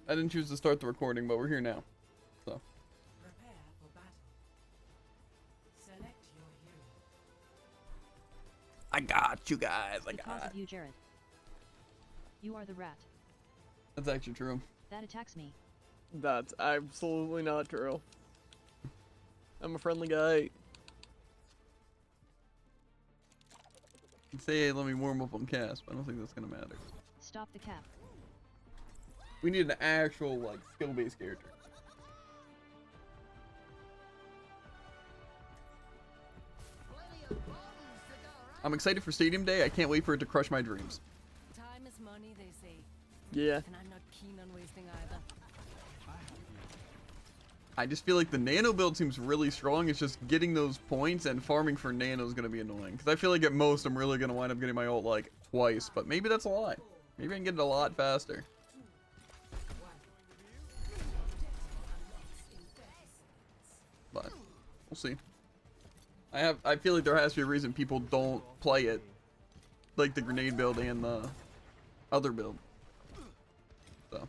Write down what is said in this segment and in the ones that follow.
I didn't choose to start the recording, but we're here now. So. Prepare for battle. Select your hero. I got you guys. Because of you, Jared. You are the rat. That's actually true. That attacks me. That's absolutely not true. I'm a friendly guy. You say, hey, let me warm up on cast, but I don't think that's gonna matter. Stop the cap. We need an actual, like, skill-based character. I'm excited for Stadium Day. I can't wait for it to crush my dreams. Time is money, they say. Yeah. And I'm not keen on wasting either. I just feel like the nano build seems really strong. It's just getting those points and farming for nano is going to be annoying. Because I feel like at most I'm really going to wind up getting my ult like twice. But maybe that's a lie. Maybe I can get it a lot faster. But we'll see. I feel like there has to be a reason people don't play it. Like the grenade build and the other build. So.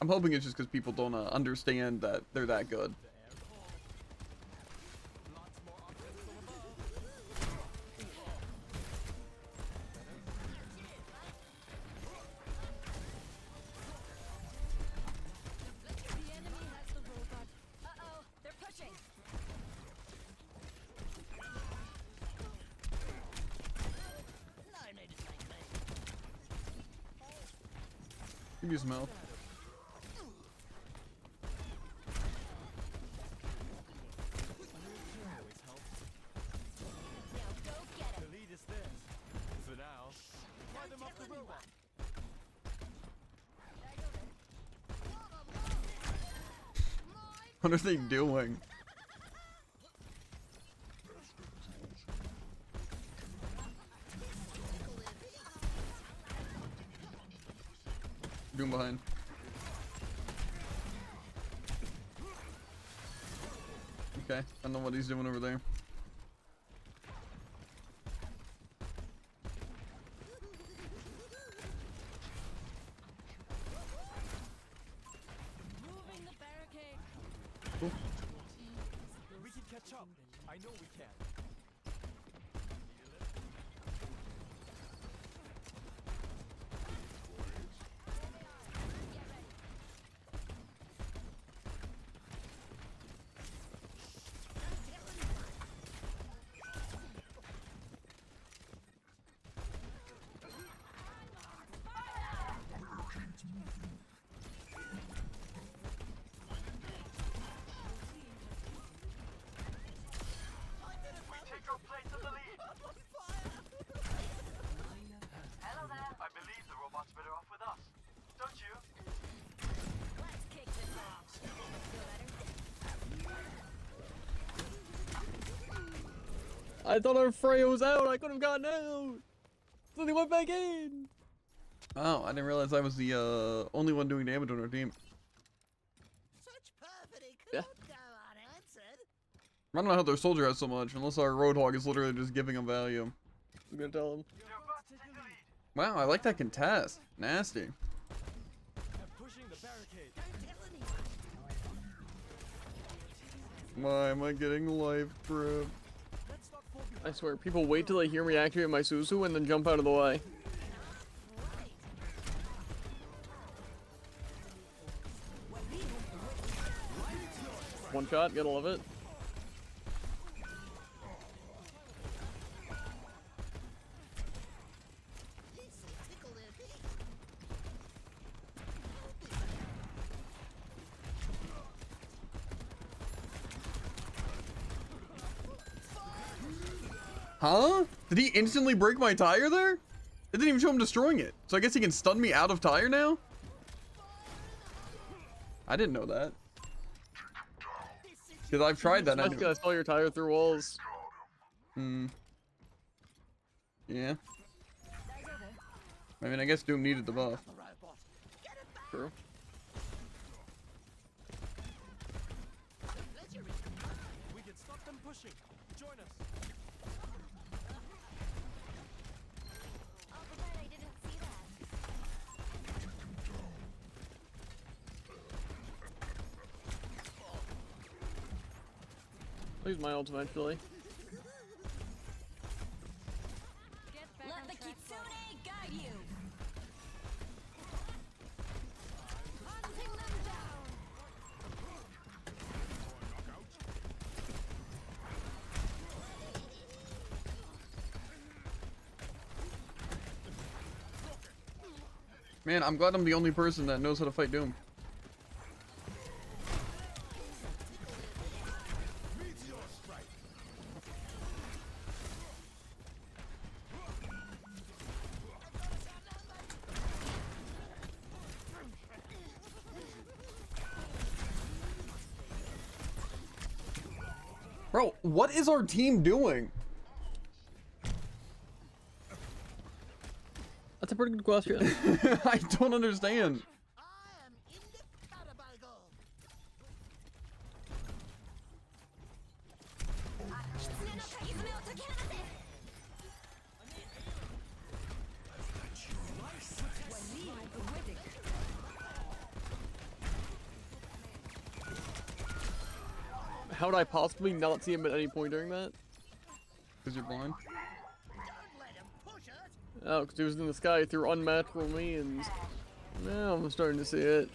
I'm hoping it's just because people don't understand that they're that good. The enemy has the robot. Uh-oh, they're pushing. Give me some health. What are they doing? Doom behind. Okay, I don't know what he's doing over there. Moving the barricade. Cool. We can catch up. I know we can. Let's kick this off. I thought our Freya was out. I could have gotten out. So they went back in. Oh, I didn't realize I was the only one doing damage on our team. Such perfidy Yeah. could go unanswered. I don't know how their soldier has so much, unless our Roadhog is literally just giving them value. I'm gonna tell him. Wow, I like that contest. Nasty. I'm pushing the barricade. Why am I getting life grip? Let's not fall behind. I swear, people wait till they hear me activate my Suzu and then jump out of the way. One shot, gotta love it. Huh? Did he instantly break my tire there? It didn't even show him destroying it. So I guess he can stun me out of tire now? I didn't know that. Because I've tried that. I just gotta stall your tire through walls. Hmm. Yeah. I mean, I guess Doom needed the buff. True. We can stop them pushing. Join us. Oh, but I didn't see that. I'll use my ult eventually. Get back on the Kitsune guide you. Hunting them down. Man, I'm glad I'm the only person that knows how to fight Doom. Bro, what is our team doing? That's a pretty good question. I don't understand. I am indefatigable. How would I possibly not see him at any point during that? Because you're blind. Don't let him push it. Oh, because he was in the sky through unmatchable means. Now I'm starting to see it.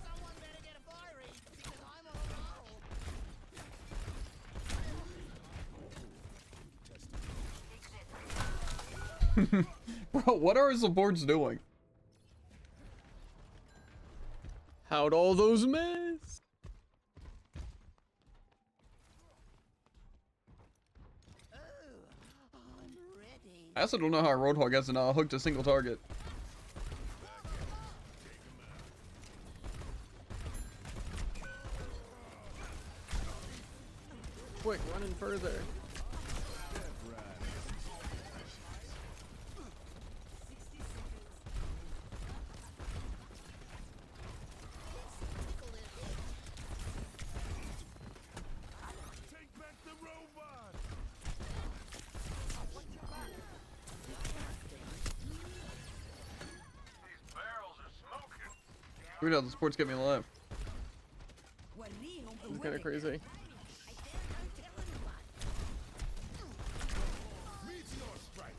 Someone better get a fiery because I'm on a roll. Bro, what are our supports doing? How'd all those miss? I'm ready. I also don't know how a Roadhog hasn't hooked a single target. Quick, running further. Take back the robot! Weird how the sports get me alive. It's kind of crazy. Meteor strike!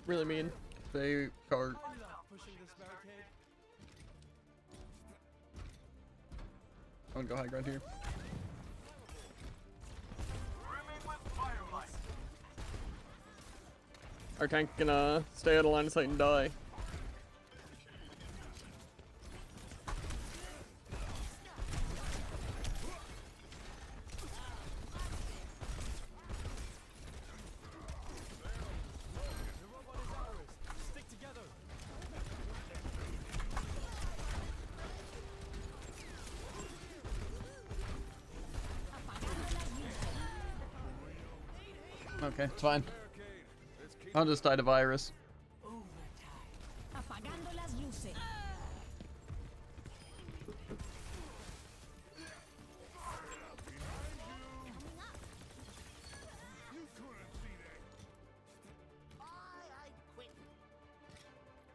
Really mean. They card. Pushing this barricade. I'm gonna go high ground here. Our tank can stay out of line of sight and die. The robot is ours. Stick together. Okay, it's fine. I'll just die to virus. Apagando las luces.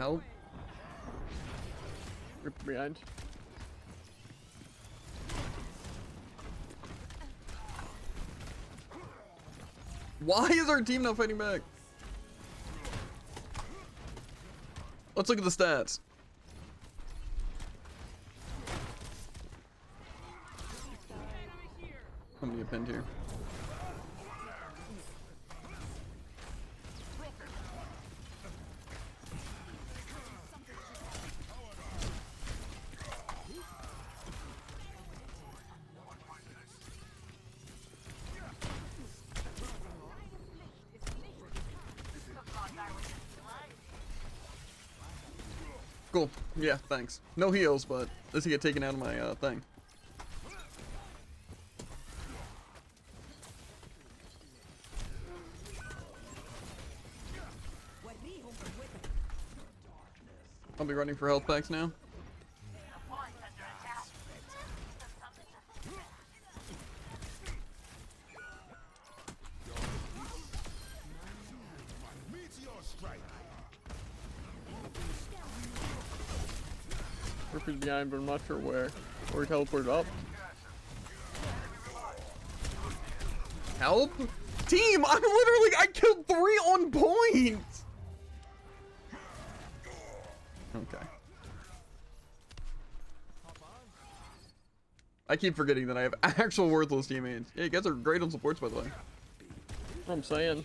Help. Rip behind. Why is our team not fighting back? Let's look at the stats. I'm gonna get pinned here. Cool. Yeah, thanks. No heals, but this will get taken out of my thing. I'll be running for health packs now. Rip is behind, but I'm not sure where. Or he teleported up. Help? Team, I killed 3 on point! Okay. I keep forgetting that I have actual worthless teammates. Yeah, you guys are great on supports, by the way. That's what I'm saying.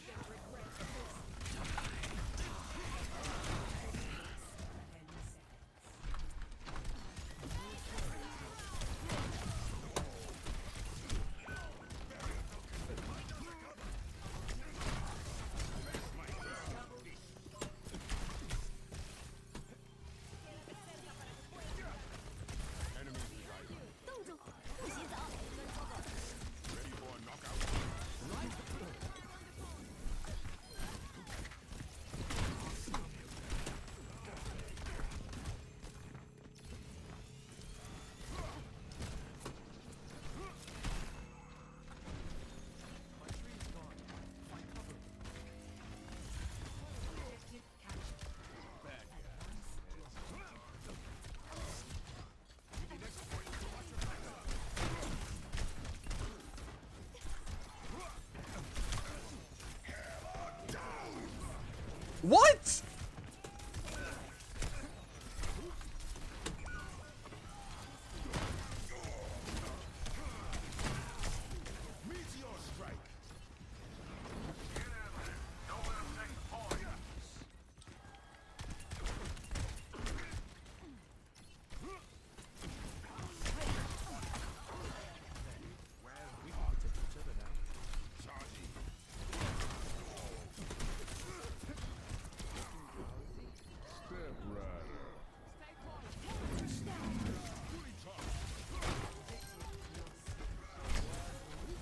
What?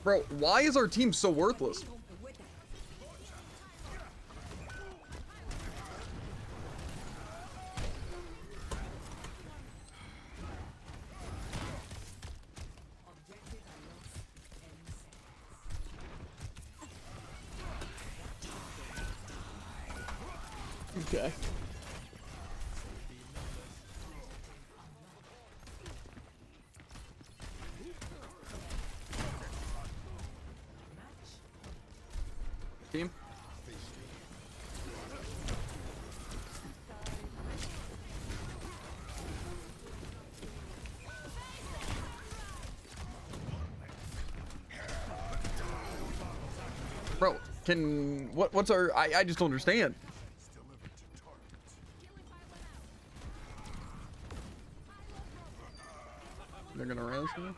Bro, why is our team so worthless? Okay. Team? Bro, what's our I just don't understand. They're gonna rouse me?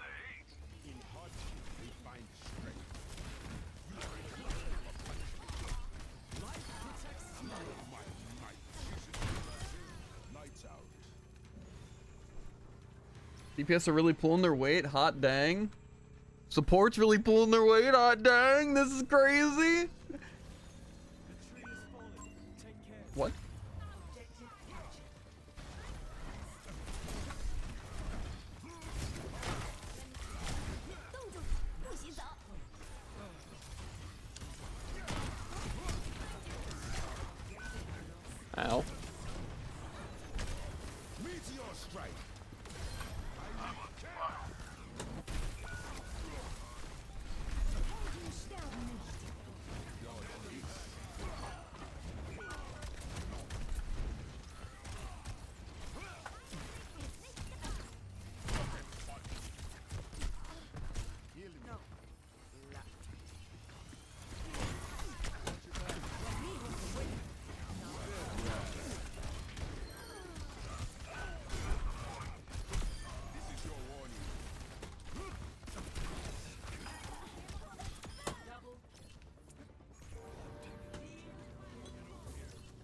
DPS are really pulling their weight, hot dang. Support's really pulling their weight, hot dang. This is crazy. What? Ow.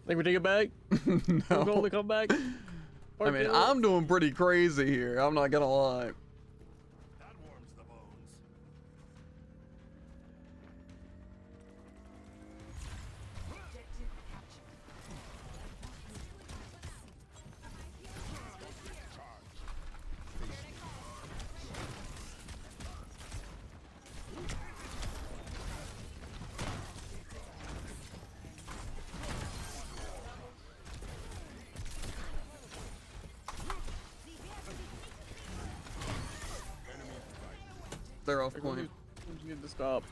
Think we take it back? We're going No. to come back? I mean, I'm doing pretty crazy here. I'm not gonna lie. That warms the bones. Objective captured. They're off point. We need to stop.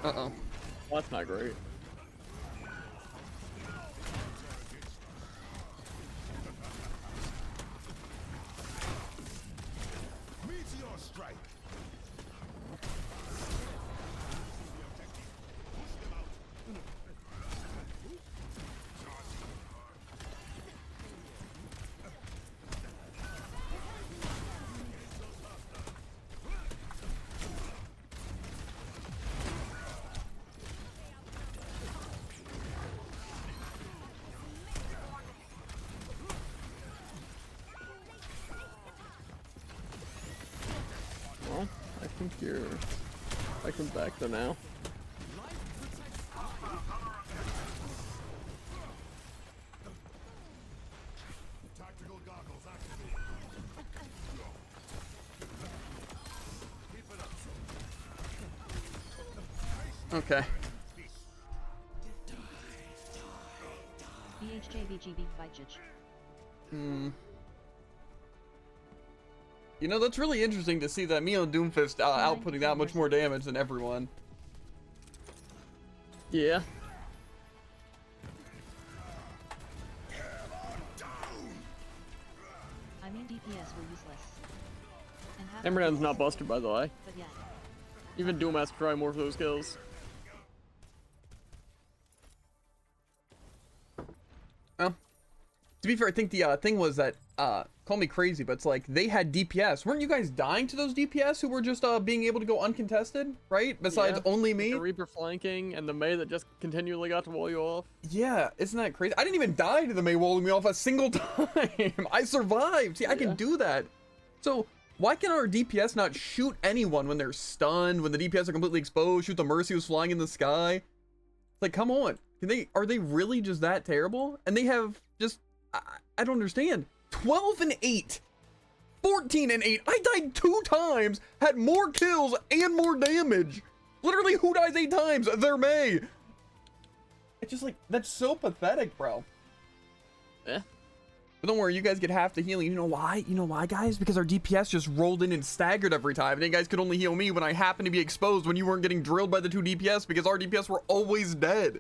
Uh-oh. Well, that's not great. Meteor strike. Well, I think you're... I come back to now. Tactical goggles activated. Keep it up. Okay. BHJVGB by Jitch. Hmm. You know, that's really interesting to see that me on Doomfist outputting that much more damage than everyone. Yeah. I mean DPS were useless. And half Hammerdown's not busted, by the way. but yeah. Even Doom has to try more for those kills. Well, to be fair, I think the thing was that, call me crazy, but it's like, they had DPS. Weren't you guys dying to those DPS who were just being able to go uncontested, right? Besides Yeah. only me? The Reaper flanking and the Mei that just continually got to wall you off. Yeah, isn't that crazy? I didn't even die to the Mei walling me off a single time. I survived. See, I can Yeah. do that. So, why can our DPS not shoot anyone when they're stunned, when the DPS are completely exposed, shoot the Mercy who's flying in the sky? Like, come on. Are they really just that terrible? And they have just, I don't understand. 12 and 8. 14 and 8. I died 2 times, had more kills and more damage. Literally, who dies 8 times? They're Mei. It's just like, that's so pathetic, bro. Eh? But don't worry, you guys get half the healing. You know why? You know why, guys? Because our DPS just rolled in and staggered every time. And you guys could only heal me when I happened to be exposed when you weren't getting drilled by the 2 DPS because our DPS were always dead.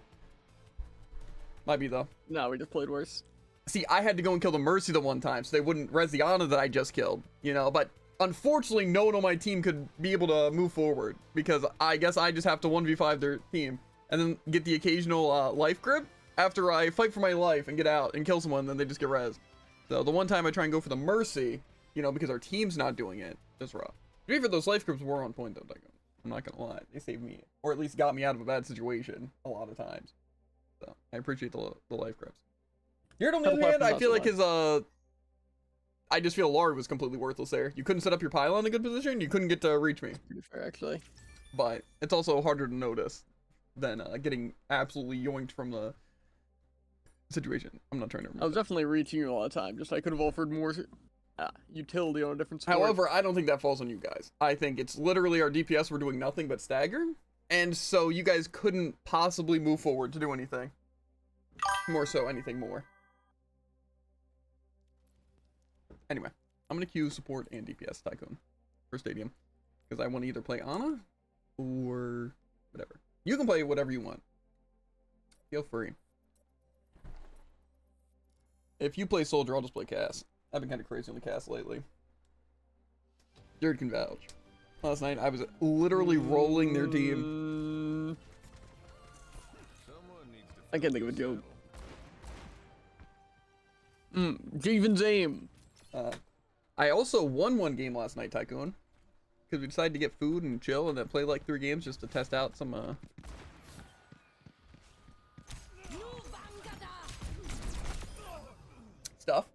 Might be, though. No, we just played worse. See, I had to go and kill the Mercy the one time so they wouldn't res the Ana that I just killed, you know? But unfortunately, no one on my team could be able to move forward because I guess I just have to 1v5 their team and then get the occasional life grip after I fight for my life and get out and kill someone, then they just get res. So the one time I try and go for the Mercy, you know, because our team's not doing it, it's rough. To be fair, those life grips were on point though, I'm not gonna lie. They saved me, or at least got me out of a bad situation a lot of times. So I appreciate the life grips. Here on the other hand, I feel like his I just feel Lard was completely worthless there. You couldn't set up your pylon in a good position, you couldn't get to reach me. Pretty fair, actually. But it's also harder to notice than getting absolutely yoinked from the situation. I'm not trying to I remember. was definitely reaching you all the time. Just I could have offered more utility on a different support. However, I don't think that falls on you guys. I think it's literally our DPS were doing nothing but stagger, and so you guys couldn't possibly move forward to do anything. More so, anything more. Anyway, I'm gonna queue support and DPS Tycoon for Stadium because I want to either play Ana or whatever. You can play whatever you want. Feel free. If you play Soldier, I'll just play Cass. I've been kind of crazy on the Cass lately. Jared can vouch. Last night, I was literally rolling their team. I can't think of a joke. Jeevan's aim. I also won one game last night, Tycoon. because we decided to get food and chill and then play like 3 games just to test out some stuff.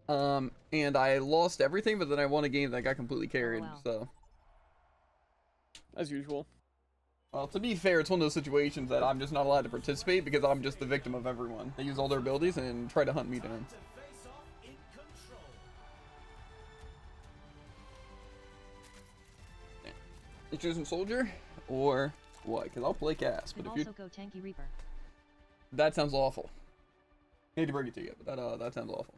And I lost everything, but then I won a game that got completely carried. wow. So, As usual. well, to be fair, it's one of those situations that I'm just not allowed to participate because I'm just the victim of everyone. They use all their abilities and try to hunt me down. To face off in control. You choosing soldier or what? Because I'll play cast, Could but if you also go tanky reaper. that sounds awful. Hate to break it to you, but that sounds awful.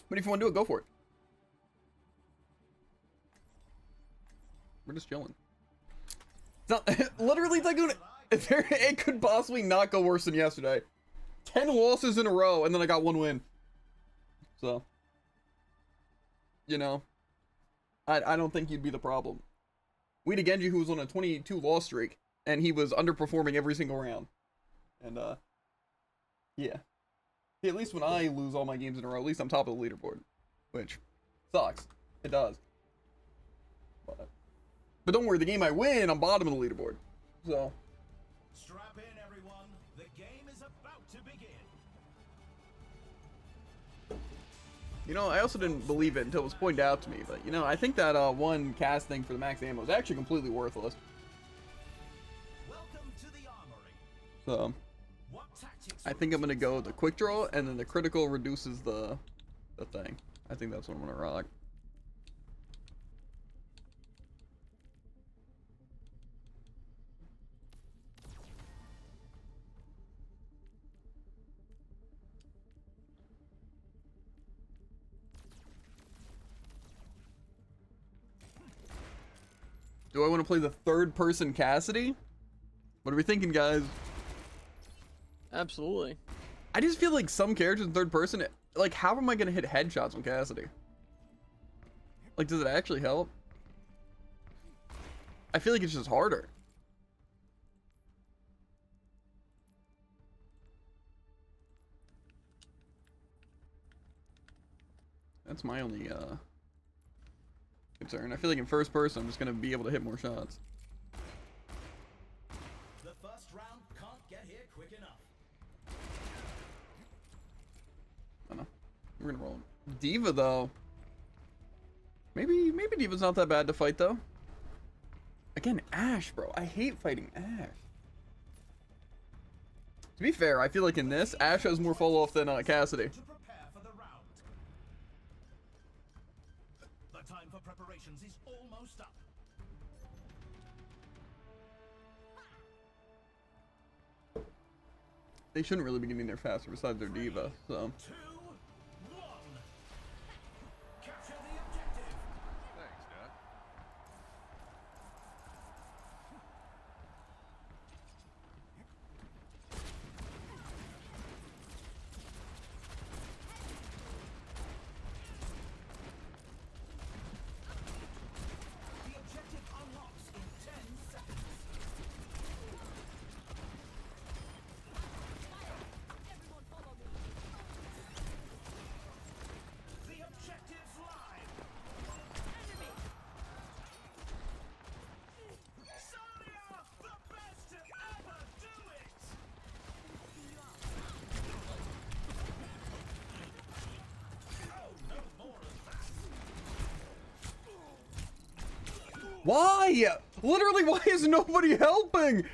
But if you want to do it, go for it. We're just chilling. It's not, literally, it's like it could possibly not go worse than yesterday. 10 losses in a row, and then I got 1 win. So, you know, I don't think you'd be the problem. We had a Genji who was on a 22 loss streak, and he was underperforming every single round. And yeah. See, at least when I lose all my games in a row, at least I'm top of the leaderboard, which sucks. It does. But don't worry, the game I win, I'm bottom of the leaderboard. So. Strap in, everyone. The game is about to begin. You know, I also didn't believe it until it was pointed out to me, but you know, I think that one cast thing for the max ammo is actually completely worthless. Welcome to the armory. So, What tactics I think I'm gonna go the quick draw, and then the critical reduces the thing. I think that's what I'm gonna rock. Do I want to play the third person Cassidy? What are we thinking, guys? Absolutely. I just feel like some characters in third person, like, how am I gonna hit headshots with Cassidy? Like, does it actually help? I feel like it's just harder. That's my only concern. I feel like in first person, I'm just gonna be able to hit more shots. The first round can't get here quick enough. I don't know. We're gonna roll. Diva though. Maybe Diva's not that bad to fight though. Again, Ashe, bro. I hate fighting Ashe. To be fair, I feel like in this, Ashe has more fall off than Cassidy. To prepare for the round. The time for preparations is almost up. They shouldn't really be getting there faster besides their Diva, so. 2, 1. Capture the objective. Thanks, Dad. The objective unlocks in 10 seconds. Everyone follow me. The objective's live. Enemy. Sonya, the best to ever do it. Oh, no more of that. Why? Literally, why is nobody helping?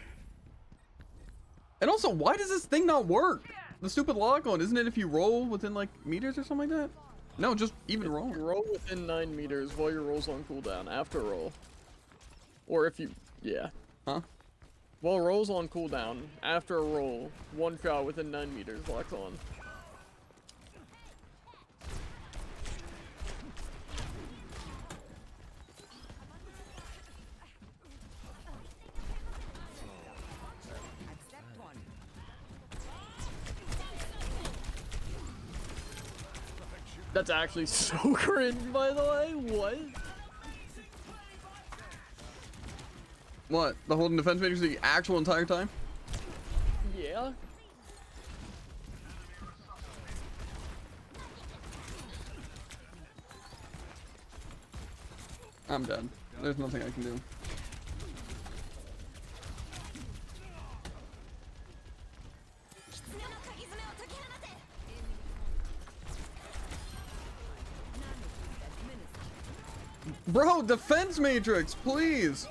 And also, why does this thing not work? The stupid lock on, isn't it if you roll within like meters or something like that? No, just even You rolling. roll within 9 meters while your roll's on cooldown after roll. Or if you, yeah. Huh? While roll's on cooldown, after a roll, 1 shot within 9 meters locks on. That's actually so cringe, by the way. What? What? The holding defense matrix the actual entire time? Yeah. I'm dead. There's nothing I can do. Bro, defense matrix, please.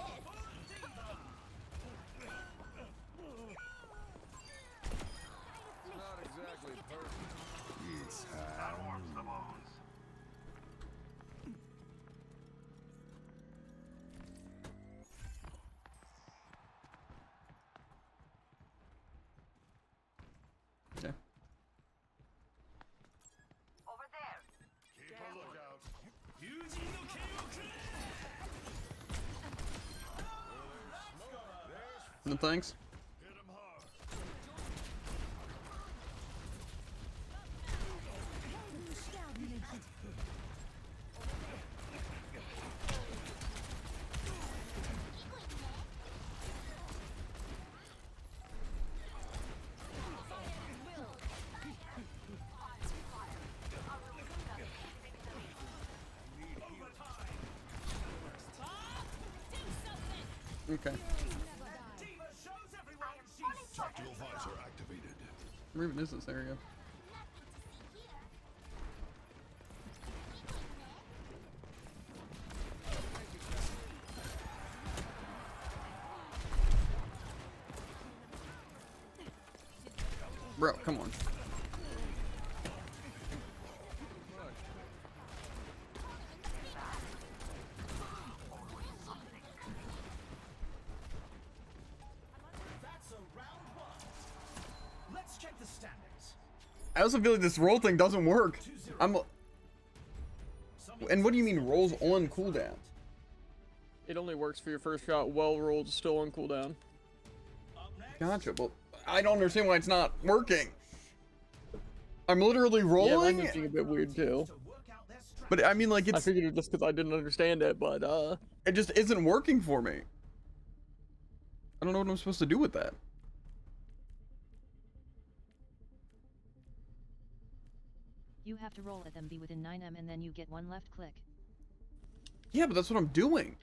Yeah. Over there. Keep a lookout. Yuji no Keioku. No thanks. Hit him hard. Okay. Diva shows everyone she's Tactical visor activated. Where even is this area? Bro, come on. That's a round one. Let's check the standings. I also feel like this roll thing doesn't work. I'm. And what do you mean rolls on cooldown? It only works for your first shot. Well rolled, still on cooldown. Up next. Gotcha, but I don't understand why it's not working. I'm literally Yeah, rolling, that's a bit weird too. To work out their strength. but I mean, like, I it's figured it just because I didn't understand it, but it just isn't working for me. I don't know what I'm supposed to do with that. You have to roll at them, be within 9M, and then you get one left click. Yeah, but that's what I'm doing,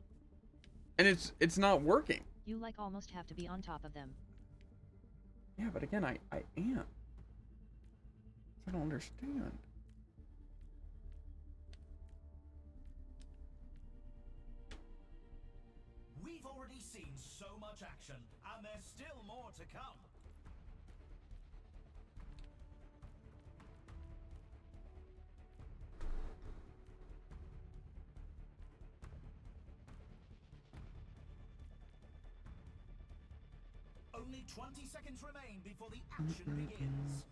and it's not working. You like almost have to be on top of them. Yeah, but again, I am. I don't understand. We've already seen so much action, and there's still more to come. Only 20 seconds remain before the action begins.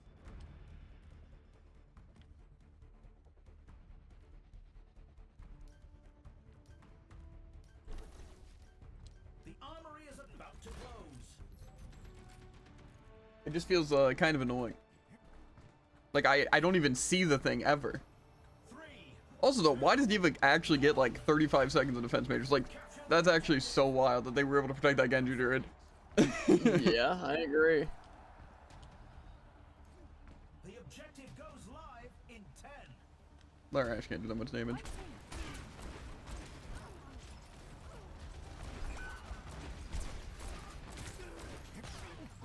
The armory is about to close. It just feels kind of annoying. Like I don't even see the thing ever. 3, Also though, why does Diva actually get like 35 seconds of defense majors? Like, that's actually so wild that they were able to protect that Genji Druid. yeah, I agree. the objective goes live in 10. Lara Ash can't do that much damage.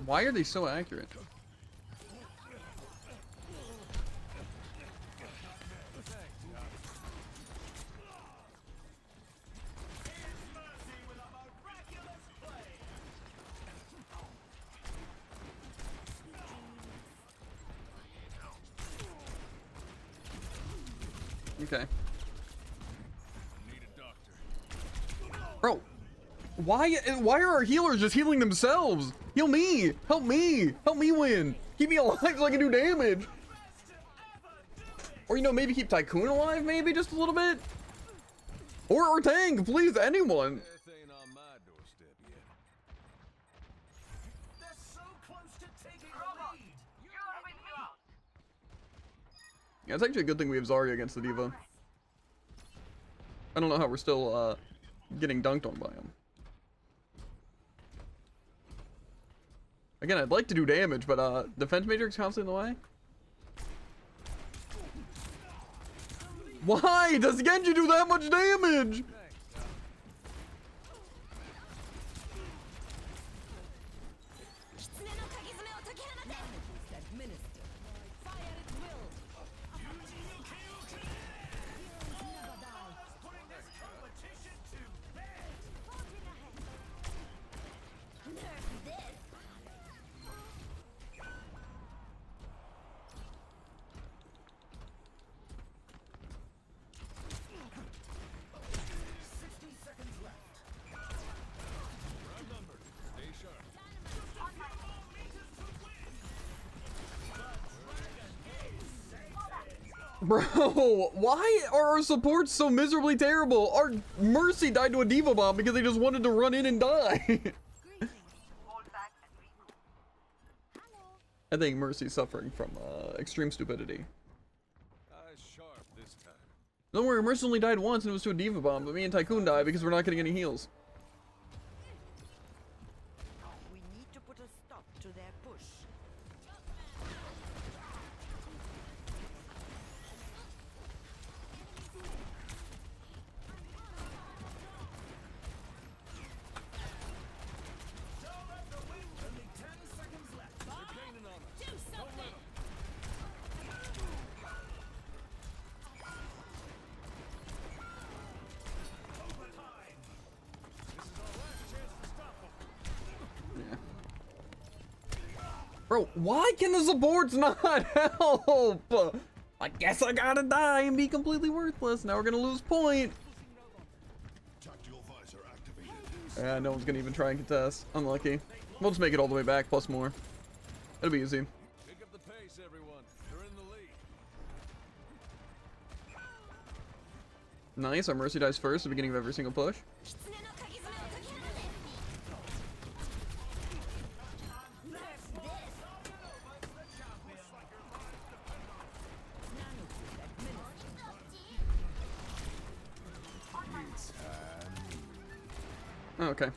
Why are they so accurate? Mercy with a miraculous play. Okay. Need a doctor. Bro, why are our healers just healing themselves? Heal me! Help me! Help me win! Keep me alive so I can do damage! Best to ever do it. Or, you know, maybe keep Tycoon alive, maybe, just a little bit? Or tank, please, anyone! Death ain't on my doorstep yet. They're so close to taking the lead. Yeah, it's actually a good thing we have Zarya against the Diva. I don't know how we're still, getting dunked on by him. Again, I'd like to do damage, but, defense matrix constantly in the way? Why does Genji do that much damage? Bro, why are our supports so miserably terrible? Our Mercy died to a diva bomb because they just wanted to run in and die. Greetings. Hello. I think Mercy's suffering from extreme stupidity. Eyes sharp this time. Don't worry, Mercy only died once and it was to a diva bomb, but me and Tycoon died because we're not getting any heals. We need to put a stop to their push. Don't let the win. Only 10 seconds left. They're gaining on us. Do something. Overtime. This is our last chance to stop them. Yeah. Bro, why can the supports not help? I guess I gotta die and be completely worthless. Now we're gonna lose point. Tactical visor activated. Yeah, no one's gonna even try and contest. Unlucky. We'll just make it all the way back, plus more. It'll be easy. Pick up the pace, everyone. You're in the lead. Nice, our Mercy dies first at the beginning of every single push. 狐の鍵爪を解き放て。Oh, okay.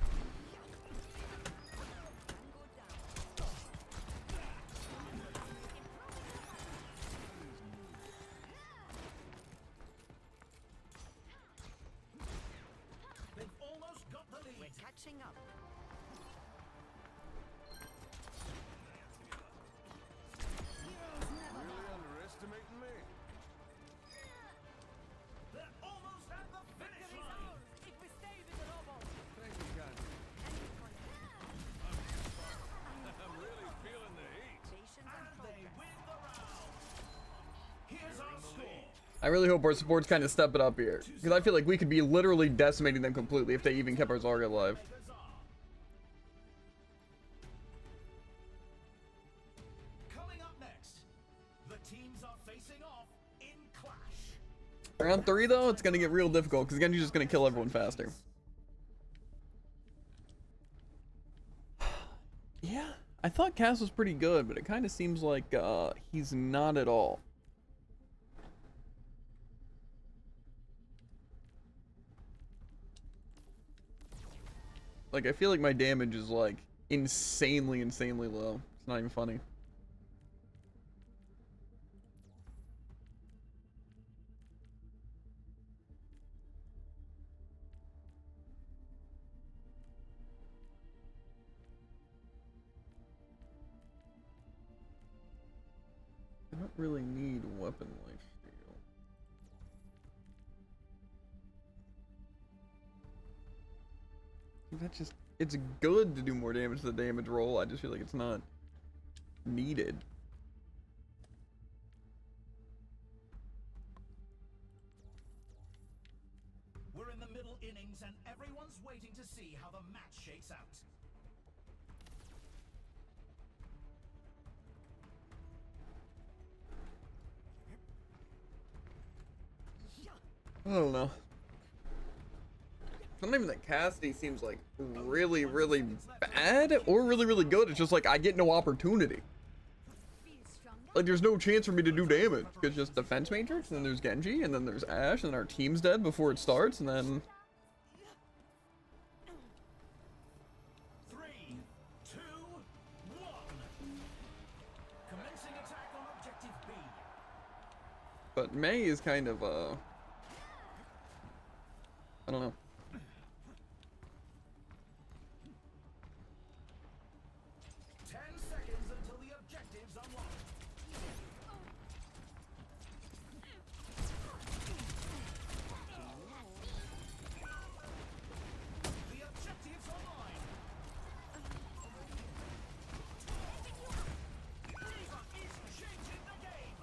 They've almost got the lead. We're catching up. Really underestimating me? They're almost at the finish line. If we stay with the robots. Thank you, Gandhi. I'm really feeling the heat. Patience and And they progress. win the round. Here's our score. I really hope our supports kind of step it up here. Because I feel like we could be literally decimating them completely if they even kept our Zarya alive. Makers are. Coming up next, the teams are facing off in clash. Round 3 though, it's gonna get real difficult because Genji's just gonna kill everyone faster. Yeah, I thought Cass was pretty good, but it kind of seems like he's not at all. Like, I feel like my damage is like insanely low. It's not even funny. I don't really need weapon lifesteal. That's just, it's good to do more damage to the damage roll. I just feel like it's not needed. We're in the middle innings and everyone's waiting to see how the match shakes out. I don't know. It's not even that Cassidy seems like really bad or really good. It's just like I get no opportunity. Feel stronger. Like there's no chance for me to do damage because just defense matrix, and then there's Genji, and then there's Ashe, and our team's dead before it starts, and then 3, 2, 1. Commencing attack on objective B. but Mei is kind of I don't know. 10 seconds until the objective's unlocked. The objective's online. Diva is changing the game.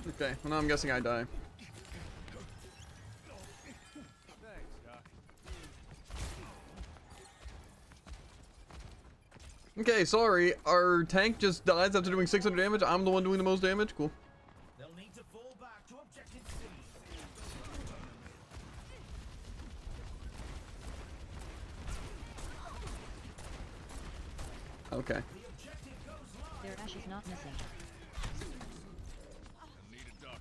Okay, well now I'm guessing I die. Thanks, Doc. Okay, sorry. Our tank just dies after doing 600 damage. I'm the one doing the most damage. Cool. They'll need to fall back to objective C. Okay. The objective goes live. Their ash is not missing. I need a doctor.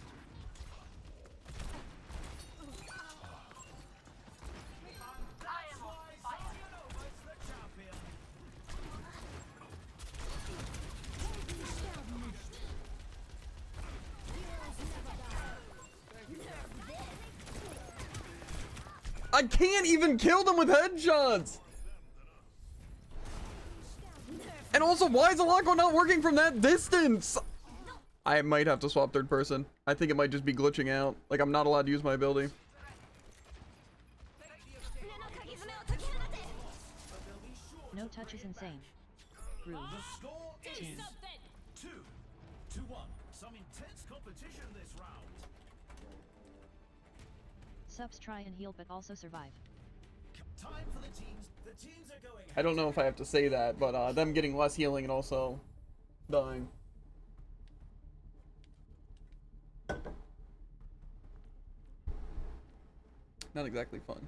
That's why Sovianova is the champion. I can't even kill them with headshots. And also, why is Alako not working from that distance? I might have to swap third person. I think it might just be glitching out. Like, I'm not allowed to use my ability. No touch is insane. Rude. The score is Team. 2-1. Some intense competition this round. Subs try and heal but also survive. Time for the teams. The teams are going. I don't know if I have to say that, but them getting less healing and also dying. Not exactly fun.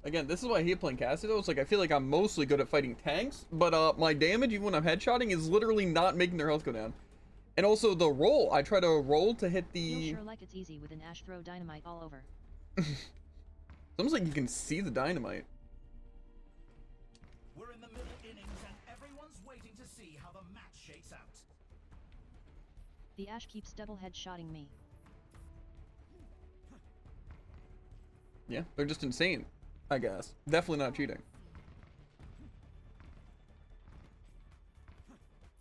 Again, this is why I hate playing Cassie though. It's like I feel like I'm mostly good at fighting tanks, but my damage, even when I'm headshotting, is literally not making their health go down. And also the roll, I try to roll to hit the... Feel sure like it's easy with an ash throw dynamite all over. It's almost like you can see the dynamite. We're in the middle innings and everyone's waiting to see how the match shakes out. The ash keeps double headshotting me. Yeah, they're just insane, I guess. Definitely not cheating.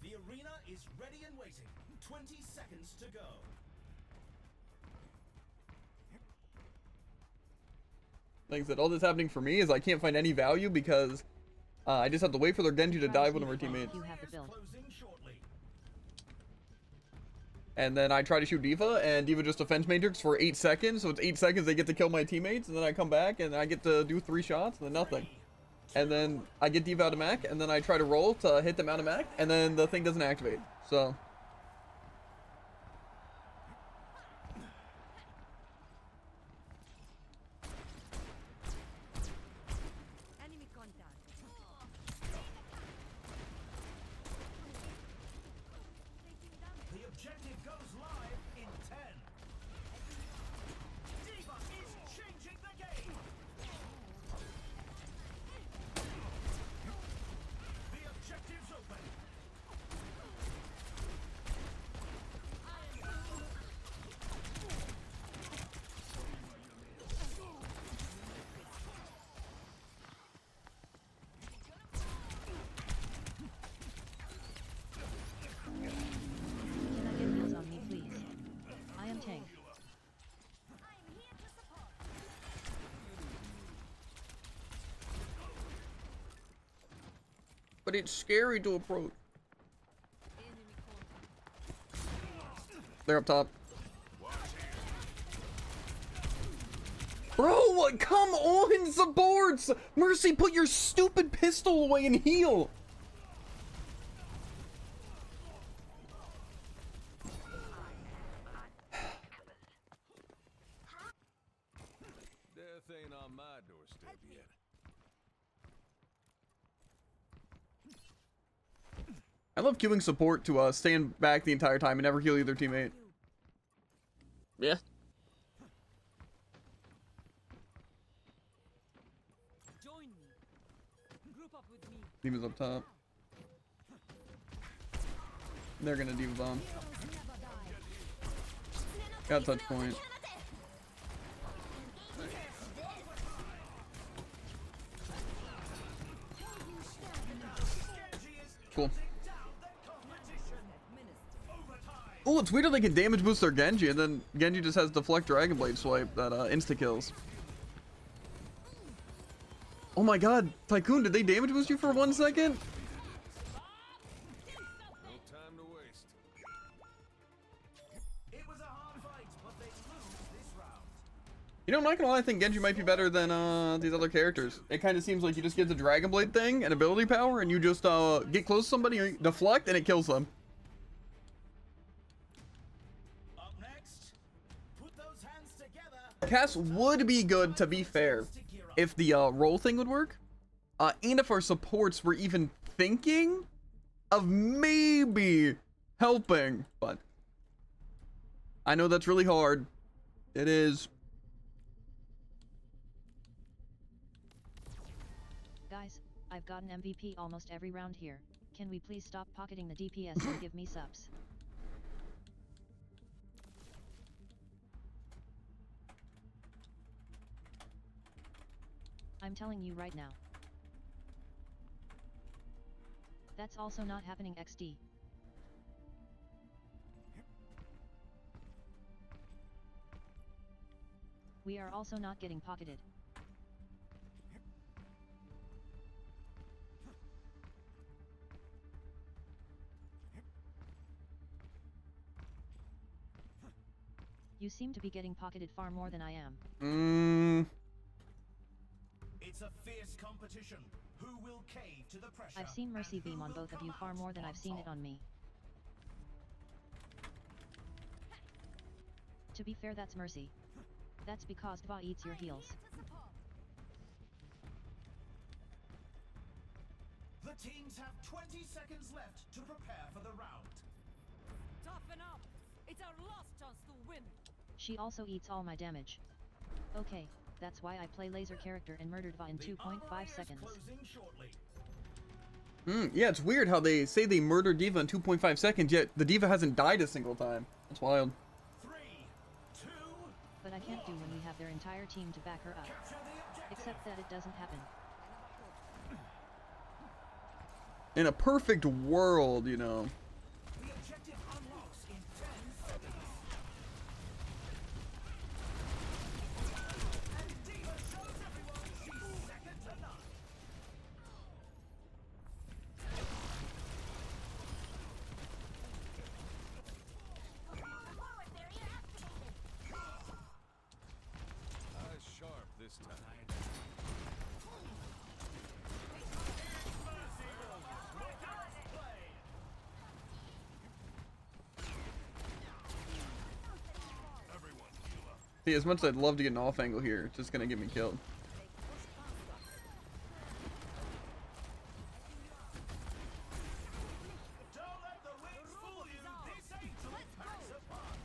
The arena is ready and waiting. 20 seconds to go. Like I said, all that's happening for me is I can't find any value because I just have to wait for their Genji to die with one of our teammates. You have the build. Closing shortly. And then I try to shoot Diva, and Diva just defends Matrix for 8 seconds, so it's 8 seconds they get to kill my teammates, and then I come back and I get to do 3 shots, and then nothing. And then I get Diva out of mech, and then I try to roll to hit them out of mech, and then the thing doesn't activate. So... Enemy contact. The objective goes live in 10. Diva is changing the game. The objective's open. Can I get heals on me, please? I am tank. But it's scary to approach. They're up top. Bro, what? Come on, supports! Mercy, put your stupid pistol away and heal! Death ain't on my doorstep yet. I love queuing support to stand back the entire time and never heal either teammate. Yeah. Join me. Group up with me. Diva's up top. They're gonna Diva bomb. Got touch point. Cool. Oh, it's weird that they can damage boost their Genji, and then Genji just has deflect Dragon Blade swipe that insta kills. Oh my god, Tycoon, did they damage boost you for 1 second? No time to waste. It was a hard fight, but they lose this round. You know, I'm not gonna lie, I think Genji might be better than these other characters. It kind of seems like you just get the Dragon Blade thing and ability power, and you just get close to somebody, deflect, and it kills them. Up next, put those hands together. Cass would be good, to be fair, if the roll thing would work, and if our supports were even thinking of maybe helping, but I know that's really hard. It is. Guys, I've gotten MVP almost every round here. Can we please stop pocketing the DPS and give me subs? I'm telling you right now. That's also not happening XD. We are also not getting pocketed. You seem to be getting pocketed far more than I am. It's a fierce competition. Who will cave to the pressure? I've seen Mercy Beam on both of you far more than I've seen it on me. To be fair, that's Mercy. That's because Dva eats your heals. The teams have 20 seconds left to prepare for the round. Toughen up. It's our last chance to win. She also eats all my damage. Okay, that's why I play laser character and murdered Va in 2.5 seconds. Closing shortly. Yeah, it's weird how they say they murdered D.Va in 2.5 seconds, yet the D.Va hasn't died a single time. That's wild. 3, 2, But I can't do when we have their entire team to back her up. capture the objective. Except that it doesn't happen. In a perfect world, you know. The objective unlocks in 10 seconds. And D.Va shows everyone she's second to none. Eyes sharp this time. Everyone heal up. See, as much as I'd love to get an off angle here, it's just gonna get me killed. Don't let the wings fool you. This angel packs a punch.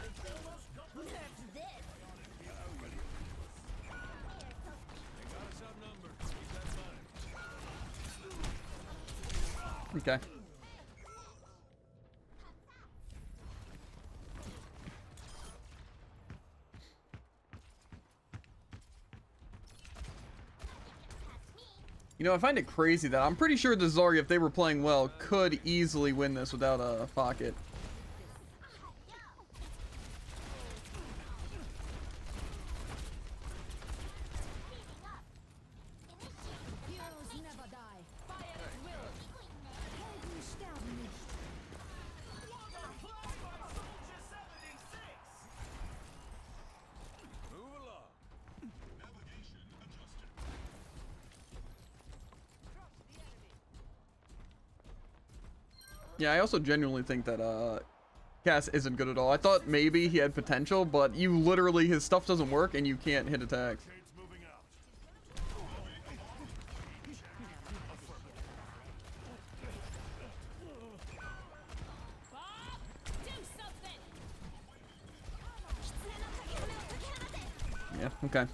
It's almost got the They got us outnumbered. Keep that in mind. Okay. You know, I find it crazy that I'm pretty sure the Zarya, if they were playing well, could easily win this without a pocket. Heroes never die. Fire at will. Helden sterben nicht. Move along. Navigation adjusted. Yeah, I also genuinely think that Cass isn't good at all. I thought maybe he had potential, but you literally, his stuff doesn't work and you can't hit attacks. Shades moving out. Bob, do something. Yeah, okay.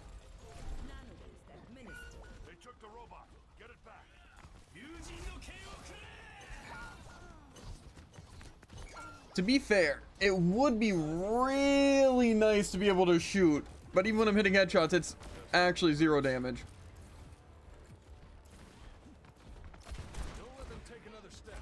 They took the robot. Get it back. To be fair, it would be really nice to be able to shoot, but even when I'm hitting headshots, it's actually 0 damage. Don't let them take another step.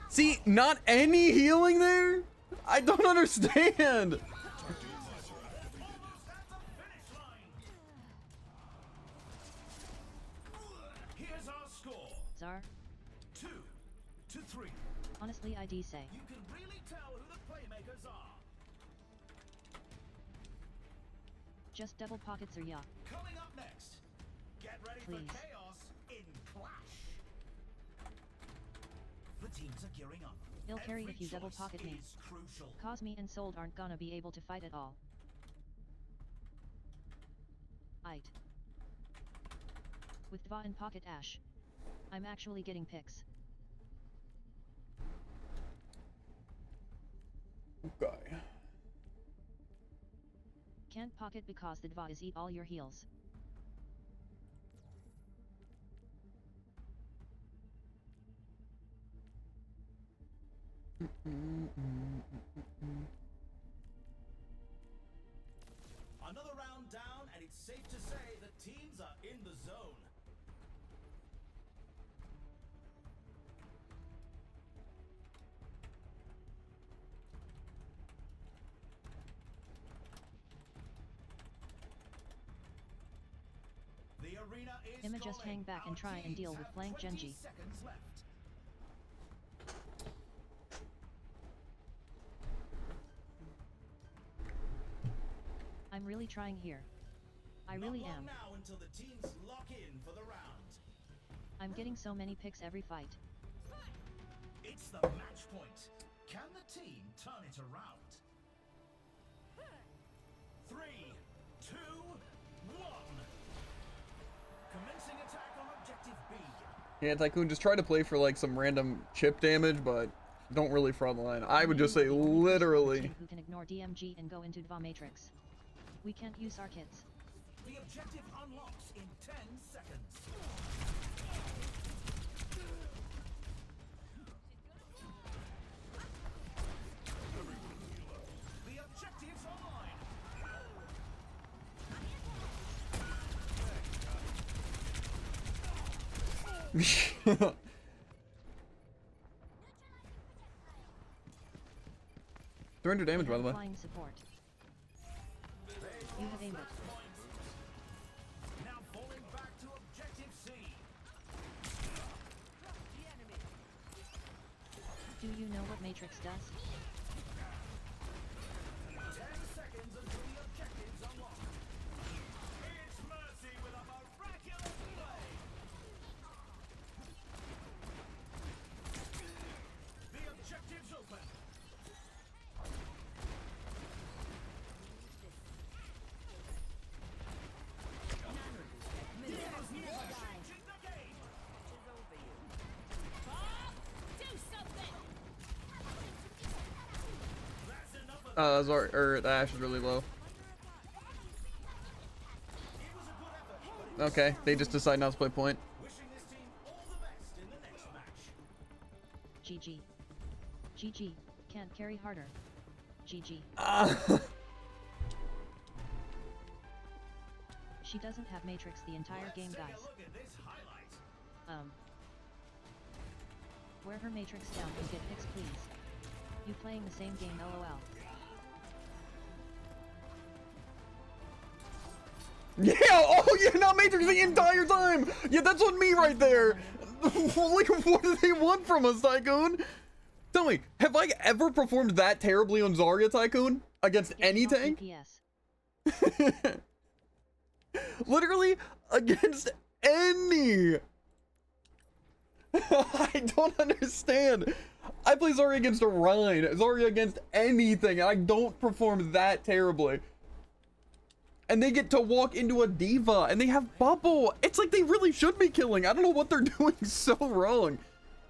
See, not any healing there? I don't understand. Here's our score. Zar, 2-3. honestly I'd say. You can really tell who the playmakers are. Just double pockets or yeah. Coming up next, get ready Please. for chaos in Clash. The teams are gearing up. He'll carry Every if you double choice pocket me. is crucial. Cause me and Sold aren't gonna be able to fight at all. Aight. With Dva and Pocket Ash, I'm actually getting picks. Okay. Can't pocket because the Dva is eat all your heals. Another round down, and it's safe to say the teams are in the zone. The arena is I'ma just calling. hang back and Our try and teams deal with have flank 20 Genji. seconds left. I'm really trying here. I really Not long am. now until the teams lock in for the round. I'm getting so many picks every fight. It's the match point. Can the team turn it around? 3, 2, 1. Commencing attack on objective B. Yeah, Tycoon, just try to play for like some random chip damage, but don't really front line. I would just say literally. Who can ignore DMG and go into Dva Matrix. We can't use our kits. The objective unlocks in 10 seconds. The objective's online. They're under damage, by the way. Flying support. You have aimed it. Now falling back to objective C. Do you know what Matrix does? 10 seconds until the objectives unlock. It's Mercy with a miraculous play. The objective's open. Changing the game. Do something! That's enough of Zar, the Ash is really low. Okay, they just decide not to play point. wishing this team all the best in the next match. GG. GG. Can't carry harder. GG. She doesn't have Matrix the entire game, Take a guys. look at this highlight. Wear her Matrix down and get picks, please. You playing the same game, lol. Yeah, oh yeah, not Matrix the entire time! Yeah, that's on me right there! Like, what do they want from us, Tycoon? Tell me, have I ever performed that terribly on Zarya, Tycoon? Against Get any off tank? DPS. Literally, against any! I don't understand. I play Zarya against a Rhine, Zarya against anything, and I don't perform that terribly. And they get to walk into a diva, and they have bubble. It's like they really should be killing. I don't know what they're doing so wrong.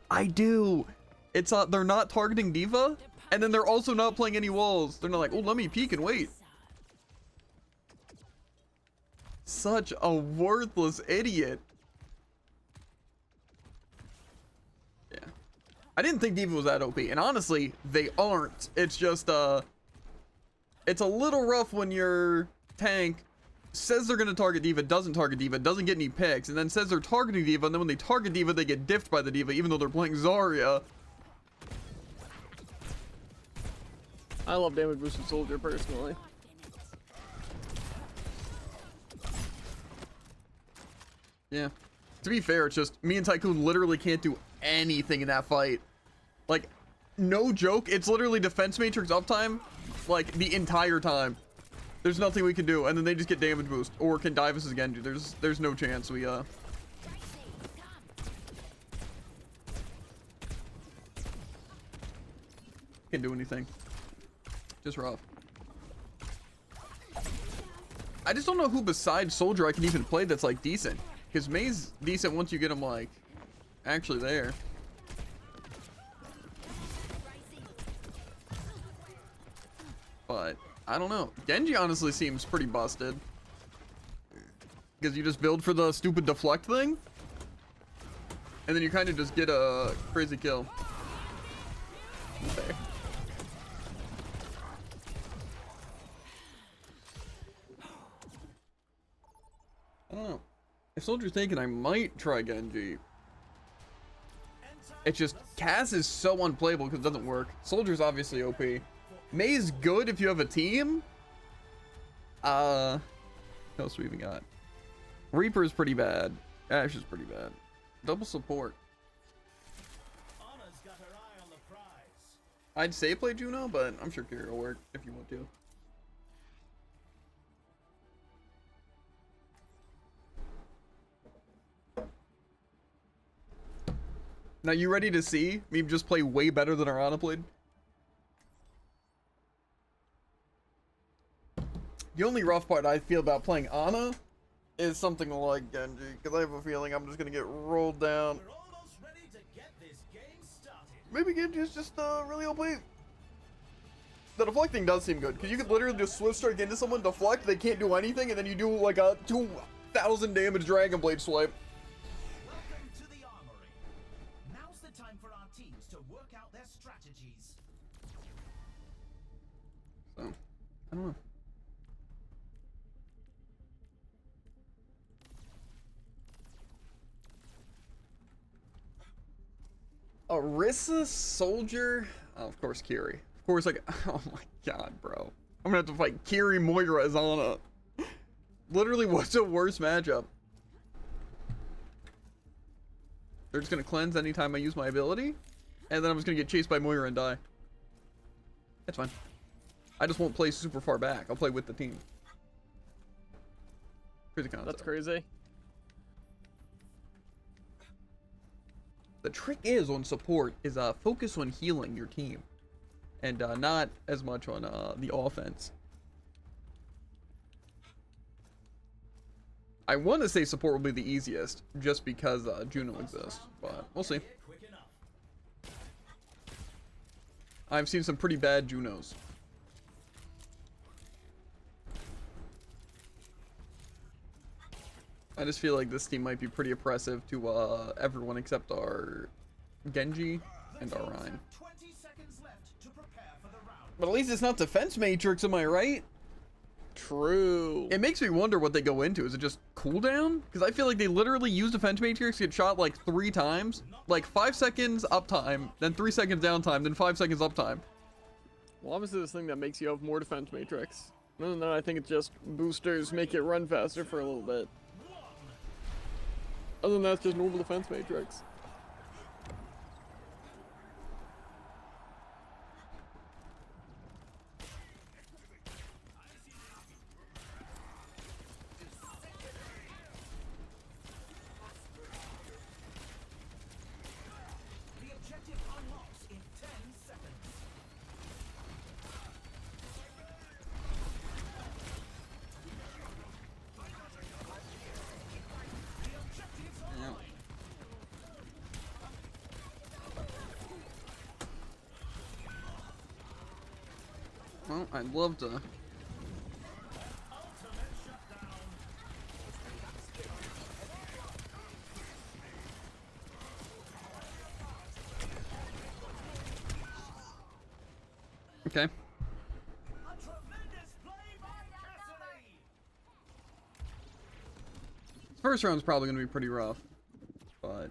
I do. It's they're not targeting diva, and then they're also not playing any walls. They're not like, oh, let me peek and wait. Such a worthless idiot. Yeah. I didn't think diva was that OP, and honestly, they aren't. It's just, it's a little rough when your tank says they're gonna target diva, doesn't target diva, doesn't get any picks, and then says they're targeting diva, and then when they target diva, they get diffed by the diva, even though they're playing Zarya. I love damage boosted soldier personally. Yeah. To be fair, it's just me and Tycoon literally can't do anything in that fight. Like, no joke, it's literally defense matrix uptime, like, the entire time. There's nothing we can do, and then they just get damage boost, or can dive us as Genji. There's no chance we, can't do anything. Just rough. I just don't know who besides Soldier I can even play that's, like, decent. Because Mei's decent once you get him, like, actually there. But, I don't know. Genji honestly seems pretty busted. Because you just build for the stupid deflect thing. And then you kind of just get a crazy kill. Okay. I don't know. If Soldier's thinking I might try Genji. It's just, Kaz is so unplayable because it doesn't work. Soldier's obviously OP. Mei's good if you have a team. What else we even got? Reaper's pretty bad. Ashe is pretty bad. Double support. Anna's got her eye on the prize. I'd say play Juno, but I'm sure Kiri will work if you want to. Now, you ready to see me just play way better than our Ana played? The only rough part I feel about playing Ana is something like Genji, because I have a feeling I'm just going to get rolled down. We're almost ready to get this game started. Maybe Genji is just really OP. The deflecting does seem good, because you could literally just swift strike into someone, deflect, they can't do anything, and then you do like a 2,000 damage Dragon Blade swipe. Welcome to the armory. Now's the time for our teams to work out their strategies. So, I don't know. Orisa, Soldier, oh, of course Kiri. Of course, like, oh my god, bro. I'm gonna have to fight Kiri Moira as Ana. Literally, what's a worse matchup? They're just gonna cleanse anytime I use my ability, and then I'm just gonna get chased by Moira and die. That's fine. I just won't play super far back. I'll play with the team. Crazy concept. That's crazy. The trick is on support is focus on healing your team, and not as much on the offense. I want to say support will be the easiest just because Juno exists, but we'll see. Quick enough. I've seen some pretty bad Junos. I just feel like this team might be pretty oppressive to everyone except our Genji and our Rhine. 20 seconds left to prepare for the round. But at least it's not defense matrix, am I right? True. It makes me wonder what they go into. Is it just cooldown? Because I feel like they literally use defense matrix, get shot like 3 times. Like 5 seconds uptime, then 3 seconds downtime, then 5 seconds uptime. Well, obviously this thing that makes you have more defense matrix. Other than that, I think it's just boosters make it run faster for a little bit. Other than that, it's just normal defense matrix. The objective unlocks in 10 seconds. The objectives are Yeah. Well, I'd love to. ultimate shutdown. Okay. A tremendous play by Cassidy. First round's probably going to be pretty rough, but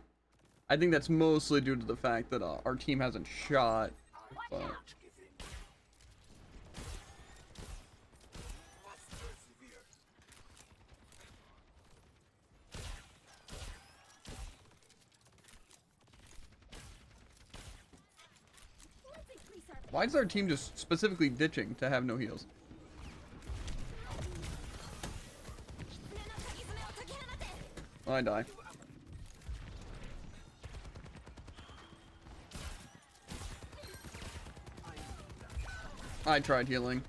I think that's mostly due to the fact that our team hasn't shot. But Why is our team just specifically ditching to have no heals? Oh, I die. I tried healing.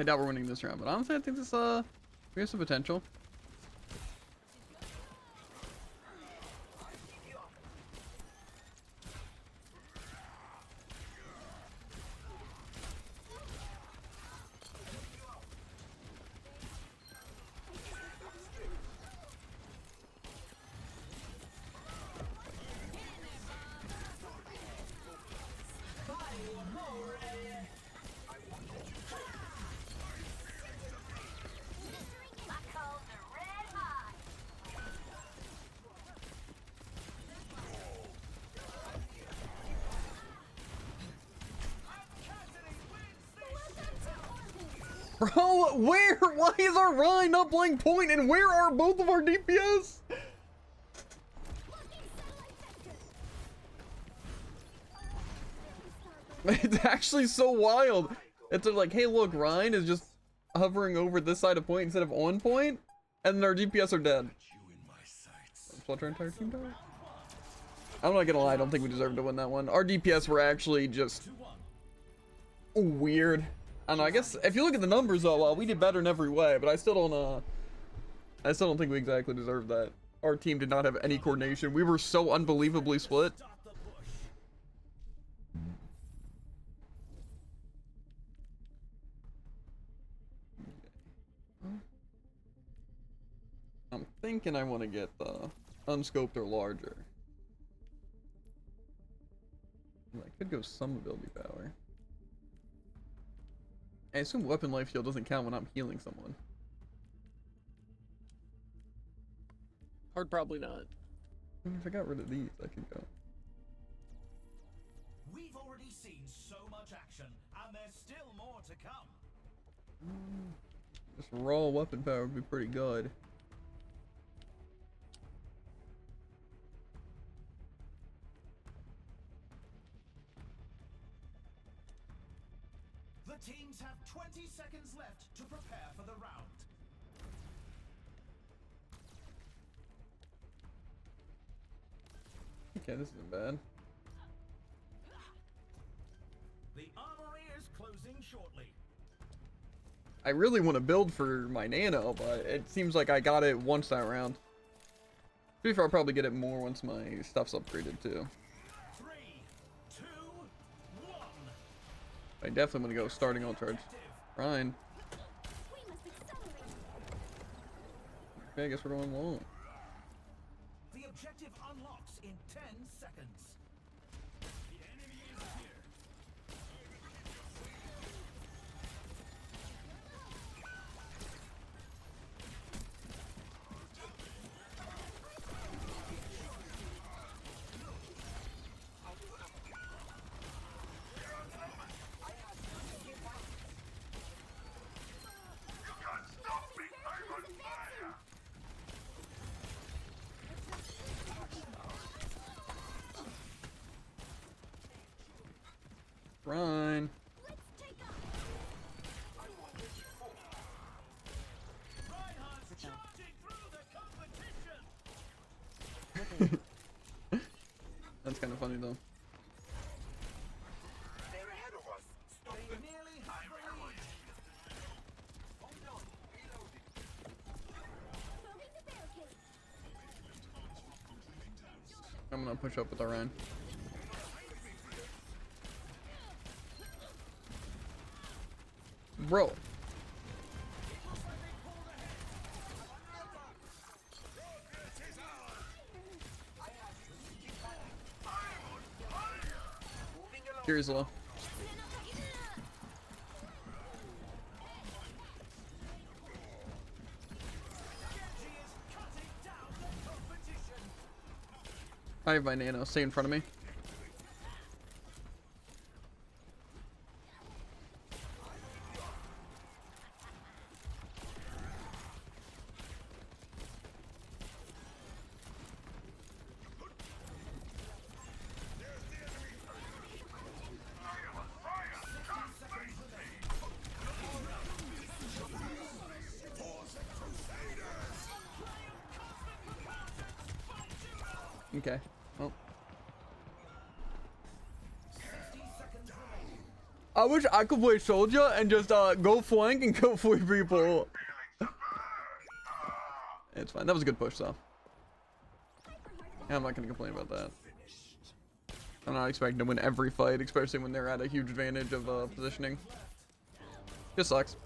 I doubt we're winning this round, but honestly, I think this, we have some potential. Bro, where? Why is our Rhine not playing point? And where are both of our DPS? It's actually so wild. It's like, hey, look, Rhine is just hovering over this side of point instead of on point, and then our DPS are dead. Flutter our entire team died? I'm not gonna lie, I don't think we deserve to win that one. Our DPS were actually just weird. I don't know, I guess if you look at the numbers though, well, we did better in every way, but I still don't think we exactly deserved that. Our team did not have any coordination. We were so unbelievably split. I'm thinking I want to get the unscoped or larger. I could go some ability power. I assume weapon life heal doesn't count when I'm healing someone. Hard probably not. If I got rid of these, I could go. We've already seen so much action, and there's still more to come. Just raw weapon power would be pretty good. The teams have 20 seconds left to prepare for the round. Okay, this isn't bad. The armory is closing shortly. I really want to build for my nano, but it seems like I got it once that round. To be fair, I'll probably get it more once my stuff's upgraded too. 3, 2, 1. I definitely want to go starting all charge. Ryan. We must accelerate. Okay, I guess we're going long. The objective unlocks in 10 seconds. The enemy is here. Ryan. Let's take off. Reinhardt's charging through the competition. That's kind of funny though. They're ahead of us. They nearly have the lead. Throwing the barricade. I'm gonna push up with our Ryan. Bro. Curious low. I have my nano. Stay in front of me. Okay. Well. I wish I could play soldier and just go flank and kill 4 people. It's fine. That was a good push though. Yeah, I'm not gonna complain about that. I'm not expecting to win every fight, especially when they're at a huge advantage of positioning. Just sucks.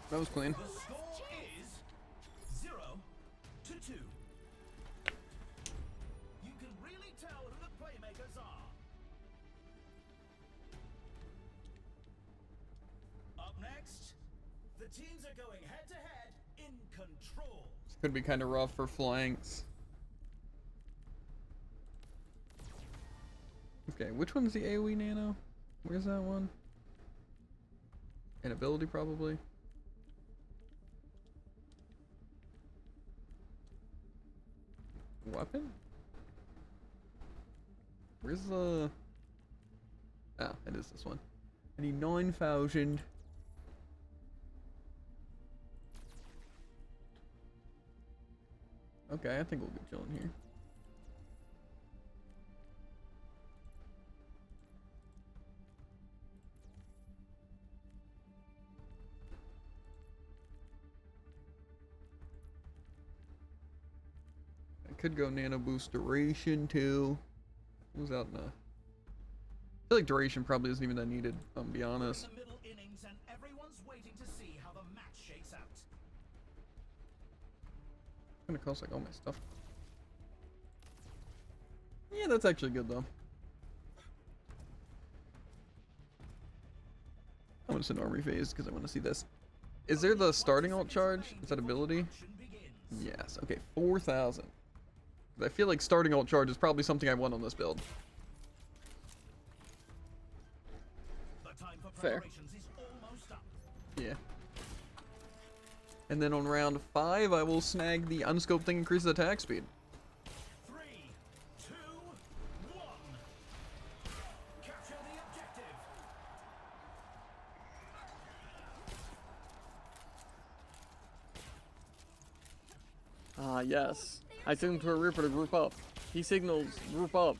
That was clean. The score is 0-2. You can really tell who the playmakers are. Up next, the teams are going head to head in control. This could be kind of rough for flanks. Okay, which one's the AoE nano? Where's that one? An ability probably. Weapon? Where's the... Ah, it is this one. I need 9,000. Okay, I think we'll be chilling here. Could go nano boost duration too. Who's out now? I feel like duration probably isn't even that needed, I'll be honest. In the middle innings and everyone's waiting to see how the match shakes out. It's gonna cost like all my stuff. Yeah, that's actually good though. I want to send army phase because I want to see this. Is there the starting alt charge? Is that ability? Yes. Okay, 4,000. I feel like starting alt charge is probably something I want on this build. Fair. Yeah. And then on round 5, I will snag the unscoped thing, increases attack speed. 3, 2, 1. Capture the objective. Ah, yes. I signaled to a Reaper to group up. He signals group up.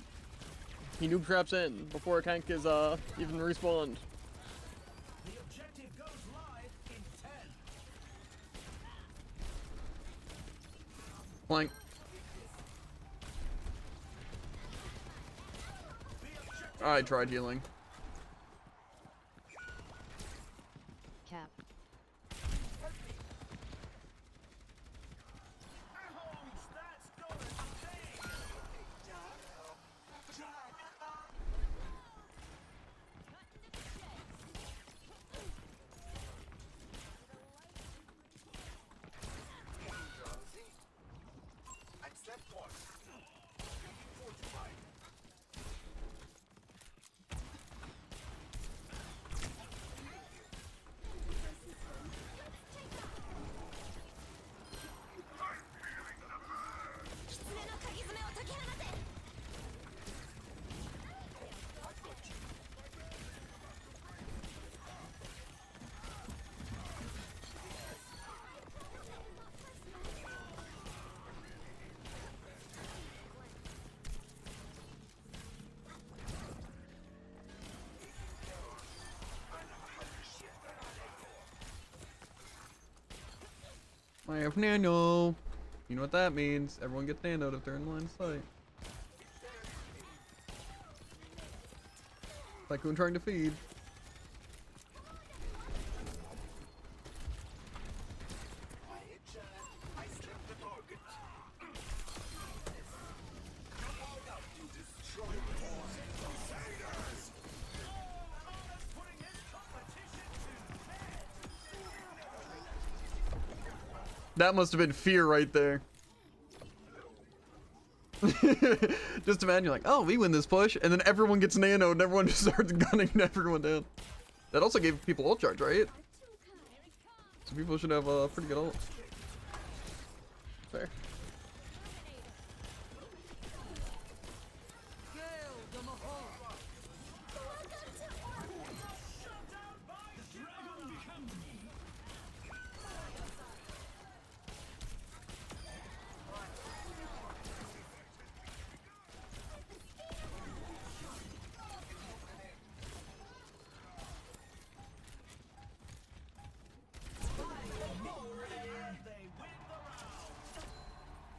He noob traps in before a tank is even respawned. The objective goes live in 10. Flank. I tried healing. Cap. I have nano. You know what that means? Everyone gets nanoed if they're in line of sight. Tycoon trying to feed. That must have been fear right there. Just imagine you're like, oh, we win this push, and then everyone gets nano and everyone just starts gunning everyone down. That also gave people ult charge, right? So people should have a pretty good ult. Fair.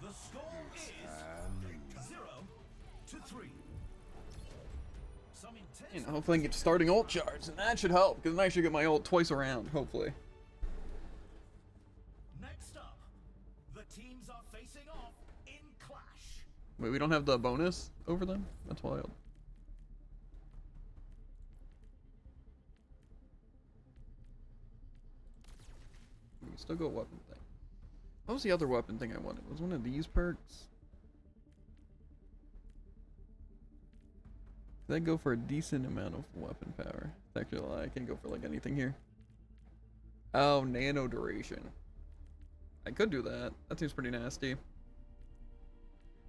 The score is 0-3. Some intense. You know, hopefully I can get starting ult charge, and that should help, because then I should get my ult twice around, hopefully. Next up, the teams are facing off in clash. Wait, we don't have the bonus over them? That's wild. We can still go weapon thing. What was the other weapon thing I wanted? Was one of these perks? Did I go for a decent amount of weapon power? It's actually a lie. I can't go for like anything here. Oh, nano duration. I could do that. That seems pretty nasty. I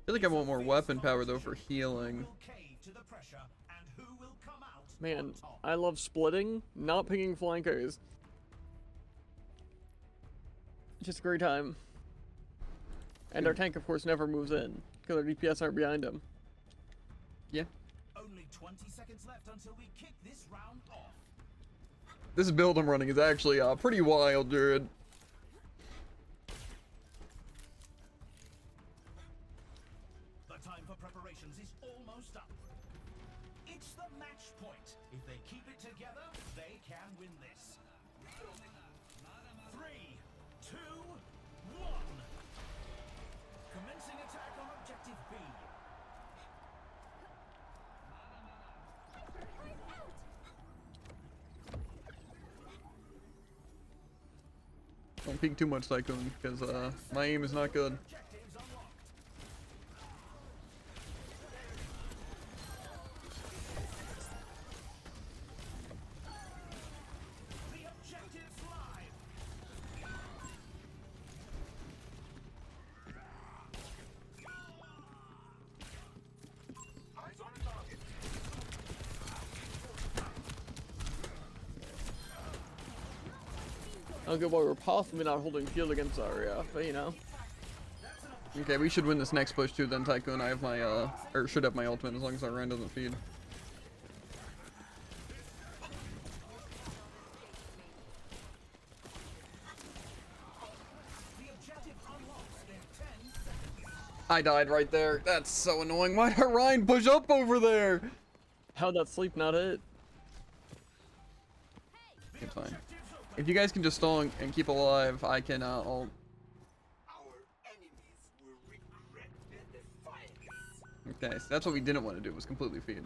feel like I want more weapon power though for healing. Will cave to the pressure, and who will come out Man, on top? I love splitting, not picking flankers. Just a great time. And our tank, of course, never moves in, because our DPS aren't behind him. Yeah. Only 20 seconds left until we kick this round off. This build I'm running is actually pretty wild, Jared. The time for preparations is almost up. It's the match point. If they keep it together, they can win this. 3, 2, 1. Commencing attack on objective B. Don't peek too much, Tycoon, because my aim is not good. Objectives unlocked. The objectives live. Eyes on the target. I don't get why we're possibly not holding field against Zarya, but you know. Okay, we should win this next push too then, Tycoon. I have my, or should have my ultimate as long as our Ryan doesn't feed. The objective unlocks in 10 seconds. I died right there. That's so annoying. Why did Ryan push up over there? How'd that sleep not hit? It's fine. If you guys can just stall and keep alive, I can ult. Our enemies will regret their defiance. Okay, so that's what we didn't want to do, was completely feed.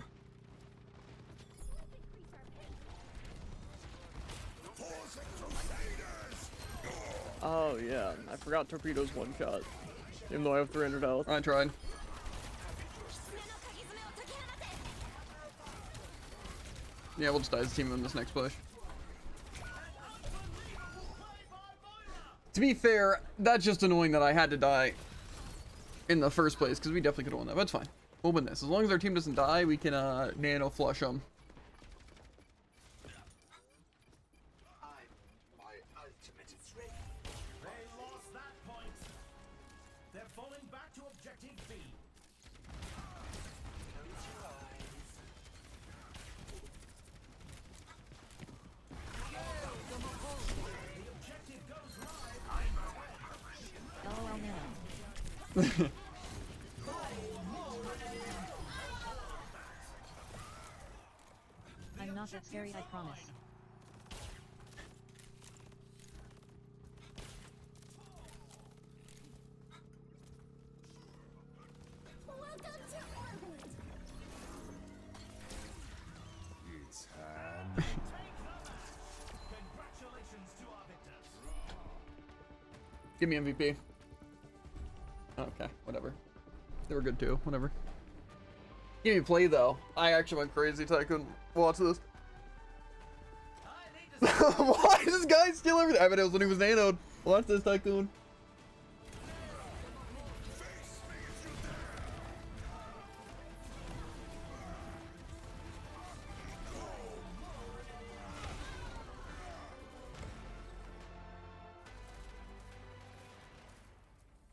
Oh yeah, I forgot torpedoes one shot. Even though I have 300 health. I tried. Yeah, we'll just die as a team on this next push. To be fair, that's just annoying that I had to die in the first place, because we definitely could have won that, but it's fine. We'll win this. As long as our team doesn't die, we can nano flush them. My ultimate is ready. They lost that point. They're falling back to objective B. Close your eyes. The objective goes live. I'm not that scary, I promise. Welcome to orbit. It's hand. Congratulations to our victors. Give me MVP. Okay, whatever. They were good too. Whatever. Give me play though. I actually went crazy. I couldn't watch this. Why does this guy steal everything? I bet it was when he was nanoed. Watch this, Tycoon.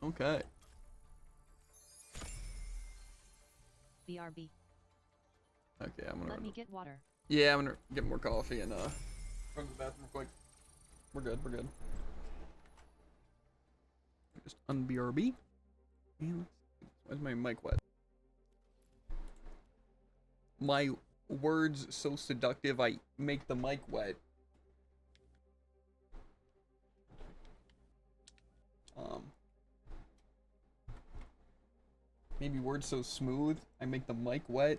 Okay. BRB. Okay, I'm gonna. Let me get water. Yeah, I'm gonna get more coffee and run to the bathroom real quick. We're good. We're good. Just unBRB. And why's my mic wet? My words so seductive, I make the mic wet. Maybe words so smooth, I make the mic wet.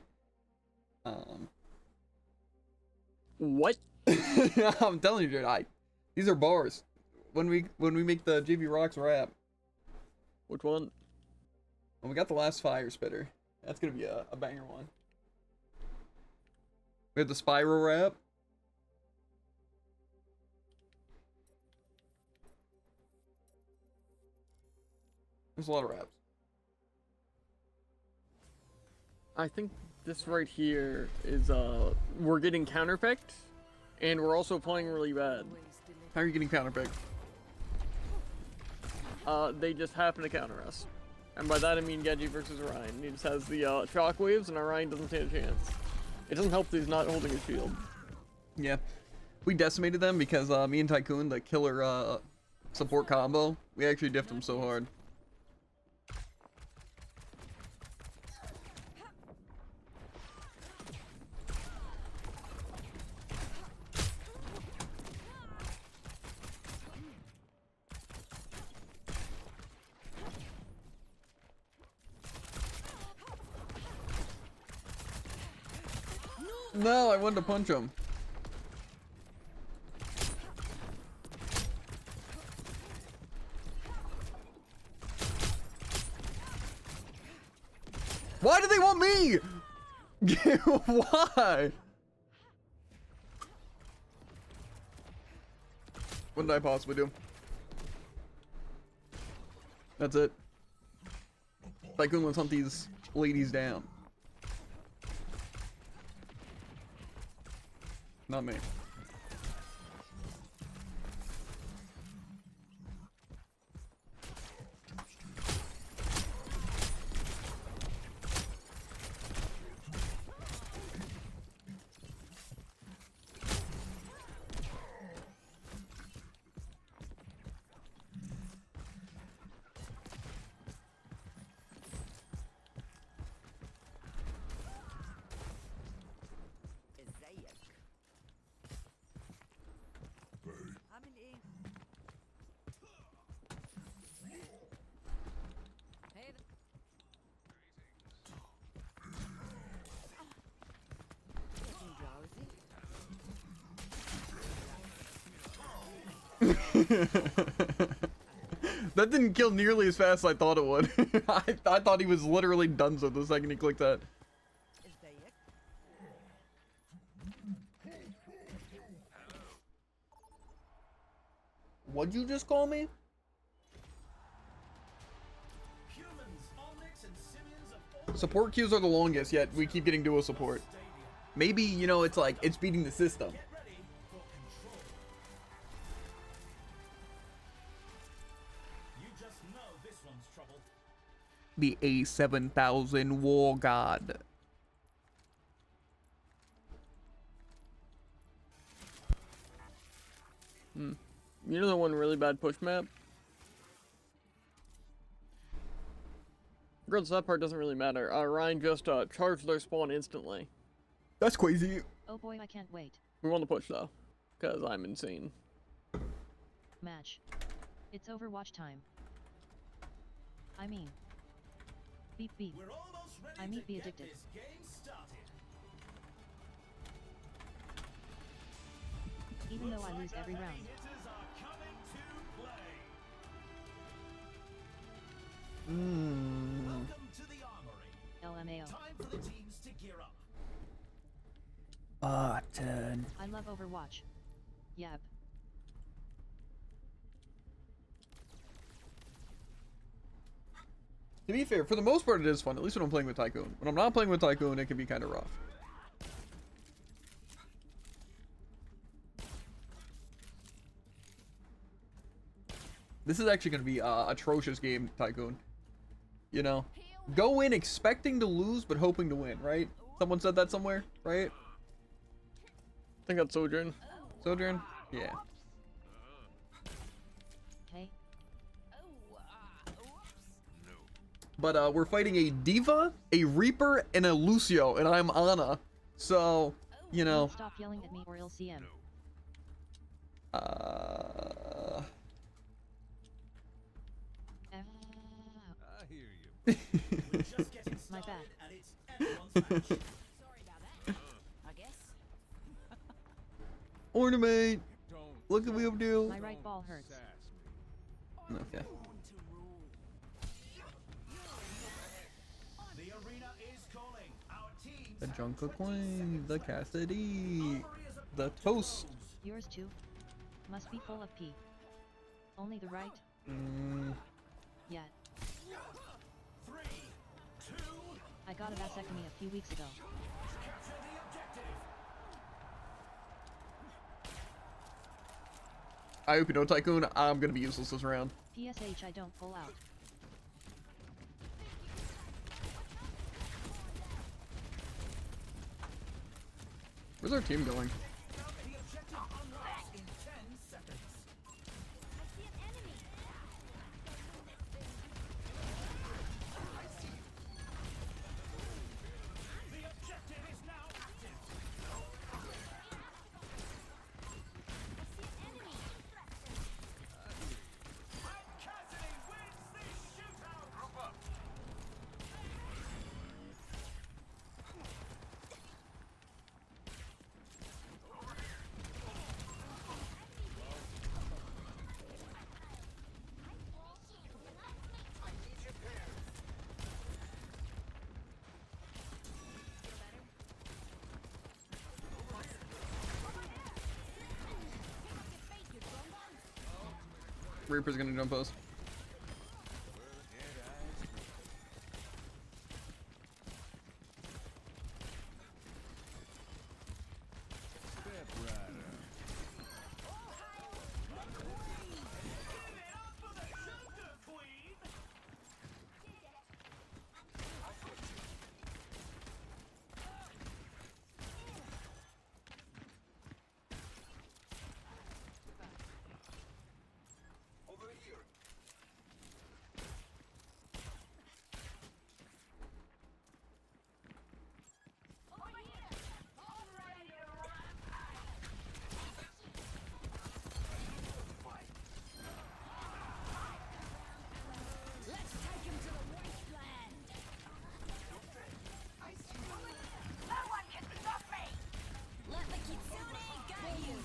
What? I'm telling you, dude. These are bars. When we make the JV Rocks rap. Which one? When we got the last fire spitter, that's gonna be a banger one. We have the spiral rap. There's a lot of raps. I think this right here is, we're getting counterpicked, and we're also playing really bad. How are you getting counterpicked? They just happen to counter us. And by that I mean Genji versus Orion. He just has the, shockwaves, and Orion doesn't stand a chance. It doesn't help that he's not holding his shield. Yeah. We decimated them because, me and Tycoon, the killer, support combo, we actually diffed them so hard. No, I wanted to punch him. Why do they want me? Why? What did I possibly do? That's it. Tycoon, let's hunt these ladies down. Not me. That didn't kill nearly as fast as I thought it would. I thought he was literally donezo the second he clicked that. What'd you just call me? Support queues are the longest, yet we keep getting duo support. Maybe, you know, it's like, it's beating the system. The A7000 War God. You know the one really bad push map? Regardless, that part doesn't really matter. Ryan just charged their spawn instantly. That's crazy. Oh boy, I can't wait. We won the push though, because I'm insane. Match. It's Overwatch time. I mean. Beep beep. We're almost ready I may to be get addicted. this game started. Even though Looks I lose like every the round. heavy hitters are coming to play. Welcome to the armory. LMAO. Time for the teams to gear up. Button. I love Overwatch. Yab. To be fair, for the most part it is fun, at least when I'm playing with Tycoon. When I'm not playing with Tycoon, it can be kind of rough. This is actually going to be a atrocious game, Tycoon. You know? Go in expecting to lose, but hoping to win, right? Someone said that somewhere, right? I think that's Sojourn. Sojourn? Yeah. Hey. But we're fighting a Diva, a Reaper, and a Lucio, and I'm Ana. So, you know. Stop yelling at me or LCM. I hear you. We're just getting My started, bad. and it's everyone's match. Sorry about that. I guess. Ornament! Don't Look at what I'm doing. My right ball hurts. sass me. Okay. The arena is calling. Our teams The have Jungle 20 Queen, seconds the left. Cassidy, Armory is the about to Toast. close. Yours too. Must be full of pee. Only the right? Yet. 3, 2, I got a vasectomy a few weeks ago. capture the objective. I hope you know, Tycoon, I'm gonna be useless this round. PSH I don't pull out. Where's our team going? The objective unlocks in 10 seconds. The objective is now active. And Cassidy wins this shootout. Group up. Reaper's gonna jump us. Step right up. Give it up for the Sugar Queen. Over here. Let's take him to the wasteland. No one can stop me! Let the kitsune guide you.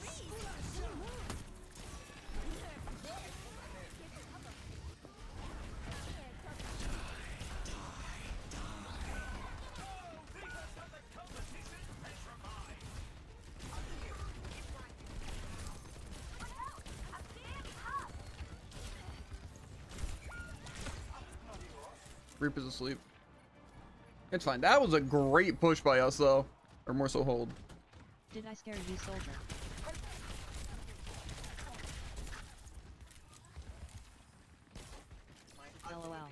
Reaper's asleep. It's fine. That was a great push by us, though. Or more so, hold. Did I scare you, soldier? LOL.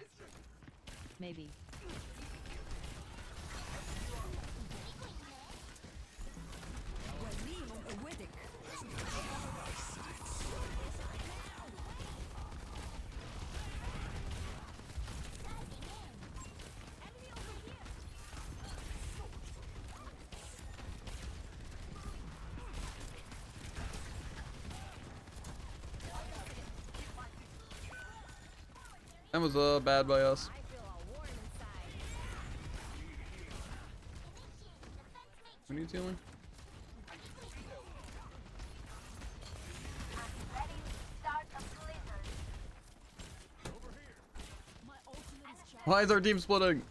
Maybe. That was bad by us. I feel all warm inside. We need healing. My ultimate is charged. Why is our team splitting?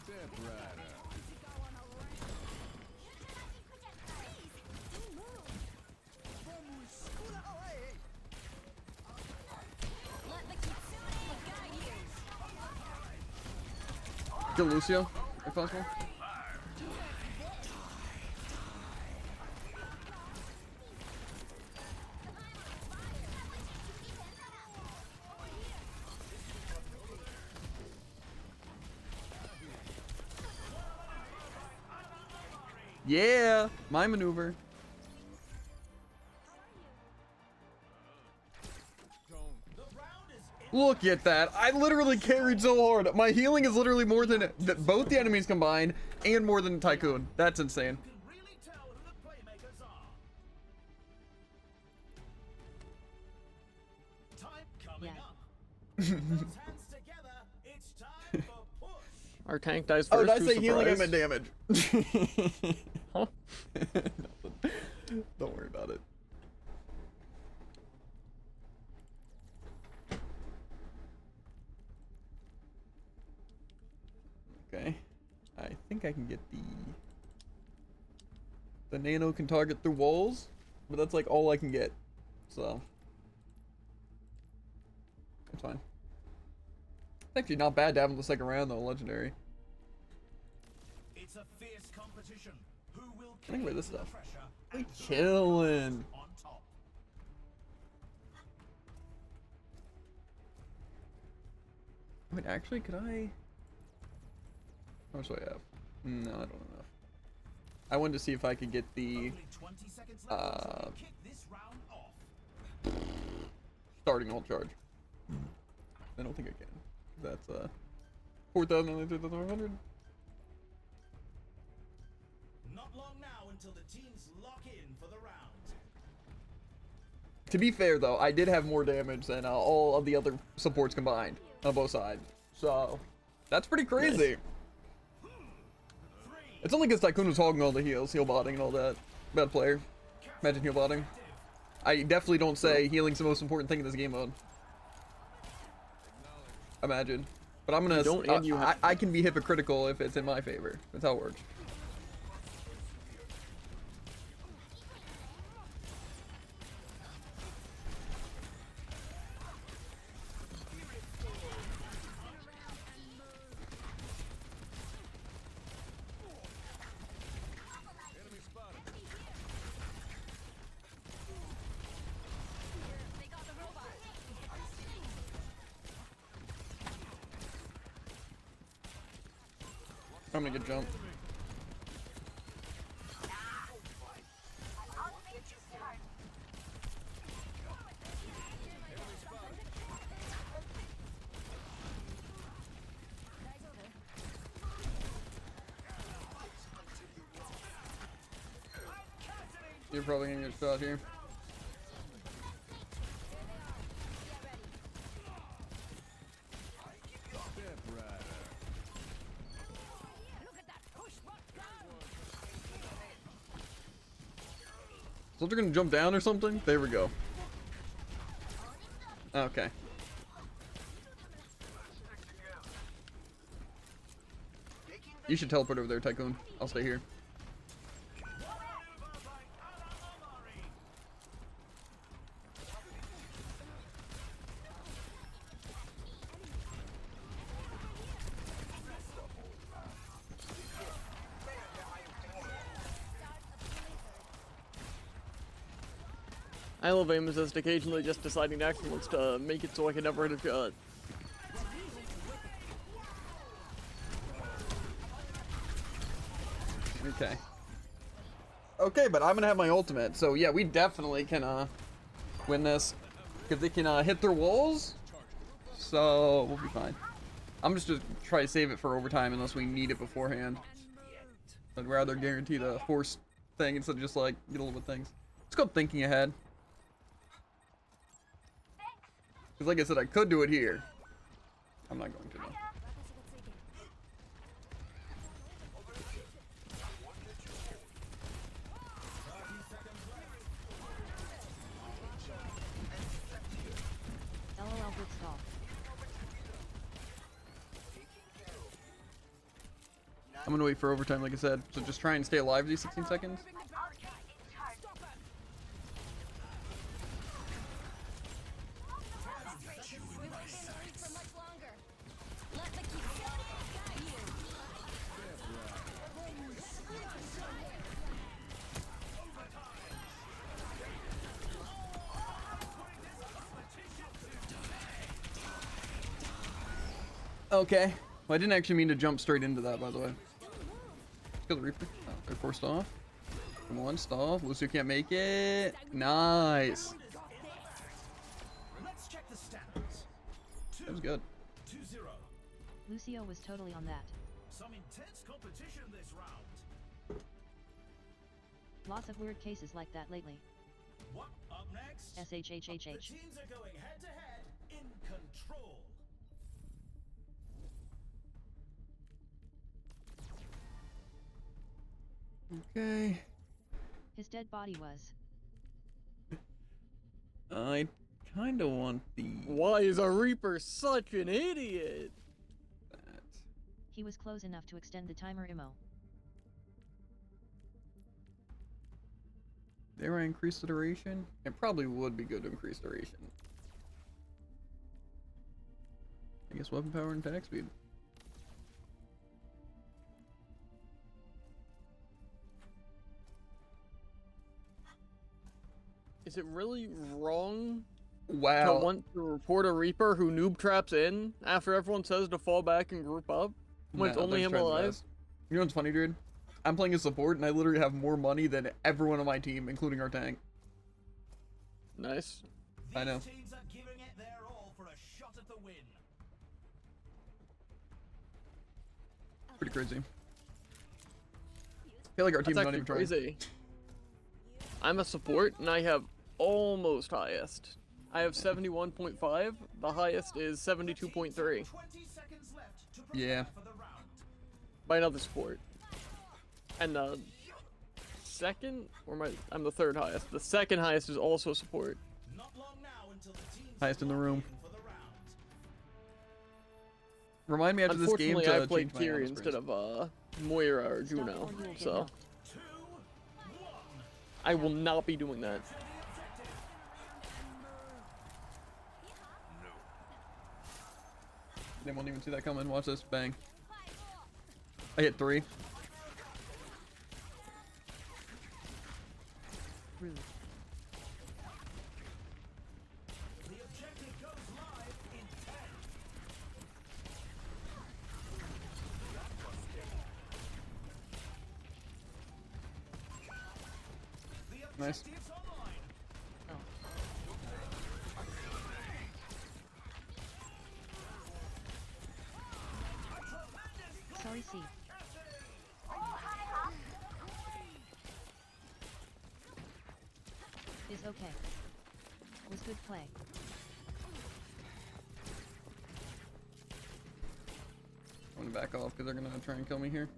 Step right up. Let the kitsune guide you. Kill Lucio, if possible. Yeah, my maneuver. Look at that. I literally carried so hard. My healing is literally more than both the enemies combined and more than Tycoon. That's insane. You can really tell who the playmakers are. Time coming Yeah. up. Put those hands together. It's time for push. Our tank dies Oh, first. did I say who's healing? I surprised? meant damage. Huh? Nothing. Don't worry about it. Okay. I think I can get the nano can target through walls, but that's like all I can get. So that's fine. It's actually not bad to have in the second round though, legendary. It's a fierce competition. Who will I think we're this cave stuff. the pressure We and killing. on top? Wait, actually, could I? How much do I have? No, I don't have enough. I wanted to see if I could get the Only 20 seconds left until we kick this round off. starting ult charge. I don't think I can. That's 4,000 only 3,500. Not long now until the teams lock in for the round. To be fair though, I did have more damage than all of the other supports combined on both sides. So that's pretty crazy. It's only because Tycoon was hogging all the heals, heal botting and all that. Bad player. Imagine heal botting. I definitely don't say healing's the most important thing in this game mode. Imagine. But I'm gonna. You don't, and you have- I can be hypocritical if it's in my favor. That's how it works. Enemy spotted. They got the robot. I'm gonna get jumped. You're probably gonna get shot here. Step right up. Look at that push button. So they're gonna jump down or something? There we go. Okay. You should teleport over there, Tycoon. I'll stay here. I love aim assist occasionally just deciding excellence to make it so I can never hit a shot. Okay. Okay, but I'm gonna have my ultimate, so yeah, we definitely can win this. Because they can hit their walls, so we'll be fine. I'm just gonna try to save it for overtime unless we need it beforehand. I'd rather guarantee the force thing instead of just like get a little bit things. It's called thinking ahead. Because like I said, I could do it here. I'm not going to though. LOL good stall. I'm gonna wait for overtime, like I said. So just try and stay alive these 16 seconds. We won't be in the lead for much longer. Let the keep got you. Okay. Well, I didn't actually mean to jump straight into that, by the way. Let's go the Reaper. Oh, they're forced off. Come on, stall. Lucio can't make it. Nice. Let's check the standings. That was good. 2-0. Lucio was totally on that. Some intense competition this round. Lots of weird cases like that lately. What up next? The SHHHH. teams are going head to head in control. Okay. His dead body was. I kind of want the... Why is a Reaper such an idiot? that. He was close enough to extend the timer immo. Dare I increase the duration? It probably would be good to increase duration. I guess weapon power and attack speed. Is it really wrong to Wow. want to report a Reaper who noob traps in after everyone says to fall back and group up when it's Nah, only they're him trying their alive? best. You know what's funny, dude? I'm playing a support and I literally have more money than everyone on my team, including our tank. Nice. I know. These teams are giving it their all for a shot at the win. Pretty crazy. I feel like our team's That's not actually even trying. crazy. I'm a support and I have almost highest. I have 71.5. The highest is 72.3 20 seconds left to prepare Yeah. for the round. by another support. And the second, I'm the third highest. The second highest is also support. Not long now until the teams Highest in the room. for the round. Remind me after this game Unfortunately, to I played change my Kiri honest instead praise. of Moira or Stop Juno, or you will get so milked. 2-1. I will not be doing that. They won't even see that coming. Watch this. Bang. I hit 3. Rude. The objective goes live in 10. The Nice. objective's online. Oh. Sorry, C. Is okay. Was good play. I'm gonna back off because they're gonna try and kill me here.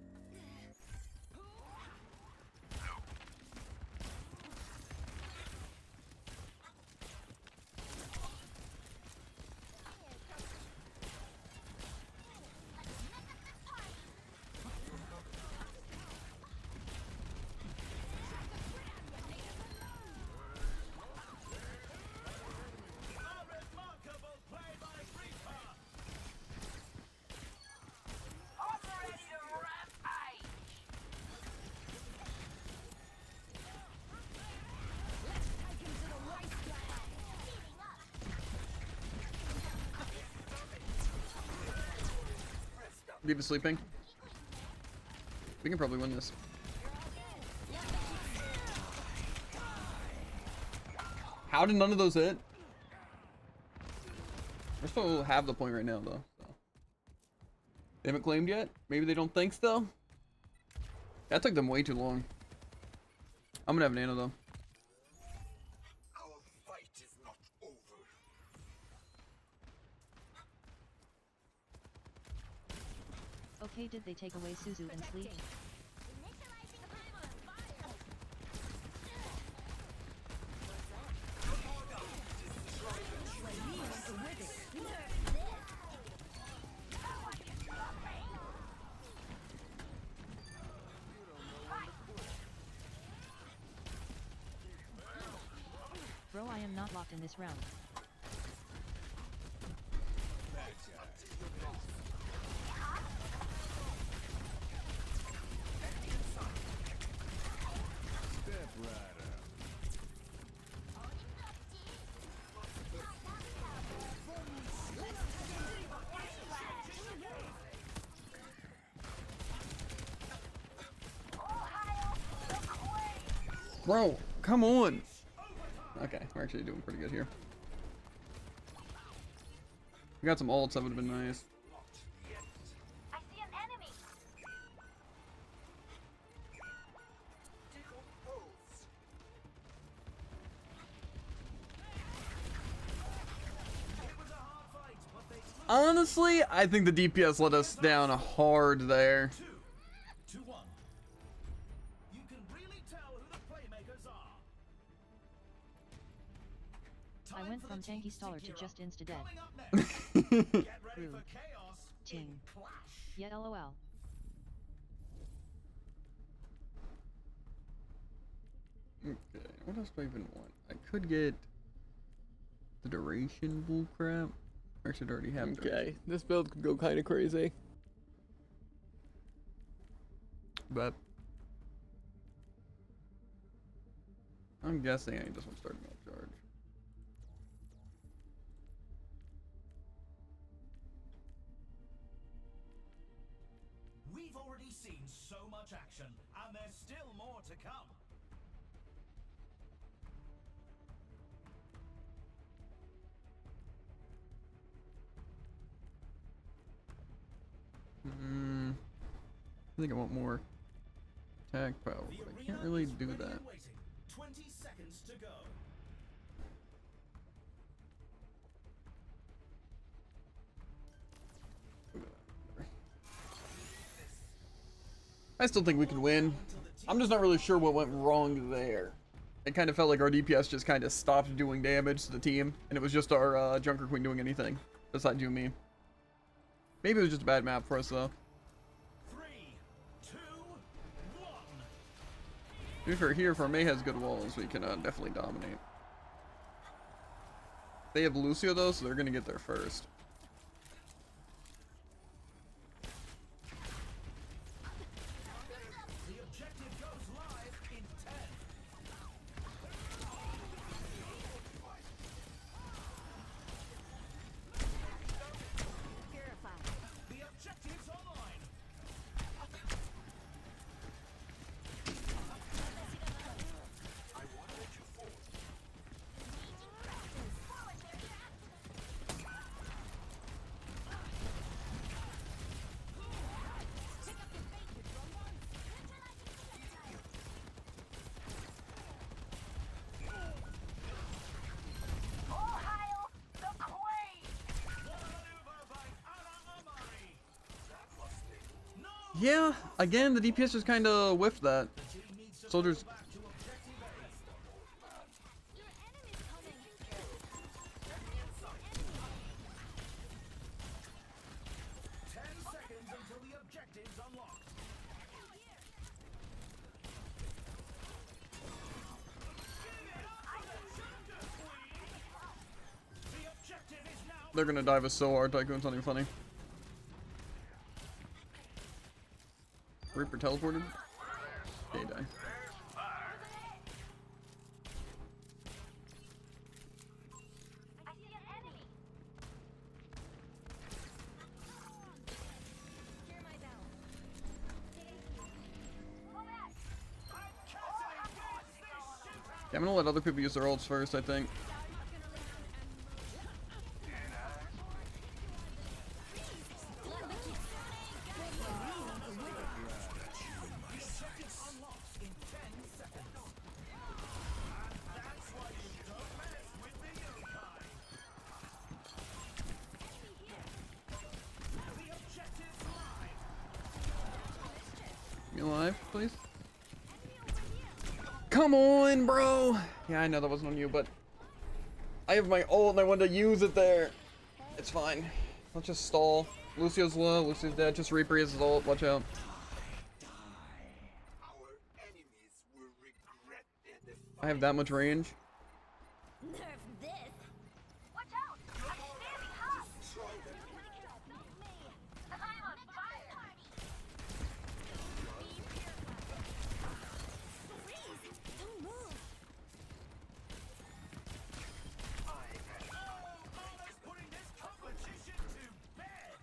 A remarkable play by Reaper. D.Va sleeping. We can probably win this. How did none of those hit? We're still have the point right now, though. So. They haven't claimed yet? Maybe they don't think so? That took them way too long. I'm gonna have nano though. Our fight is not over. Okay, did they take away Suzu and sleep? Bro, I am not locked in this round. Step right up. Bro, come on. Okay, we're actually doing pretty good here. We got some ults, that would have been nice. I see an enemy. Honestly, I think the DPS let us down hard there. 2-1. You can really tell who the playmakers are. I Time went for from the teams tanky staller to gear up. just insta dead. Coming up next, get ready True. for chaos in Ting. Clash. Yeah, lol. Okay, what else do I even want? I could get the duration bullcrap. Or I should already have duration. Okay, this build could go kind of crazy. But I'm guessing I just want to start milk charge. We've already seen so much action, and there's still more to come. I think I want more attack power, The but I arena can't really is do ready that. and waiting. 20 seconds to go. I still think we can win. I'm just not really sure what went wrong there. It kind of felt like our DPS just kind of stopped doing damage to the team, and it was just our Junker Queen doing anything besides you and me. Maybe it was just a bad map for us though. 3, 2, 1. If we're here, if our May has good walls, we can definitely dominate. They have Lucio though, so they're gonna get there first. The objective goes live in 10. The objective's online. Yeah, again, the DPS just kind of whiffed that. Soldiers. Back to objective A. Your enemy's coming. 10 seconds until the objective's unlocked. The objective is now. They're gonna dive us so hard, Tycoon's not even funny. Reaper teleported. Okay, die. I see an enemy. Hear my bell. Go back. Yeah, I'm gonna let other people use their ults first, I think. please. Come on, bro. Yeah, I know that wasn't on you, but I have my ult and I wanted to use it there. It's fine. Let's just stall. Lucio's low. Lucio's dead. Just Reaper has his ult. Watch out. I have that much range. Nerf this. Watch out! I'm standing hot. I'm on fire. Freeze! Don't move. Mama's putting this competition to bed.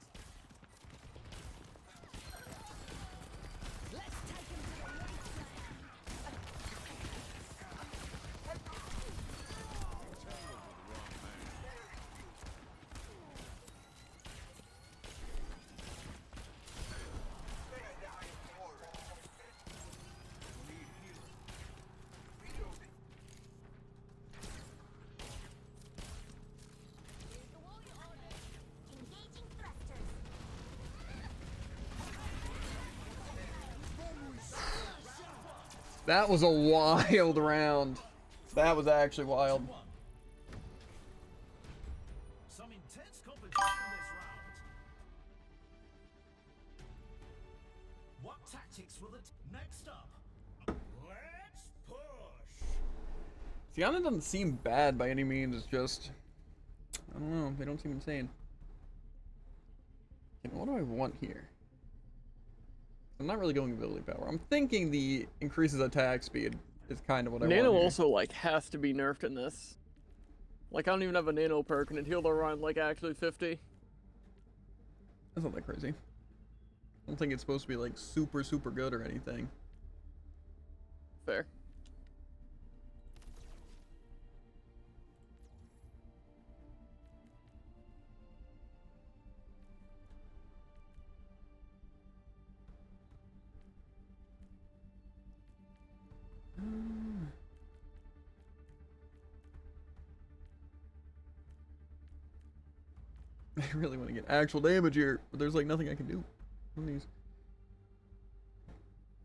Let's take him to the wasteland. Engaging thrusters. That was a wild round. That was actually wild. Some intense competition this round. What tactics will it next up? Let's push. Sienna doesn't seem bad by any means. It's just, I don't know. They don't seem insane. Okay, what do I want here? I'm not really going ability power. I'm thinking the increases attack speed is kind of what I want. Nano here. also like has to be nerfed in this. Like I don't even have a nano perk and it healed around like actually 50. That's not that crazy. I don't think it's supposed to be like super good or anything. Fair. I really want to get actual damage here, but there's like nothing I can do on these.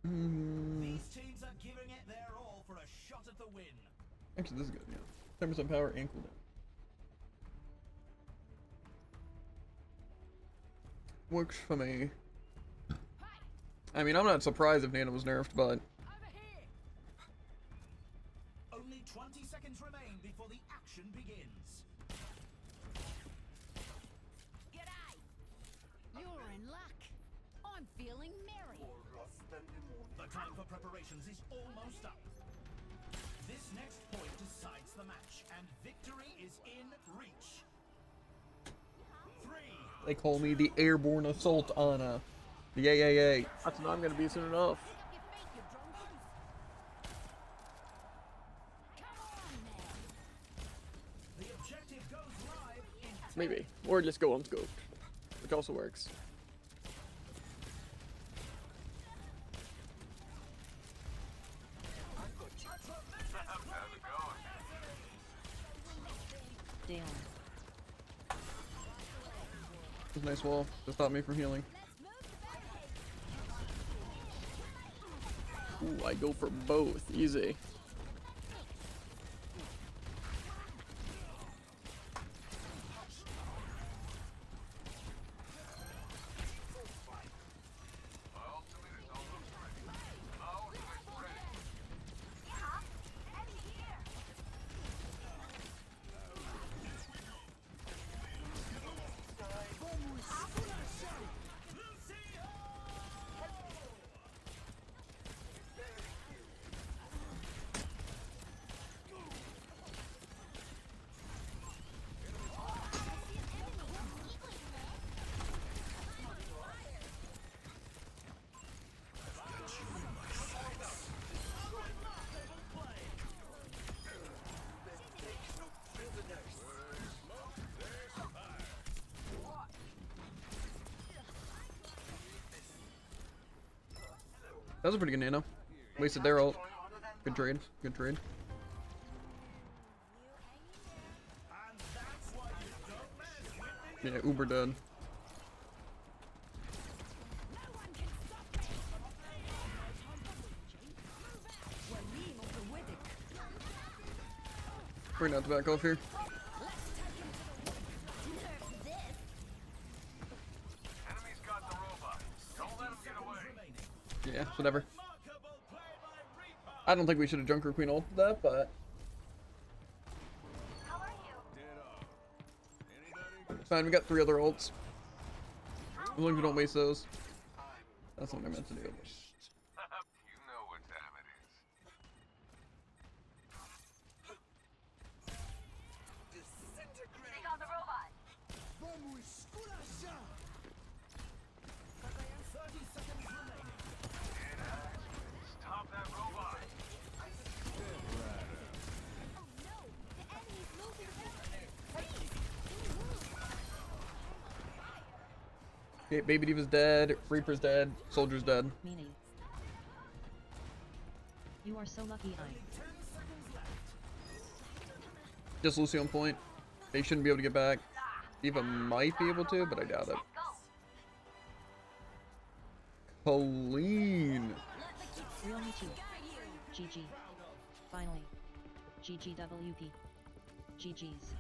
These teams are giving it their all for a shot at the win. Actually, this is good, yeah. 10% power and cooldown. Works for me. I mean, I'm not surprised if Nana was nerfed, but Only 20 seconds remain before the action begins. G'day. You're in luck. I'm feeling merry. The time for preparations is almost up. This next point decides the match, and victory is in reach. 3. they call me the Airborne Assault Anna. The AAA. That's not gonna be soon enough. Your feet, you drunkards. Come on, man. The objective goes live in Maybe. Or just go unscoped. Which also works. Damn. It's a nice wall. Just stop me from healing. Ooh, I go for both. Easy. That was a pretty good nano. Wasted their ult. Good trade. Good trade. Yeah, Uber dead. We're not to back off here. Enemy's got the robot. Don't let him get away. Yeah, whatever. I don't think we should have Junker Queen ulted that, but it's fine. We got 3 other ults. As long as we don't waste those. That's what I meant to do. You know what time it is. Take on the robot. 30 seconds remaining. Stop that robot. Oh no! The enemy is losing Okay, Baby Diva's dead. Reaper's dead. Soldier's dead. Meanie. You are so lucky I'm. Just Lucy on point. They shouldn't be able to get back. Diva might be able to, but I doubt it. Colleen. Real me too. GG. Finally. GGWP. GG's.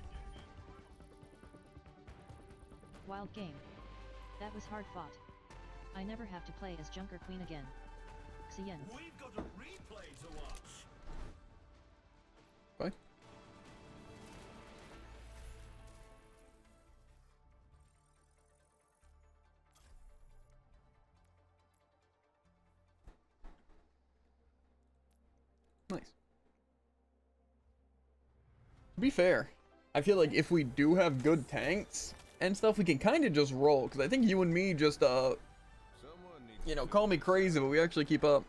Wild game. That was hard fought. I never have to play as Junker Queen again. Xian. We've got a replay to watch. Bye. Nice. To be fair, I feel like if we do have good tanks and stuff, we can kind of just roll. Because I think you and me just, you know, call me crazy, but we actually keep up.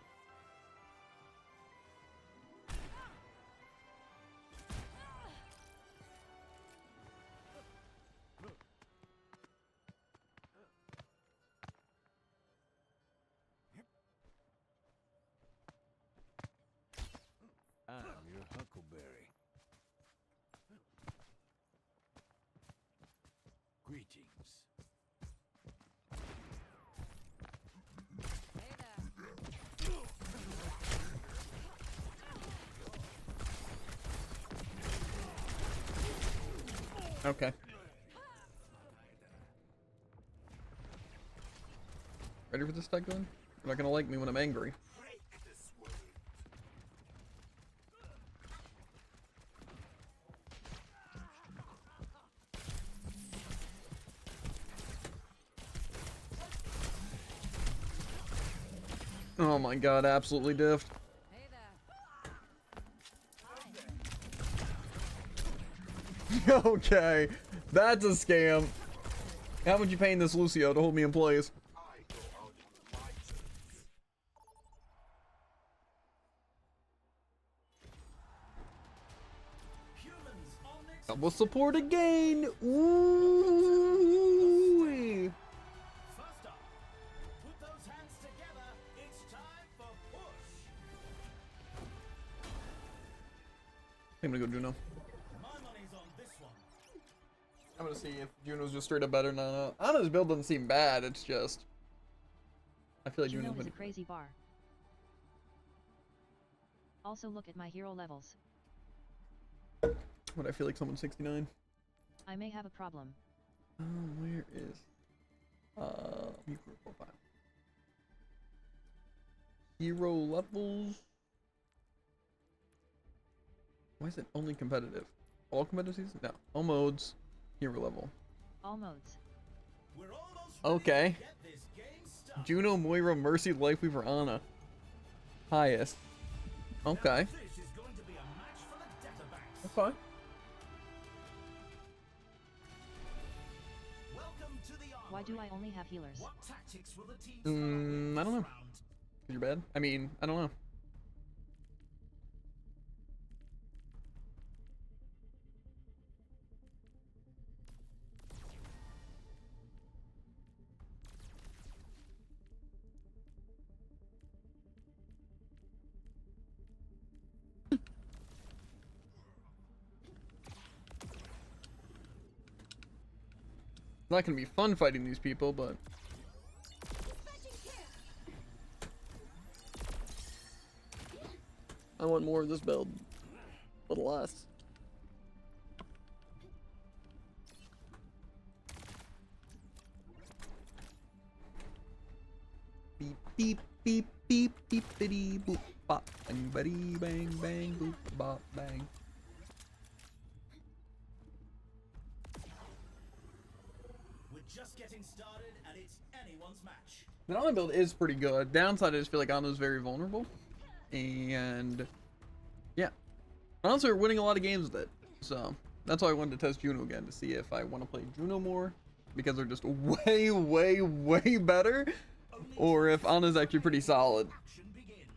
I'm your Huckleberry. Greetings. Hey there. Okay. Ready for this tech gun? You're not gonna like me when I'm angry. Oh my god, absolutely diffed. Hey there. Okay, that's a scam. How much you paying this Lucio to hold me in place? Humans on next. Double support again. Ooh. First up, put those hands together. It's time for push. I'm gonna go Juno. My money's on this one. I'm gonna see if Juno's just straight up better than Ana. Ana's build doesn't seem bad. It's just I feel like Juno Juno's is a been... crazy bar. Also look at my hero levels. But I feel like someone's 69. I may have a problem. Where is micro profile? Hero levels. Why is it only competitive? All competitive seasons? No. All modes. Hero level. All modes. We're almost Okay. ready to get this game started. Juno, Moira, Mercy, Lifeweaver, Ana. Highest. Okay. This is going to be a match for the data banks. Okay. Welcome to the armory. Why do I only have healers? What tactics will the teams follow in I don't this know. round? You're bad? I mean, I don't know. Not gonna be fun fighting these people, but I want more of this build. Little less. beep beep beep beep bitty boop bop bang bitty bang bang boop bop bang. We're just getting started, and it's anyone's match. The Ana build is pretty good. Downside, I just feel like Ana's very vulnerable, and yeah, honestly, we're winning a lot of games with it. So that's why I wanted to test Juno again to see if I want to play Juno more because they're just way, way, way better, or if Ana's actually pretty solid. Action begins.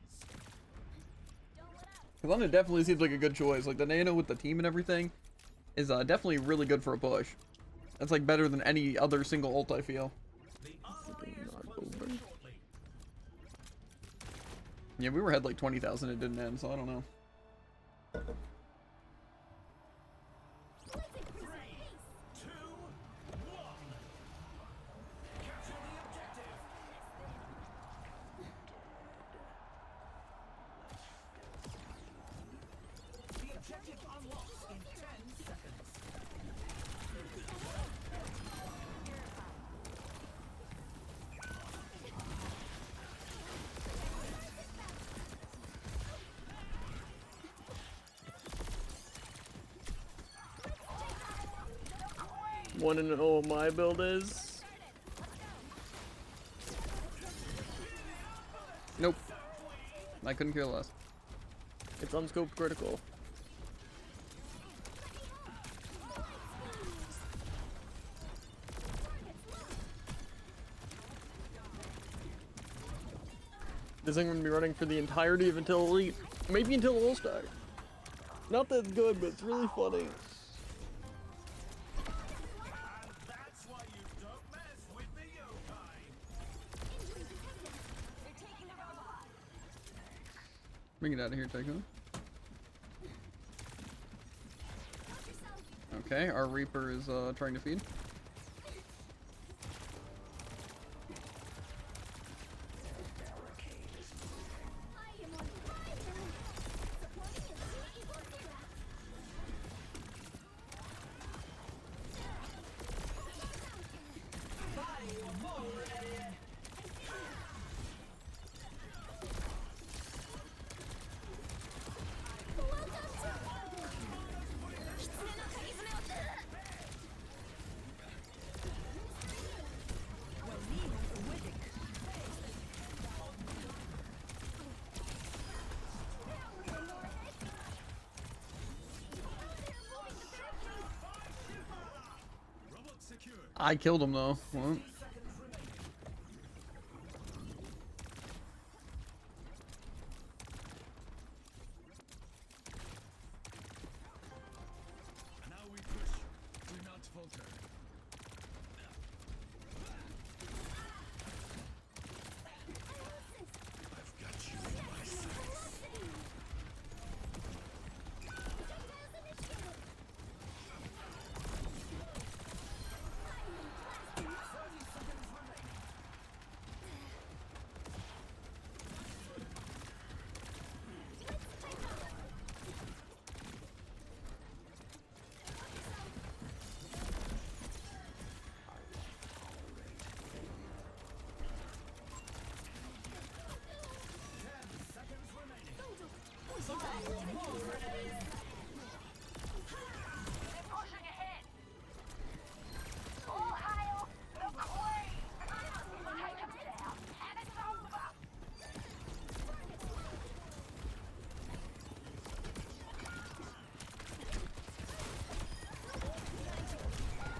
Because Ana definitely seems like a good choice. Like the nano with the team and everything is definitely really good for a push. That's like better than any other single ult I feel. The RI is closing shortly. Yeah, we were ahead like 20,000. It didn't end, so I don't know. 3, 2, 1. Capture the objective. The objective unlocks in 10 seconds. One and oh my build is. Nope. I couldn't care less. It's unscoped critical. This thing gonna be running for the entirety of until Elite. Maybe until All-Star. Not that good, but it's really funny. And that's why you don't mess with the yokai. Bring it out of here, Tycoon. Okay, our Reaper is trying to feed. I killed him though. What? Now we push. Do not falter. I've got you in my sights.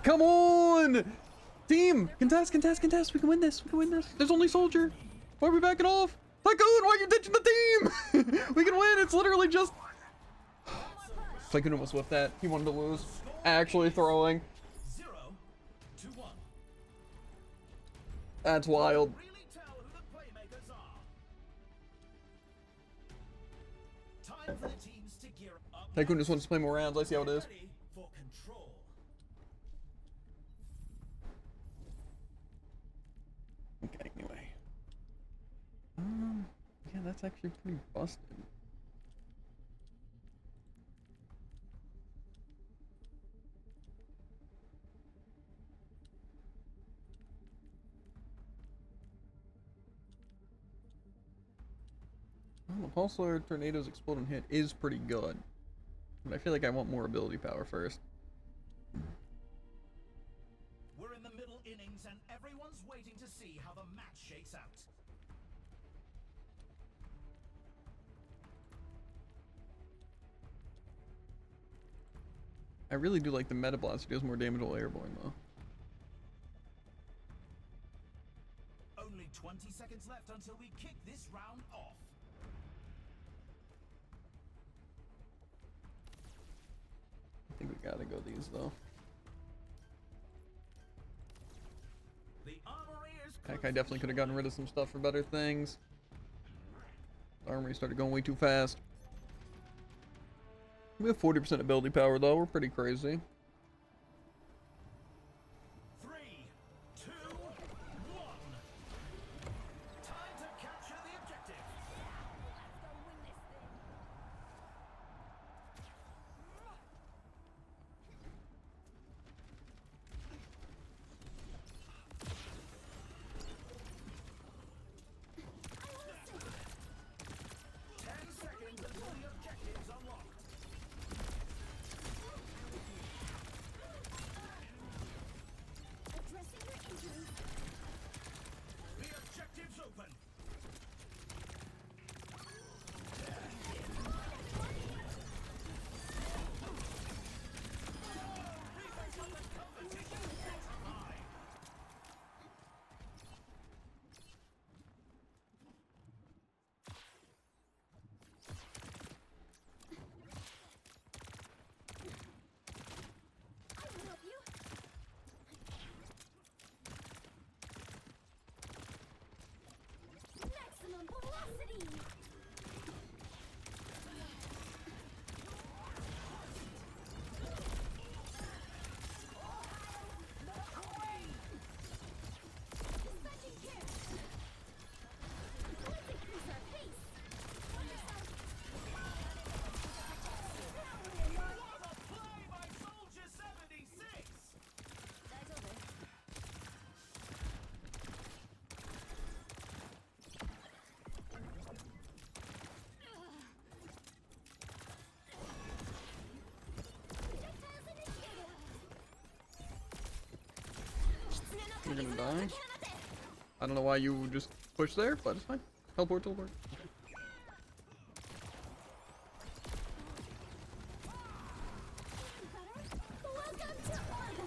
Come on! Team! Contest, contest, contest! We can win this! We can win this! There's only Soldier! Why are we backing off? Tycoon, why are you ditching the team? We can win! It's literally just... Tycoon almost whiffed that. He wanted to lose. Actually throwing. 0 to 1. That's wild. Really tell who the playmakers are. Time for the teams to gear up. Tycoon just wants to play more rounds. I see how it is. Ready for control. Okay, anyway. Yeah, that's actually pretty busted. Pulsar Tornadoes Explode and Hit is pretty good. But I feel like I want more ability power first. We're in the middle innings and everyone's waiting to see how the match shakes out. I really do like the Meta Blast. It does more damage while airborne, though. Only 20 seconds left until we kick this round off. I think we gotta go these, though. The armory is Heck, I definitely could have gotten rid of some stuff for better things. The armory started going way too fast. We have 40% ability power, though. We're pretty crazy. 3, 2, 1. Time to capture the objective. Let's go win this thing. 10 seconds until the objective's unlocked. Addressing your injuries. The objective's open. I will help you. Maximum velocity. Dispatching care. Let's increase our pace. Play by Soldier 76. You're gonna die. I don't know why you just pushed there, but it's fine. Teleport, teleport. Welcome to orbit.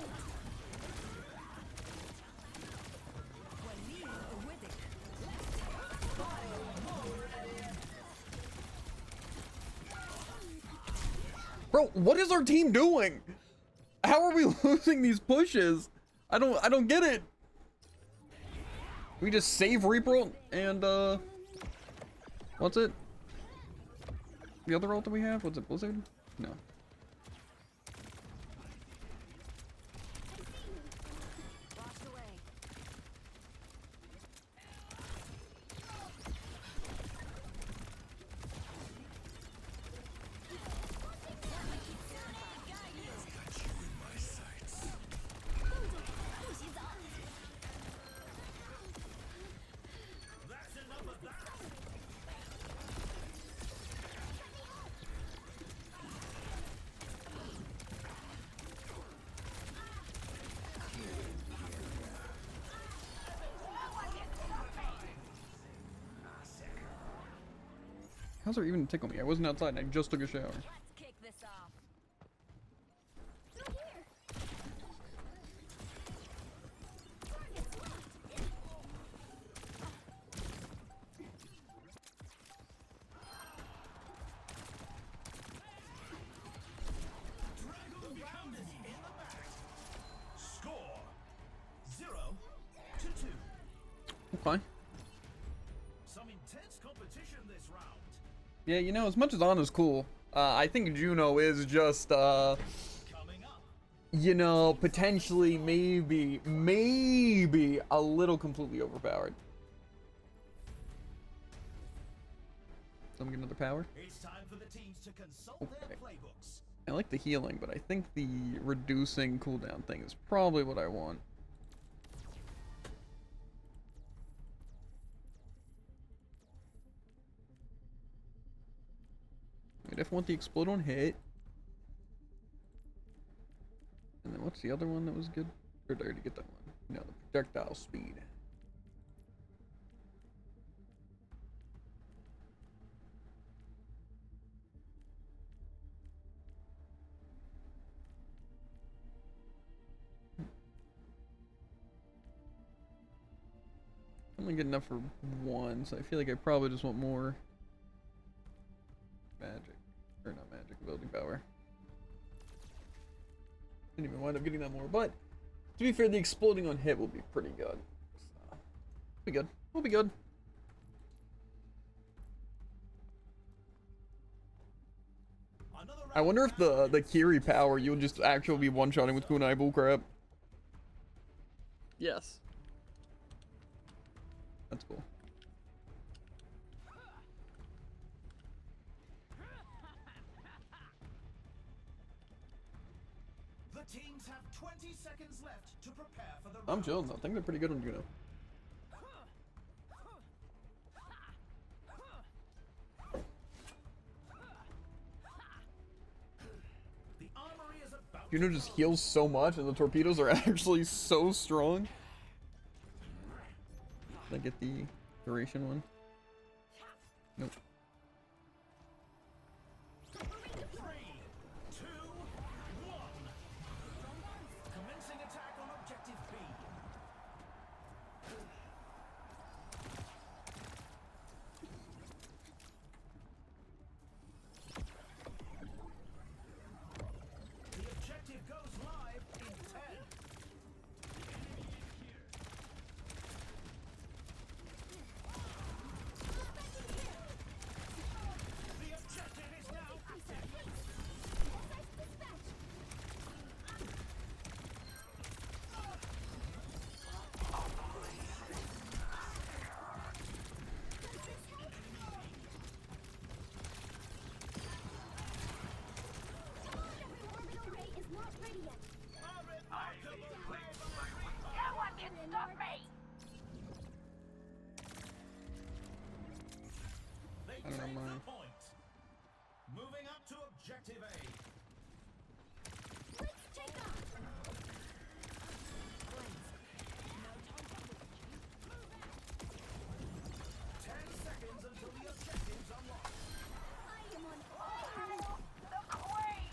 Bro, what is our team doing? How are we losing these pushes? I don't get it. We just save Reaper and what's it? The other ult that we have? What's it, Blizzard? No. That's enough of that. How's there even a tickle me? I wasn't outside and I just took a shower. Let's kick this off. Through here. Targets left. Round is in the bag. Score 0-2. Fine. Some intense competition this round. Yeah, you know, as much as Ana's cool, I think Juno is just, Coming up. you know, potentially, maybe a little completely overpowered. So I'm getting another power. It's time for the teams to consult Okay. their playbooks. I like the healing, but I think the reducing cooldown thing is probably what I want. definitely want the explode on hit. And then what's the other one that was good? Or did I already get that one? No, the projectile speed. I'm only getting enough for one, so I feel like I probably just want more magic. Or not magic, building power. Didn't even wind up getting that more, but to be fair, the exploding on hit will be pretty good. So, be good. We'll be good. I wonder if the Kiri power you'll just actually be one-shotting with kunai bullcrap. Yes. That's cool. The teams have 20 seconds left to prepare for the I'm round. chilling though. I think they're pretty good on Juno. The armory is about Juno just heals so much, and the torpedoes are actually so strong. Did I get the duration one? Nope. 3, 2, 1. Commencing attack on objective B. The objective goes live in 10. The objective is now active. They I don't take know, the mine. point. Moving up to objective A. Let's take off. 10 seconds until the objectives unlock. I am on fire. The queen!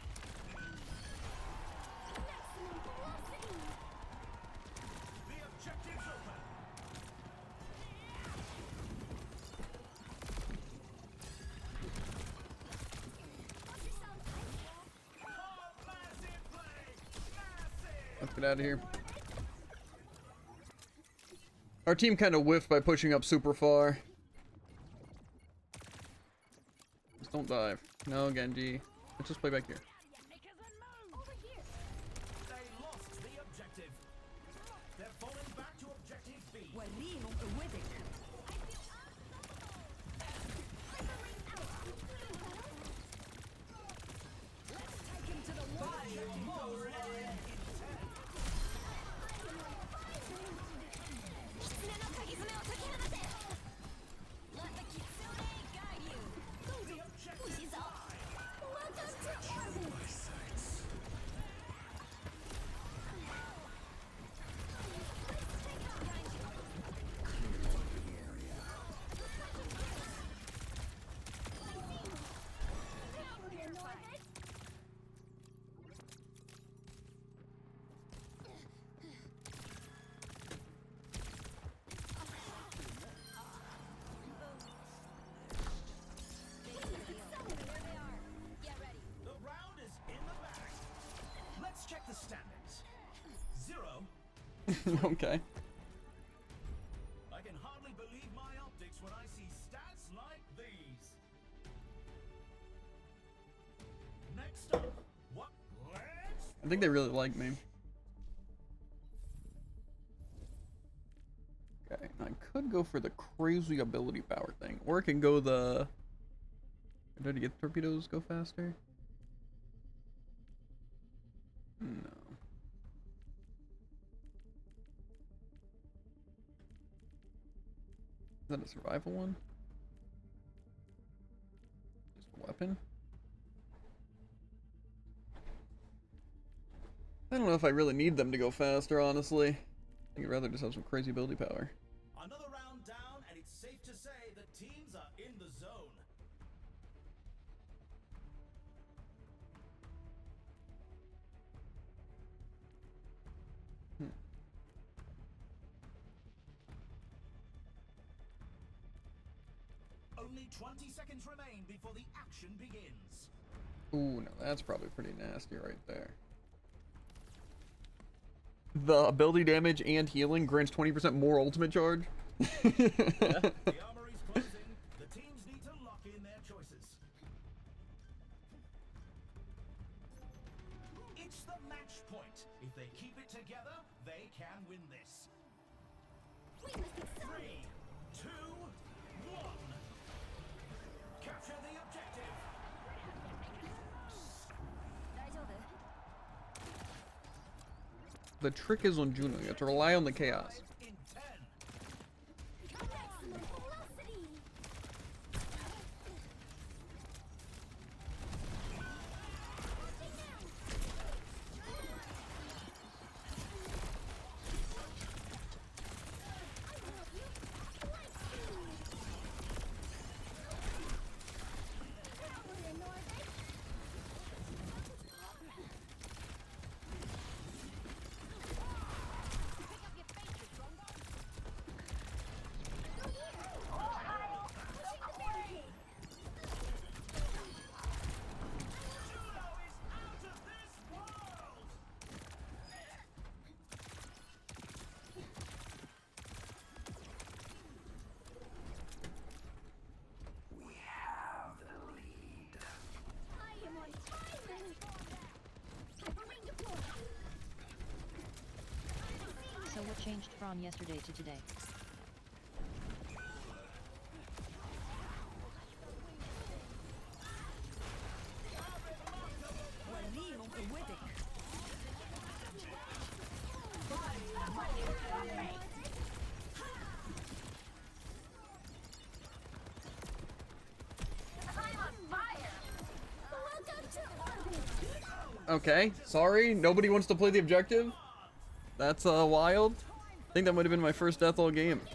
Maximum velocity. The objectives open. Watch yourself. Oh, massive play! Massive! Let's get out of here. Our team kind of whiffed by pushing up super far. Just don't dive. No, Genji. Let's just play back here. Over here. They lost the objective. They're falling back to objective B. The round is in the bag. Let's check the standings. 0. Okay. I can hardly believe my optics when I see stats like these. Next up, what? Let's I think they really like me. Okay, I could go for the crazy ability power thing, or I can go the. Did I get the torpedoes go faster? No. Is that a survival one? Just a weapon? know if I really need them to go faster, honestly. I think I'd rather just have some crazy ability power. Another round down, and it's safe to say the teams are in the zone. Only 20 seconds remain before the action begins. Ooh, no, that's probably pretty nasty right there. The ability damage and healing grants 20% more ultimate charge. The armory's closing. The teams need to lock in their choices. It's the match point. If they keep it together, they can win this. 3, 2, 1. Capture the objective. 大丈夫？ The trick is on Juno. You have to rely on the chaos. In 10. Maximum velocity. I am on fire. Hyperwing deployed. So what changed from yesterday to today? Welcome to orbit. Okay, sorry, nobody wants to play the objective? That's wild. I think that might have been my first death all game. Do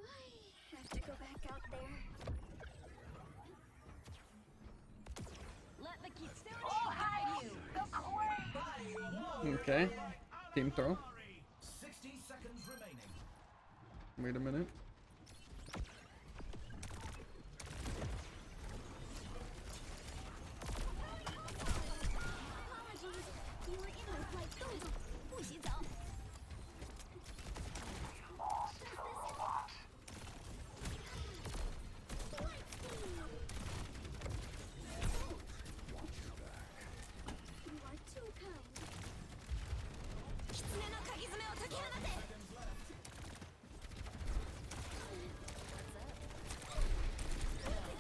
I have to go back out there? Let the Kitsune guide you. Okay, team throw. 60 seconds remaining. Wait a minute. Apologies. You were in my flight. 不洗澡。 You are too kind. 狐の鍵爪を解き放て。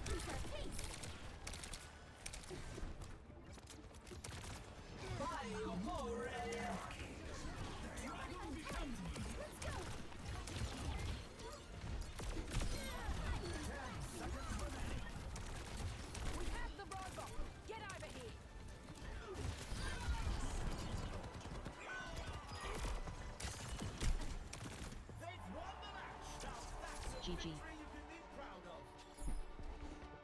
Increase our pace. Let's go. We have the robot. Get over here. They've won the match. Now that's a GG. victory you can be proud of.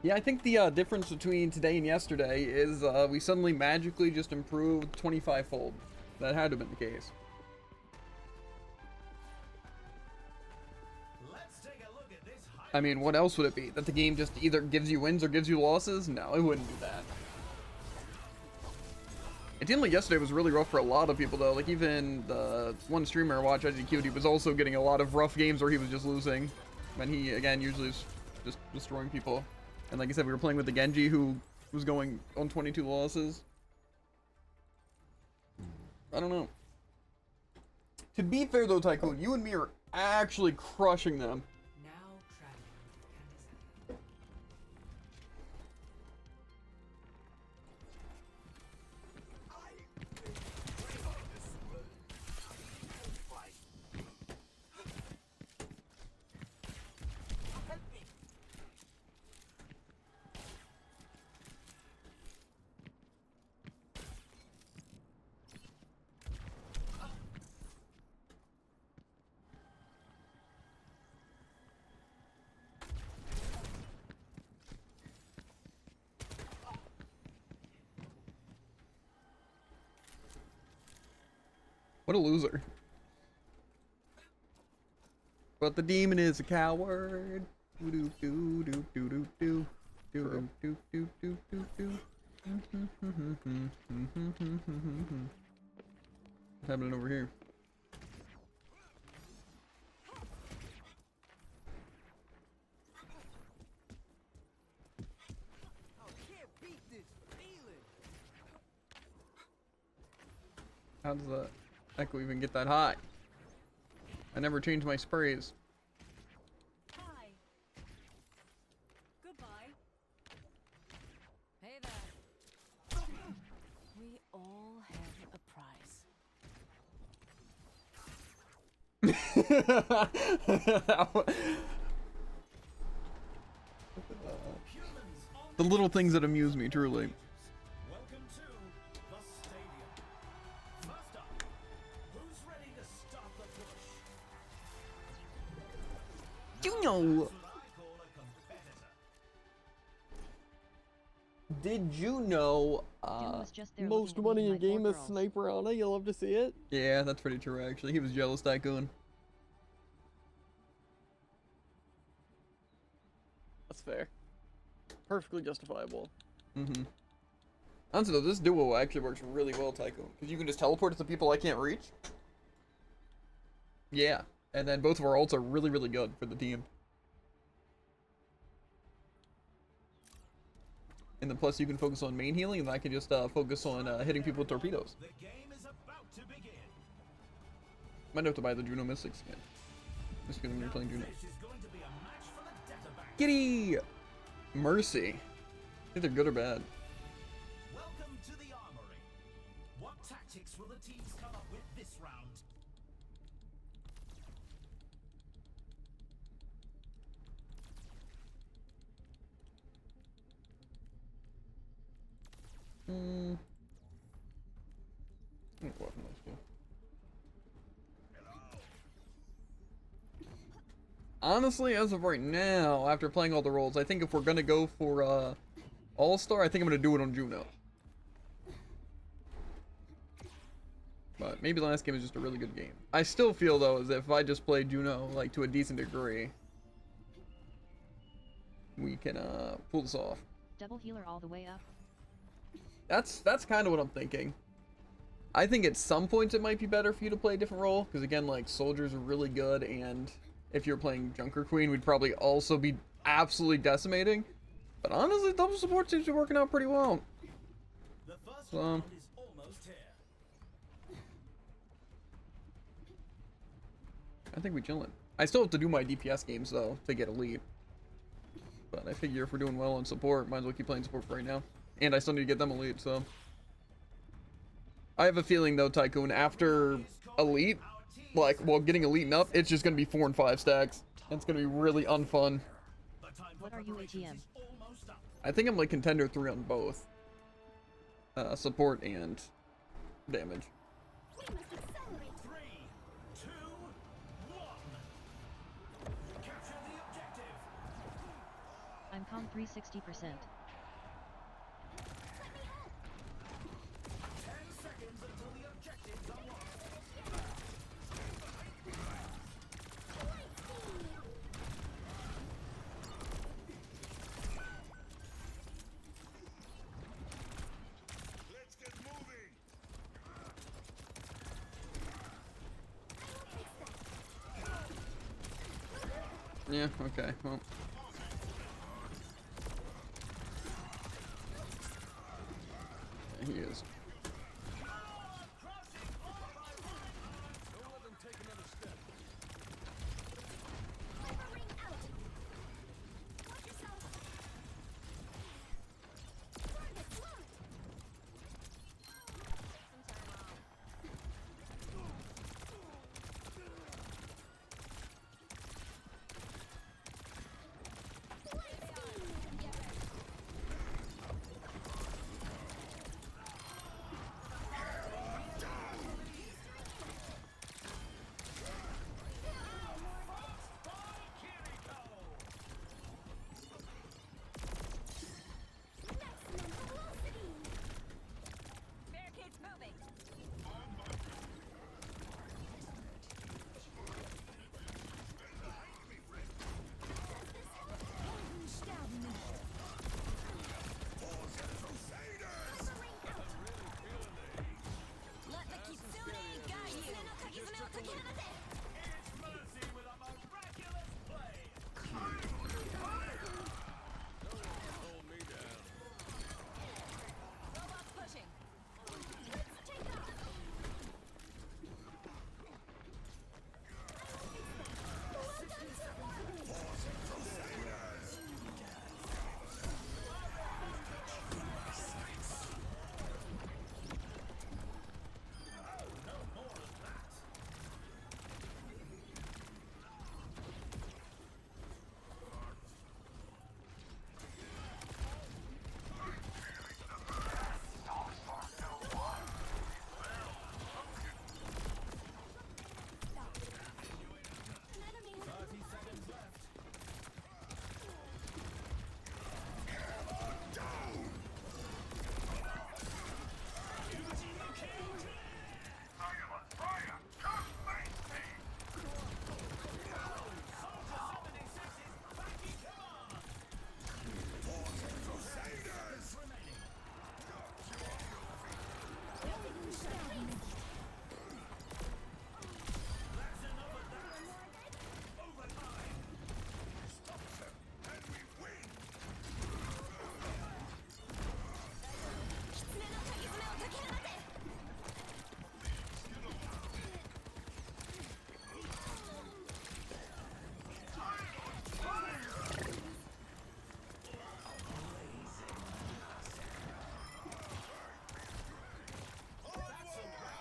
Yeah, I think the difference between today and yesterday is we suddenly magically just improved 25-fold. That had to have been the case. Let's take a look at this I mean, what else would it be? That the game just either gives you wins or gives you losses? No, it wouldn't do that. It seemed like yesterday was really rough for a lot of people, though. Like, even the one streamer I watched, IGQ, he was also getting a lot of rough games where he was just losing. And he, again, usually is just destroying people. And like I said, we were playing with the Genji, who was going on 22 losses. I don't know. To be fair, though, Tycoon, you and me are actually crushing them. Now traveling with What a loser. But the demon is a coward. Do do do do do do do do do do do do do. What's happening over here? How does the echo even get that high? I never change my sprays. Hi. Goodbye. Hey there. We all have a price. The little things that amuse me, truly. Welcome to the stadium. First up, who's ready to start the push? You know. That's what I call a competitor. Did you know? Doom was just there Most looking at me money and in my game four is girls. Sniper on it. You love to see it. Yeah, that's pretty true. Actually, he was jealous, Tycoon. That's fair. Perfectly justifiable. Mm-hmm. Honestly, though, this duo actually works really well, Tycoon, because you can just teleport to the people I can't reach. Yeah, and then both of our ults are really, really good for the team. And then plus you can focus on main healing, and I can just focus on hitting people with torpedoes. The game is about to begin. Might have to buy the Juno Mystic skin. Just because I'm gonna be playing Juno. This is going to be a match for the data bank. Giddy! Mercy. Either good or bad. Welcome to the armory. What tactics will the teams come up with this round? Honestly, as of right now, after playing all the roles, I think if we're gonna go for All-Star, I think I'm gonna do it on Juno. But maybe the last game is just a really good game. I still feel though as if I just play Juno like to a decent degree, we can pull this off. Double healer all the way up. That's kind of what I'm thinking. I think at some points it might be better for you to play a different role, because again, like soldiers are really good, and if you're playing Junker Queen, we'd probably also be absolutely decimating. But honestly, double support seems to be working out pretty well. The first So, round is almost here. I think we chillin'. I still have to do my DPS games though to get elite. But I figure if we're doing well on support, might as well keep playing support for right now. And I still need to get them elite, so. I have a feeling though, Tycoon, after elite, like, well, getting elite and up, it's just gonna be 4 and 5 stacks. It's gonna be really unfun. The time for What are you, preparations ATM? is almost up. I think I'm like contender 3 on both. Support and damage. We must accelerate. 3, 2, 1. Capture the objective. I'm com 360%. 10 seconds until the objective's unlocked. Let's get moving. Yeah, okay, well. Yeah, he is. Ring out. Watch yourself. Target locked.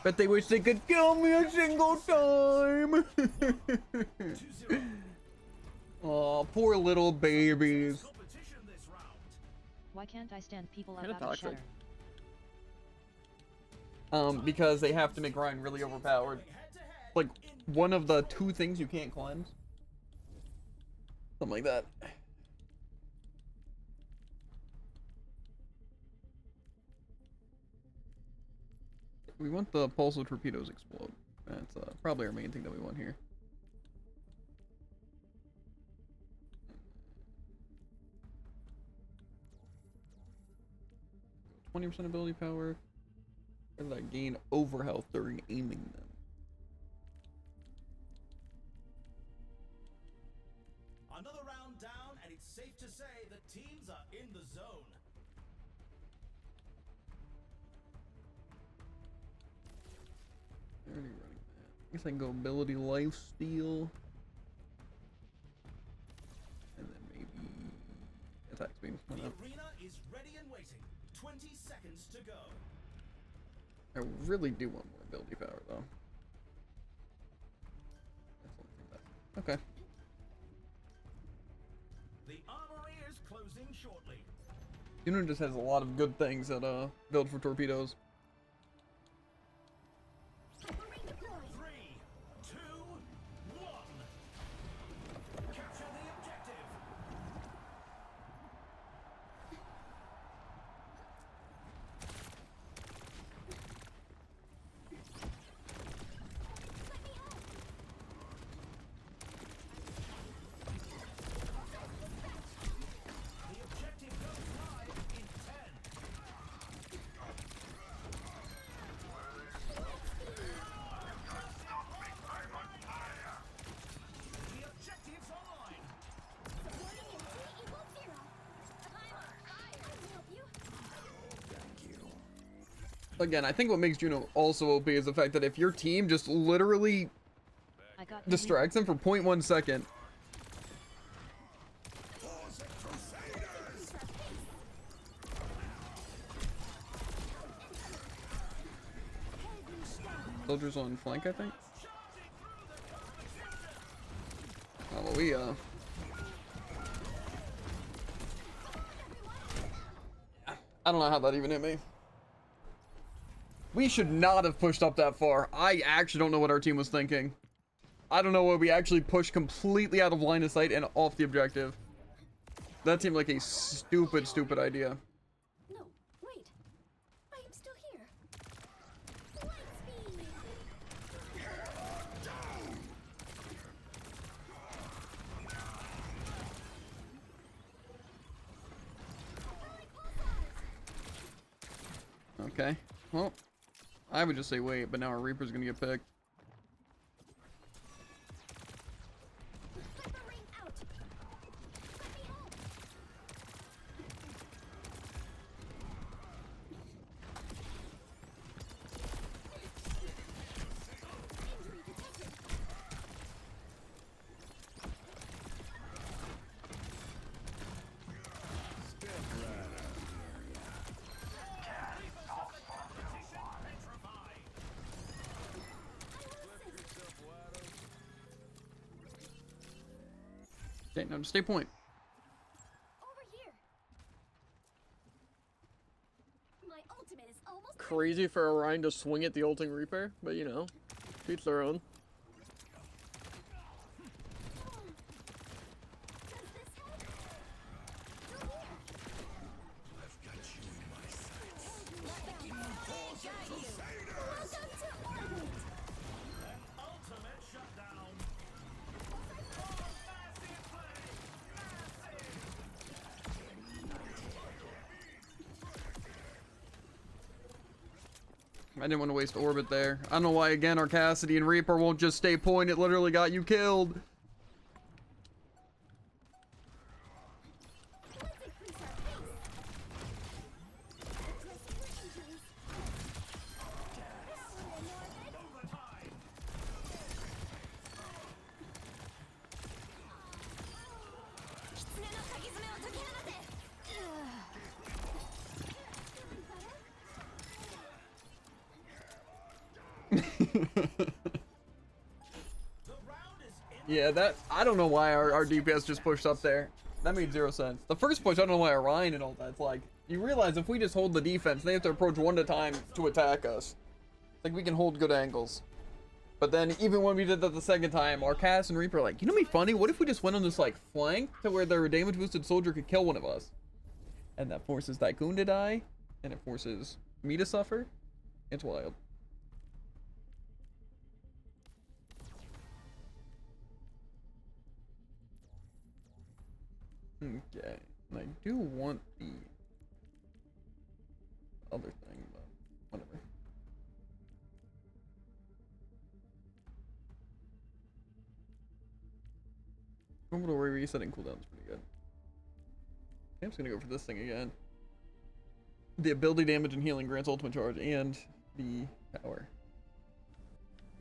Bet they wish they could kill me a single time. Oh, poor little babies. Competition this round. Why can't I stand people Kinda about to toxic. shatter? Because they have to make Ryan really overpowered. Like, one of the 2 things you can't cleanse. Something like that. We want the pulsar torpedoes explode. That's probably our main thing that we want here. 20% ability power. Or did I gain overhealth during aiming them? Another round down, and it's safe to say the teams are in the zone. Already running that. I guess I can go ability lifesteal. And then maybe attack speed. Why The not? arena is ready and waiting. 20 seconds to go. I really do want more ability power though. That's the only thing left. Okay. The armory is closing shortly. Uno just has a lot of good things that build for torpedoes. 3, 2, 1. Capture the objective. The objective goes live in 10. The objective's online. Again, I think what makes Juno also OP is the fact that if your team just literally I got distracts them for 0.1 second, soldiers on flank, I think. Oh, well, we I don't know how that even hit me. We should not have pushed up that far. I actually don't know what our team was thinking. I don't know why we actually pushed completely out of line of sight and off the objective. That seemed like a stupid, stupid idea. No, wait. I am still here. Light speed. Okay. Well, I would just say wait, but now our Reaper's gonna get picked. Let the ring out. Let me help. Injury detected. Okay, now just stay point. Over here. My ultimate is almost Crazy for Orion to swing at the ulting Reaper, but you know, each their own. Does this help? Through here. Welcome to orbit. Ultimate shutdown. I didn't want to waste orbit there. I don't know why, again, our Cassidy and Reaper won't just stay point. It literally got you killed. Let's increase our pace. Addressing your injuries. Overtime. 狐の鍵爪を解き放て。Feeling better? Yeah, that I don't know why our DPS just pushed up there. That made 0 sense. The first push, I don't know why Orion and all that's like. You realize if we just hold the defense, they have to approach one at a time to attack us. Like we can hold good angles. But then even when we did that the second time, our Cass and Reaper are like, you know what'd be funny? What if we just went on this like flank to where their damage boosted soldier could kill one of us? And that forces Tycoon to die, and it forces me to suffer. It's wild. Okay, and I do want the other thing, but whatever. Orbital resetting cooldown is pretty good. I'm just gonna go for this thing again. The ability damage and healing grants ultimate charge and the power.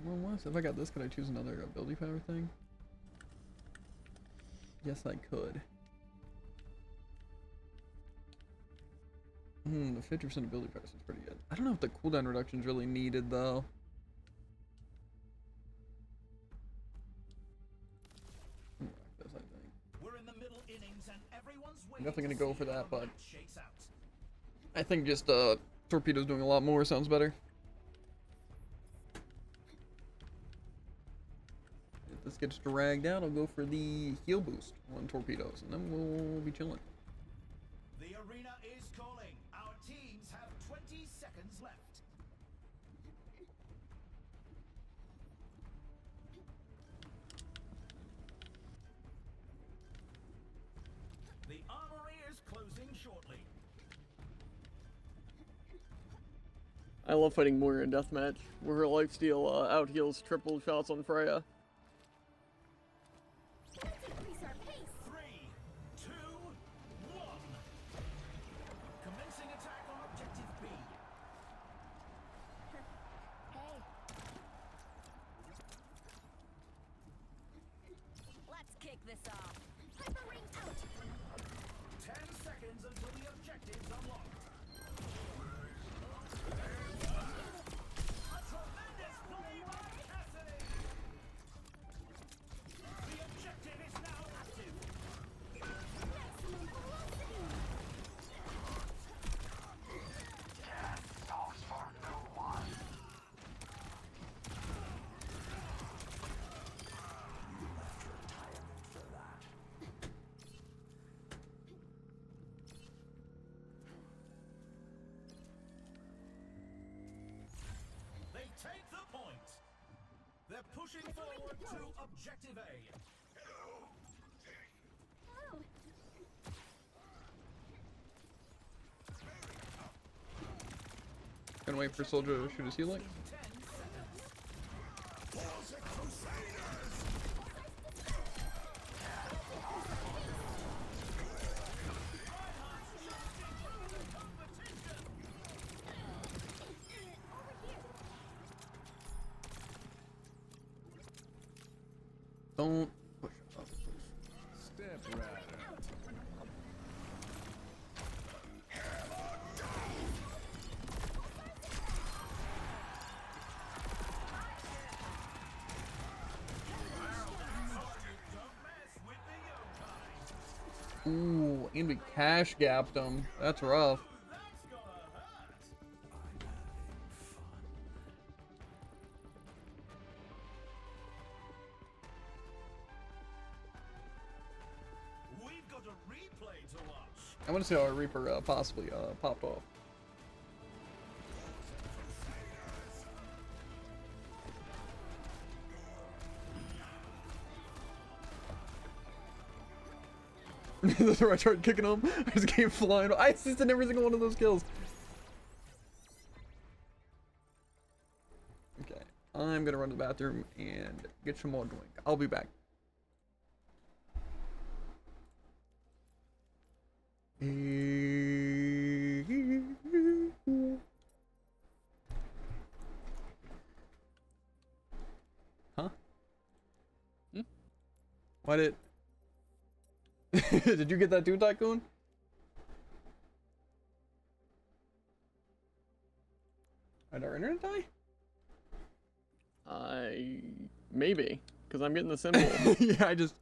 Well, what if I got this? Could I choose another ability power thing? Yes, I could. The 50% ability power is pretty good. I don't know if the cooldown reduction is really needed though. We're in the middle innings and everyone's I'm waiting definitely to gonna go see for how that, the but match shakes out. I think just torpedoes doing a lot more sounds better. If this gets dragged out, I'll go for the heal boost on torpedoes, and then we'll be chilling. The arena is calling. Our teams have 20 seconds left. The armory is closing shortly. I love fighting Moira in deathmatch, where her lifesteal out heals triple shots on Freya. Let's increase our pace. 3, 2, 1. Commencing attack on objective B. Hey, Let's kick this off. hyper ring out. 10 seconds until the objective's unlocked. A tremendous play by Cassidy! The objective is now active. Maximum velocity. They take the point. They're pushing forward to objective A. Oh, Gonna wait for Soldier to shoot his healing. 10 seconds. Don't push up. Step right. Ooh, and we cash gapped him. That's rough. That's gonna hurt. We've got a replay to watch. I want to see how our Reaper possibly popped off. That's where I started kicking him. I just came flying. I assisted every single one of those kills. Okay, I'm gonna run to the bathroom and get some more drink. I'll be back. Huh? Why did... Did you get that too, Tycoon? Did our internet die? Maybe, because I'm getting the symbol. Yeah, I just.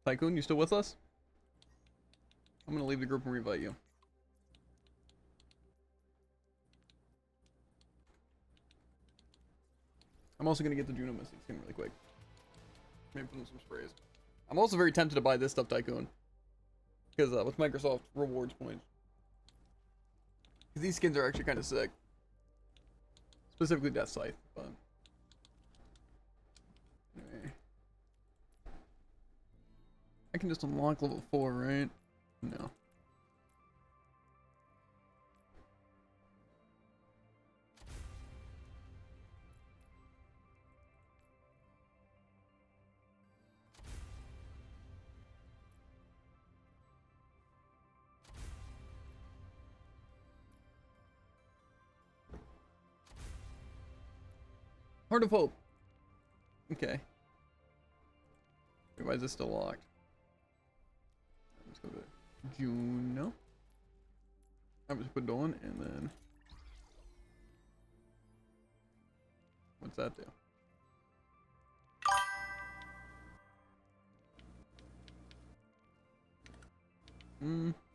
Tycoon, you still with us? I'm gonna leave the group and reinvite you. I'm also gonna get the Juno Mystic skin really quick. Maybe put in some sprays. I'm also very tempted to buy this stuff, Tycoon. Because with Microsoft rewards points. Because these skins are actually kind of sick. Specifically Death Scythe, but... Anyway. I can just unlock level 4, right? No. Heart of Hope. Okay. Wait, why is this still locked? Let's go to Juno. I'm just put Dolan and then. What's that do?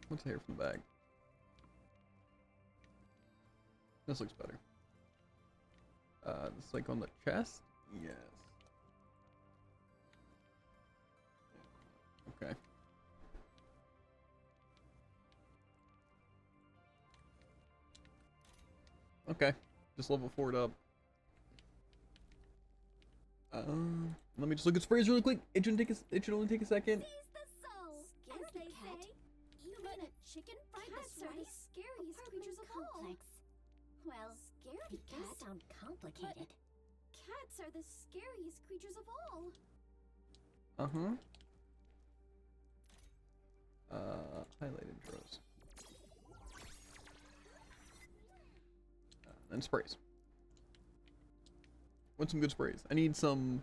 What's hair from the back? This looks better. It's like on the chest? Yes. Okay. Okay. Just level 4 it up. Let me just look at sprays really quick. It should only take a second. Seize the soul, as they say. Even a chicken fried Cats are the scariest creatures of all. Well, scaredy cats sound complicated. Cats are the scariest creatures of all. Highlight intros. And sprays. Want some good sprays? I need some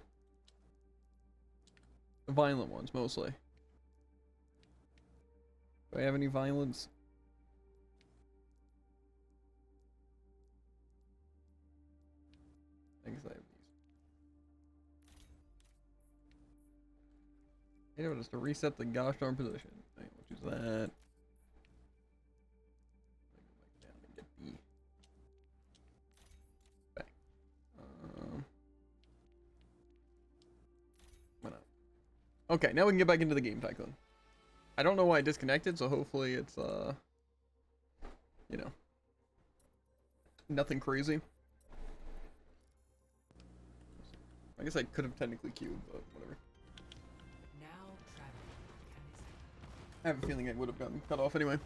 violent ones mostly. Do I have any violence? I guess I have these. You know, just to reset the gosh darn position. Right, we'll choose that. Get the back. Went out. Okay, now we can get back into the game, Tycoon. I don't know why I disconnected, so hopefully it's you know, nothing crazy. I guess I could have technically queued, but whatever. I have a feeling I would have gotten cut off anyway.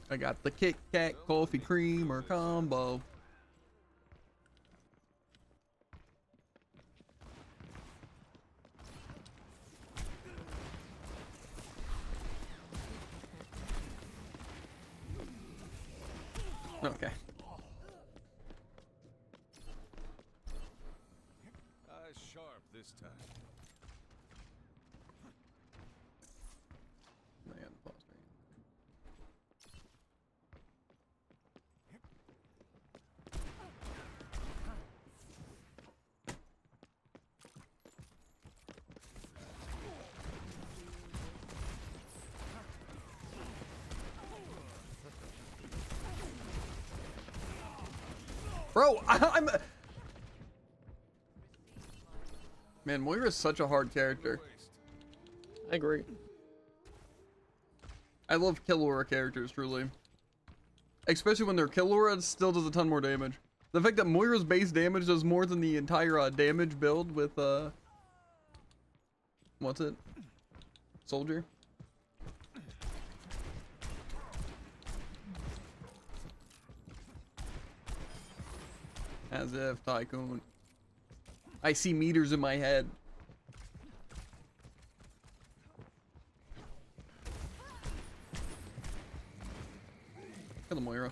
I got the Kit Kat coffee creamer combo. Okay. Eyes sharp this time. Man, pause screen. Bro, I'm... Man, Moira's such a hard character. I agree. I love Killora characters, truly. Especially when they're Killora, it still does a ton more damage. The fact that Moira's base damage does more than the entire damage build with, what's it? Soldier? As if, Tycoon. I see meters in my head. Kill the Moira.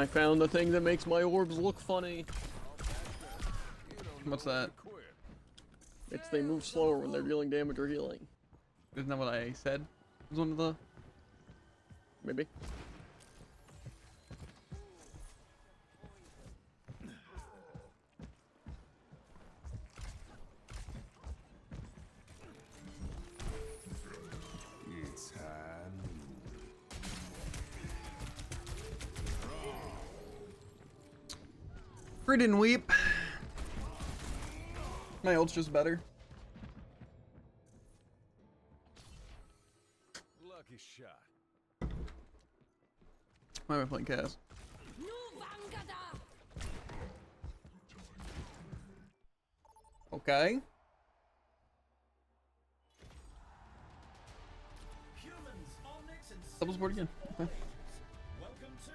I found the thing that makes my orbs look funny. What's that? It's they move slower when they're dealing damage or healing. Isn't that what I said? Was one of the... Maybe. It's hand. Free didn't weep. My ult's just better. Lucky shot. Why am I playing Cass? Nu Vangada! Okay. Humans, Omnics, and Double support again. Okay. welcome to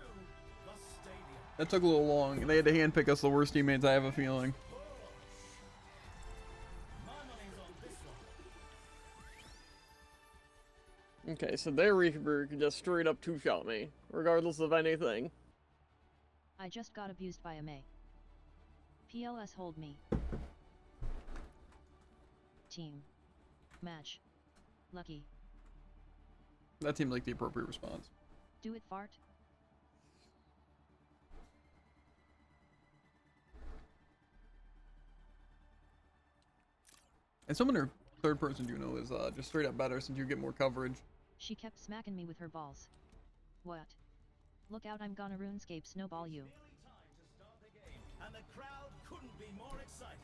the stadium. That took a little long. They had to handpick us the worst teammates, I have a feeling. My money's on this one. Okay, so their Reaper can just straight up two-shot me, regardless of anything. I just got abused by a Mei. PLS hold me. Team. Match. Lucky. That seemed like the appropriate response. Do it fart. And someone or third person you know is just straight up better since you get more coverage. She kept smacking me with her balls. What? Look out, I'm gonna RuneScape snowball you. Nearly time to start the game, and the crowd couldn't be more excited.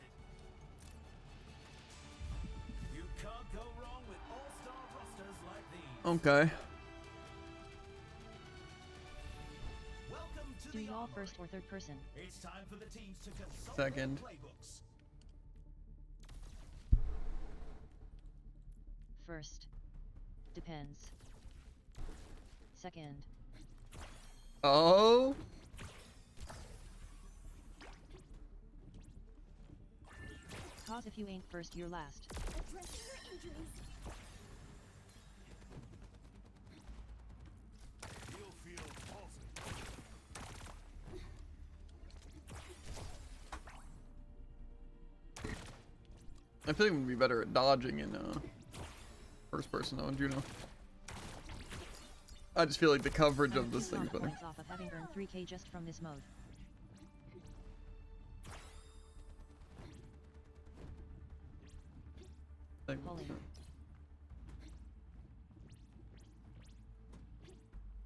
You can't go wrong with all-star rosters like these. Okay. Welcome to Do the y'all armory. first or third person? It's time for the teams to consult Second. their playbooks. First. Depends. Second. Oh. Cause if you ain't first, you're last. Addressing your injuries. You'll feel pulsing. I feel like I'm gonna be better at dodging in first person though in Juno. I just feel like the coverage of this thing's better. Points off of having earned 3k just from this mode. Like, Pulling.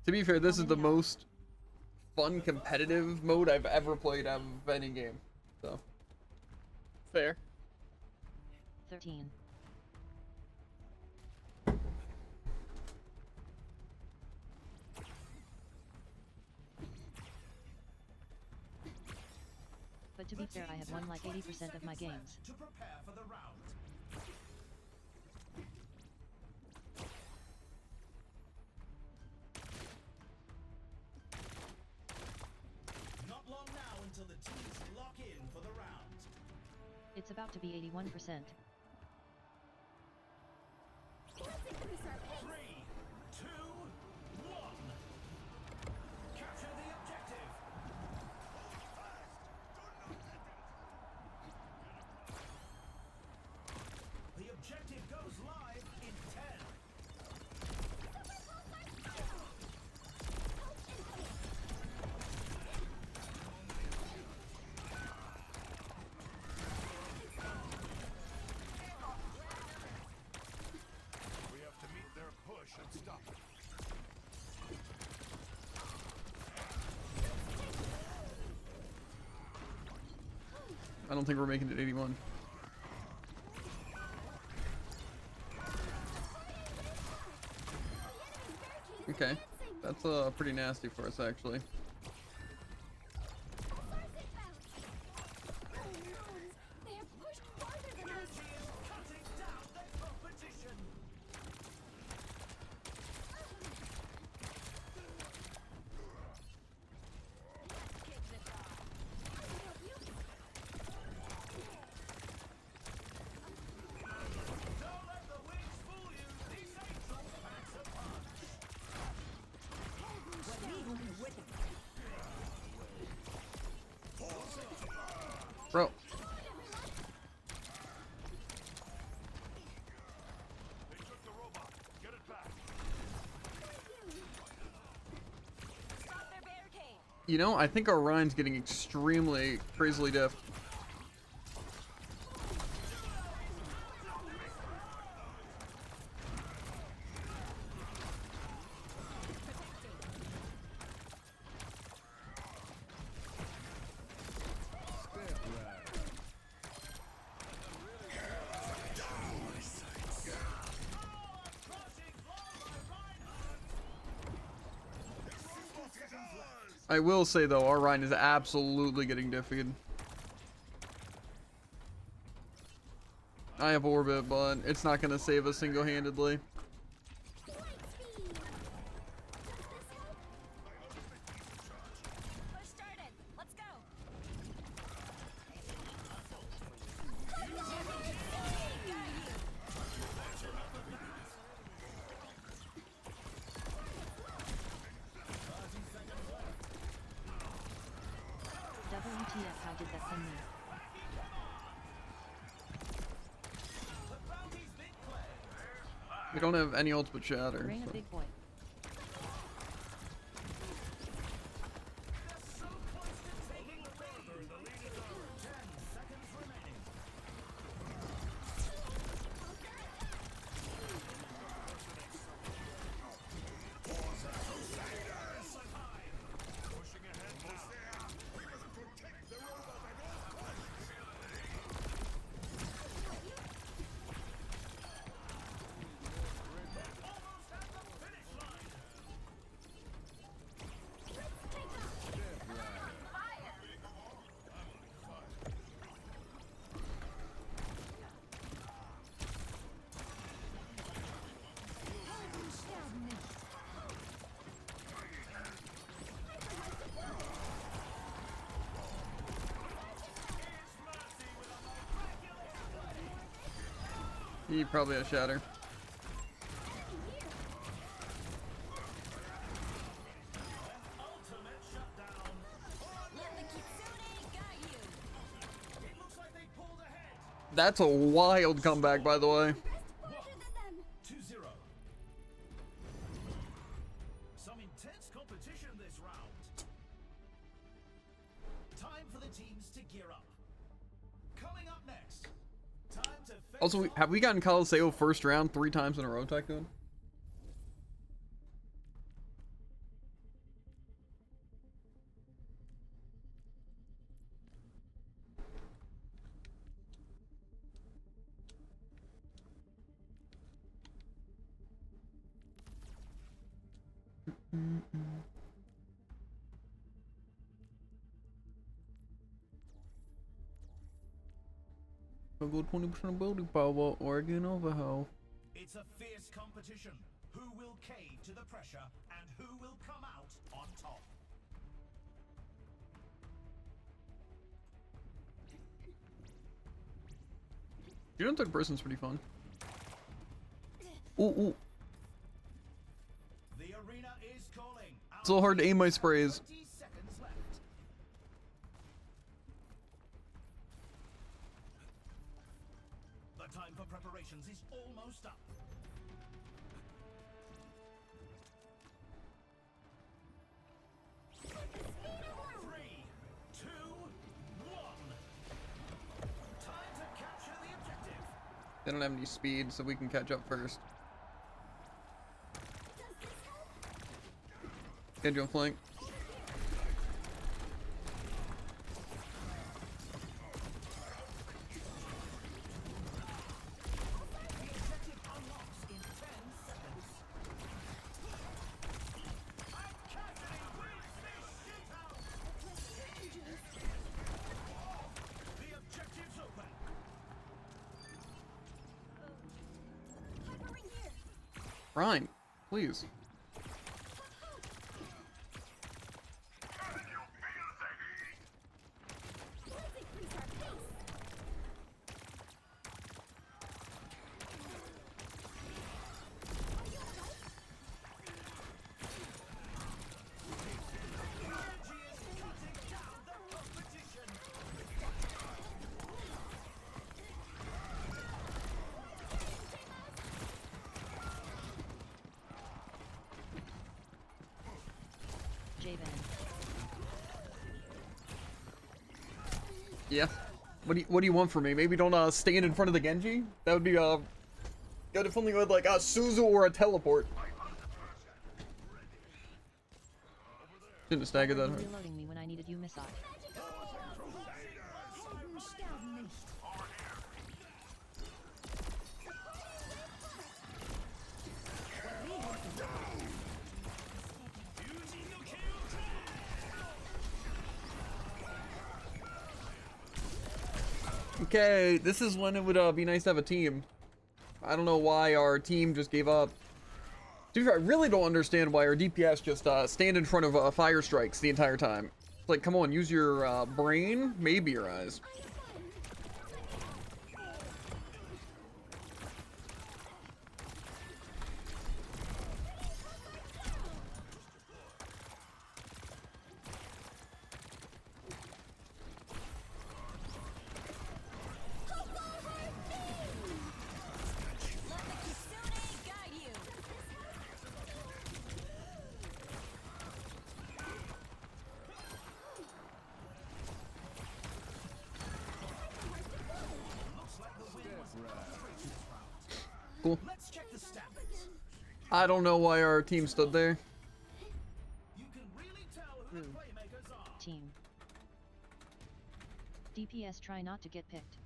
to be fair, this is the most fun competitive mode I've ever played out of any game. So Fair. 13. But to be fair, I have won like 80% of my games. To prepare for the round. Not long now until the teams lock in for the round. It's about to be 81%. Let's increase our pace. 3, 2, 1. Capture the objective. The objective goes live in 10. We have to meet their push and stop it. I don't think we're making it 81. Okay, that's pretty nasty for us actually. They have pushed farther than us. She is cutting down the competition. Don't let the wings fool you. These angels packs a punch. You know, I think our Ryan's getting extremely crazily diff. I will say though, our Ryan is absolutely getting diffied. I have Orbit, but it's not going to save us single-handedly. Push started. Let's go. WTF, how did that send me? We don't have any ults but Shatter. Rain a So. big boy. He probably has Shatter. That's a wild comeback, by the way. 2-0. Some intense competition this round. Time for the teams to gear up. Coming up next, time to face Also, have we gotten Caliseo first round 3 times in a row, Tycoon? I'll go 20% ability power, Oregon overhaul. It's a fierce competition. Who will cave to the pressure and who will come out on top? You don't think person's pretty fun. Ooh, ooh. The arena is calling. It's so hard to aim my sprays. 20 seconds left. The time for preparations is almost up. Three, two, one. Time to capture the objective. They don't have any speed, so we can catch up first. Get you on flank. The objective unlocks in 10 seconds. Academy wins this shootout. The objective's open. Ryan, please. J-Van. Yeah. What do you want from me? Maybe don't stand in front of the Genji? That would be go to something with like a Suzu or a teleport. Shouldn't have staggered that hard. Reloading me when I needed you, Missile. Okay, this is when it would be nice to have a team. I don't know why our team just gave up. To be fair, I really don't understand why our DPS just stand in front of fire strikes the entire time. It's like, come on, use your brain, maybe your eyes. Cool. Let's check the stats. I don't know why our team stood there. You can really tell who the playmakers are. Team. DPS try not to get picked.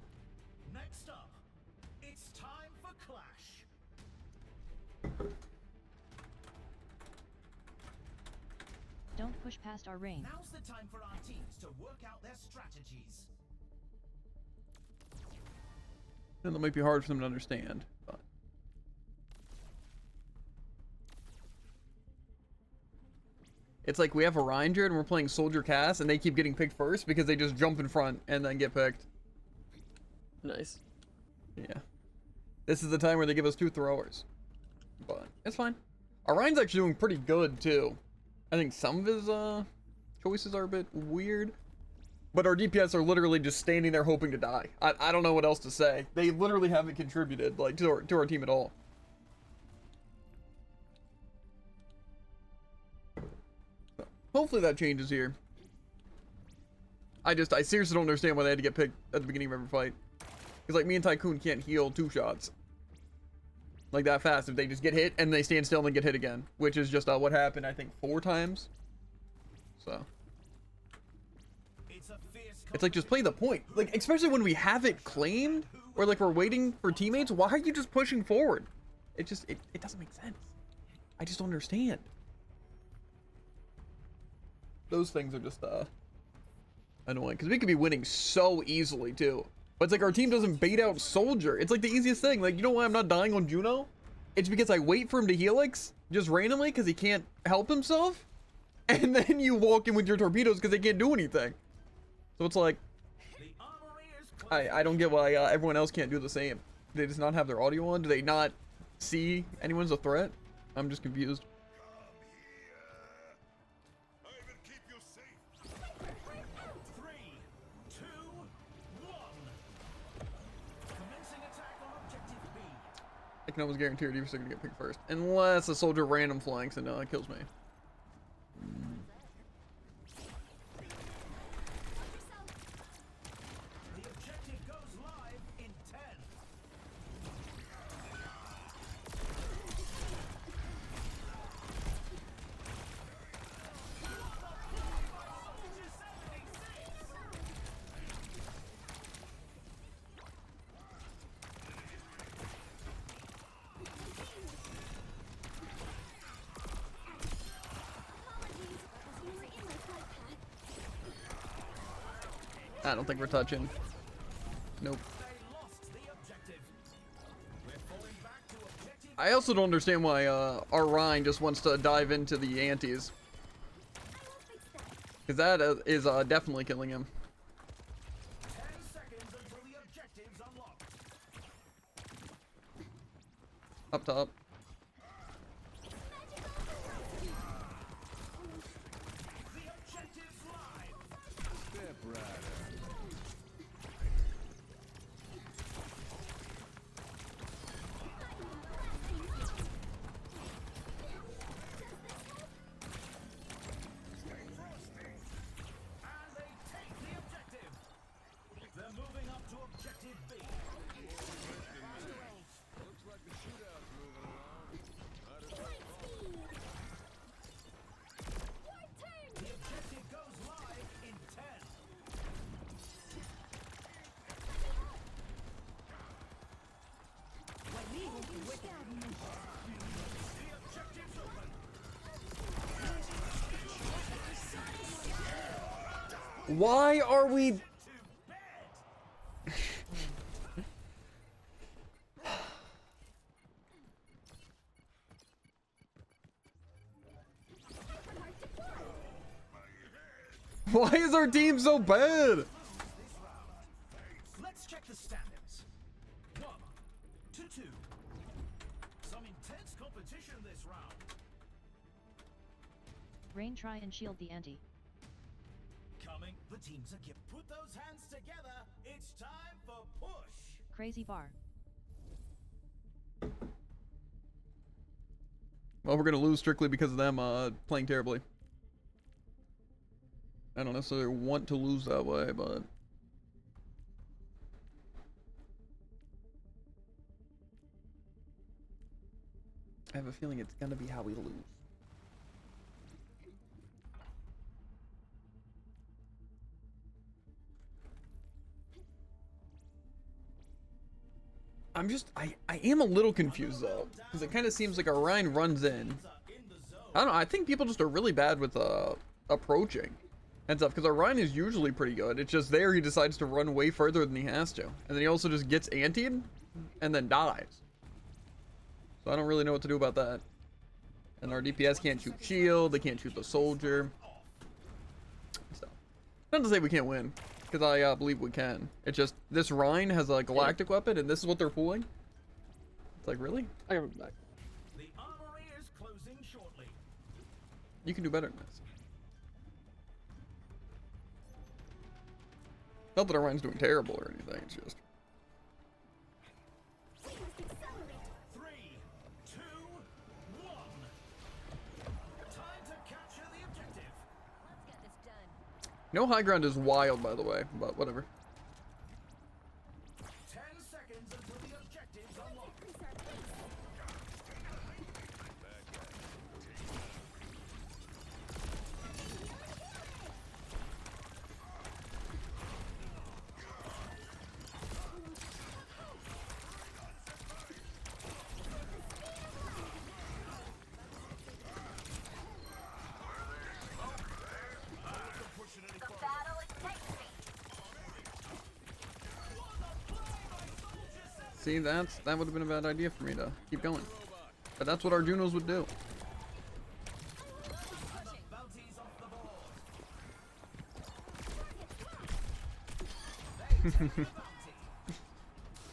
Next up, it's time for Clash. Don't push past our range. Now's the time for our teams to work out their strategies. And that might be hard for them to understand, but it's like we have a Ranger and we're playing Soldier Cass and they keep getting picked first because they just jump in front and then get picked. Nice. Yeah. This is the time where they give us 2 throwers. But it's fine. Orion's actually doing pretty good too. I think some of his choices are a bit weird. But our DPS are literally just standing there hoping to die. I don't know what else to say. They literally haven't contributed like to our team at all. So, hopefully that changes here. I seriously don't understand why they had to get picked at the beginning of every fight. Because like me and Tycoon can't heal 2 shots like that fast if they just get hit and they stand still and then get hit again, which is just what happened I think 4 times. So it's like, just play the point. Like, especially when we have it claimed, or like we're waiting for teammates, why are you just pushing forward? It just, it doesn't make sense. I just don't understand. Those things are just, annoying. Because we could be winning so easily, too. But it's like our team doesn't bait out Soldier. It's like the easiest thing. Like, you know why I'm not dying on Juno? It's because I wait for him to helix, just randomly, because he can't help himself. And then you walk in with your torpedoes because they can't do anything. So it's like, I don't get why everyone else can't do the same. Do they just not have their audio on? Do they not see anyone's a threat? I'm just confused. I'm gonna keep you safe. 3, 2, 1. Commencing attack on objective B. I can almost guarantee your defense are gonna get picked first. Unless a soldier random flanks and kills me. The objective goes live in 10. I don't think we're touching. Nope. They lost the objective. We're falling back to objective. I also don't understand why our Rhine just wants to dive into the antes. Because that is definitely killing him. 10 seconds until the objective's unlocked. Up top. The objective's live. Step right up. And they take the objective. Why are we... Why is our team so bad? Let's check the standings. 1 to 2. Some intense competition this round. Rain, try and shield the anti. Coming, the teams are put those hands together. It's time for push. Crazy bar. Well, we're gonna lose strictly because of them playing terribly. I don't necessarily want to lose that way, but... I have a feeling it's gonna be how we lose. I am a little confused though, because it kind of seems like Orion runs in. I don't know, I think people just are really bad with approaching and stuff, because Orion is usually pretty good. It's just there he decides to run way further than he has to. And then he also just gets antied and then dies. So I don't really know what to do about that. And our DPS can't shoot shield, they can't shoot the soldier. So, not to say we can't win, because I believe we can. It's just, this Rhine has a galactic weapon, and this is what they're pulling. It's like, really? I got it back. The armory is closing shortly. You can do better than this. Not that our Rhine's doing terrible or anything, it's just... 3, 2, 1. Time to capture the objective. Let's get this done. No high ground is wild, by the way, but whatever. 10 seconds until the objective's unlocked. See, that would have been a bad idea for me to keep going. But that's what our Junos would do. Bounties off the board.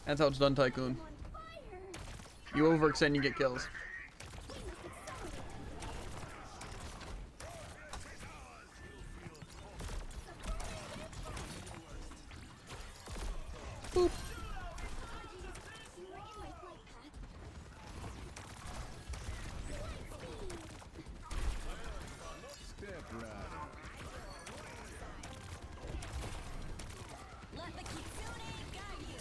That's how it's done, Tycoon. You overextend, you get kills. Boop. Let the Kitsune guide you.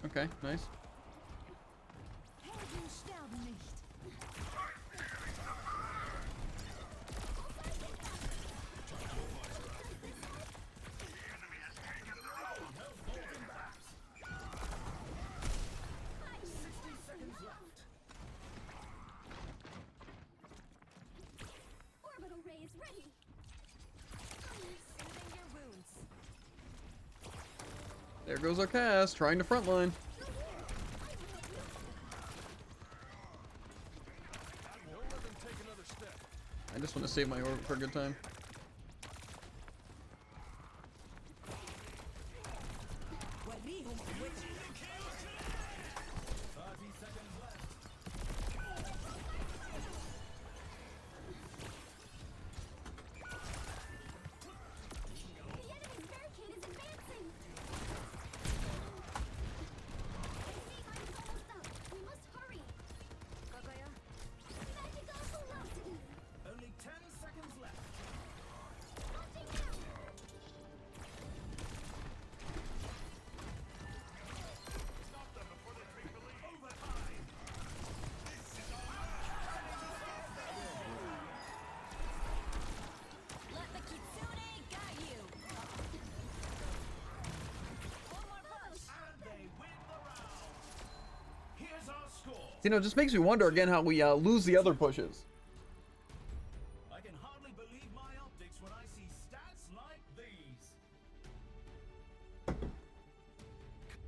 Okay, nice. Helden sterben nicht. Orbital ray is ready. Soothing your wounds. There goes our cast, trying to frontline. I just want to save my orbit for a good time. The enemy's barricade is advancing. The sea line is almost up. We must hurry. Kagaya. Magical velocity. Only 10 seconds left. Launching now. You know, it just makes me wonder again how we lose the other pushes. I can hardly believe my optics when I see stats like these.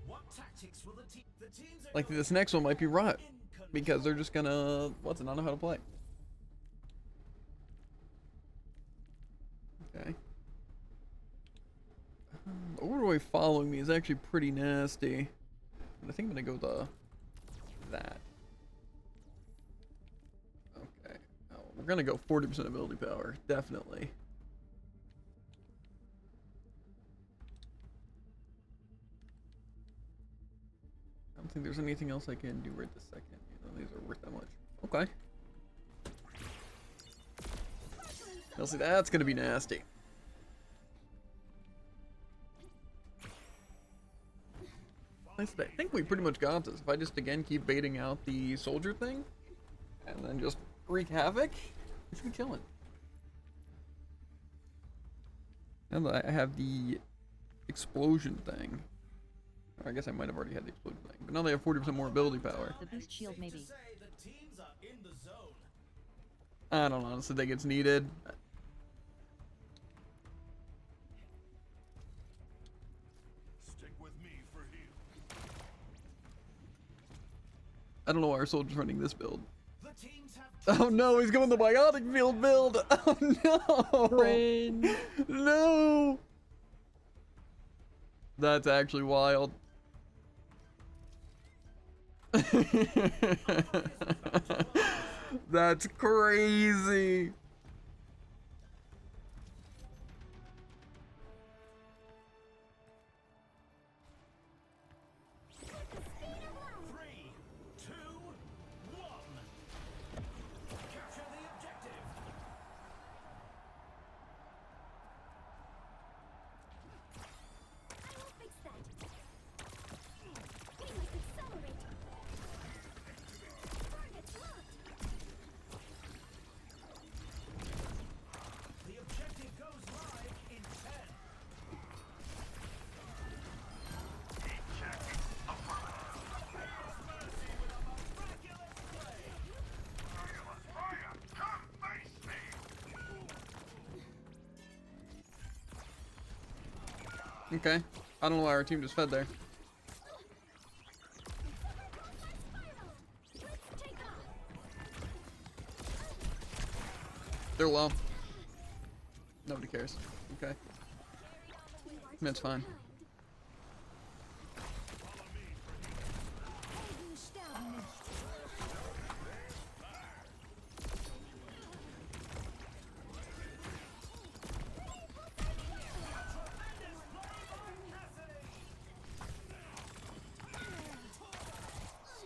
What tactics will the teams are Like going this next one might be rot in control. because they're just gonna not know how to play. Okay. Overway following me is actually pretty nasty. But I think I'm gonna go the that. Okay. Oh, we're gonna go 40% ability power, definitely. I don't think there's anything else I can do right this second. You know, these are worth that much. Okay. You'll see, that's gonna be nasty. I think we pretty much got this. If I just again keep baiting out the soldier thing, and then just wreak havoc, we should be chilling. And I have the explosion thing. Or I guess I might have already had the explosion thing, but now they have 40% more ability power. The boost shield maybe. Say the teams are in the zone. I don't honestly think it's needed. Stick with me for heal. I don't know why our soldier's running this build. The teams have Oh no, he's going the biotic field build! Oh no! Rain. No! That's actually wild. That's crazy. Three, two, one. Capture the objective. I will fix that. We must accelerate. Target locked. The objective goes live in 10. Okay. I don't know why our team just fed there. They're low. Nobody cares. Okay. That's fine.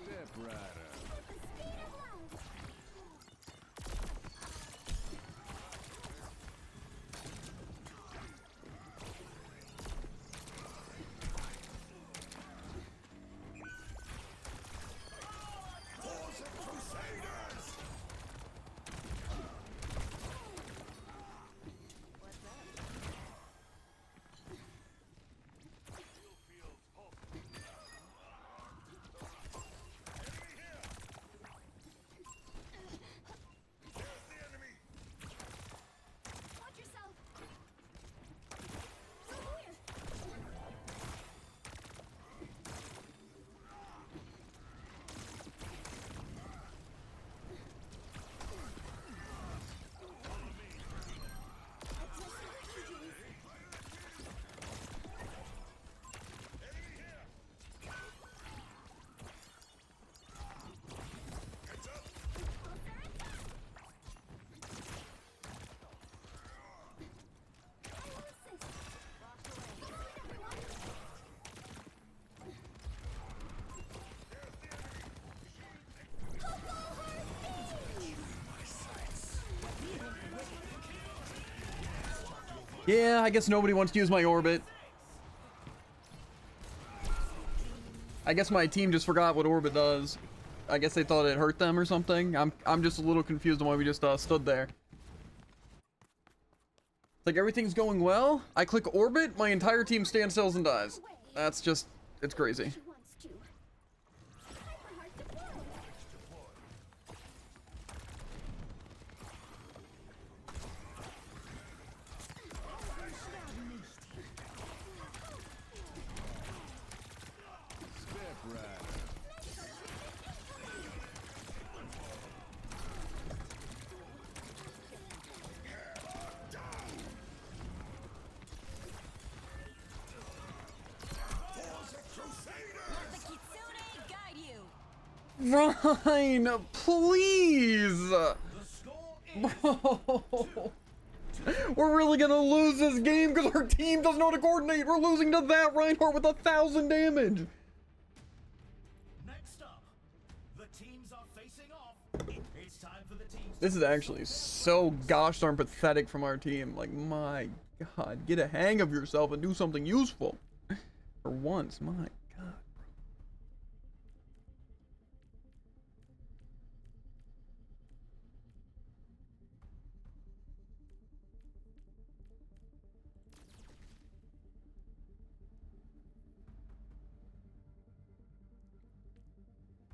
Step right up. Watch yourself. Yeah, I guess nobody wants to use my orbit. I guess my team just forgot what orbit does. I guess they thought it hurt them or something. I'm just a little confused on why we just stood there. It's like everything's going well. I click orbit, my entire team stands still and dies. That's just, it's crazy. She wants to. Hyper hard to follow. Ryan, please! The score is Bro! We're really gonna lose this game because our team doesn't know how to coordinate! We're losing to that Reinhardt with 1,000 damage! next up. The teams are facing off. It's time for the teams. This is actually so gosh darn pathetic from our team. Like, my god, get a hang of yourself and do something useful. For once, my god.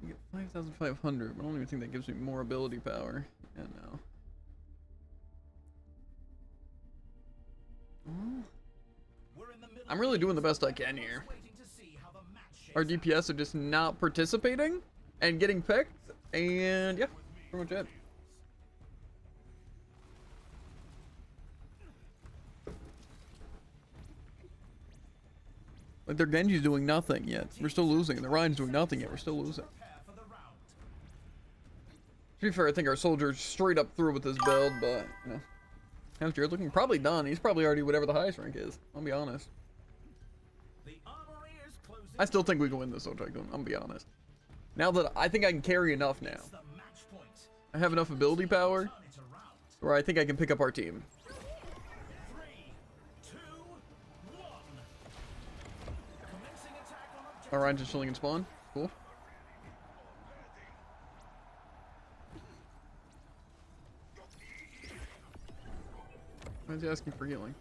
You get 5,500, but I don't even think that gives me more ability power. Yeah, no. Well, We're in the middle I'm really doing the best I can here. waiting to see how the match shapes Our DPS are just not participating and getting picked, and yeah, pretty much it. Like their Genji's doing nothing yet. We're still losing. And the Ryan's doing nothing yet. We're still losing. prepare for the round. To be fair, I think our soldier's straight up through with this build, but you know, how's Jared looking? Probably done. He's probably already whatever the highest rank is. I'll be honest. The armory is closing. I still think we can win this, Ojai. I'm be honest. Now that I think I can carry enough now, The match point. I have enough ability power Turn it around. where I think I can pick up our team. 3, 2, 1. Commencing attack on objective. All right, just chilling in spawn. Cool. Why is he asking for healing?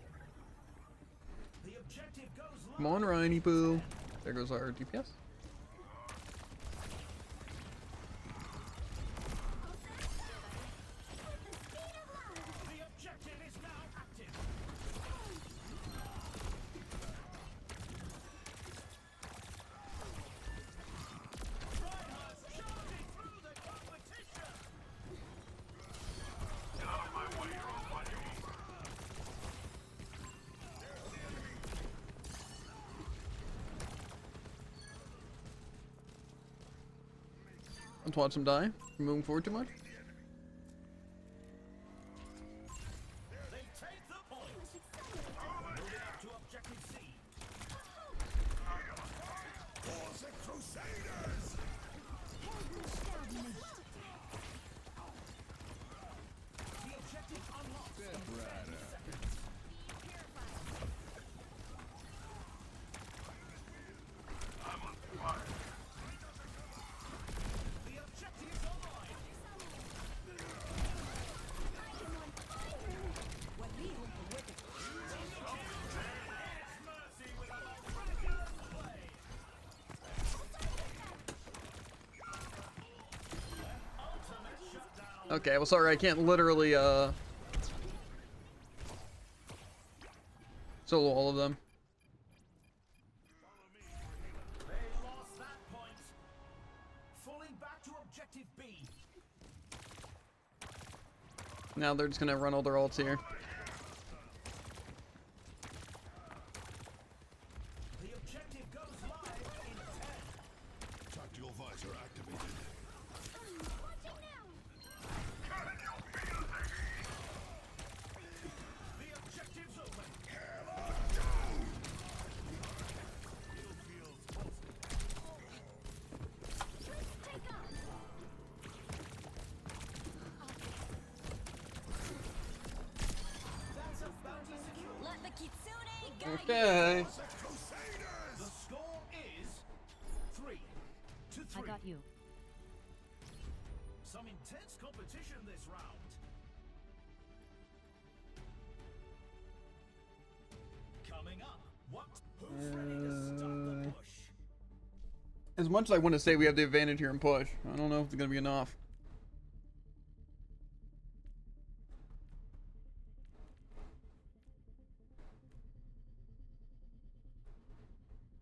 The objective goes live. Come on, Ryan Poo. There goes our DPS. The objective is now active. Reinhardt's charging through the competition. Get out of my way, or I'll find you. Let's watch them die. We're moving forward too much. They take the point. Moving up to objective C. The objective unlocks in 10 seconds. The objective is online. Mercy with a miraculous play. Ultimate shutdown. Okay, well, sorry, I can't literally solo all of them. They lost that point. Falling back to objective B. Now they're just gonna run all their ults here. The objective goes live in 10. Tactical visor activated. The objective's open. That's a bounty secure. Let the kitsune guide Okay. The score is 3 to 3. I got you. Some intense competition this round. Coming up, what? Who's ready to start the push? As much as I want to say we have the advantage here in push, I don't know if it's gonna be enough.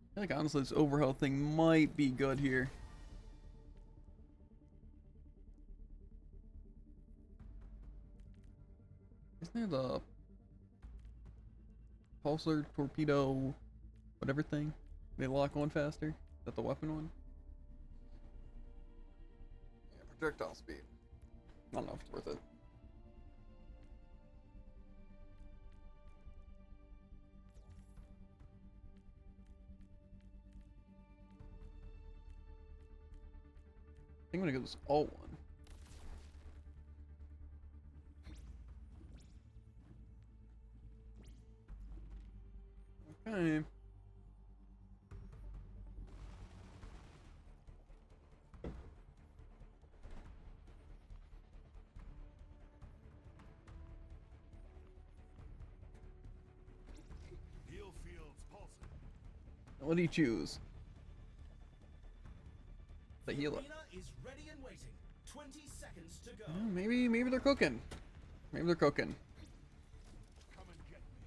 I feel like honestly this overhealth thing might be good here. Isn't there the pulsar torpedo whatever thing? They lock on faster? Is that the weapon one? Projectile speed. I don't know if it's worth it. I think I'm gonna go this all one. Okay. Heal fields pulsing. What do you choose? The healer. Arena is ready and waiting. 20 seconds to go. Maybe they're cooking. Maybe they're cooking. Come and get me.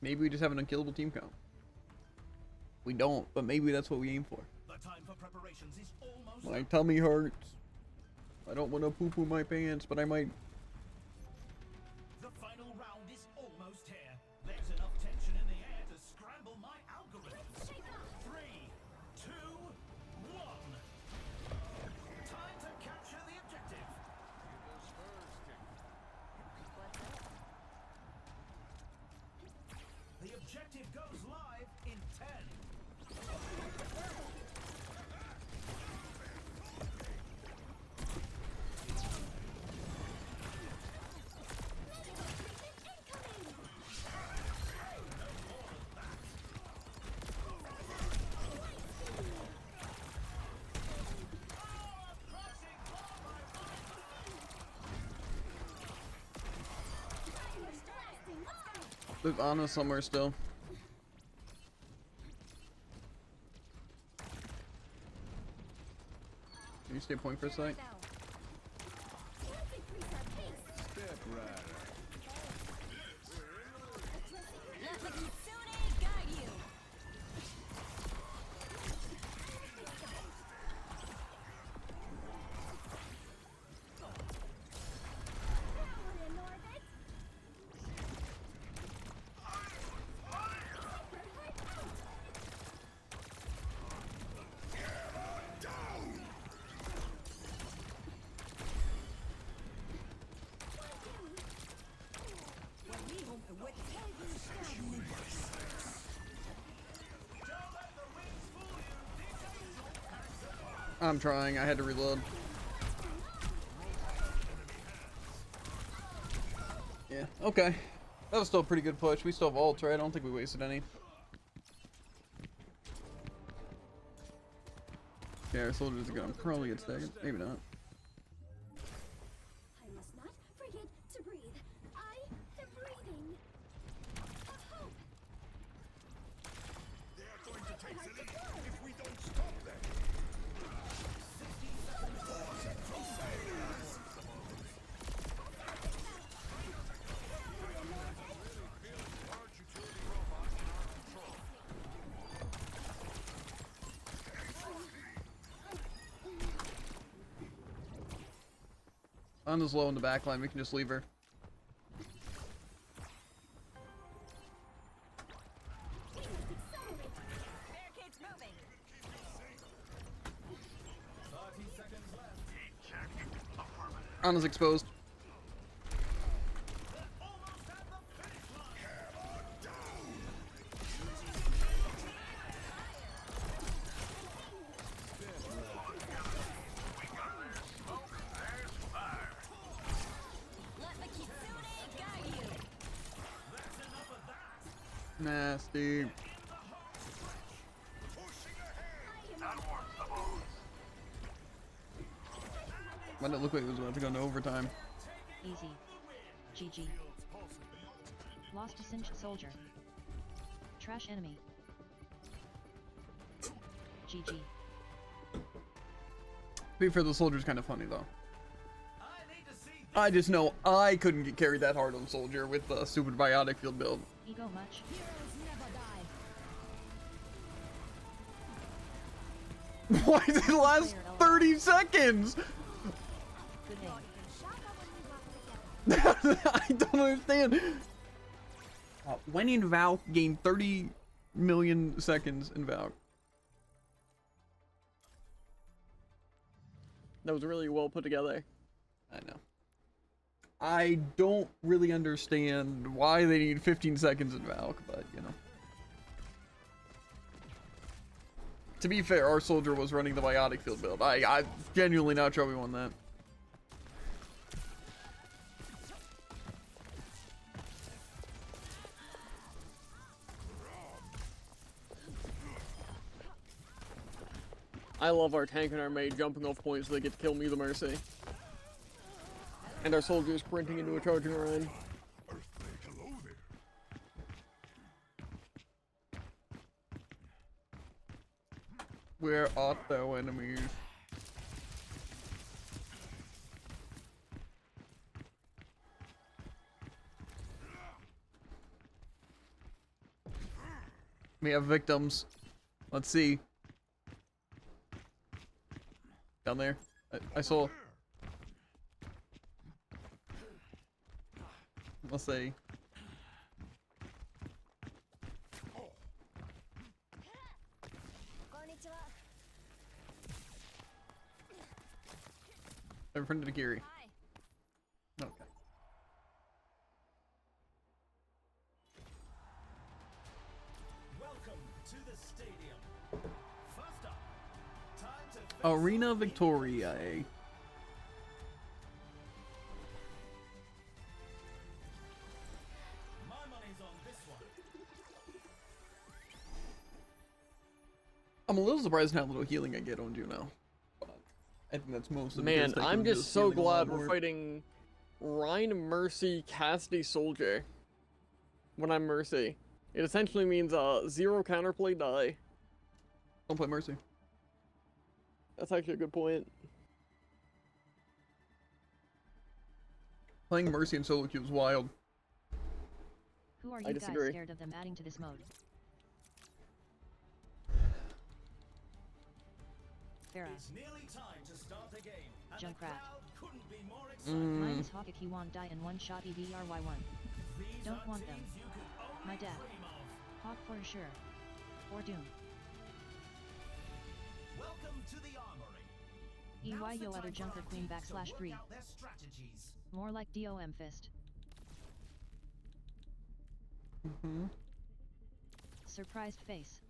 Maybe we just have an unkillable team count. We don't, but maybe that's what we aim for. The time for preparations is almost My tummy hurts. I don't want to poo-poo my pants, but I might. The final round is almost here. There's enough tension in the air to scramble my algorithms. 3, 2, 1. Time to capture the objective. The objective goes live in 10. There's Anna somewhere still. Can you stay point for a sec? Step right. Let the Kitsune guide you. I'm trying. I had to reload. Yeah, okay. That was still a pretty good push. We still have ults, right? I don't think we wasted any. Yeah, our soldiers are gonna probably get staggered. Maybe not. I must not forget to breathe. I am breathing. A hope. They're going to take the lead if we don't stop them. Large utility robot in our control. Anna's low in the back line. We can just leave her. Barricades moving. 30 seconds left. Anna's exposed. Almost at the finish line. Let the Kitsune guide you. That's enough of that. Nasty. Why did it look like it was about to go into overtime? Easy. GG. Lost a singed soldier. Trash enemy. GG. To be fair, the soldier's kind of funny though. I need to see I just know I couldn't get carried that hard on soldier with the stupid biotic field build. Ego much. Heroes never die. Why did it last 30 seconds? Good aim. I don't understand. When in Valk, gain 30 million seconds in Valk. That was really well put together. I know. I don't really understand why they need 15 seconds in Valk, but you know. To be fair, our soldier was running the biotic field build. I'm genuinely not sure we won that. I love our tank and our mage jumping off points so they get to kill me the Mercy. And our soldiers sprinting into a charging run. Where art thou, enemies? We have victims. Let's see. Down there. I saw. Let's see. In front of the Kiri. Okay. Welcome to the stadium. First up, time to face Arena Victoria. my money's on this one. I'm a little surprised how little healing I get on Juno. But I think that's mostly Man, because they I'm can just so healing a lot glad we're more. fighting Rhine Mercy Cassidy Soldier when I'm Mercy. It essentially means 0 counterplay die. Don't play Mercy. That's actually a good point. Playing Mercy in solo queue is wild. Who are I you guys disagree. scared of them adding to this mode? Farah. It's nearly time to start the game, and the Junkrat. crowd couldn't be more excited. Mine is Hawk if he won't die in one shot EDRY1. These Don't are want them. teams you could only My dad. dream of. Hawk for sure. Or Doom. Welcome to the armory. EY Now's the yo time other for Junker our Queen teams to backslash work 3. out their strategies. More like DOM fist. Surprised face.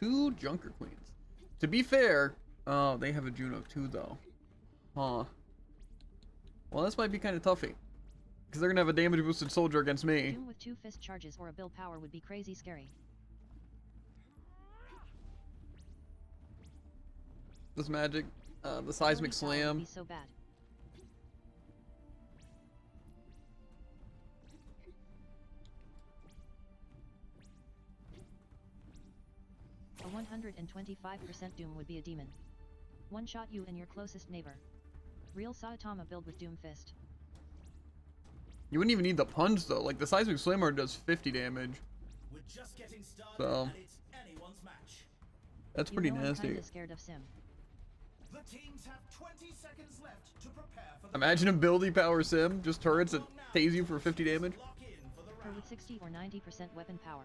2 Junker Queens. To be fair, oh, they have a Juno too, though. Huh. Well, this might be kind of toughy. Because they're going to have a damage boosted soldier against me. Doom with 2 fist charges or a build power would be crazy scary. This magic, the seismic Holy cow, would slam. be so bad. A 125% Doom would be a demon. One shot you and your closest neighbor. Real Saitama build with Doom Fist. You wouldn't even need the punch, though. Like, the seismic slammer does 50 damage. We're just getting started, So, and it's anyone's match. that's You pretty know I'm nasty. kinda scared of Sim. The teams have 20 seconds left to prepare for the Imagine ability power sim, just turrets that tase you for 50 damage. lock in for the Her round. with 60 or 90% weapon power.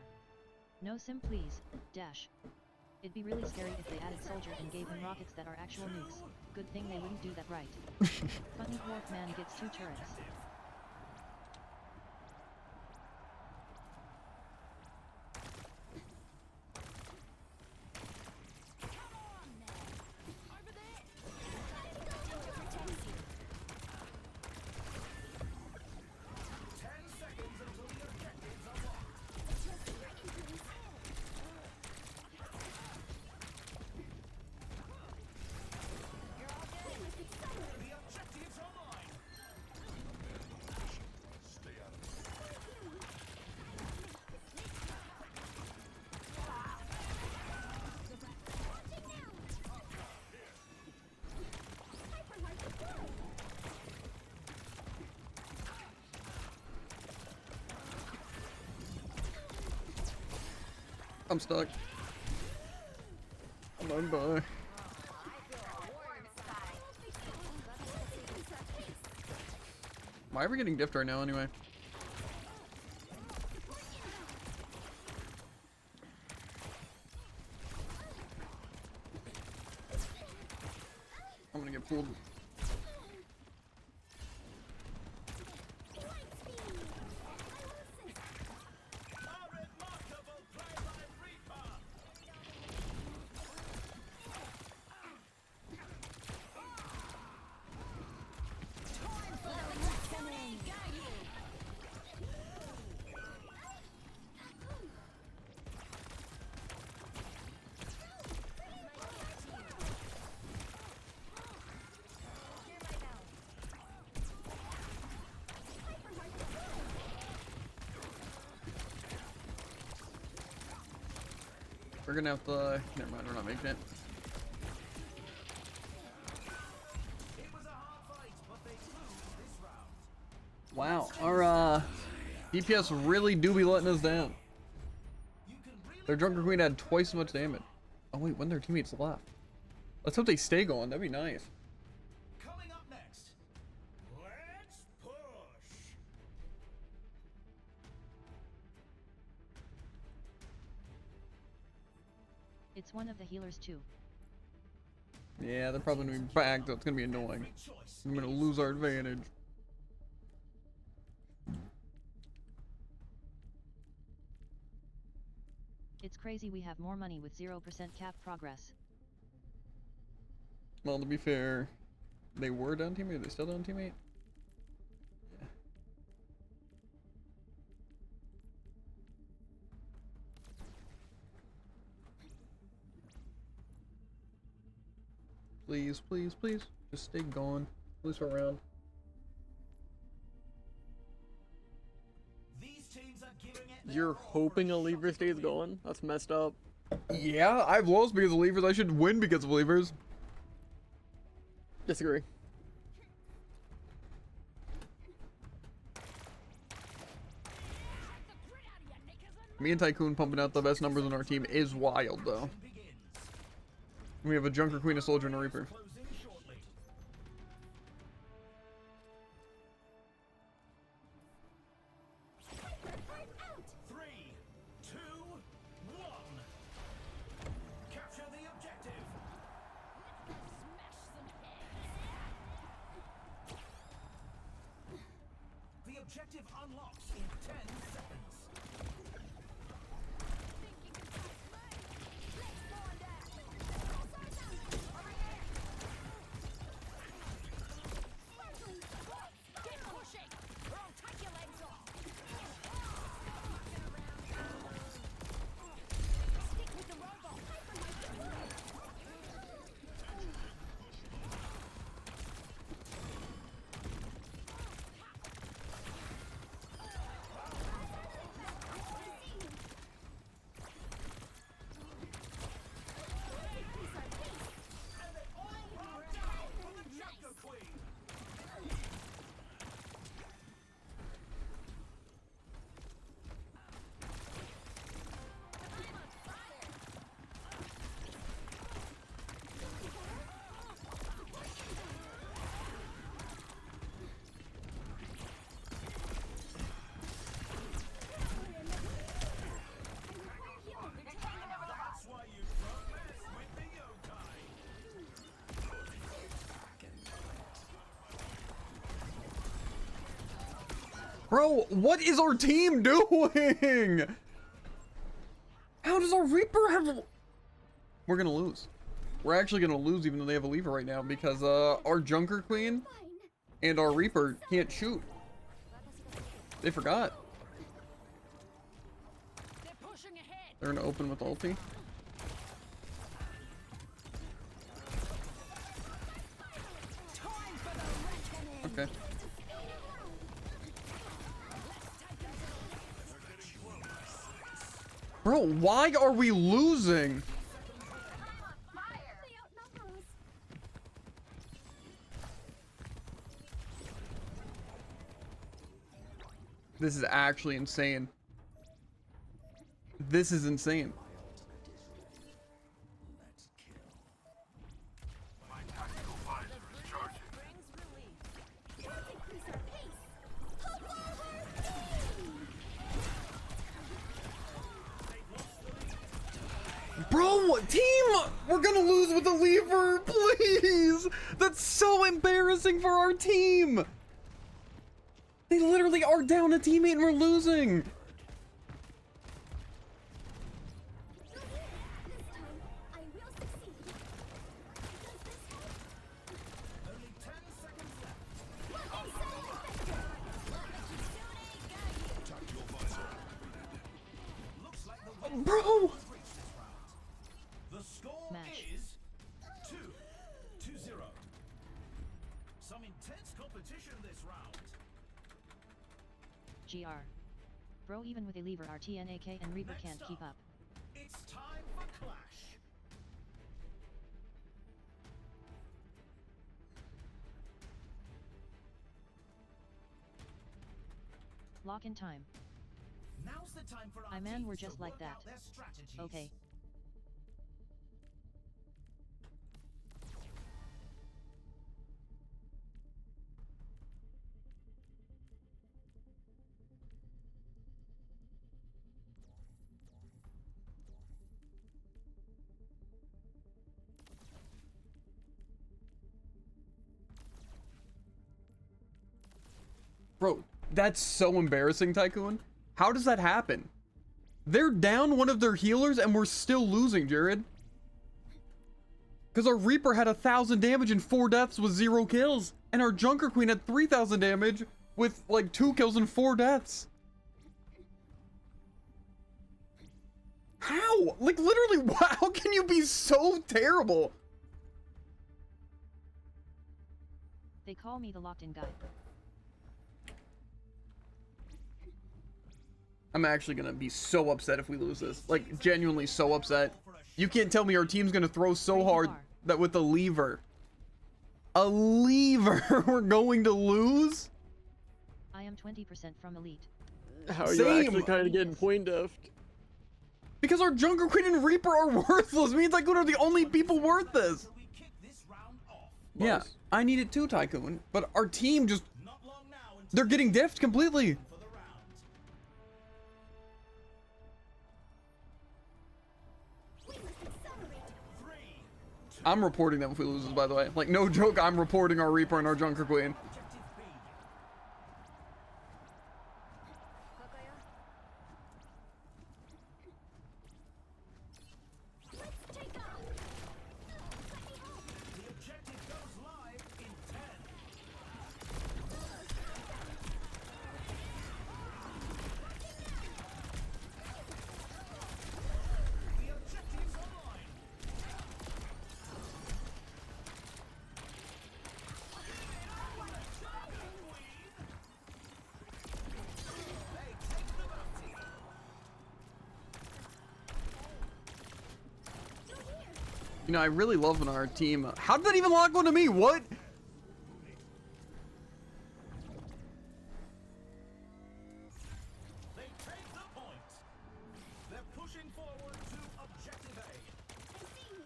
No Sim please, dash. It'd be really scary if they added soldier and gave him rockets that are actual nukes. Good thing they wouldn't do that right. Funny dwarf man gets 2 turrets. The objectives online. I'm stuck. Bye-bye. Why are we getting diffed right now, anyway? gonna get pulled. We're gonna have to. Never mind, we're not making it. Wow, our DPS really do be letting us down. Their Drunker Queen had twice as much damage. Oh wait, when their teammates left. Let's hope they stay going. That'd be nice. Coming up next, let's push. It's one of the healers too. Yeah, they're probably gonna be back. That's gonna be annoying. I'm gonna lose our advantage. It's crazy we have more money with 0% cap progress. Well, to be fair, they were down teammate. Are they still down teammate? Yeah. Please, please, please. Just stay going. At least we're around. These teams are giving it You're hoping a lever stays going? That's messed up. Yeah, I've lost because of levers. I should win because of levers. Disagree. Me and Tycoon pumping out the best numbers on our team is wild, though. We have a Junker Queen, a Soldier, and a Reaper. closing shortly. Three, two, one. Capture the objective. The objective unlocks in 10 seconds. That's why you don't mess with the yokai. Bro, what is our team doing? How does our Reaper have... We're gonna lose. We're actually gonna lose even though they have a lever right now because our Junker Queen and our Reaper can't shoot. They forgot. They're pushing ahead. They're gonna open with ulti. Okay. Bro, why are we losing? This is actually insane. This is insane. My tactical visor is charging. Bro, team! We're gonna lose with the lever, please! That's so embarrassing for our team! They literally are down a teammate and we're losing! This time, I will succeed. Only 10 seconds left. Welcome, Satellite Vector! Looks like the win Bro! has reached this round. The score Match. is 2-0. Some intense competition this round. GR. Bro, even with a lever, our TNAK and Reaper can't keep up. It's time for Clash. Lock in time. Now's the time for our I man, teams we're to just like work that. out their strategies. Okay. Bro, that's so embarrassing, Tycoon. How does that happen? They're down one of their healers and we're still losing, Jared. Because our Reaper had 1,000 damage and 4 deaths with 0 kills. And our Junker Queen had 3,000 damage with like 2 kills and 4 deaths. How? Like literally, how can you be so terrible? They call me the locked-in guy. I'm actually gonna be so upset if we lose this. Like, genuinely so upset. You can't tell me our team's gonna throw so hard that with a lever, we're going to lose? I am 20% from elite. How are you Same. actually kind of getting point diffed? Because our Junker Queen and Reaper are worthless. Me and Tycoon are the only people worth this. So we kick this round off. Yeah, Boss. I need it too, Tycoon. But our team just, Not long now until they're getting diffed completely. for the round. We must accelerate. 3, I'm reporting them if we lose this, by the way. Like, no joke, I'm reporting our Reaper and our Junker Queen. objective B. Let's take off. Let me help. The objective goes live in 10. The objective's online. They take the bounty. You know, I really love when our team... How did that even lock onto me? What? They take the point. They're pushing forward to objective A. I see you.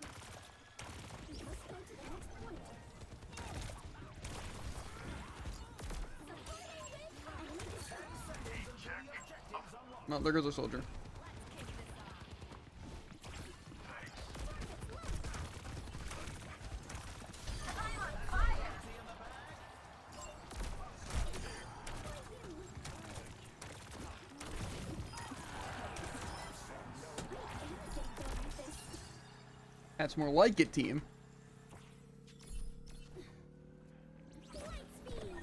We must go to the next point. No, there goes our soldier. That's more like it, team. Light speed.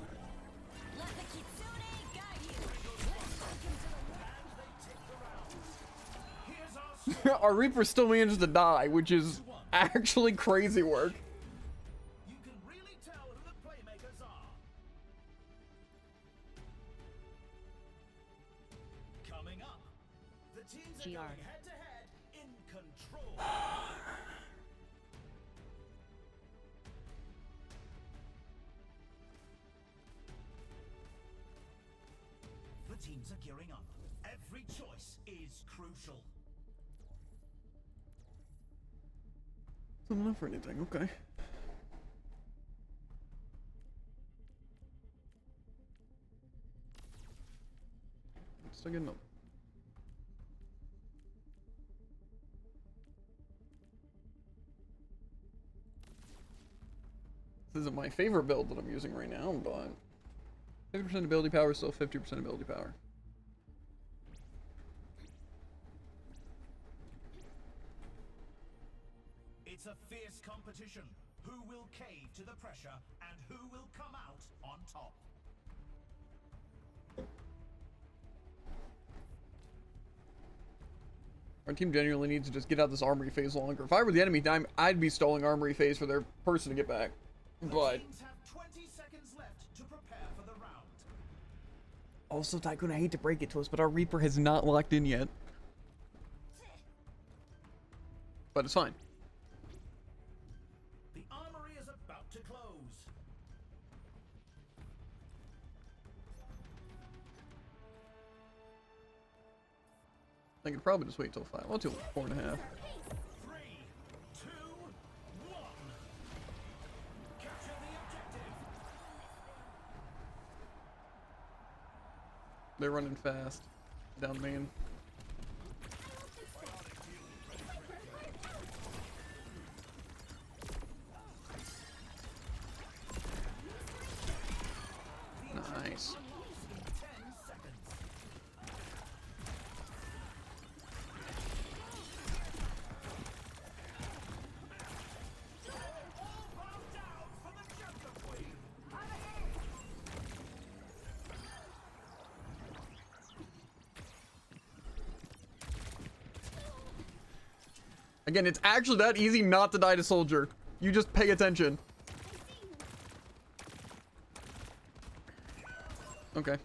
Let the Kitsune guide you. Here's our Our Reaper still manages to die, which is actually crazy work. You can really tell who the playmakers are. Coming up, the teams are GR. going head-to-head in control. The teams are gearing up. Every choice is crucial. Doesn't enough for anything, okay. Still getting up. This isn't my favorite build that I'm using right now, but 50% ability power is still 50% ability power. It's a fierce competition. Who will cave to the pressure and who will come out on top? Our team genuinely needs to just get out this armory phase longer. If I were the enemy team, I'd be stalling armory phase for their person to get back. But Teams have 20 seconds left to prepare for the round. also, Tycoon, I hate to break it to us, but our Reaper has not locked in yet. But it's fine. The armory is about to close. I could probably just wait till 5. Well, till 4.5. 3, 2, 1. Capture the objective. They're running fast. Down main. Nice. 10 seconds. All bow down for the Jungle Queen. Again, it's actually that easy not to die to soldier. You just pay attention. Okay.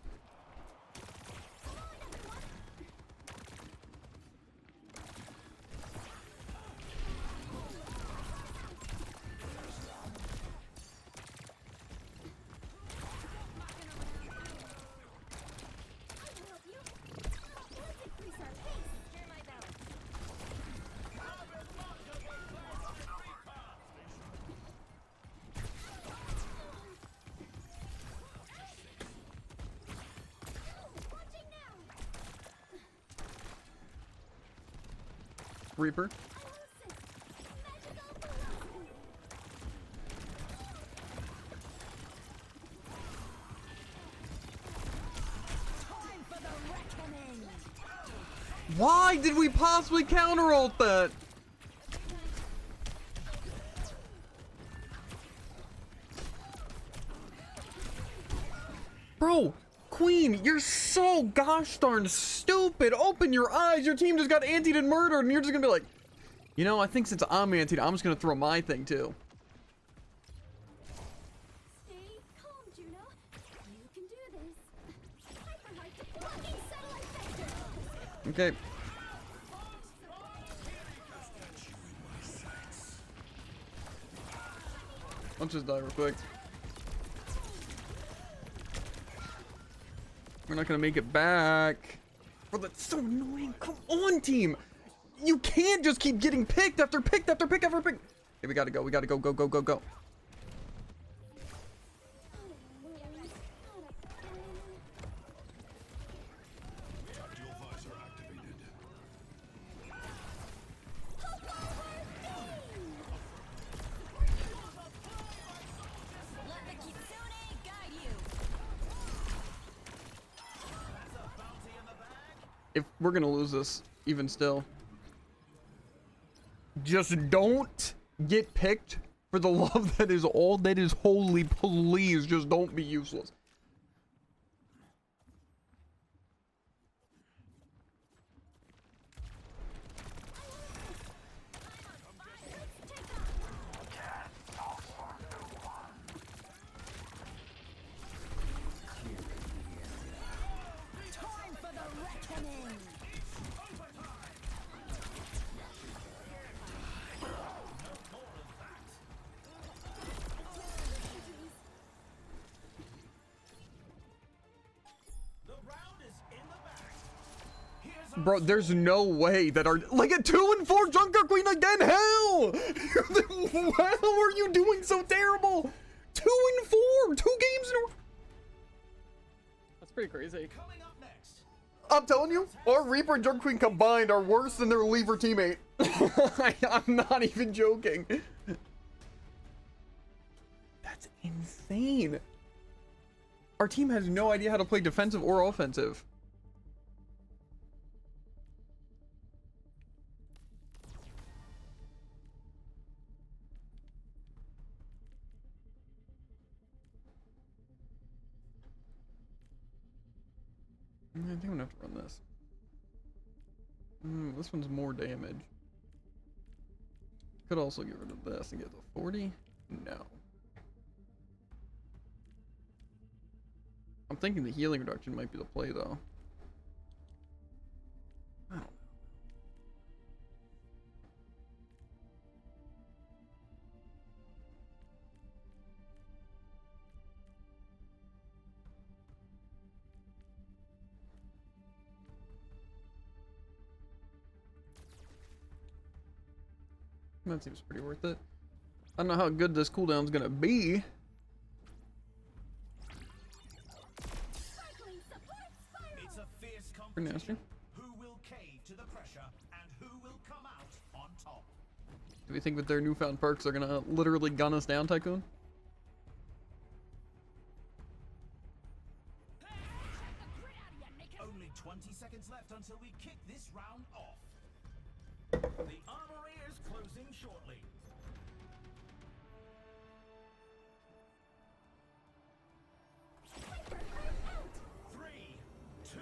Reaper. Why did we possibly counter ult that? Bro, Queen, you're so gosh darn stupid. Open your eyes. Your team just got antied and murdered, and you're just gonna be like, you know, I think since I'm antied, I'm just gonna throw my thing too. Stay calm, Juno. You can do this. Hyper fucking satellite vector. Okay. Let's just die real quick. We're not gonna make it back. Bro, that's so annoying. Come on, team. You can't just keep getting picked after picked after pick after pick. Okay, we gotta go. We gotta go. Go, go, go, go. Let the Kitsune guide you. If we're gonna lose this, even still, just don't get picked for the love that is all that is holy. Please, just don't be useless. Time for the reckoning. The round is in the bag. Here's our Bro, there's no way that our like a 2 and 4 Junker Queen again. How? How are you doing so terrible? 2 and 4, 2 games in a row. That's pretty crazy. coming up next. I'm telling you, our Reaper and Junker Queen combined are worse than their Lever teammate. I'm not even joking. That's That's insane. Our team has no idea how to play defensive or offensive. I think I'm gonna have to run this. This one's more damage. Could also get rid of this and get the 40. No. I'm thinking the healing reduction might be the play though. I don't know. That seems pretty worth it. I don't know how good this cooldown's gonna be. It's a fierce Pretty nasty. competition. Who will cave to the pressure and who will come out on top? Do we think with their newfound perks they're gonna literally gun us down, Tycoon? Only 20 seconds left until we kick this round off. The armory is closing shortly. Three, two,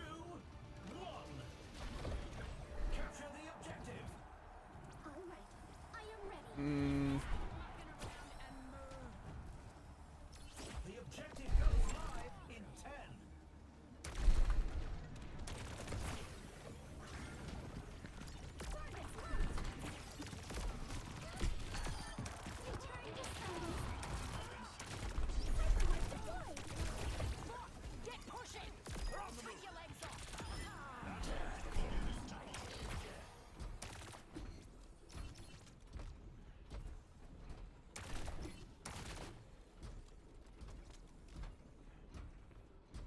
one. Capture the objective. All right, I am ready. The objective goes live in 10. Get pushing! Or I'll take your legs off!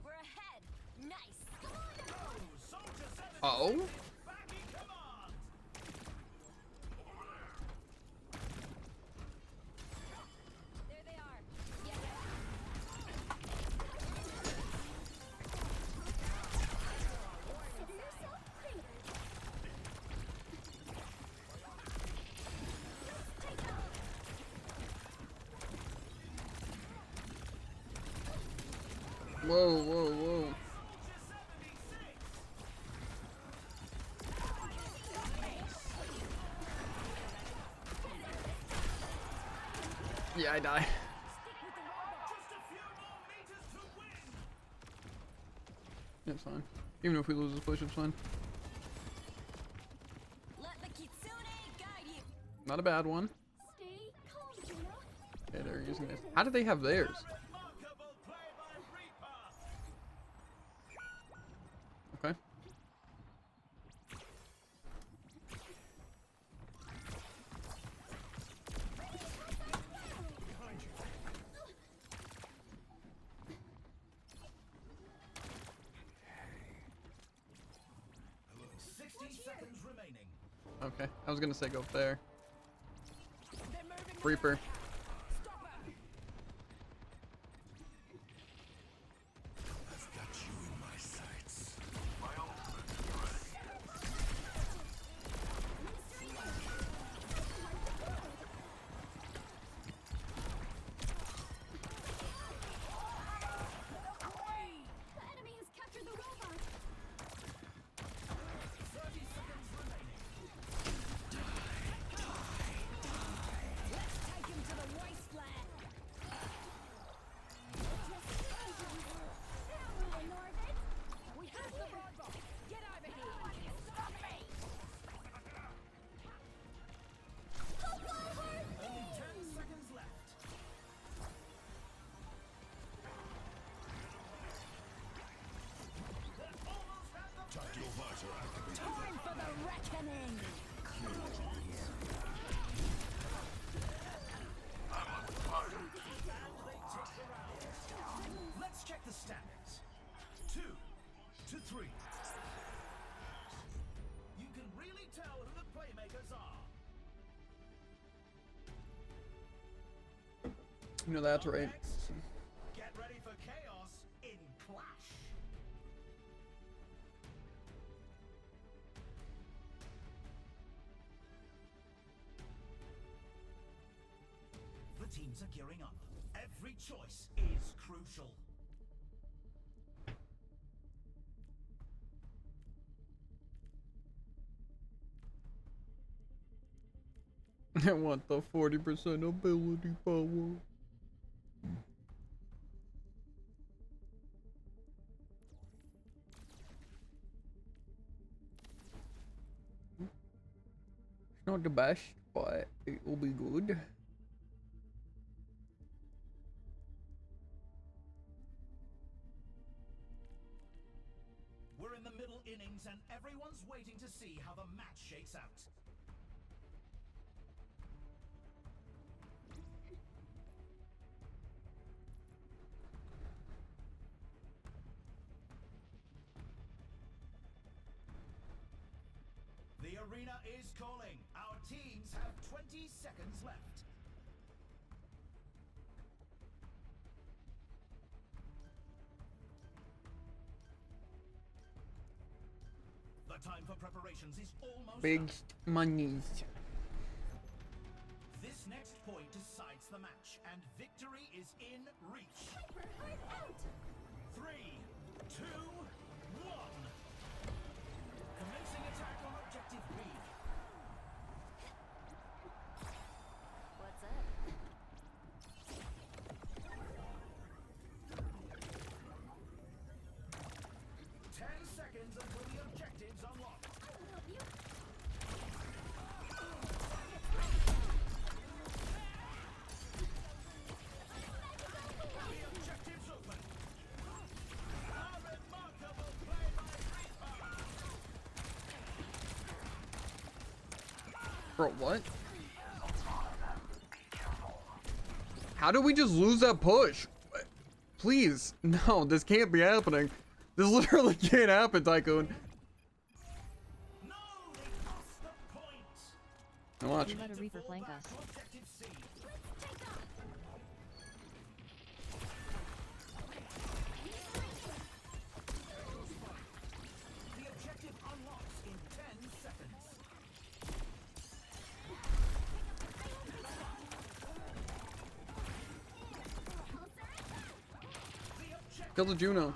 We're ahead! Nice! Soldier 7 Oh? back in command. There they are! Yeah, Consider yourself cratered. Let's take off. Whoa, whoa, whoa. Yeah, I die. Just a few more meters to win. It's fine. Even if we lose this push, it's fine. let the Kitsune guide you! Not a bad one. Stay calm, Juno. Yeah, they're using this. How did they have theirs? Remarkable play by Reaper. Okay. Behind you. 60 seconds remaining. Okay. I was gonna say go up there. They're moving Reaper. Stop her! I've got you in my sights. My ultimate is ready. The enemy has captured the robot. 30 seconds remaining. Take him to the wasteland! We have the robot! Get over here! Stop me! Only 10 seconds left. They're almost at the Tactical visor activated. Time for the reckoning! Let's check the standings. 2 to 3. You can really tell who the playmakers are. You know that's right. Next, get ready for chaos in Clash. The teams are gearing up. Every choice is crucial. I want the 40% ability power. It's not the best, but it will be good. We're in the middle innings and everyone's waiting to see how the match shakes out. The arena is calling. Our teams have 20 seconds left. The time for preparations is almost Big up. monies. This next point decides the match, and victory is in reach. Hyper heart out! 3, 2, 1. Commencing attack on objective B. What's up? 10 seconds until the objectives unlock. I will help you. The objectives open. A remarkable play by Reaper. Bro, what? How did we just lose that push? Please, no, this can't be happening. This literally can't happen, Tycoon. No, they lost the point. Now watch. We let a Reaper flank us. Objective C. Take off! The objective unlocks in 10 seconds. Kill the Juno.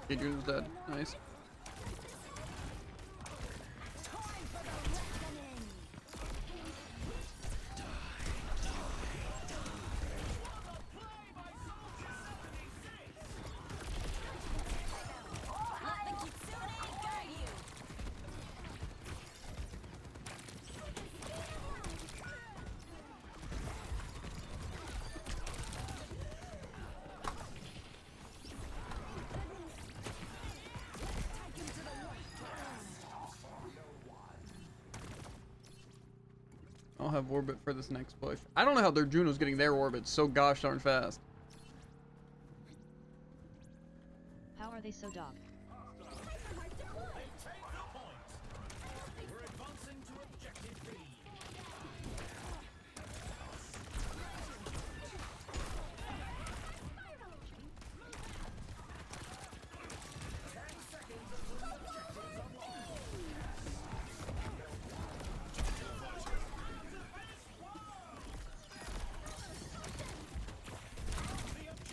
Yeah, Juno's dead. Nice. I'll have orbit for this next push. I don't know how their Juno's getting their orbit so gosh darn fast. How are they so dog? They take the point. We're advancing to objective B.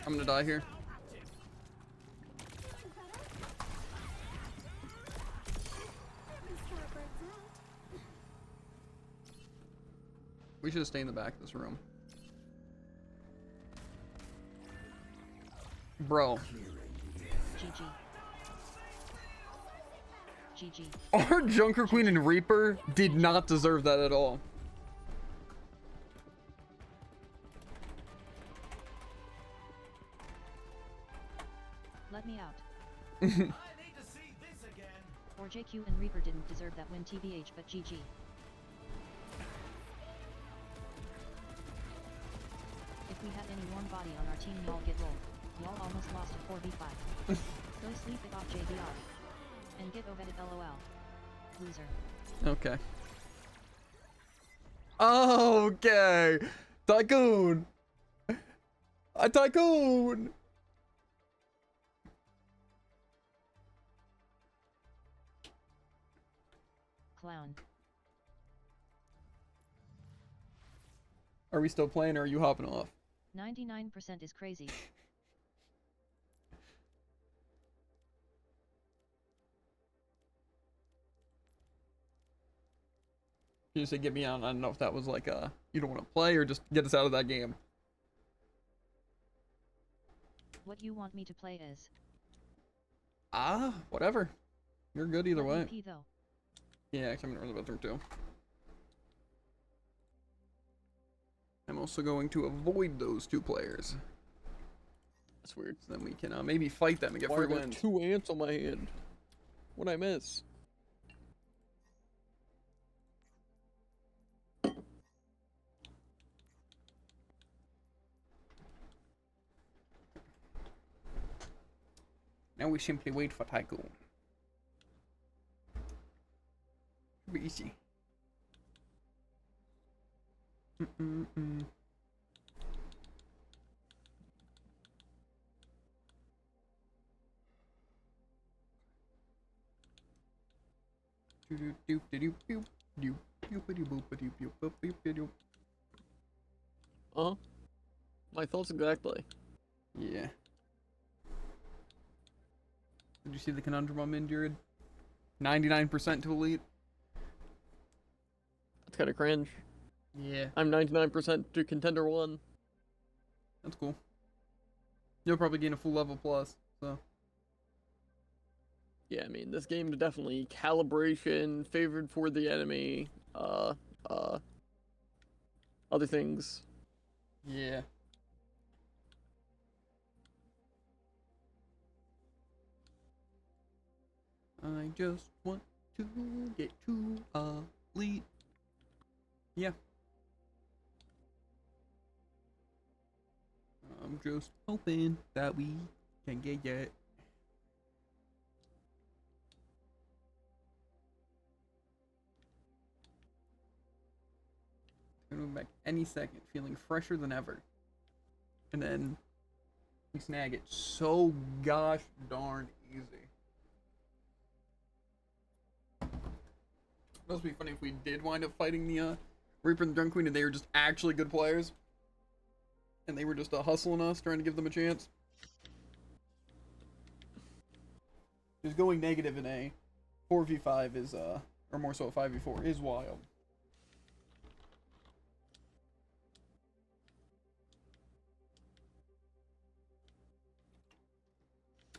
I'm gonna die here. We should stay in the back of this room. Bro. GG. GG. Our Junker Queen and Reaper did not deserve that at all. Let me out. I need to see this again. Or JQ and Reaper didn't deserve that win TBH, but GG. If we had any warm body on our team, y'all get rolled. Y'all almost lost a 4v5. Go sleep it off JBR. And get ovetted LOL. Loser. Okay. Okay. Tycoon. A tycoon. Clown. Are we still playing or are you hopping off? 99% is crazy. You just say get me out. I don't know if that was like you don't want to play or just get us out of that game. What you want me to play is? Whatever. You're good either way. MVP though. Yeah, I'm gonna run the bathroom too. I'm also going to avoid those two players. That's weird. So then we can maybe fight them and get Why free I got wins. 2 ants on my hand? What'd I miss? Now we simply wait for Tycoon. Be easy. Uh-huh. My thoughts exactly. Yeah. Did you see the conundrum I'm in, Jared? 99% to elite. That's kind of cringe. Yeah. I'm 99% to contender 1. That's cool. You'll probably gain a full level plus, so. Yeah, I mean, this game is definitely calibration, favored for the enemy, other things. Yeah. I just want to get to elite. Yeah. I'm just hoping that we can get it. Gonna move back any second, feeling fresher than ever. And then we snag it so gosh darn easy. It must be funny if we did wind up fighting the Reaper and the Drunk Queen and they were just actually good players. And they were just hustling us, trying to give them a chance. Just going negative in a 4v5 is, or more so a 5v4, is wild.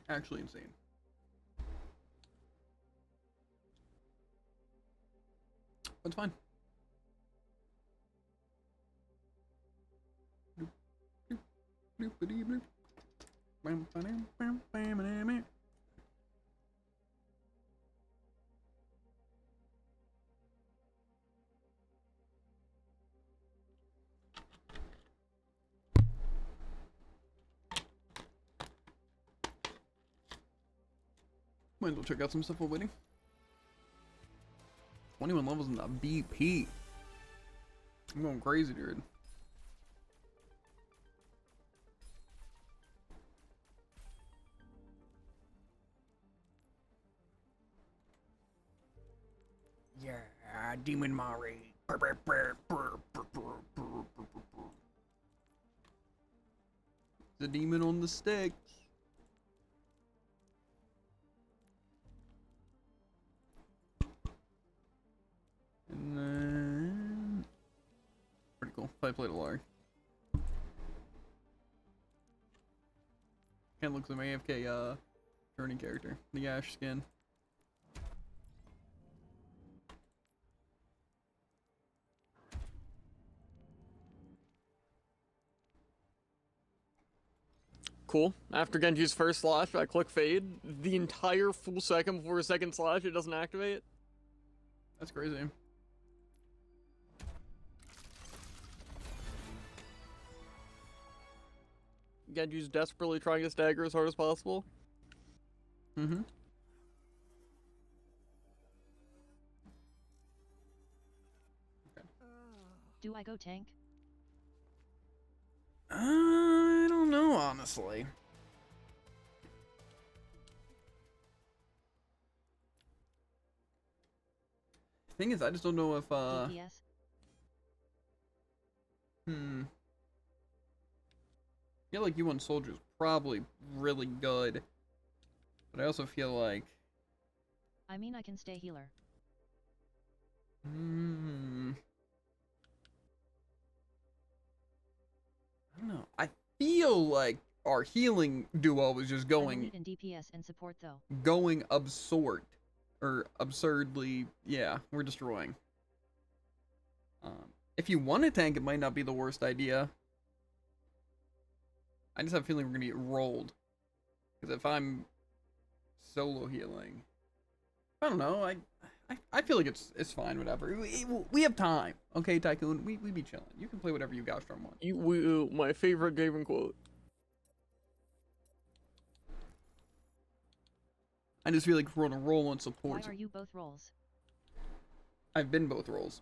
Actually insane. That's fine. Might as well check out some stuff while waiting. 21 levels in the BP. I'm going crazy, dude. Yeah, Demon Mari. The demon on the stick. And then pretty cool. I played a Larry. Kinda looks like my AFK journey character. The Ash skin. Cool. After Genji's first slash, I click fade. The entire full second before his second slash, it doesn't activate. That's crazy. Genji's desperately trying to stagger as hard as possible. Mm-hmm. Do I go tank? I don't know, honestly. Thing is, I just don't know if DPS? I feel like you on Soldier's probably really good, but I also feel like I mean, I can stay healer. I don't know. I feel like our healing duo was just I going believe in DPS and support though. absurdly. Yeah, we're destroying. If you want to tank, it might not be the worst idea. I just have a feeling we're gonna get rolled. Because if I'm solo healing, I don't know. I feel like it's fine. Whatever. We have time. Okay, Tycoon. We be chilling. You can play whatever you got from one. My favorite Gaven quote. I just feel like we're on a roll on support. Why are you both roles? I've been both roles.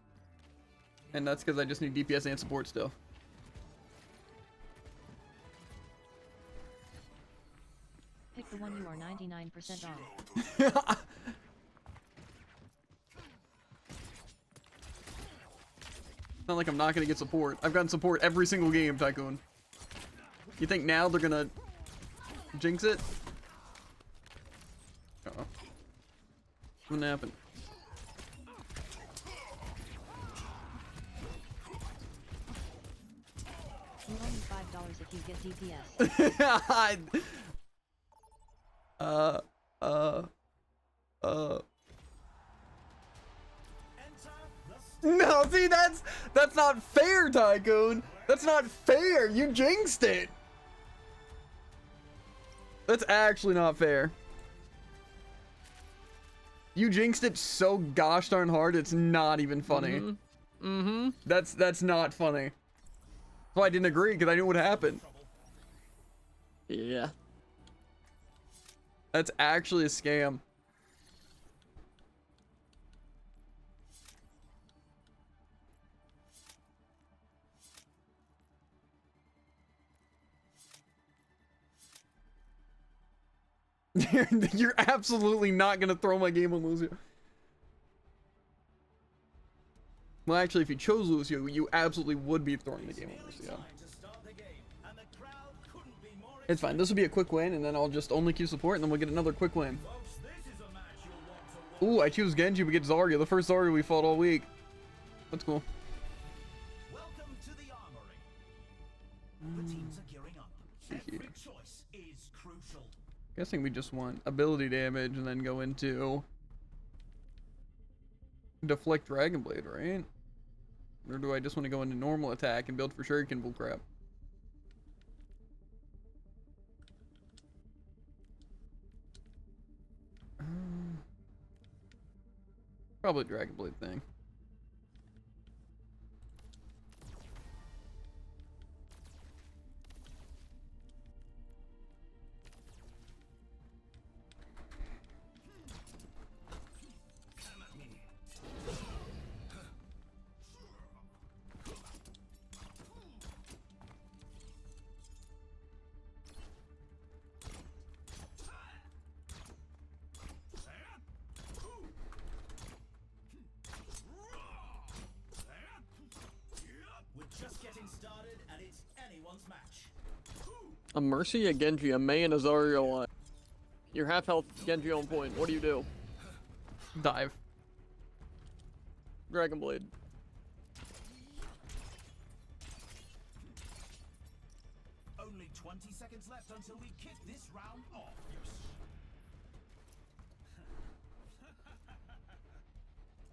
And that's because I just need DPS and support still. Pick the one you are 99% on. It's not like I'm not gonna get support. I've gotten support every single game, Tycoon. You think now they're gonna jinx it? Uh-oh. What happened? You owe me $5 if you get DPS. No, see, that's not fair, Tycoon. That's not fair. You jinxed it. That's actually not fair. You jinxed it so gosh darn hard, it's not even funny. That's not funny. Well, I didn't agree because I knew what happened. Yeah. That's actually a scam. You're absolutely not gonna throw my game on Lucio. Well, actually, if you chose Lucio, you absolutely would be throwing the game on Lucio. It's fine. This will be a quick win, and then I'll just only queue support, and then we'll get another quick win. Ooh, I choose Genji, but get Zarya. The first Zarya we fought all week. That's cool. Welcome to the armory. The teams are gearing up. Every choice is crucial. Guessing we just want ability damage and then go into deflect Dragon Blade, right? Or do I just want to go into normal attack and build for Shuriken bullcrap? Probably Dragon Blade thing. A Mercy, a Genji, a Mei, and a Zarya line. You're half health, Genji on point. What do you do? Dive. Dragon Blade. Only 20 seconds left until we kick this round off.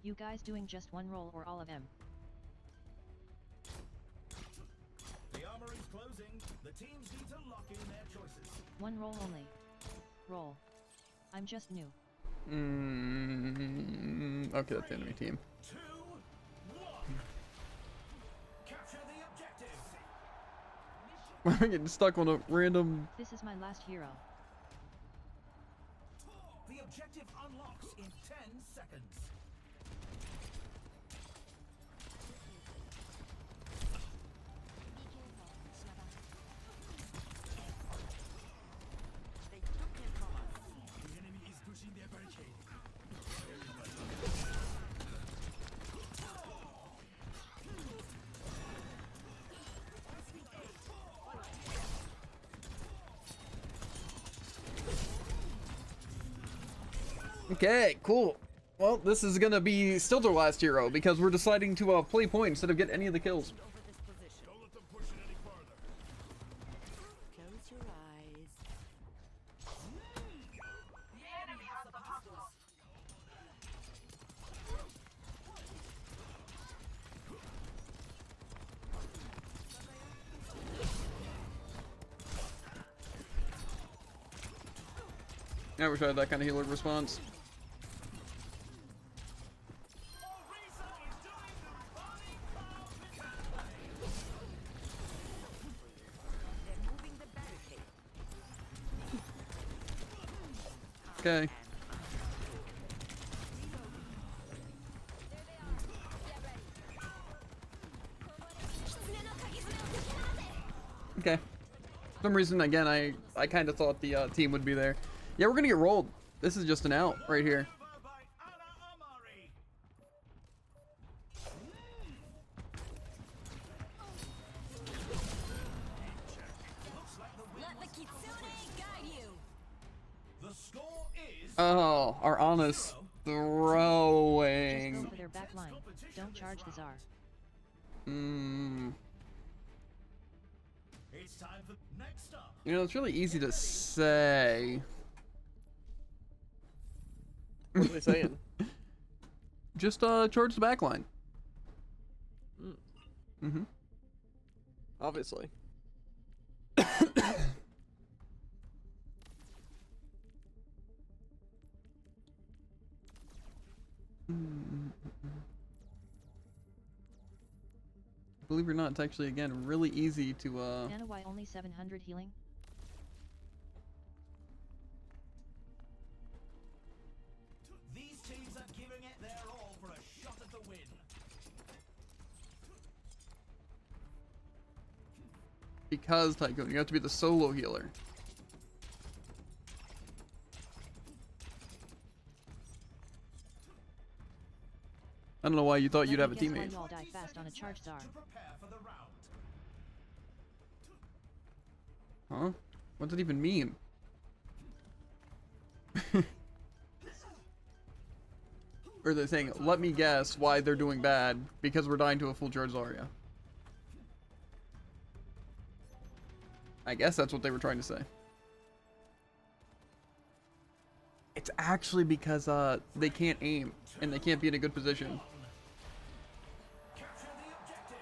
You guys doing just one roll or all of them? The armory's closing. The teams need to lock in their choices. One roll only. Roll. I'm just new. Okay, that's the enemy team. 2, 1. Capture the objective. I'm getting stuck on a random. This is my last hero. The objective unlocks in 10 seconds. The enemy is pushing their barricade. Okay, cool. Well, this is gonna be still their last hero because we're deciding to play point instead of get any of the kills. Don't let them push it any farther. Close your eyes. The enemy has the hostile. I wish I had that kind of healer response. Okay. Okay. For some reason, again, I kind of thought the team would be there. Yeah, we're gonna get rolled. This is just an out right here. By Anna Amari. Looks like the win Let the kitsune guide you. The score is Oh, our Anna's Just throwing. go for their back line. Don't charge the Tsar. It's time for next up. You know, it's really easy to say. What are they saying? Just charge the back line. Mm-hmm. Obviously. Believe it or not, it's actually again really easy to Anna, why only 700 healing? These teams are giving it their all for a shot at the win. because Tycoon, you have to be the solo healer. I don't know why you thought you'd have a Let me guess why teammate. you all die fast on a charge Tsar. To prepare for the round. Huh? What does it even mean? Or they're saying, let me guess why they're doing bad because we're dying to a full charge Zarya. I guess that's what they were trying to say. It's actually because they can't aim and they can't be in a good position. Capture the objective.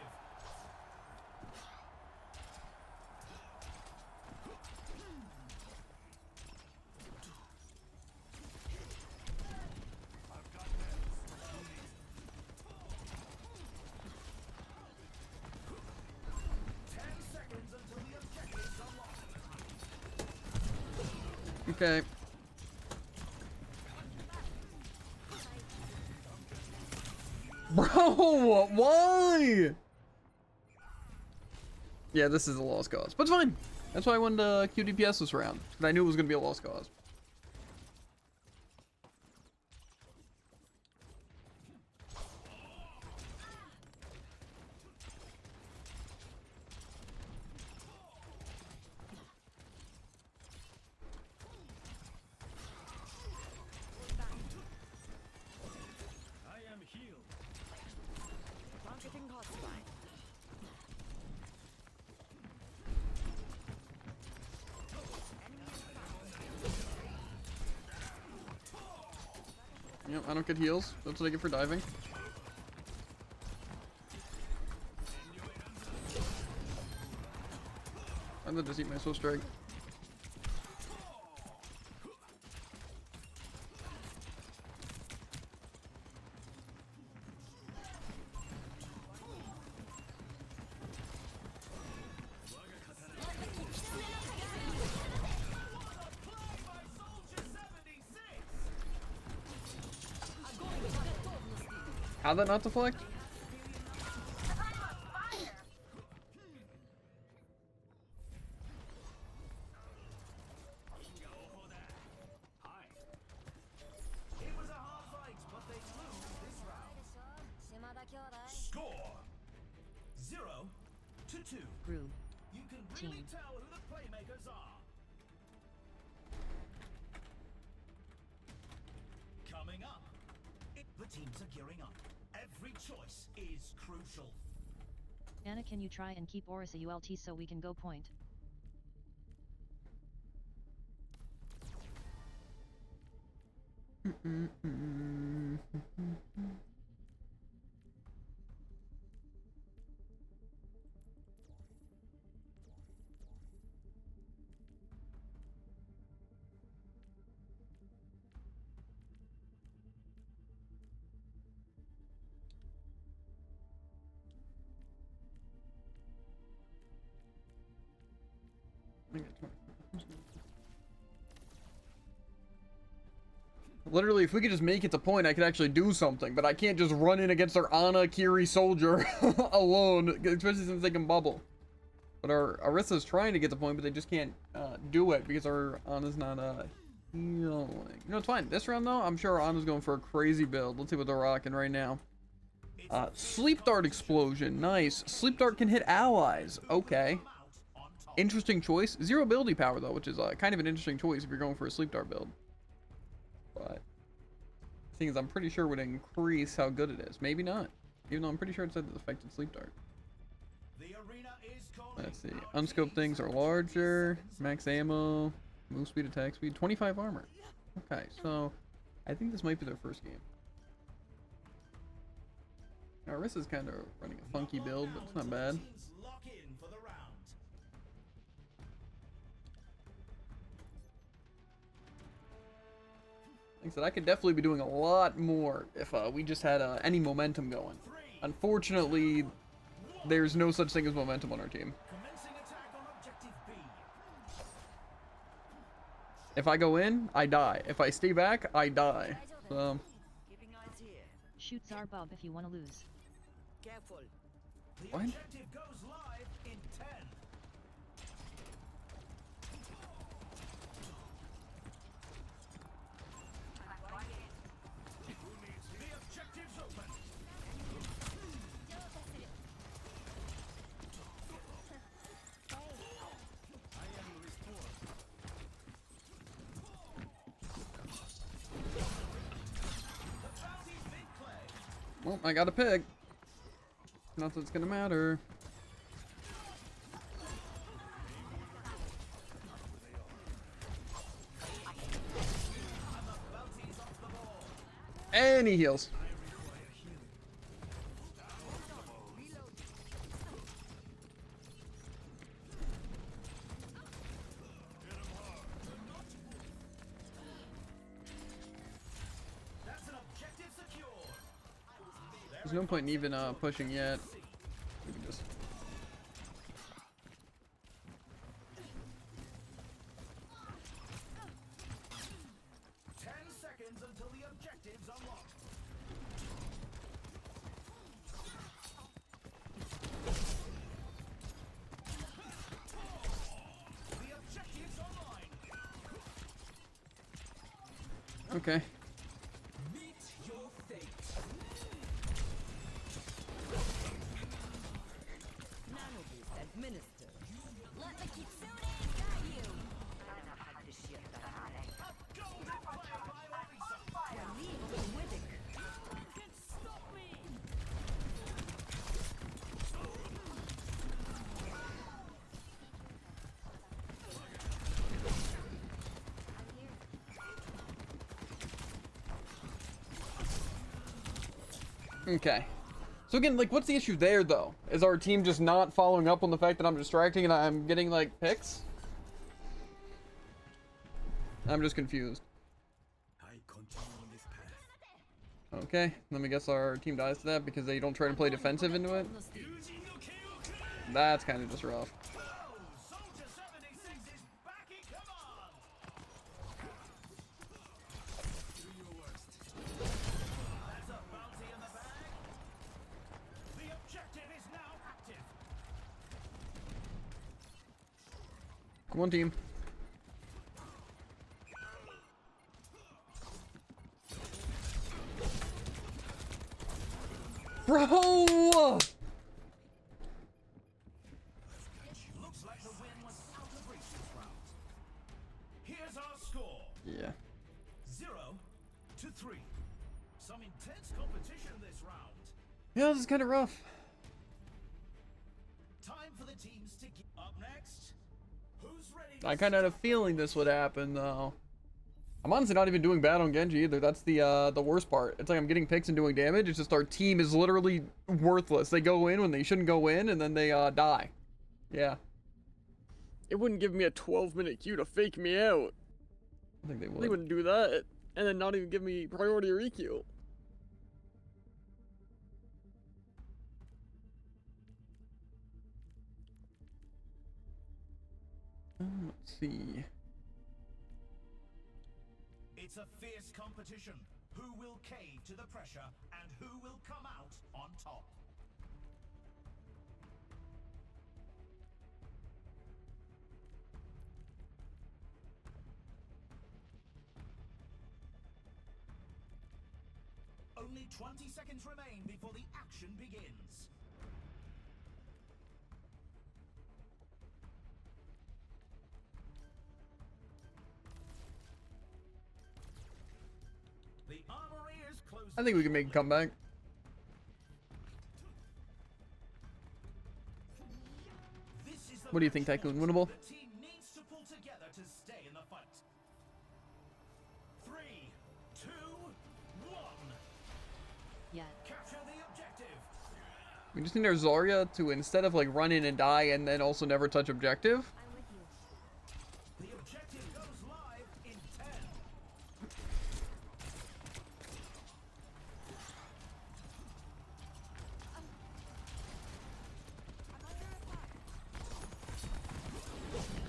Okay. Bro, why? Yeah, this is a lost cause, but it's fine. That's why I wanted QDPS this round, because I knew it was going to be a lost cause. I am healed. Targeting hotspot. Yep, I don't get heals. That's what I get for diving. I'm gonna just eat my soul strike. How'd that not deflect? It was a hard fight, but they lose this round. Score 0-2. Group. You can really Team. tell who the playmakers are. Coming up, the teams are gearing up. Every choice is crucial. Anna, can you try and keep Oris a ULT so we can go point? Literally, if we could just make it to point, I could actually do something, but I can't just run in against our Ana Kiri soldier alone, especially since they can bubble. But our Arissa's trying to get the point, but they just can't do it because our Ana's not healing. You know, it's fine. This round, though, I'm sure our Ana's going for a crazy build. Let's see what they're rocking right now. Sleep Dart Explosion. Nice. Sleep Dart can hit allies. Okay. Interesting choice. Zero ability power, though, which is kind of an interesting choice if you're going for a Sleep Dart build. But the thing is, I'm pretty sure it would increase how good it is. Maybe not. Even though I'm pretty sure it said it affected Sleep Dart. Let's see. Unscoped things are larger. Max ammo. Move speed, attack speed. 25 armor. Okay, so I think this might be their first game. Now, Arissa's kind of running a funky build, but it's not bad. Like I said, I could definitely be doing a lot more if we just had any momentum going. Unfortunately, there's no such thing as momentum on our team. If I go in, I die. If I stay back, I die. So. Shoot Zarbub if you want to lose. Careful. What? Objective goes live in 10. The objective's open. Well, I got a pig. Not that it's gonna matter. And he heals. That's an objective secured. There's no point in even pushing yet. We can just. Until the objective's unlocked. The objective's online. Okay. Meet your fate. Nanoboost administered. Let the Kitsune got you. A golden fire by Orisa. Leave the Widdick. You can stop me. Okay. So again, like, what's the issue there, though? Is our team just not following up on the fact that I'm distracting and I'm getting, like, picks? I'm just confused. I continue on this path. Okay, let me guess our team dies to that because they don't try to play defensive into it. That's kind of just rough. Soldier 76 is back in command. Do your worst. That's a bounty in the bag. Come on, team. Bro! Looks like the win was out of reach this round. Here's our score. Yeah. 0-3. Some intense competition this round. Yeah, this is kind of rough. Time for the teams to get up next. Who's ready? I kind of had a feeling this would happen, though. I'm honestly not even doing bad on Genji either. That's the worst part. It's like I'm getting picks and doing damage. It's just our team is literally worthless. They go in when they shouldn't go in, and then they die. Yeah. It wouldn't give me a 12-minute queue to fake me out. I think they They would. wouldn't do that. And then not even give me priority or EQ. Let's see. It's a fierce competition. Who will cave to the pressure and who will come out on top? Only 20 seconds remain before the action begins. The armory is closing. I think we can make a comeback. This is the What do you think, match Tycoon? point. Winnable? The team needs to pull together to stay in the fight. 3, 2, 1. Yeah. Capture the objective. We just need our Zarya to, instead of like run in and die and then also never touch objective. I'm with you. The objective goes live in 10.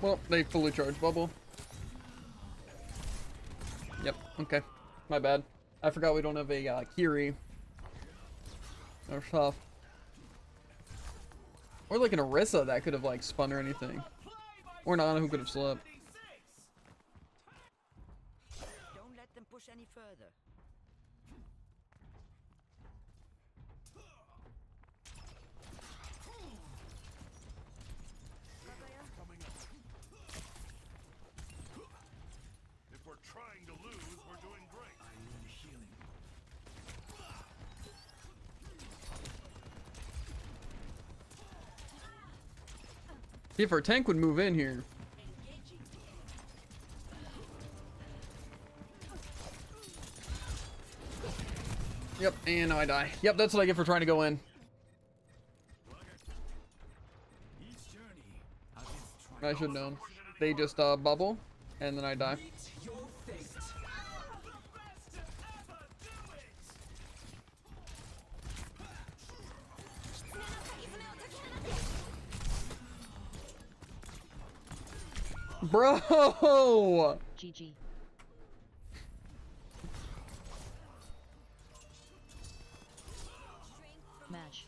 Well, they fully charged bubble. Yep, okay. My bad. I forgot we don't have a Kiri. That's tough. Or like an Orisa that could have like spun or anything. Or Nana who could have slept. Don't let them push any further. If we're trying to lose, we're doing great. I need healing. See if our tank would move in here. Yep, and now I die. Yep, that's what I get for trying to go in. Each journey has its trials. I should have known. They just bubble, and then I die. Meet your fate. The best to ever do it. Bro! GG. Match.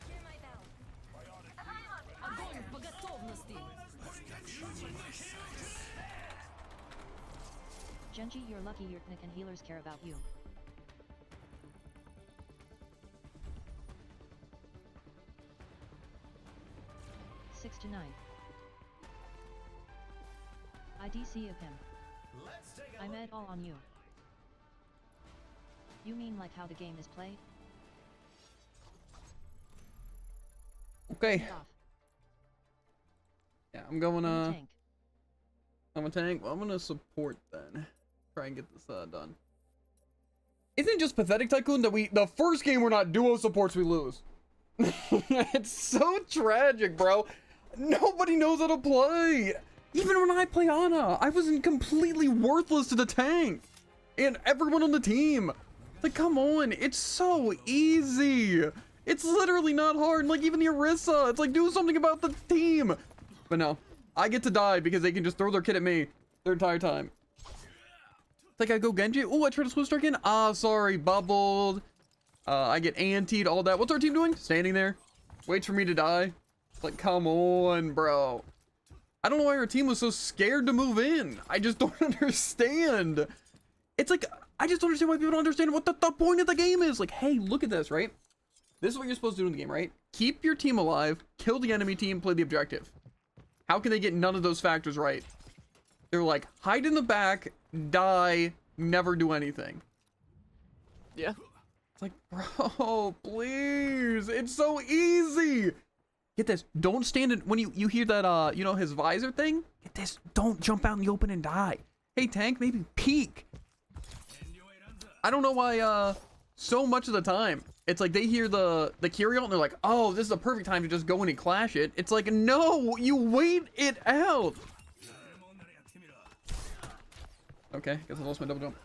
Hear my bell. Огонь по готовности. Genji, you're lucky your Nick and healers care about you. Six to 9. IDC of him. Let's take a I'm look. at all on you. You mean like how the game is played? Okay. Off. Yeah, I'm going Tank. I'm a tank. Well, I'm gonna support then. Try and get this done. Isn't it just pathetic, Tycoon, that the first game we're not duo supports, we lose? It's so tragic, bro. Nobody knows how to play. Even when I play Ana, I wasn't completely worthless to the tank. And everyone on the team. Like, come on. It's so easy. It's literally not hard. Like, even the Orisa. It's like, do something about the team. But no. I get to die because they can just throw their kid at me their entire time. It's like I go Genji. Oh, I tried to switch strike in. Ah, sorry. Bubbled. I get antied, all that. What's our team doing? Standing there. Waits for me to die. Like, come on, bro. I don't know why our team was so scared to move in. I just don't understand. It's like, I just don't understand why people don't understand what the point of the game is. Like, hey, look at this, right? This is what you're supposed to do in the game, right? Keep your team alive, kill the enemy team, play the objective. How can they get none of those factors right? They're like, hide in the back, die, never do anything. Yeah. It's like, bro, please. It's so easy. Get this. Don't stand in, when you hear that, you know, his visor thing? Get this. Don't jump out in the open and die. Hey, tank, maybe peek. I don't know why, so much of the time, it's like they hear the Kyriel and they're like, oh, this is the perfect time to just go in and clash it. It's like, no, you wait it out. Okay, guess I lost my double jump.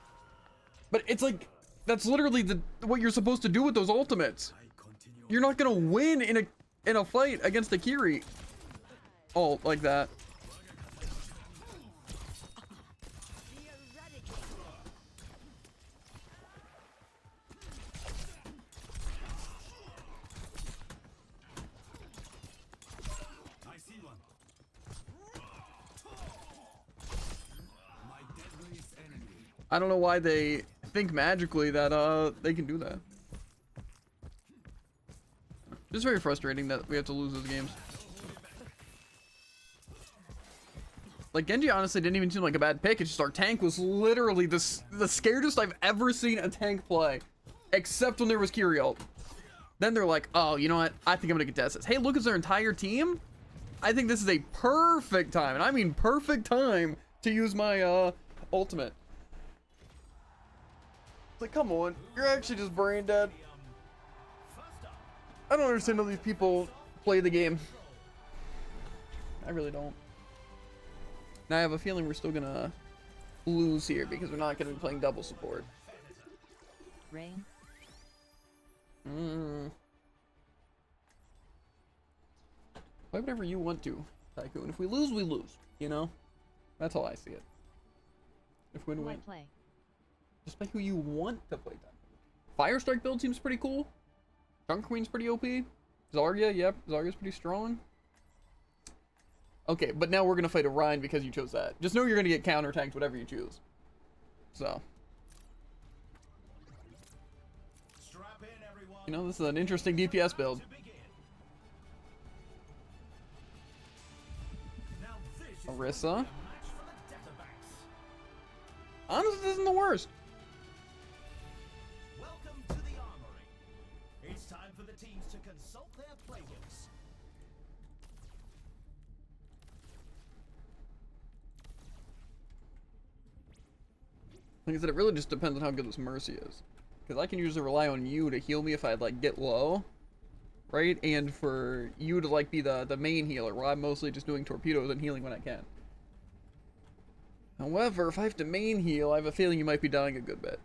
But it's like, that's literally what you're supposed to do with those ultimates. You're not gonna win in a fight against a Kiri. Oh, like that. I don't know why they think magically that they can do that. It's very frustrating that we have to lose those games. Like, Genji honestly didn't even seem like a bad pick. It's just our tank was literally the scariest I've ever seen a tank play. Except when there was Kyriel. Then they're like, oh, you know what? I think I'm gonna contest this. Hey, look, it's their entire team? I think this is a perfect time, and I mean perfect time, to use my ultimate. Like, come on, you're actually just brain dead. I don't understand how these people play the game. I really don't. Now I have a feeling we're still gonna lose here because we're not gonna be playing double support. Rain. Play whatever you want to, Tycoon. If we lose, we lose. You know? That's how I see it. If we win, Who I win. play? Just play who you want to play Tycoon. Firestrike build seems pretty cool. Junk Queen's pretty OP. Zarya, yep. Zarya's pretty strong. Okay, but now we're gonna fight Orion because you chose that. Just know you're gonna get counter tanked whatever you choose. So. You know, this is an interesting DPS build. Orisa. Honestly, this isn't the worst. Welcome to the armory. It's time for the teams to consult their playbooks. Like I said, it really just depends on how good this Mercy is. Because I can usually rely on you to heal me if I like get low. Right? And for you to like be the main healer, while I'm mostly just doing torpedoes and healing when I can. However, if I have to main heal, I have a feeling you might be dying a good bit.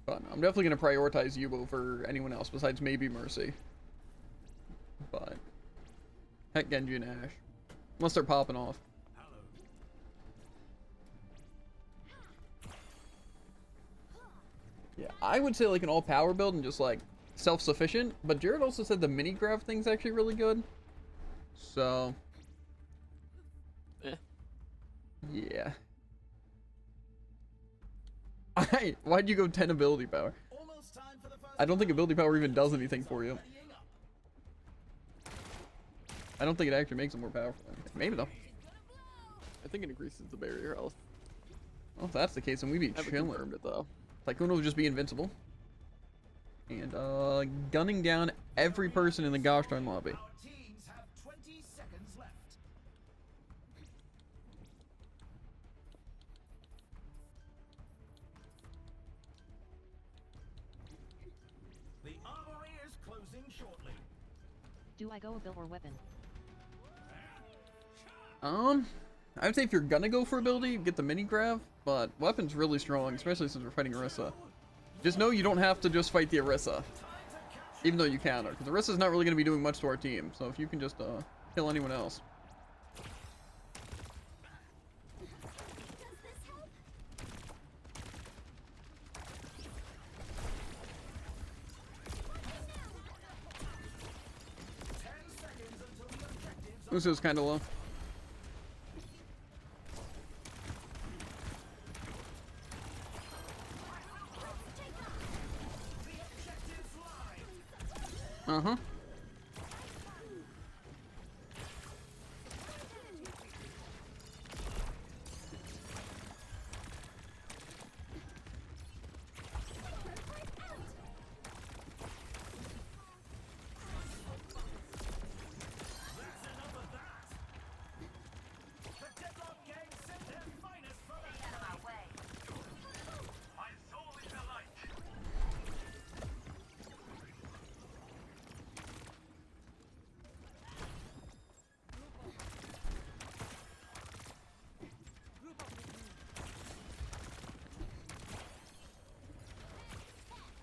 But I'm definitely going to prioritize you over anyone else besides maybe Mercy. But heck, Genji and Ashe. Unless they're popping off. Yeah, I would say like an all-power build and just like self-sufficient. But Jared also said the mini-grav thing's actually really good. So... yeah. Why'd you go 10 ability power? I don't think ability power even does anything for you. I don't think it actually makes it more powerful. Maybe though. I think it increases the barrier health. Well, if that's the case, then we'd be I haven't chilling. confirmed it though. Tycoon will just be invincible. And gunning down every person in the gosh darn lobby. Our teams have 20 seconds left. The armory is closing shortly. Do I go a build or weapon? I would say if you're gonna go for ability, get the mini grav, but weapon's really strong, especially since we're fighting Orisa. Just know you don't have to just fight the Orisa, even though you counter, because Orisa's not really gonna be doing much to our team. So if you can just kill anyone else. Uso's kind of low. Uh-huh. The Deadlock Gang sent their finest for that fight. My soul is alight.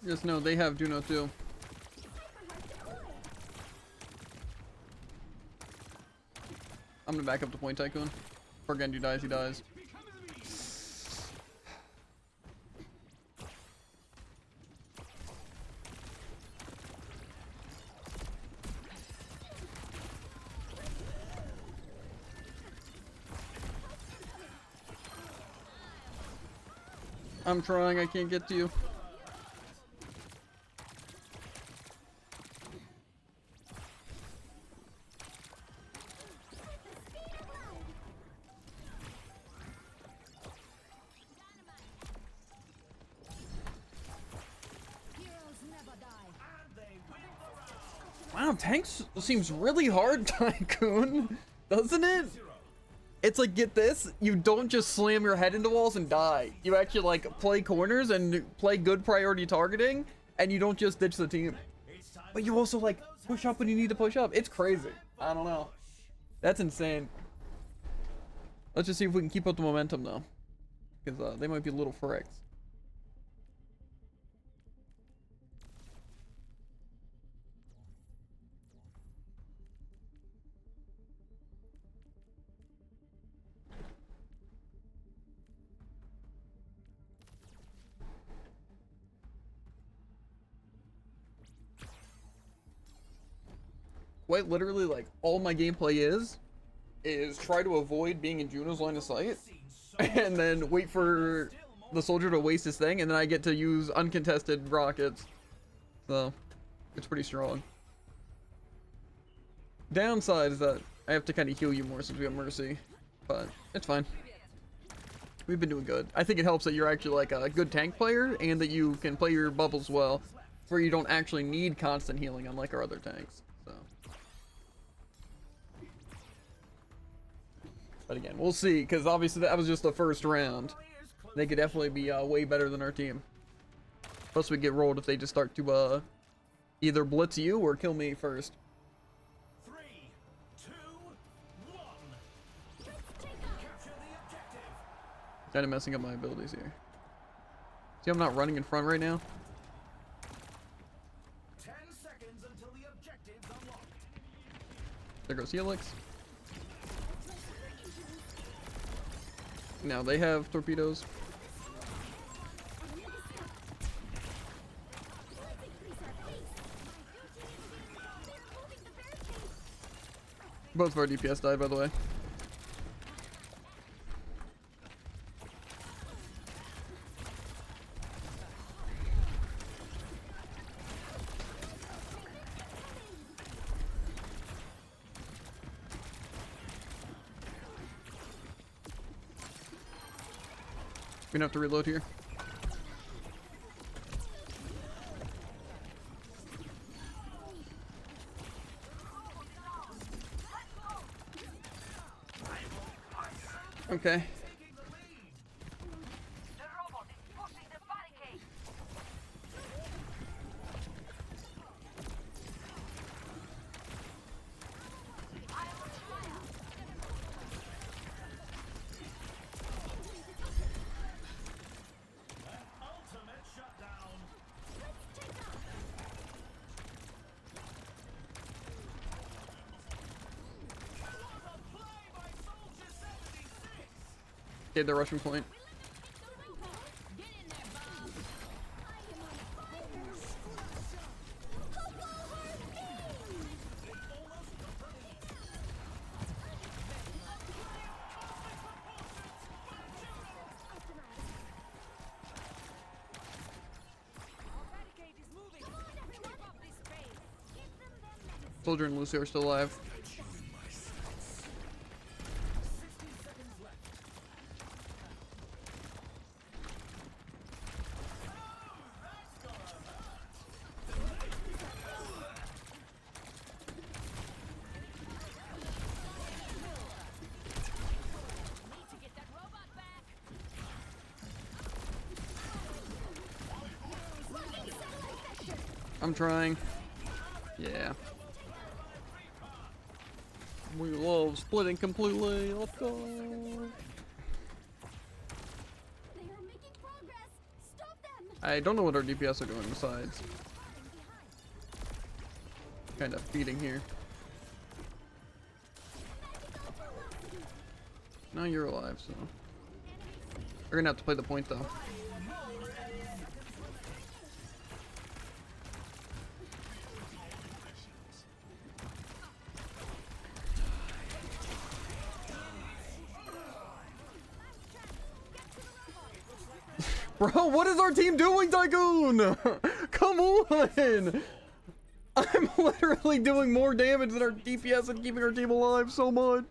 Just know they have Juno too. I'm gonna back up the point tycoon. If Genji dies, he dies. I'm trying, I can't get to you. Heroes never die. And they win the round. Wow, tanks seems really hard, Tycoon, doesn't it? It's like, get this, you don't just slam your head into walls and die. You actually like play corners and play good priority targeting, and you don't just ditch the team. But you also like push up when you need to push up. It's crazy. I don't know. That's insane. Let's just see if we can keep up the momentum though, because they might be a little fricked. Quite literally, like, all my gameplay is try to avoid being in Juno's line of sight, and then wait for the soldier to waste his thing, and then I get to use uncontested rockets. So, it's pretty strong. Downside is that I have to kind of heal you more since we have Mercy, but it's fine. We've been doing good. I think it helps that you're actually like a good tank player, and that you can play your bubbles well, where you don't actually need constant healing unlike our other tanks. So. But again, we'll see, because obviously that was just the first round. They could definitely be way better than our team. Plus we get rolled if they just start to either blitz you or kill me first. 3, 2, 1. Capture the objective. Kind of messing up my abilities here. See, I'm not running in front right now. 10 seconds until the objective's unlocked. There goes Helix. Now they have torpedoes. Both of our DPS died, by the way. We're gonna have to reload here. Okay. The robot is pushing the barricade. Ultimate shutdown. What a play by Soldier 76. Okay, the rushing point. Get in there, Bob. I am on fire! Coco Our barricade is moving. Keep up this pace. Give them Soldier and Lucio are still alive. I'm trying. Yeah. We love splitting completely. Let's go. They are making progress. Stop them. I don't know what our DPS are doing besides kind of feeding here. Now you're alive, so we're gonna have to play the point though. Bro, what is our team doing, Tycoon? Come on! I'm literally doing more damage than our DPS and keeping our team alive so much.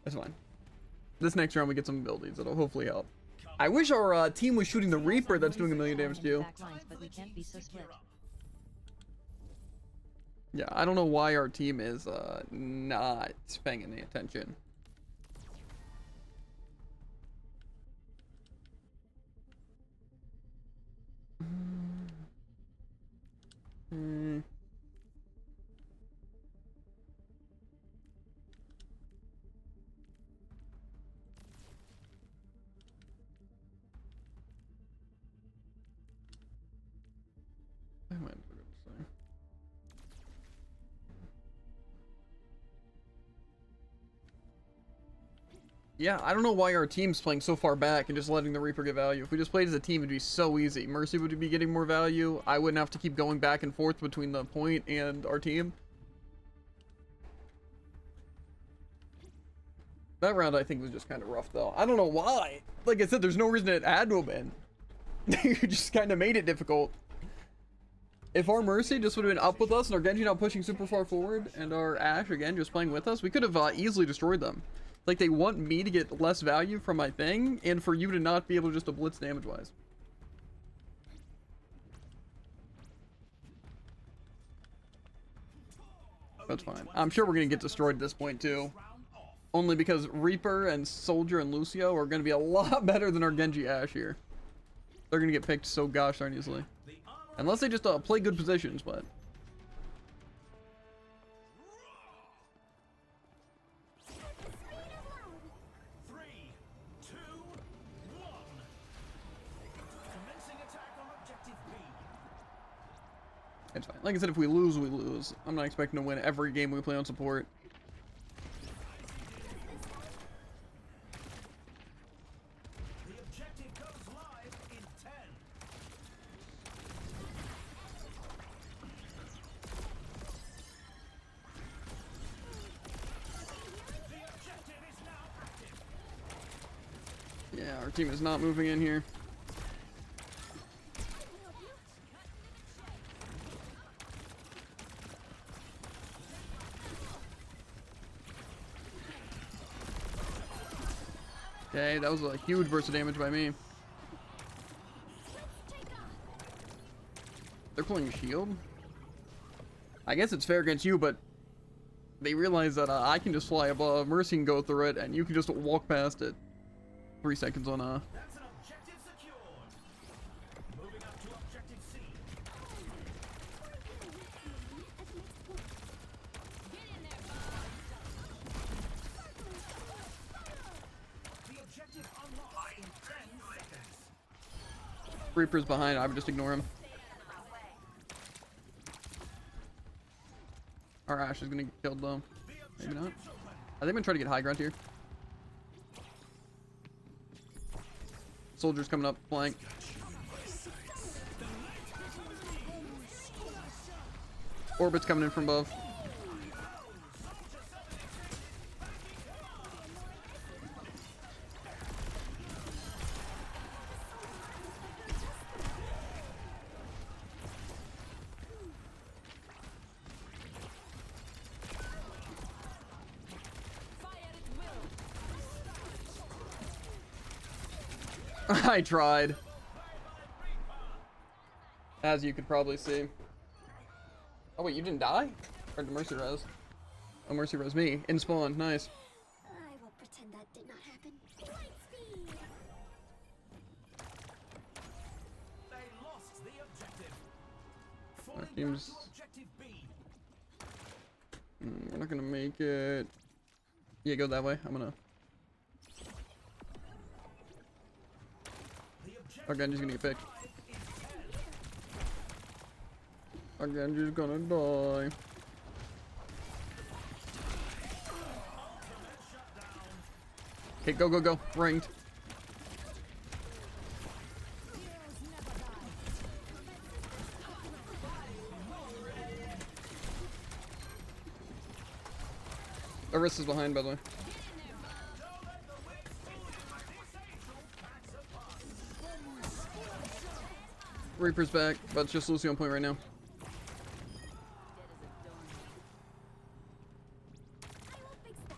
That's fine. This next round we get some abilities that'll hopefully help. I wish our team was shooting the Reaper that's doing 1 million damage to you. But we can't be so split. Yeah, I don't know why our team is not paying any attention. I might forget to say. Yeah, I don't know why our team's playing so far back and just letting the Reaper get value. If we just played as a team, it'd be so easy. Mercy would be getting more value. I wouldn't have to keep going back and forth between the point and our team. That round, I think, was just kind of rough, though. I don't know why. Like I said, there's no reason it had to have been. You just kind of made it difficult. If our Mercy just would have been up with us and our Genji not pushing super far forward and our Ashe, again, just playing with us, we could have easily destroyed them. Like, they want me to get less value from my thing and for you to not be able just to blitz damage-wise. That's fine. I'm sure we're going to get destroyed at this point, too. Only because Reaper and Soldier and Lucio are going to be a lot better than our Genji Ashe here. They're going to get picked so gosh darn easily. Unless they just play good positions, but... It's fine. Like I said, if we lose, we lose. I'm not expecting to win every game we play on support. The objective goes live in 10. The objective is now active. Yeah, our team is not moving in here. Okay, that was a huge burst of damage by me. They're pulling shield. I guess it's fair against you, but they realize that I can just fly above, Mercy can go through it, and you can just walk past it. 3 seconds on That's an objective secured. Moving up to objective C. The objective unlocks in 10 seconds. Reaper's behind, I would just ignore him. Our Ashe is gonna get killed though. Maybe not. I think I'm gonna try to get high ground here. Soldiers coming up, flank. Orbit's coming in from above. I tried. As you could probably see. Oh wait, you didn't die? Or did Mercy res? Oh, Mercy res me. In spawn, nice. I will pretend that did not happen. Light speed! They lost the objective. That Falling seems... back to objective B. We're not gonna make it. Yeah, go that way. I'm gonna. Our Genji's gonna get picked. Our Genji's gonna die. Okay, go, go, go. Ringed. Arissa's behind, by the way. Reaper's back, but it's just Lucy on point right now. I will fix that.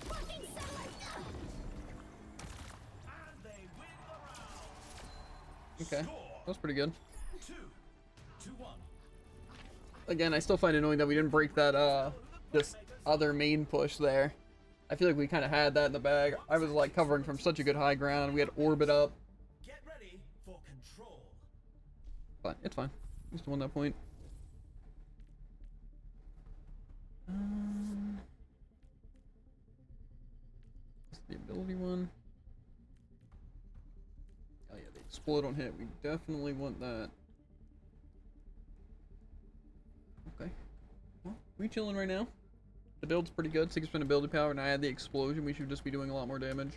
Fucking satellite! And they win the round. Okay, that was pretty good. 2-1. Again, I still find it annoying that we didn't break that, this other main push there. I feel like we kind of had that in the bag. I was like covering from such a good high ground. We had orbit up. Get ready for control. But it's fine. We still won that point. What's the ability one? Oh yeah, the explode on hit. We definitely want that. Okay. Well, we chilling right now. The build's pretty good. 6% ability power, and I add the explosion. We should just be doing a lot more damage.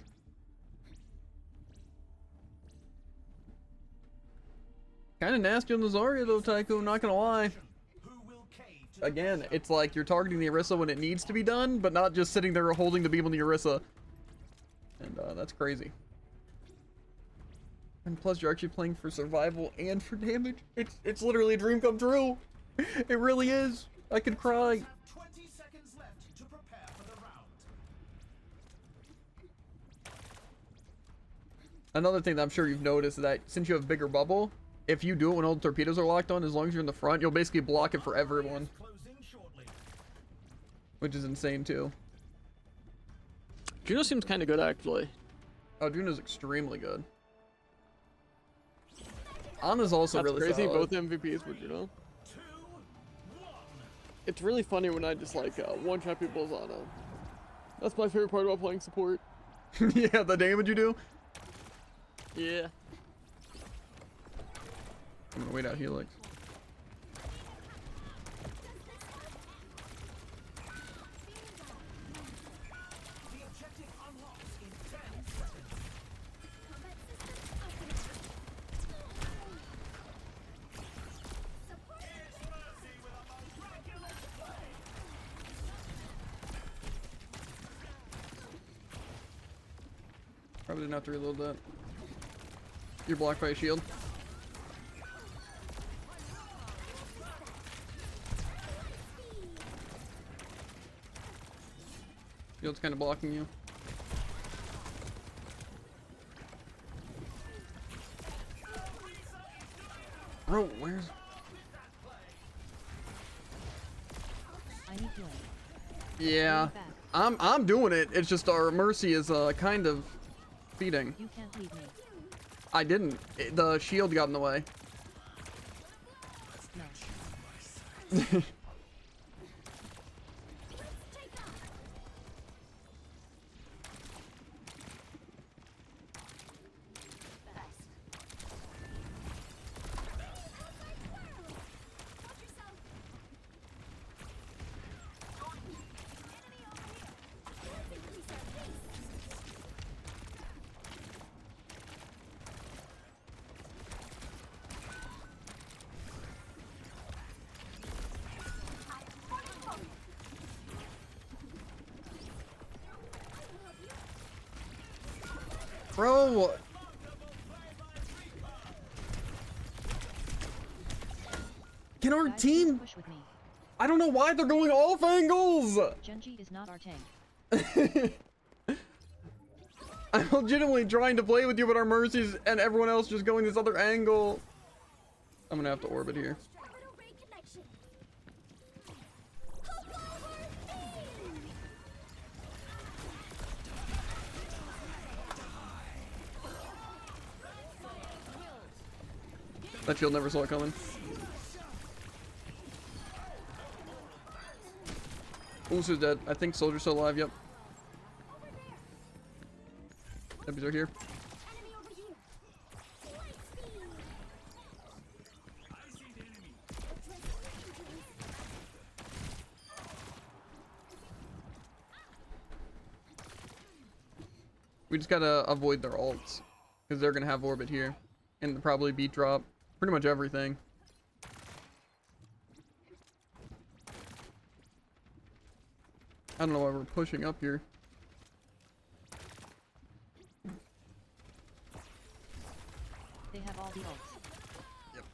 Kind of nasty on the Zarya though, Tycoon, not gonna lie. Again, it's like you're targeting the Orisa when it needs to be done, but not just sitting there holding the beam on the Orisa. And that's crazy. And plus you're actually playing for survival and for damage. It's literally a dream come true. It really is. I could cry. 20 seconds left to prepare for the round. Another thing that I'm sure you've noticed is that since you have bigger bubble, if you do it when all the torpedoes are locked on, as long as you're in the front, you'll basically block it for everyone. Which is insane too. Juno seems kind of good actually. Oh, Juno's extremely good. Ana's also That's really crazy. solid. Both MVPs were Juno. It's really funny when I just like one-shot people's Ana. That's my favorite part about playing support. Yeah, the damage you do. Yeah. I'm gonna wait out Helix. The objective unlocks in 10 seconds. Combat system activated. Support. Probably didn't have to reload that. You're blocked by a shield. Shield's kind of blocking you. Bro, where's... I need healing. Yeah, I'm doing it. It's just our Mercy is kind of feeding. You can't leave me. I didn't. The shield got in the way. Bro! Can our Guys, team... push with me. I don't know why they're going off angles. Genji is not our tank. I'm legitimately trying to play with you, but our mercies and everyone else just going this other angle. I'm gonna have to orbit here. Little ray connection. That shield never saw it coming. Usu's dead. I think Soldier's still alive. Yep. Enemies are here. Enemy over here. Light speed. I see the enemy. We just gotta avoid their ults, because they're gonna have orbit here, and probably beat drop pretty much everything. I don't know why we're pushing up here. They have all the ults. Yep.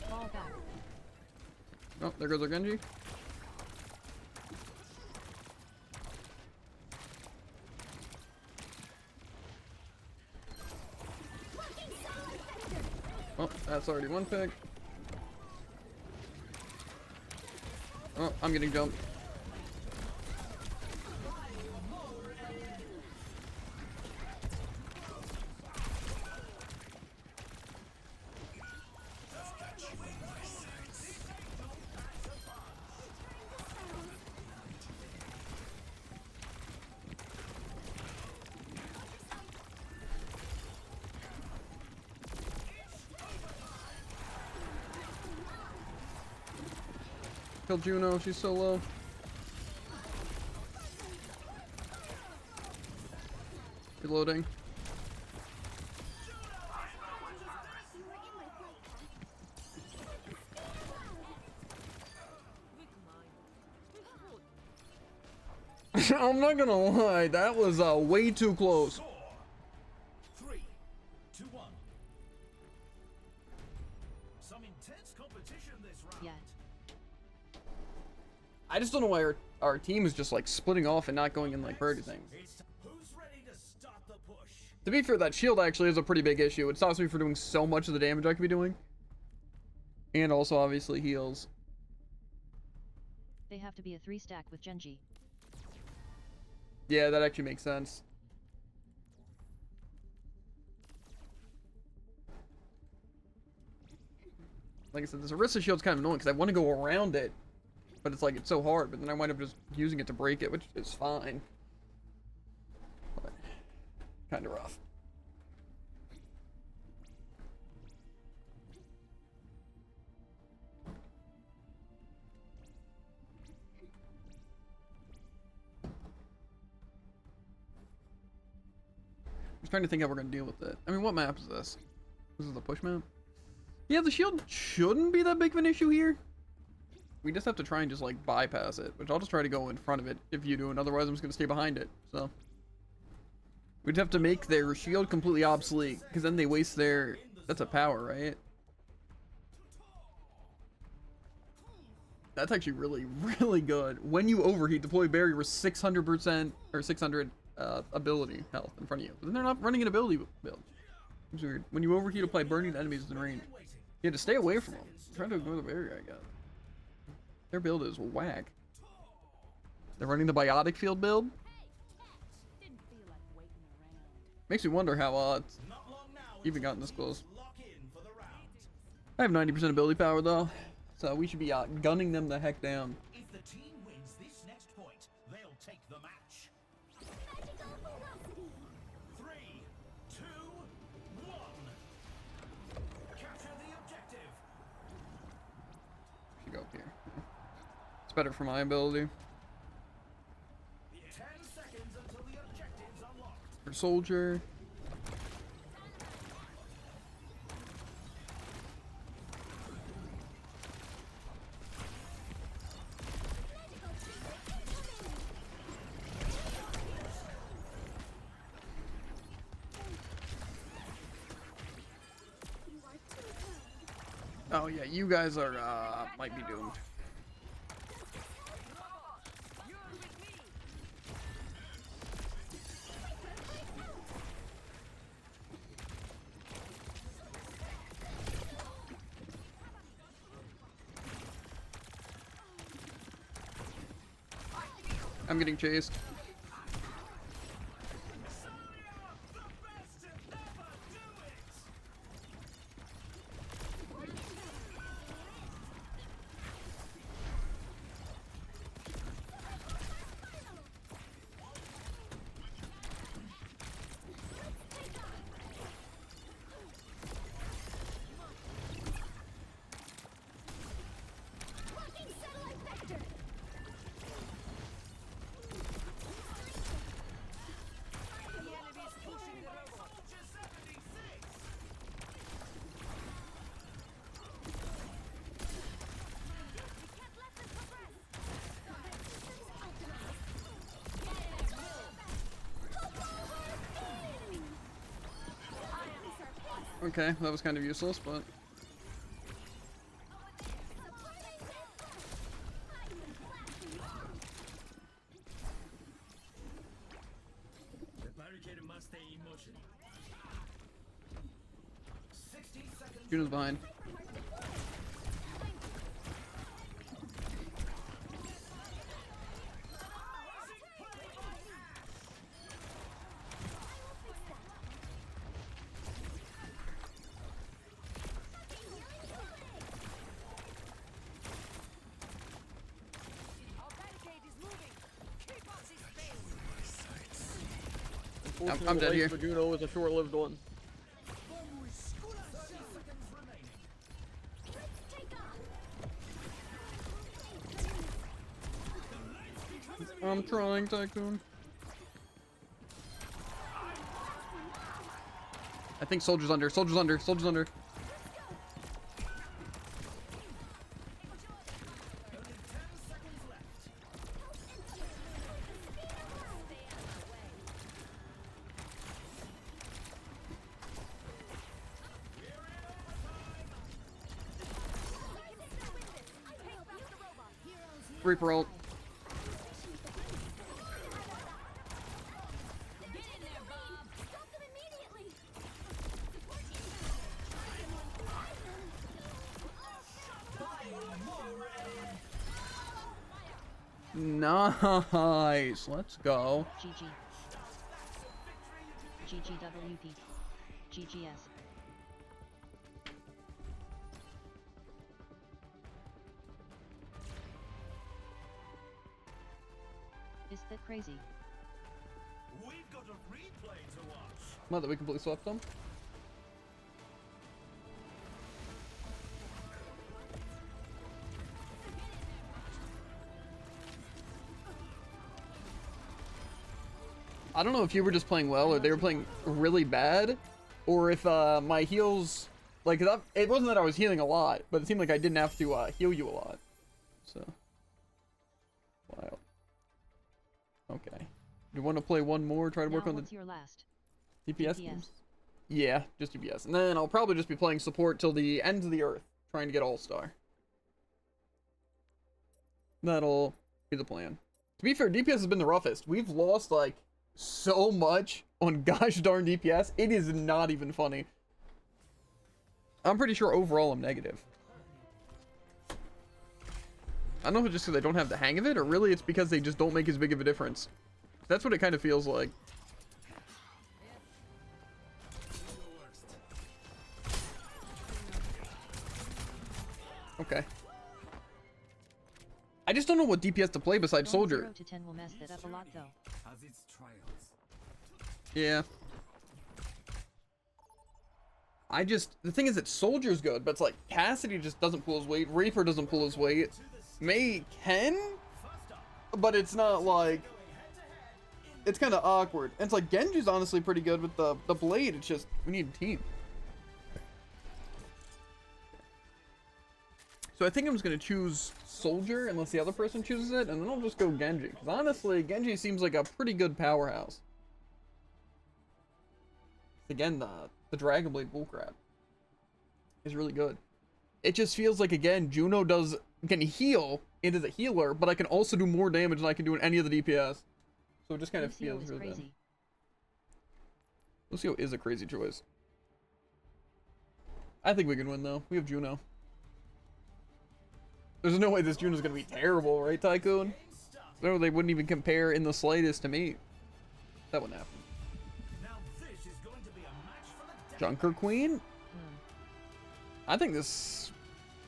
Fall back. Oh, there goes our Genji. Oh, that's already one pick. Oh, I'm getting jumped. Kill Juno, she's so low. Reloading. I'm not gonna lie, that was way too close. Score 3 to 1. Some intense competition this round. Yeah. I just don't know why our team is just like splitting off and not going in like birdie things. Who's ready to start the push? To be fair, that shield actually is a pretty big issue. It stops me from doing so much of the damage I could be doing. And also obviously heals. They have to be a 3-stack with Genji. Yeah, that actually makes sense. Like I said, this Orisa shield's kind of annoying because I want to go around it. But it's like, it's so hard, but then I wind up just using it to break it, which is fine. But kind of rough. I'm just trying to think how we're going to deal with it. I mean, what map is this? This is the push map? Yeah, the shield shouldn't be that big of an issue here. We just have to try and just like bypass it, which I'll just try to go in front of it if you do, and otherwise I'm just gonna stay behind it. So we'd have to make their shield completely obsolete, because then they waste their, that's a power, right? That's actually really, really good. When you overheat, deploy barrier with 600% or 600 ability health in front of you. But then they're not running an ability build. It's weird. When you overheat, apply burning to enemies in range. You have to stay away from them. I'm trying to ignore the barrier I got. Their build is whack. They're running the biotic field build. Didn't feel like waiting around. Makes me wonder how it's Not long now. even gotten this close. Lock in for the round. I have 90% ability power though, so we should be gunning them the heck down. If the team wins this next point, they'll take the match. Magical velocity. 3, 2, 1. Capture the objective. Should go up here. It's better for my ability. 10 seconds until the objective's unlocked. For soldier. Oh yeah, you guys are might be doomed. I'm getting chased. Blocking satellite vector. We can't let them progress. Combat systems optimized. Okay, that was kind of useless, but The barricade must stay in motion. 60 seconds. Juno's behind. Our barricade is moving. Keep us in space. I'm dead Unfortunately, here. for Juno is a short-lived one. 30 seconds remaining. Let's take off. I'm trying, Tycoon. I think soldier's under. Soldier's under. Soldier's under. Only 10 seconds left. Reaper ult. Stop them immediately. Nice. Let's go. GG. GGWP. GGS. Is that crazy? We've got a replay to watch. Not that we completely swept them. I don't know if you were just playing well or they were playing really bad, or if my heals, like, it wasn't that I was healing a lot, but it seemed like I didn't have to heal you a lot. So, wow. Okay. You want to play one more? Try to work on What's the your last? DPS DPS. games? Yeah, just DPS. And then I'll probably just be playing support till the end of the earth, trying to get All-Star. That'll be the plan. To be fair, DPS has been the roughest. We've lost, like, so much on gosh darn DPS. It is not even funny. I'm pretty sure overall I'm negative. I don't know if it's just because I don't have the hang of it, or really it's because they just don't make as big of a difference. That's what it kind of feels like. Okay. I just don't know what DPS to play besides Going Soldier. 0 to 10 will mess that up a lot though. Has its trials. Yeah. The thing is that Soldier's good, but it's like Cassidy just doesn't pull his weight, Reaper doesn't pull his weight, May can, but it's not like, it's kind of awkward. And it's like Genji's honestly pretty good with the blade, it's just, we need a team. So I think I'm just going to choose Soldier unless the other person chooses it, and then I'll just go Genji. Because honestly, Genji seems like a pretty good powerhouse. Again, the Dragon Blade bullcrap is really good. It just feels like, again, Juno can heal, it is a healer, but I can also do more damage than I can do in any of the DPS. So it just kind of Lucio feels is really bad. crazy. Lucio is a crazy choice. I think we can win, though. We have Juno. There's no way this Juno's gonna be terrible, right, Tycoon? No, they wouldn't even compare in the slightest to me. That wouldn't happen. Now this is going to be a match for the Junker Queen? Hmm. I think this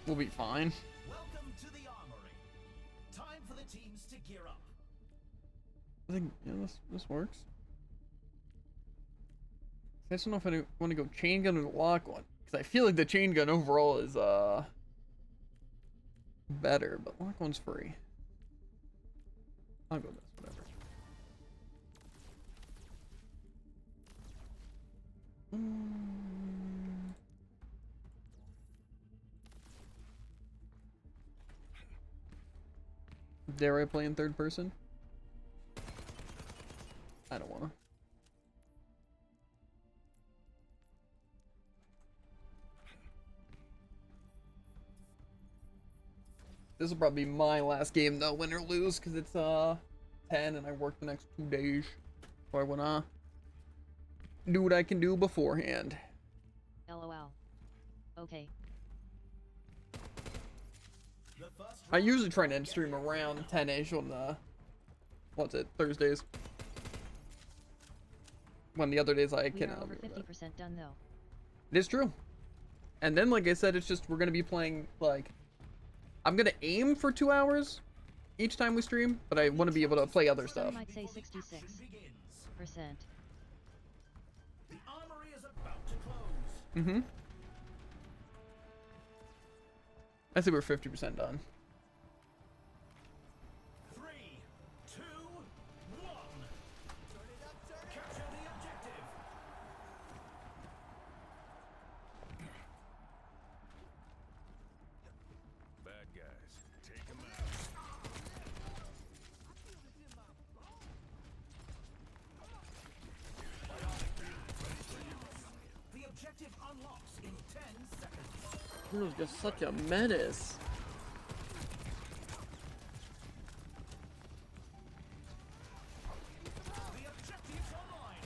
will be fine. Welcome to the armory. Time for the teams to gear up. I think, yeah, this works. I just don't know if I want to go chain gun or the lock one. Because I feel like the chain gun overall is, better, but lock one's free. I'll go this, whatever. Dare I play in third person? I don't wanna. This will probably be my last game though, win or lose, because it's 10 and I work the next 2 days. So I wanna do what I can do beforehand. LOL. Okay. I usually try to end stream around 10-ish on what's it, Thursdays. When the other days I We can are over 50% done though. It is true. And then, like I said, it's just we're gonna be playing, like, I'm gonna aim for 2 hours each time we stream, but I want to be able to play other stuff. Some might say 66%. The armory is about to close. Mm-hmm. I say we're 50% done. 3, 2, 1. Capture the objective. Bad guys, take them out. The objective unlocks in 10 seconds. Bruno's just such a menace. The objective's online.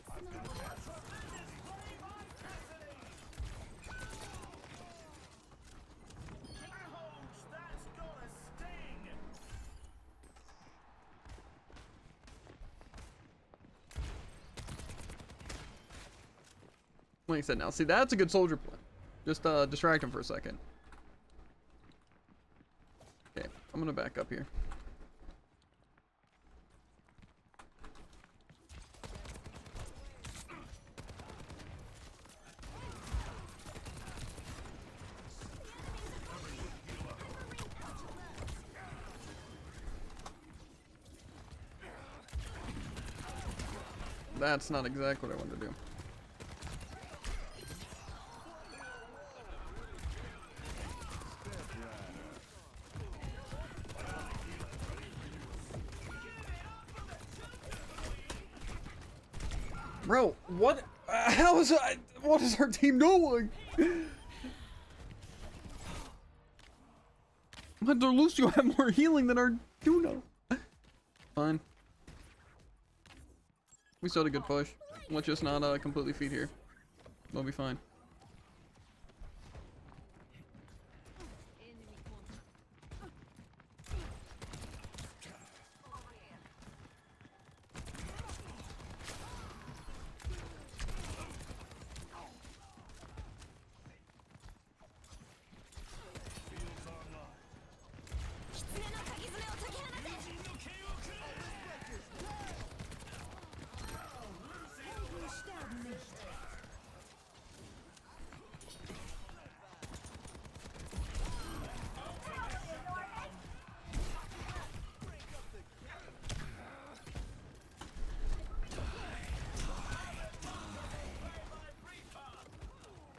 Ouch, that's got a sting. Like I said, now see that's a good soldier play. Just distract him for a second. Okay, I'm gonna back up here. That's not exactly what I wanted to do. Bro, what? How is I? What is our team doing? But their Lucio have more healing than our Juno. Fine. We still had a good push. Let's just not completely feed here. We'll be fine.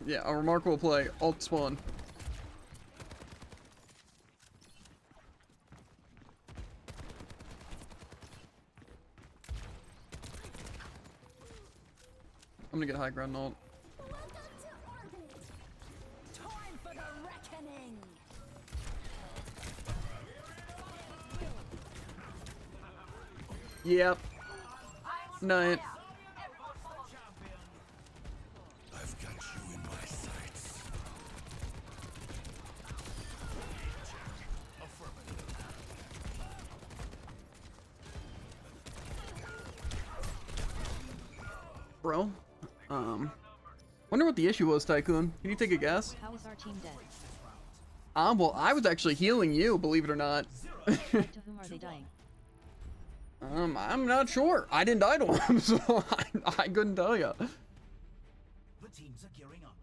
Yeah, a remarkable play. Alt spawn. I'm gonna get high ground ult. Time for the reckoning. Yep. Night. I've got you in my sights. Affirmative. bro. Wonder what the issue was, Tycoon. Can you take a guess? How is our team dead? Well, I was actually healing you, believe it or not. To whom are they dying? I'm not sure. I didn't die to him, so I couldn't tell you. The teams are gearing up.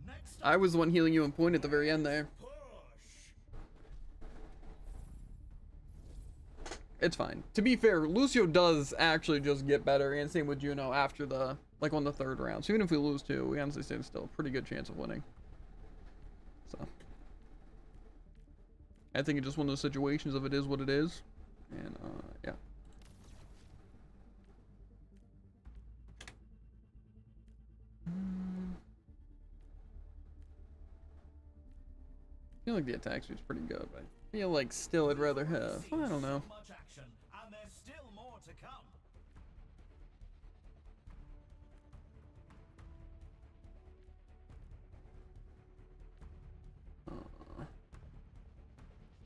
Next I was the one healing you and point at the very end there. It's fine. To be fair, Lucio does actually just get better, and same with Juno after the, like, on the third round. So even if we lose two, we honestly say there's still a pretty good chance of winning. So I think it's just one of those situations of it is what it is. And, yeah. I feel like the attack speed's pretty good, but I feel like still I'd rather have, I don't know. much action, and there's still more to come.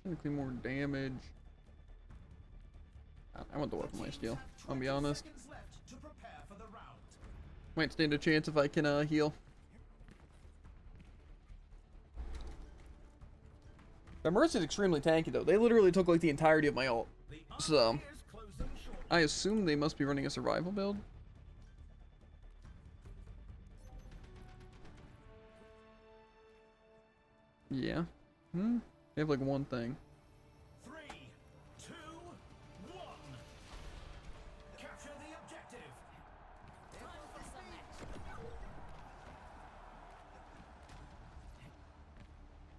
Technically more damage. I want the weapon lifesteal, I'll be honest. Seconds left to prepare for the round. Might stand a chance if I can heal. The Mercy's extremely tanky though. They literally took like the entirety of my ult. So I assume they must be running a survival build. Yeah. They have like one thing. 3, 2, 1. Capture the objective.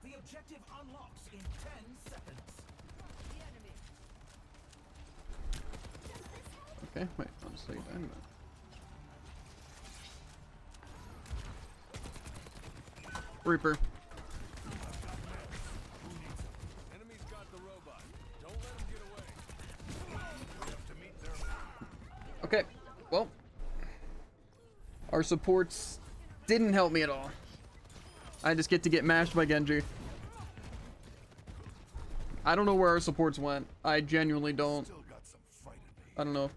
The objective unlocks in 10 seconds. Okay, wait, I'll say that in a minute. Reaper. Enemy's got the robot. Don't let him get away. We have to meet their... Okay, well, our supports didn't help me at all. I just get to get mashed by Genji. I don't know where our supports went. I genuinely don't. Still got some fight in me. I don't know.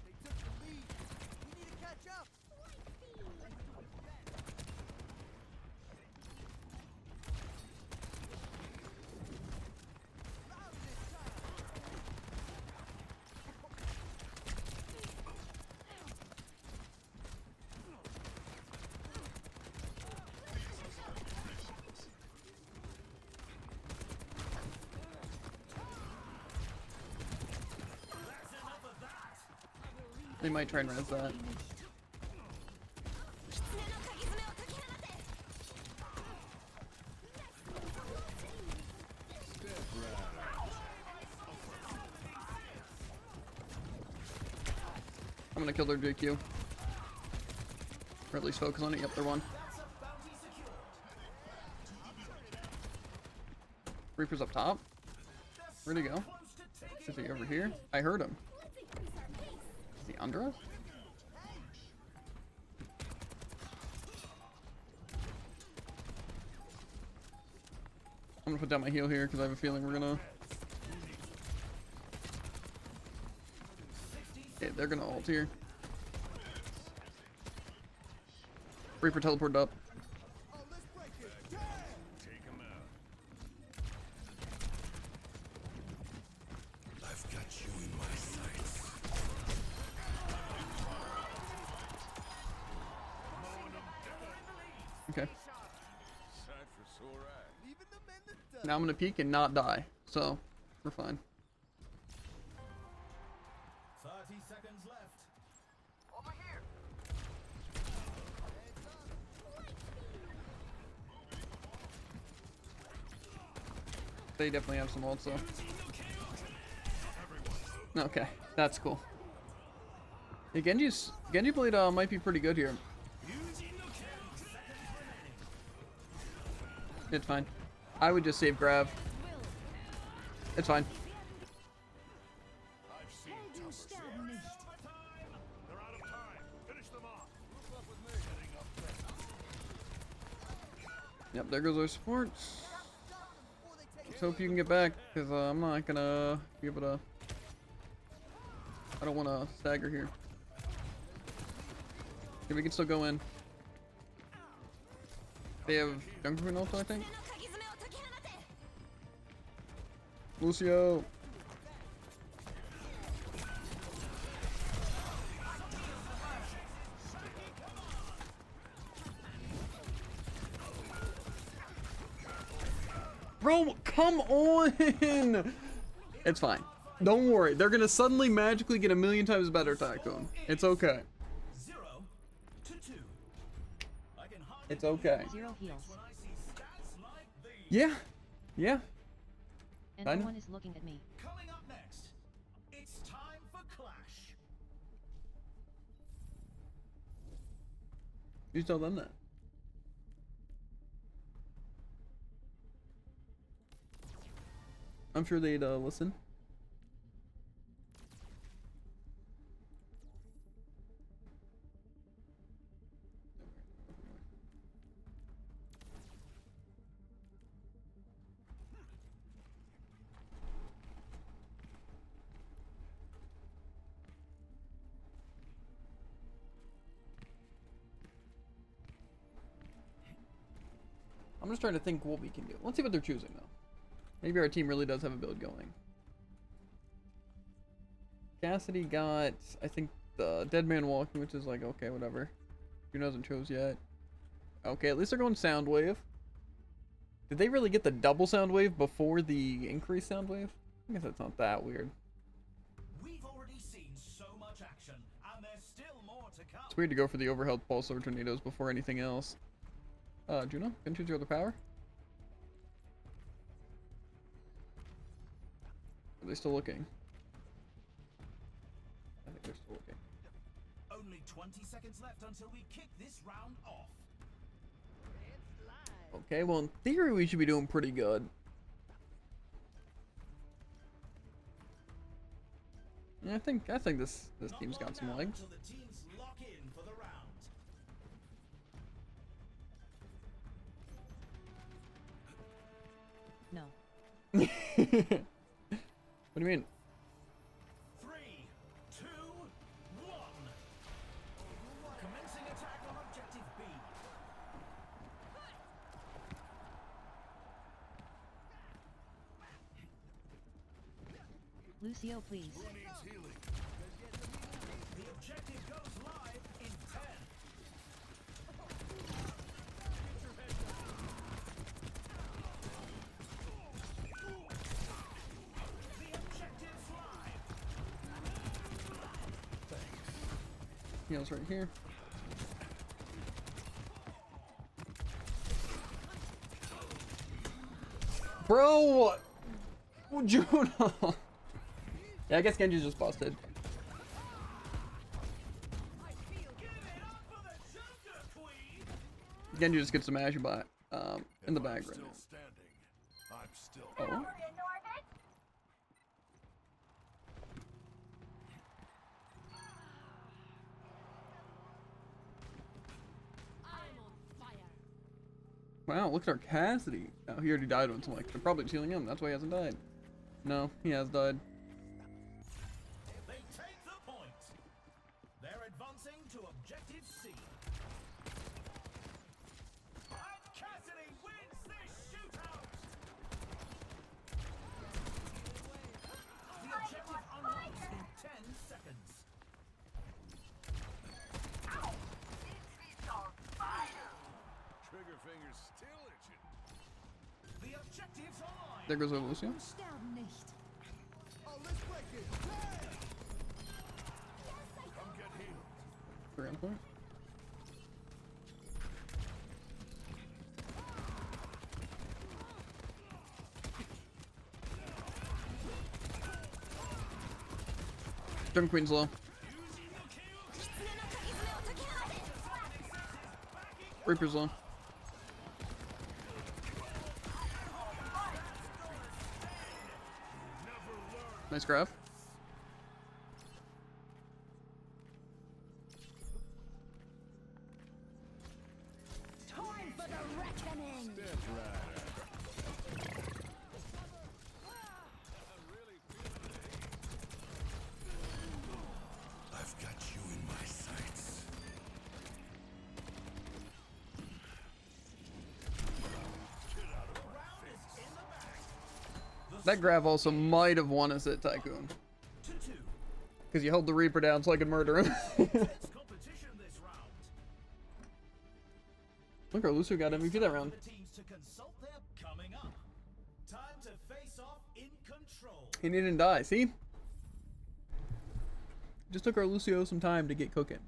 They took the lead. We need to catch up. They might try and res that. I'm gonna kill their JQ. Or at least focus on it. Yep, they're one. Reaper's up top. Where'd he go? Is he over here? I heard him. Is he under us? I'm gonna put down my heal here because I have a feeling we're gonna... Yeah, they're gonna ult here. Reaper teleported up. Take him out. I've got you in my sights. Okay. Sight for sore eyes. Leaving the men to dust. Now I'm gonna peek and not die. So, we're fine. 30 seconds left. Over here. They definitely have some ults though. Okay, that's cool. Yeah, Genji blade might be pretty good here. It's fine. I would just save grab. It's fine. I've seen tougher. They're out of time. Finish them off. Group up with me. Heading up there. Yep, there goes our support. Let's hope you can get back, because I'm not gonna be able to... I don't want to stagger here. Okay, we can still go in. They have Jungle Queen also, I think. Lucio. Bro, come on! It's fine. Don't worry. They're gonna suddenly magically get a million times better attack to him. It's okay. 0 to 2. I can hardly It's okay. 0 heals. when I see stats like these. Yeah. Yeah. And I no know. one is looking at me. Coming up next, it's time for Clash. You tell them that. I'm sure they'd listen. I'm just trying to think what we can do. Let's see what they're choosing though. Maybe our team really does have a build going. Cassidy got, I think, the Dead Man Walking, which is like, okay, whatever. Who hasn't chose yet. Okay, at least they're going Sound Wave. Did they really get the double Sound Wave before the increased Sound Wave? I guess that's not that weird. We've already seen so much action, and there's still more to come. It's weird to go for the overhealth pulsar tornadoes before anything else. Juno, can you choose your other power? Are they still looking? I think they're still looking. Only 20 seconds left until we kick this round off. Okay, well in theory we should be doing pretty good. Yeah, I think this team's got some legs. Until the teams lock in for the round. No. What do you mean? 3, 2, 1. Commencing attack on objective B. Lucio, please. Who needs healing? The objective goes live in 10. The objective's live. Heals right here. Bro! Juno! Yeah, I guess Genji's just busted. Give it up for the Joker Queen. Genji just gets some Azure bot in the bag right Still now. standing. I'm still. Oh. I'm on fire. Wow, look at our Cassidy. Oh, he already died once. I'm like, they're probably healing him. That's why he hasn't died. No, he has died. They take the point. They're advancing to objective C. And Cassidy wins this shootout. The objective unlocks in 10 seconds. Trigger finger's still itching. The objective's online. There goes our Lucio. Sterben nicht. Oh, let's break it. Yeah! Come get healed. 3 on point. Jungle Queen's low. Reaper's low. Nice grab. Time for the reckoning. Step right. I've got you in my sights. That grab also might have won us at Tycoon. To 2. Because you held the Reaper down so I could murder him. It's competition this round. Look, our Lucio got MVP that round. The teams to consult their coming up. Time to face off in control. He didn't die, see? Just took our Lucio some time to get cooking.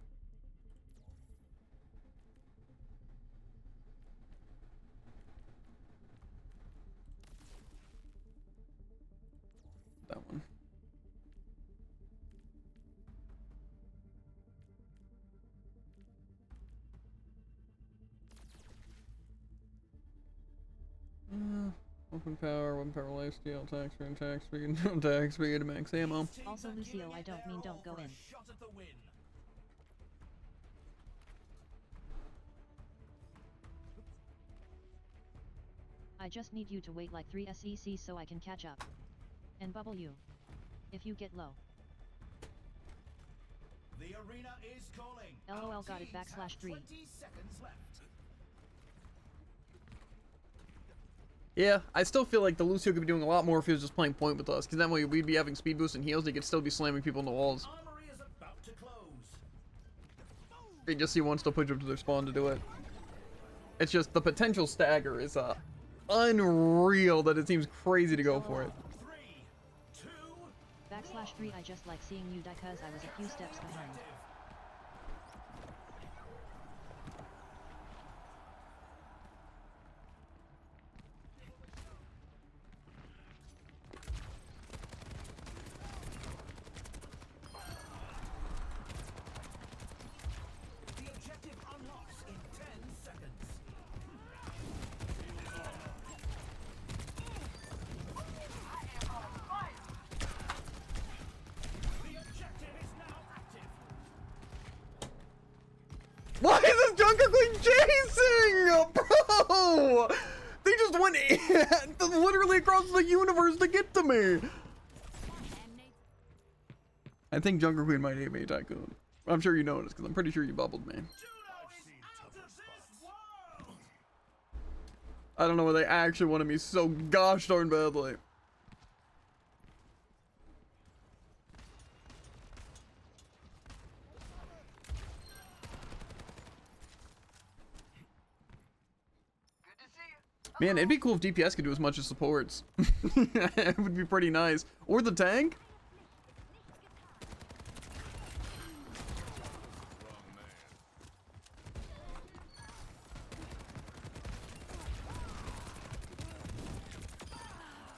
That one. Weapon power, lifesteal, attack speed, attack speed, max ammo. Also, Lucio, I don't mean don't go in. Shot at the win. I just need you to wait like 3 SEC so I can catch up. And bubble you. If you get low. The arena is calling. LOL got it /3. 20 seconds left. Yeah, I still feel like the Lucio could be doing a lot more if he was just playing point with us, because that way we'd be having speed boost and heals, he could still be slamming people in the walls. Armory is about to close. You just see one still push up to their spawn to do it. It's just the potential stagger is unreal that it seems crazy to go for it. 3, 2, /3 I just like seeing you die cause I was a few steps behind. the objective unlocks in 10 seconds. The objective is now active. Why is this Junker Queen chasing? Bro! They just went literally across the universe to get to me. I think Junker Queen might hate me, Tycoon. I'm sure you noticed, because I'm pretty sure you bubbled me. Juno is out of this world. I don't know why they actually wanted me so gosh darn badly. Man, it'd be cool if DPS could do as much as supports. It would be pretty nice. Or the tank.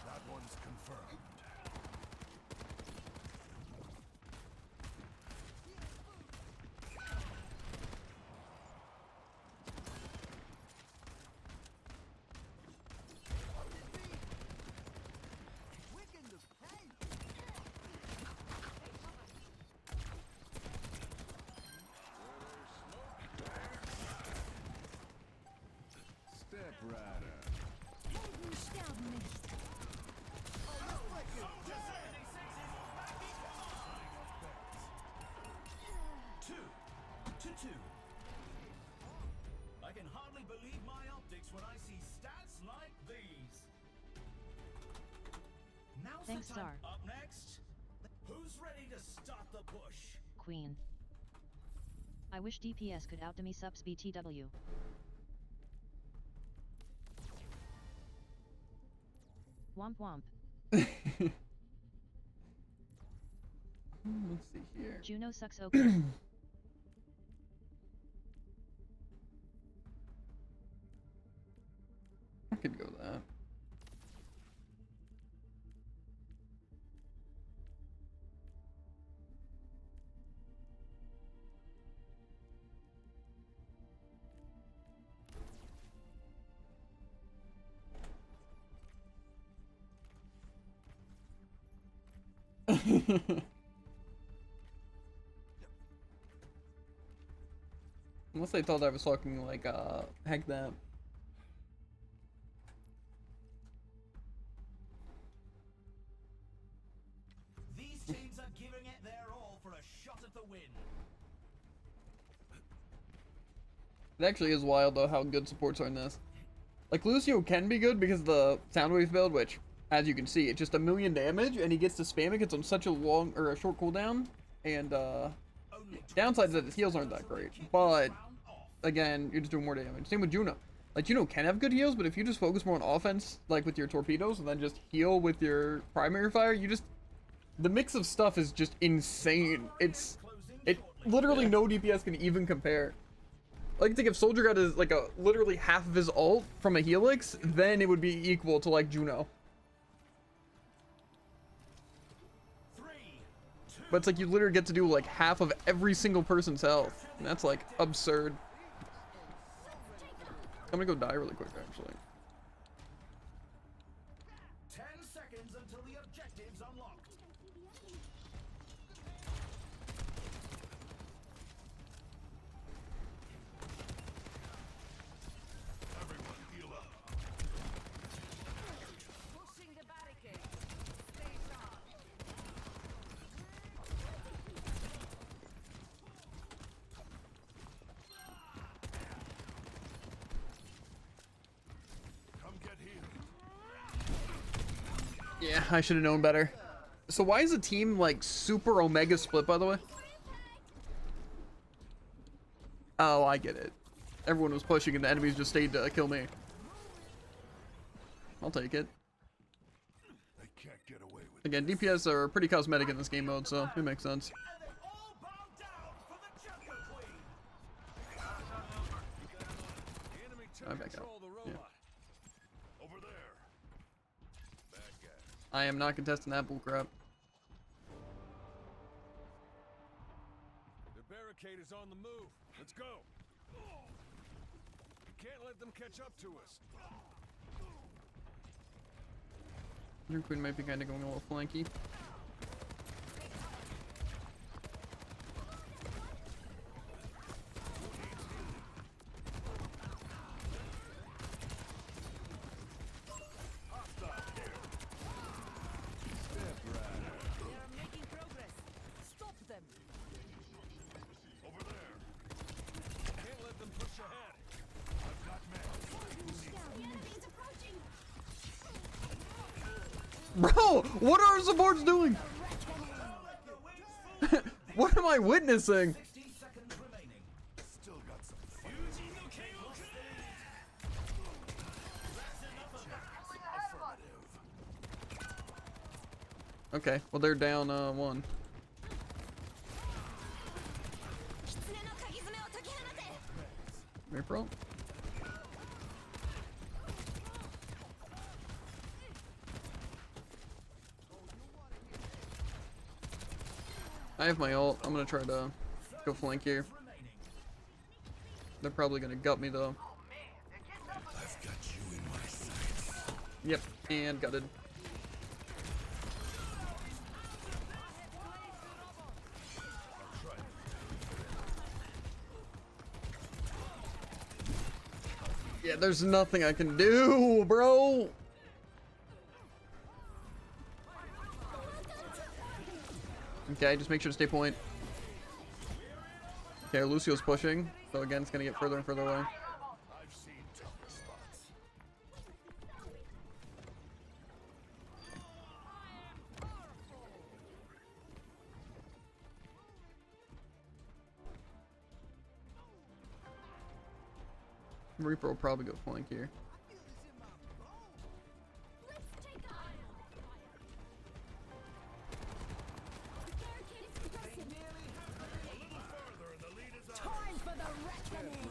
That one's confirmed. Step right up. Helden sterben nicht. 2 to 2. I can hardly believe my optics when I see stats like these. Now's Thanks, the time. Czar. Up next, who's ready to start the push? Queen. I wish DPS could outdo me subs BTW. Womp womp. Let's see here. Juno sucks okay. I could go that. Unless they thought I was talking like, heck that. These teams are giving it their all for a shot at the win. It actually is wild though how good supports are in this. Like Lucio can be good because of the Soundwave build, which as you can see, it's just 1,000,000 damage, and he gets to spam it. Gets on such a long or a short cooldown, and downside is that his heals aren't that great. But again, you're just doing more damage. Same with Juno. Like Juno can have good heals, but if you just focus more on offense, like with your torpedoes, and then just heal with your primary fire, the mix of stuff is just insane. It literally no DPS can even compare. Like, I think if Soldier got his, like, literally half of his ult from a Helix, then it would be equal to, like, Juno. But it's like you literally get to do, like, half of every single person's health. And that's, like, absurd. I'm gonna go die really quick, actually. 10 seconds until the objective's unlocked. Everyone heal up. Pushing the barricade. Stay sharp. Come get healed. Yeah, I should have known better. So why is the team, like, super Omega split, by the way? Oh, I get it. Everyone was pushing and the enemies just stayed to kill me. I'll take it. They can't get away with Again, DPS are pretty cosmetic in this game mode, so it makes sense. And they all bow down for the Jungle Queen. The enemy took I'm back out. control of the Yeah. robot. Over there. Bad guy. I am not contesting that bullcrap. The barricade is on the move. Let's go. We can't let them catch up to us. Your queen might be kind of going a little flanky. They're making progress. Stop them. Over there. Can't let them push ahead. I've got men. The enemy's approaching. Bro, what are our supports doing? What am I witnessing? 60 seconds remaining. Still got some. Okay, well they're down 1. 狐の鍵爪を解き放て。 April? I have my ult. I'm gonna try to go flank here. They're probably gonna gut me though. I've got you in my sights. Yep, and gutted. Yeah, there's nothing I can do, bro. Okay, just make sure to stay point. Okay, Lucio's pushing, so again, it's gonna get further and further away. I've seen tougher spots. Reaper will probably go flank here. Let's take a barricade is compressing. Time for the reckoning.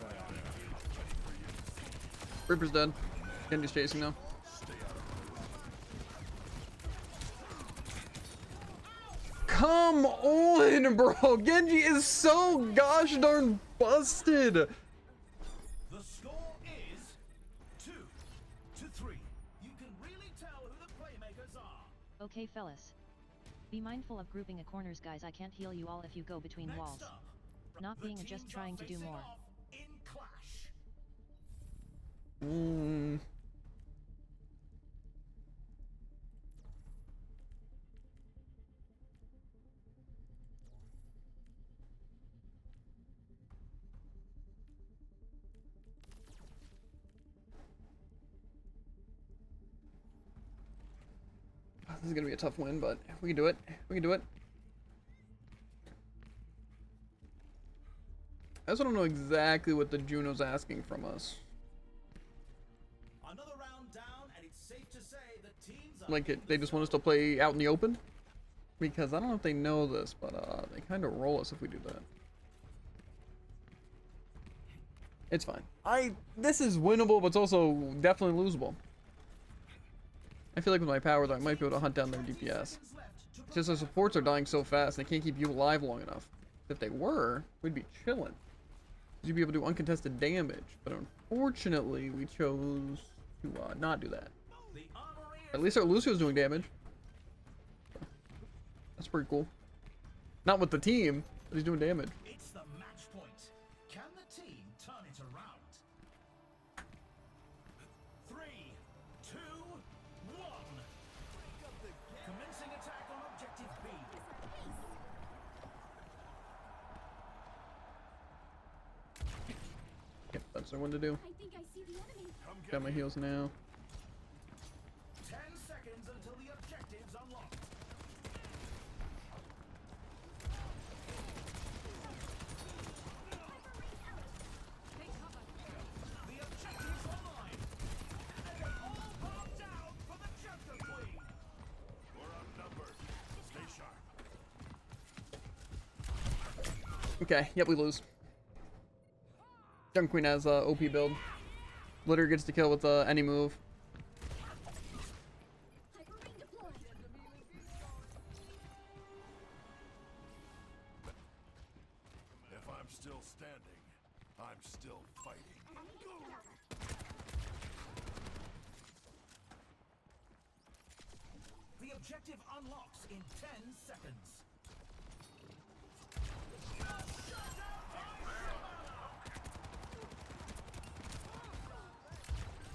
Reaper's dead. Genji's chasing now. Come on, bro! Genji is so gosh darn busted! The score is 2-3. You can really tell who the playmakers are. Okay fellas. Be mindful of grouping a corners guys, I can't heal you all if you go between Next walls. up, Not the being a just teams trying are to do facing more. off in clash. This is gonna be a tough win, but we can do it. We can do it. I also don't know exactly what the Juno's asking from us. Another round down, and it's safe to say the teams are Like, they just want us to play out in the open? Because I don't know if they know this, but they kind of roll us if we do that. It's fine. This is winnable, but it's also definitely losable. I feel like with my power, though, I might be able to hunt down their DPS. It's just our supports are dying so fast, they can't keep you alive long enough. If they were, we'd be chilling. You'd be able to do uncontested damage, but unfortunately, we chose to not do that. At least our Lucio's doing damage. That's pretty cool. Not with the team, but he's doing damage. It's the match point. Can the team turn it around? 3, 2, 1. Commencing attack on objective B. Yep, that's the one to do. I think I see the enemy. Got my heals now. 10 seconds until the objective's unlocked. The objective's online. And they all bow down for the Junker Queen. We're outnumbered. Stay sharp. Okay, yep, we lose. Junk Queen has OP build. Literally gets to kill with any move. Hyper ring deployed. If I'm still standing, I'm still fighting. The objective unlocks in 10 seconds.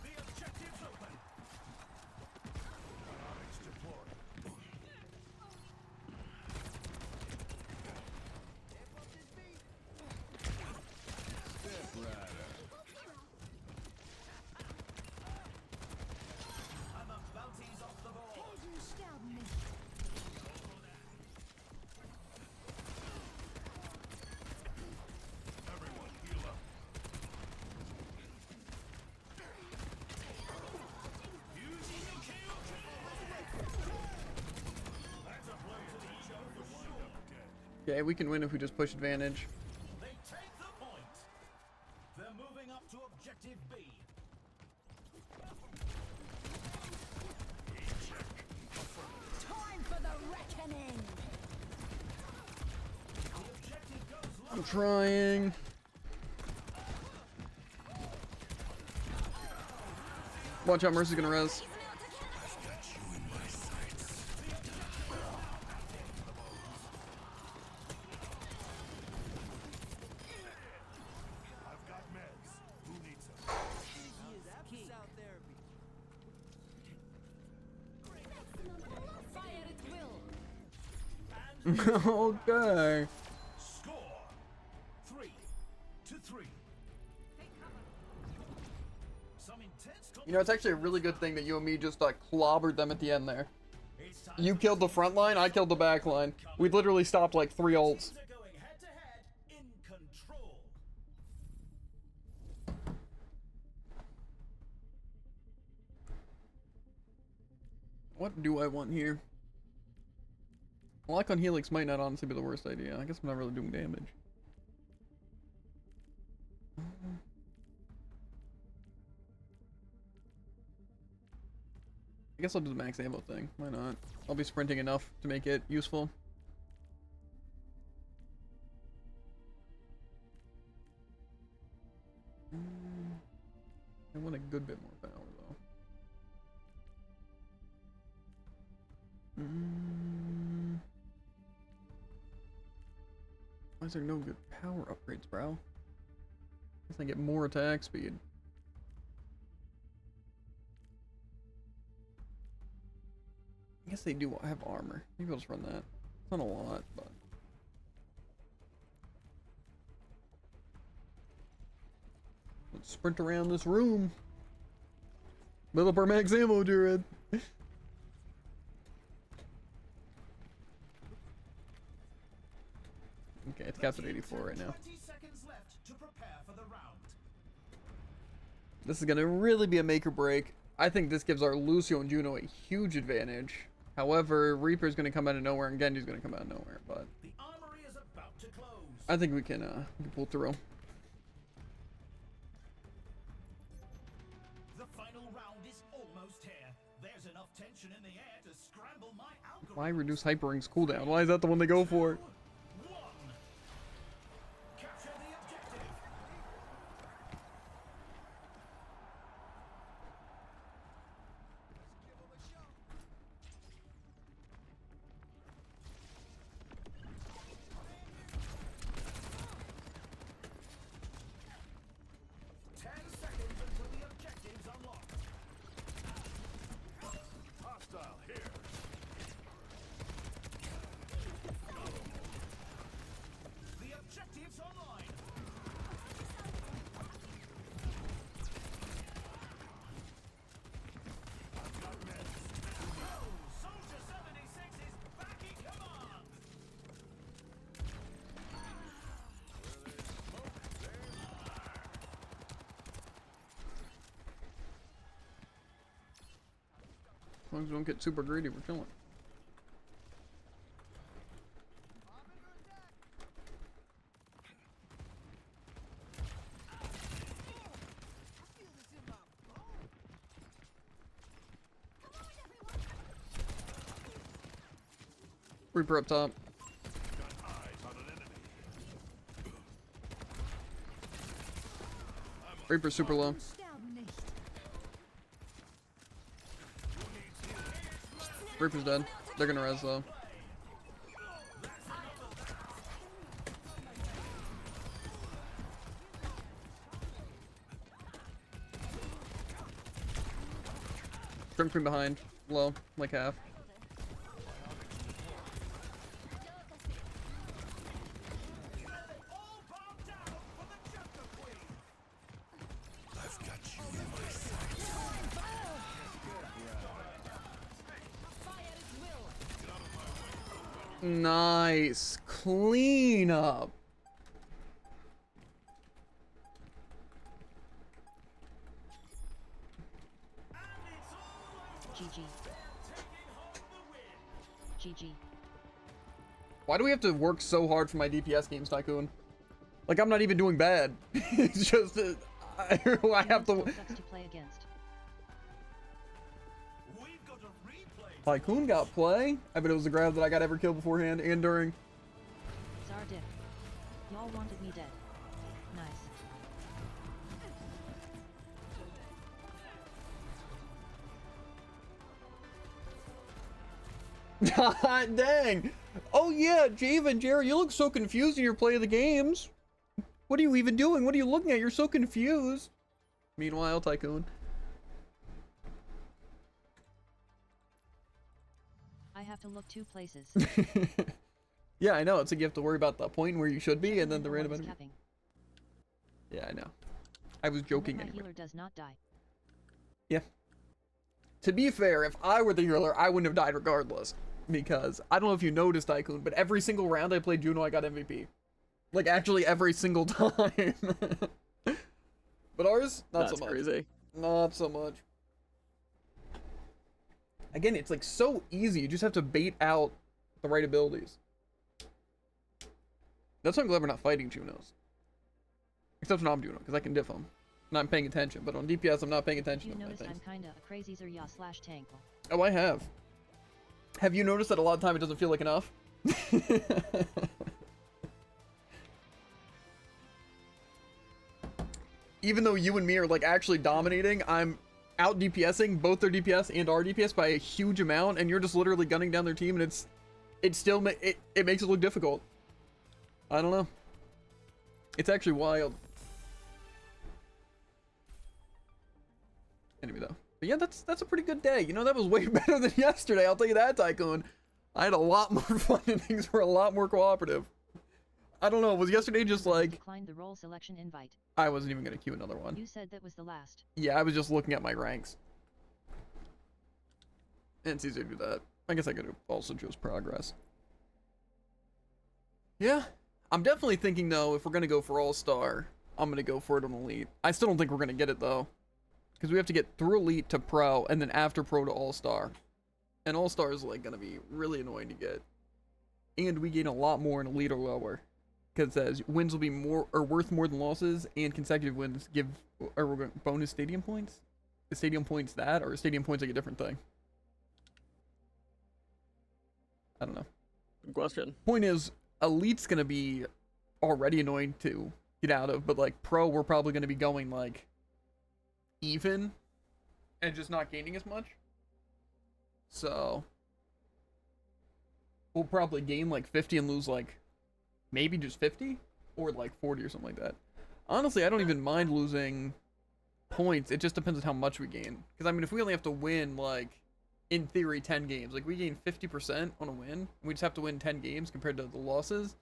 The objective's open. Onyx deployed. Step rider. And the bounty's off the board. Helden sterben nicht. Everyone heal up. Using the KO. That's a blow to the ego for sure. Dead. Yeah, we can win if we just push advantage. They take the point. They're moving up to objective B. Time for the reckoning. The objective goes low. I'm trying. Watch out, Mercy's gonna res. I've got meds. Who needs them? Fire at will. Okay. Score 3-3. Some intense You know, it's actually a really good thing that you and me just clobbered them at the end there. It's time You killed the front line, I killed the back line. We literally stopped like 3 ults. Teams are going head to head in control. What do I want here? Lock on Helix might not honestly be the worst idea. I guess I'm not really doing damage. I guess I'll do the max ammo thing. Why not? I'll be sprinting enough to make it useful. I want a good bit more power though. Why is there no good power upgrades, bro? Guess I get more attack speed. I guess they do have armor. Maybe I'll just run that. It's not a lot, but... Let's sprint around this room. Build up our max ammo, Jared. Yeah, it's capped at 84 right now. 20 seconds left to prepare for the round. This is gonna really be a make or break. I think this gives our Lucio and Juno a huge advantage. However, Reaper's gonna come out of nowhere and Genji's gonna come out of nowhere, but The armory is about to close. I think we can pull through. The final round is almost here. There's enough tension in the air to scramble my algorithm. Why reduce Hyperring's cooldown? Why is that the one they go for? One. Capture the objective. 10 seconds until the objective's unlocked. Hostile here. The objective's online. Soldier 76 is back in command. As long as we don't get super greedy, we're chilling. Reaper up top. Got eyes on an enemy. Reaper super low. Sterben nicht. Reaper's dead. They're gonna res though. Shrimp from behind. Low. Like half. All bow down for the Jungle Queen. I've got you in my sights. Fire at will. Nice. Clean up. GG. GG. Why do we have to work so hard for my DPS games, Tycoon? Like, I'm not even doing bad. It's just I have to. Sucks to play against. We've got a replay. Tycoon got play. I bet it was the grab that I got every kill beforehand and during. Zardiff. Y'all wanted me dead. Nice. Dang. Oh yeah, Jave and Jerry, you look so confused in your play of the games. What are you even doing? What are you looking at? You're so confused. Meanwhile, Tycoon. I have to look 2 places. Yeah, I know. It's like you have to worry about the point where you should be and then the random One's enemy. capping. Yeah, I know. I was And joking then my anyway. healer does not die. Yeah. To be fair, if I were the healer, I wouldn't have died regardless. Because, I don't know if you noticed, Tycoon, but every single round I played Juno, I got MVP. Like, actually every single time. But ours, not That's so much. crazy. Not so much. Again, it's like so easy. You just have to bait out the right abilities. That's why I'm glad we're not fighting Junos. Except when I'm Juno, because I can diff them. And I'm paying attention, but on DPS, I'm not paying attention You to my noticed things. I'm kinda a crazy Zarya/Tankle. Oh, I have. Have you noticed that a lot of time it doesn't feel like enough? Even though you and me are like actually dominating, I'm out DPSing both their DPS and our DPS by a huge amount, and you're just literally gunning down their team, and it still it makes it look difficult. I don't know. It's actually wild. Anyway, though. But yeah, that's a pretty good day. You know, that was way better than yesterday. I'll tell you that, Tycoon. I had a lot more fun and things were a lot more cooperative. I don't know. Was yesterday just like... Declined the role selection invite. I wasn't even going to queue another one. You said that was the last. Yeah, I was just looking at my ranks. And it's easier to do that. I guess I could have also chose progress. Yeah. I'm definitely thinking, though, if we're going to go for All-Star, I'm going to go for it on Elite. I still don't think we're going to get it, though. Because we have to get through Elite to Pro, and then after Pro to All-Star. And All-Star is, like, going to be really annoying to get. And we gain a lot more in Elite or lower. Because it says wins will be more or worth more than losses, and consecutive wins give or bonus stadium points. Is stadium points that, or is stadium points like a different thing? I don't know. Good question. Point is, Elite's gonna be already annoying to get out of, but like Pro, we're probably gonna be going like even, and just not gaining as much. So we'll probably gain like 50 and lose like maybe just 50 or like 40 or something like that. Honestly, I don't even mind losing points. It just depends on how much we gain. Because I mean, if we only have to win like in theory 10 games, like we gain 50% on a win, we just have to win 10 games compared to the losses,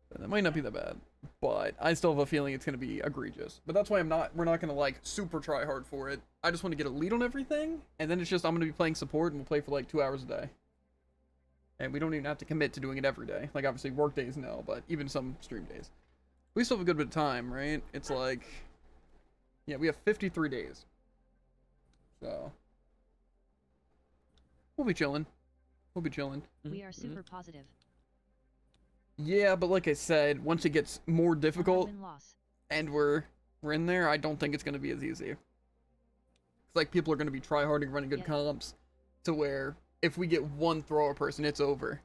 then that might not be that bad. But I still have a feeling it's going to be egregious. But that's why we're not going to like super try hard for it. I just want to get a lead on everything, and then it's just I'm going to be playing support and we'll play for like 2 hours a day. And we don't even have to commit to doing it every day. Like, obviously, work days, no, but even some stream days. We still have a good bit of time, right? It's like, yeah, we have 53 days. So, we'll be chilling. We'll be chilling. We are super positive. Yeah, but like I said, once it gets more difficult Win-loss. and we're in there, I don't think it's going to be as easy. It's like people are going to be try-harding, running good comps to where if we get one thrower person, it's over.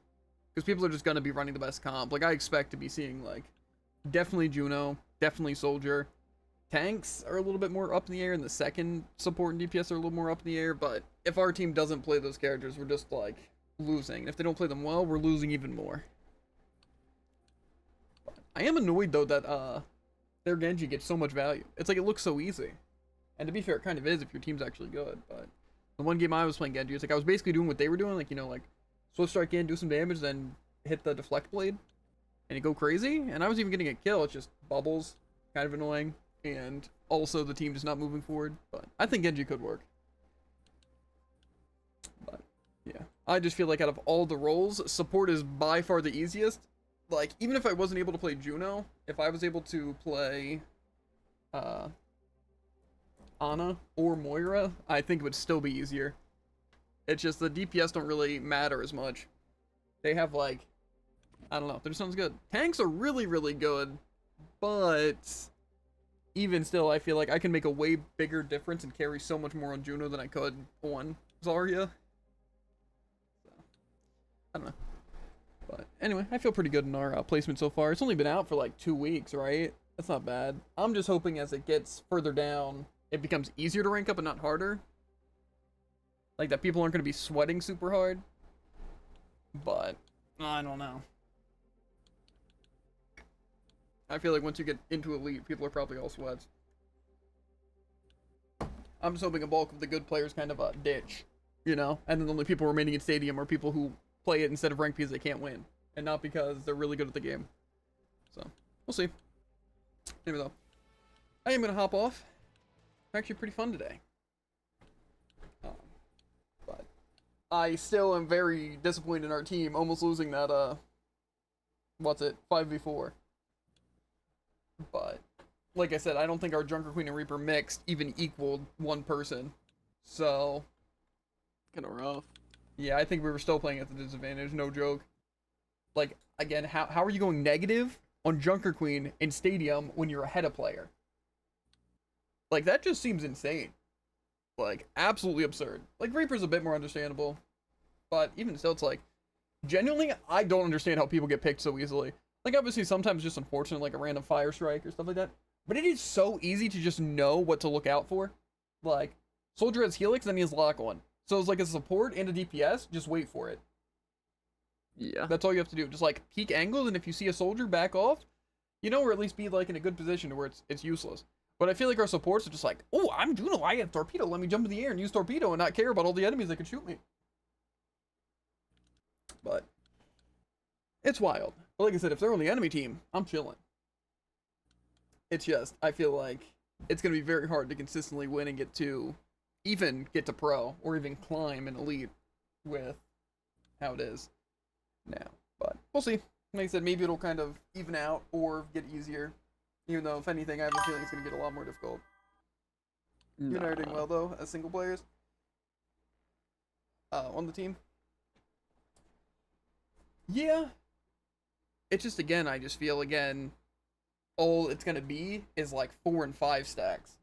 Because people are just going to be running the best comp. Like, I expect to be seeing, like, definitely Juno, definitely Soldier. Tanks are a little bit more up in the air, and the second support and DPS are a little more up in the air. But if our team doesn't play those characters, we're just, like, losing. And if they don't play them well, we're losing even more. But I am annoyed, though, that their Genji gets so much value. It's like it looks so easy. And to be fair, it kind of is if your team's actually good, but the one game I was playing Genji, it's like I was basically doing what they were doing, like, you know, like, Swift Strike in, do some damage, then hit the deflect blade, and you go crazy, and I was even getting a kill. It's just bubbles, kind of annoying, and also the team just not moving forward, but I think Genji could work. But, yeah. I just feel like out of all the roles, support is by far the easiest. Like, even if I wasn't able to play Juno, if I was able to play, Ana or Moira, I think it would still be easier. It's just the DPS don't really matter as much. They have like, I don't know, they're just not as good. Tanks are really, really good, but even still, I feel like I can make a way bigger difference and carry so much more on Juno than I could on Zarya. So, I don't know. But anyway, I feel pretty good in our placement so far. It's only been out for like 2 weeks, right? That's not bad. I'm just hoping as it gets further down, it becomes easier to rank up and not harder. Like that people aren't going to be sweating super hard. But, I don't know. I feel like once you get into Elite, people are probably all sweats. I'm just hoping a bulk of the good players kind of ditch, you know? And then the only people remaining in Stadium are people who play it instead of ranked because they can't win. And not because they're really good at the game. So, we'll see. Anyway though, I am going to hop off. Actually pretty fun today. But I still am very disappointed in our team, almost losing that, 5v4. But, like I said, I don't think our Junker Queen and Reaper mixed even equaled one person. So, kind of rough. Yeah, I think we were still playing at the disadvantage, no joke. Like, again, how are you going negative on Junker Queen in Stadium when you're ahead of player? Like, that just seems insane. Like, absolutely absurd. Like, Reaper's a bit more understandable. But even still, it's like, genuinely, I don't understand how people get picked so easily. Like, obviously, sometimes it's just unfortunate, like a random fire strike or stuff like that. But it is so easy to just know what to look out for. Like, Soldier has Helix, then he has Lock On. So it's like a support and a DPS, just wait for it. Yeah. That's all you have to do. Just, like, peek angles, and if you see a Soldier, back off. You know, or at least be, like, in a good position to where it's useless. But I feel like our supports are just like, oh, I'm Juno, I have Torpedo, let me jump in the air and use Torpedo and not care about all the enemies that can shoot me. But it's wild. But like I said, if they're on the enemy team, I'm chilling. It's just, I feel like it's going to be very hard to consistently win and even get to Pro, or even climb in Elite with how it is now. But we'll see. Like I said, maybe it'll kind of even out or get easier. Even though, if anything, I have a feeling it's going to get a lot more difficult. You and I are doing well, though, as single players. On the team. Yeah. It's just, again, I just feel, again, all it's going to be is like 4 and 5 stacks.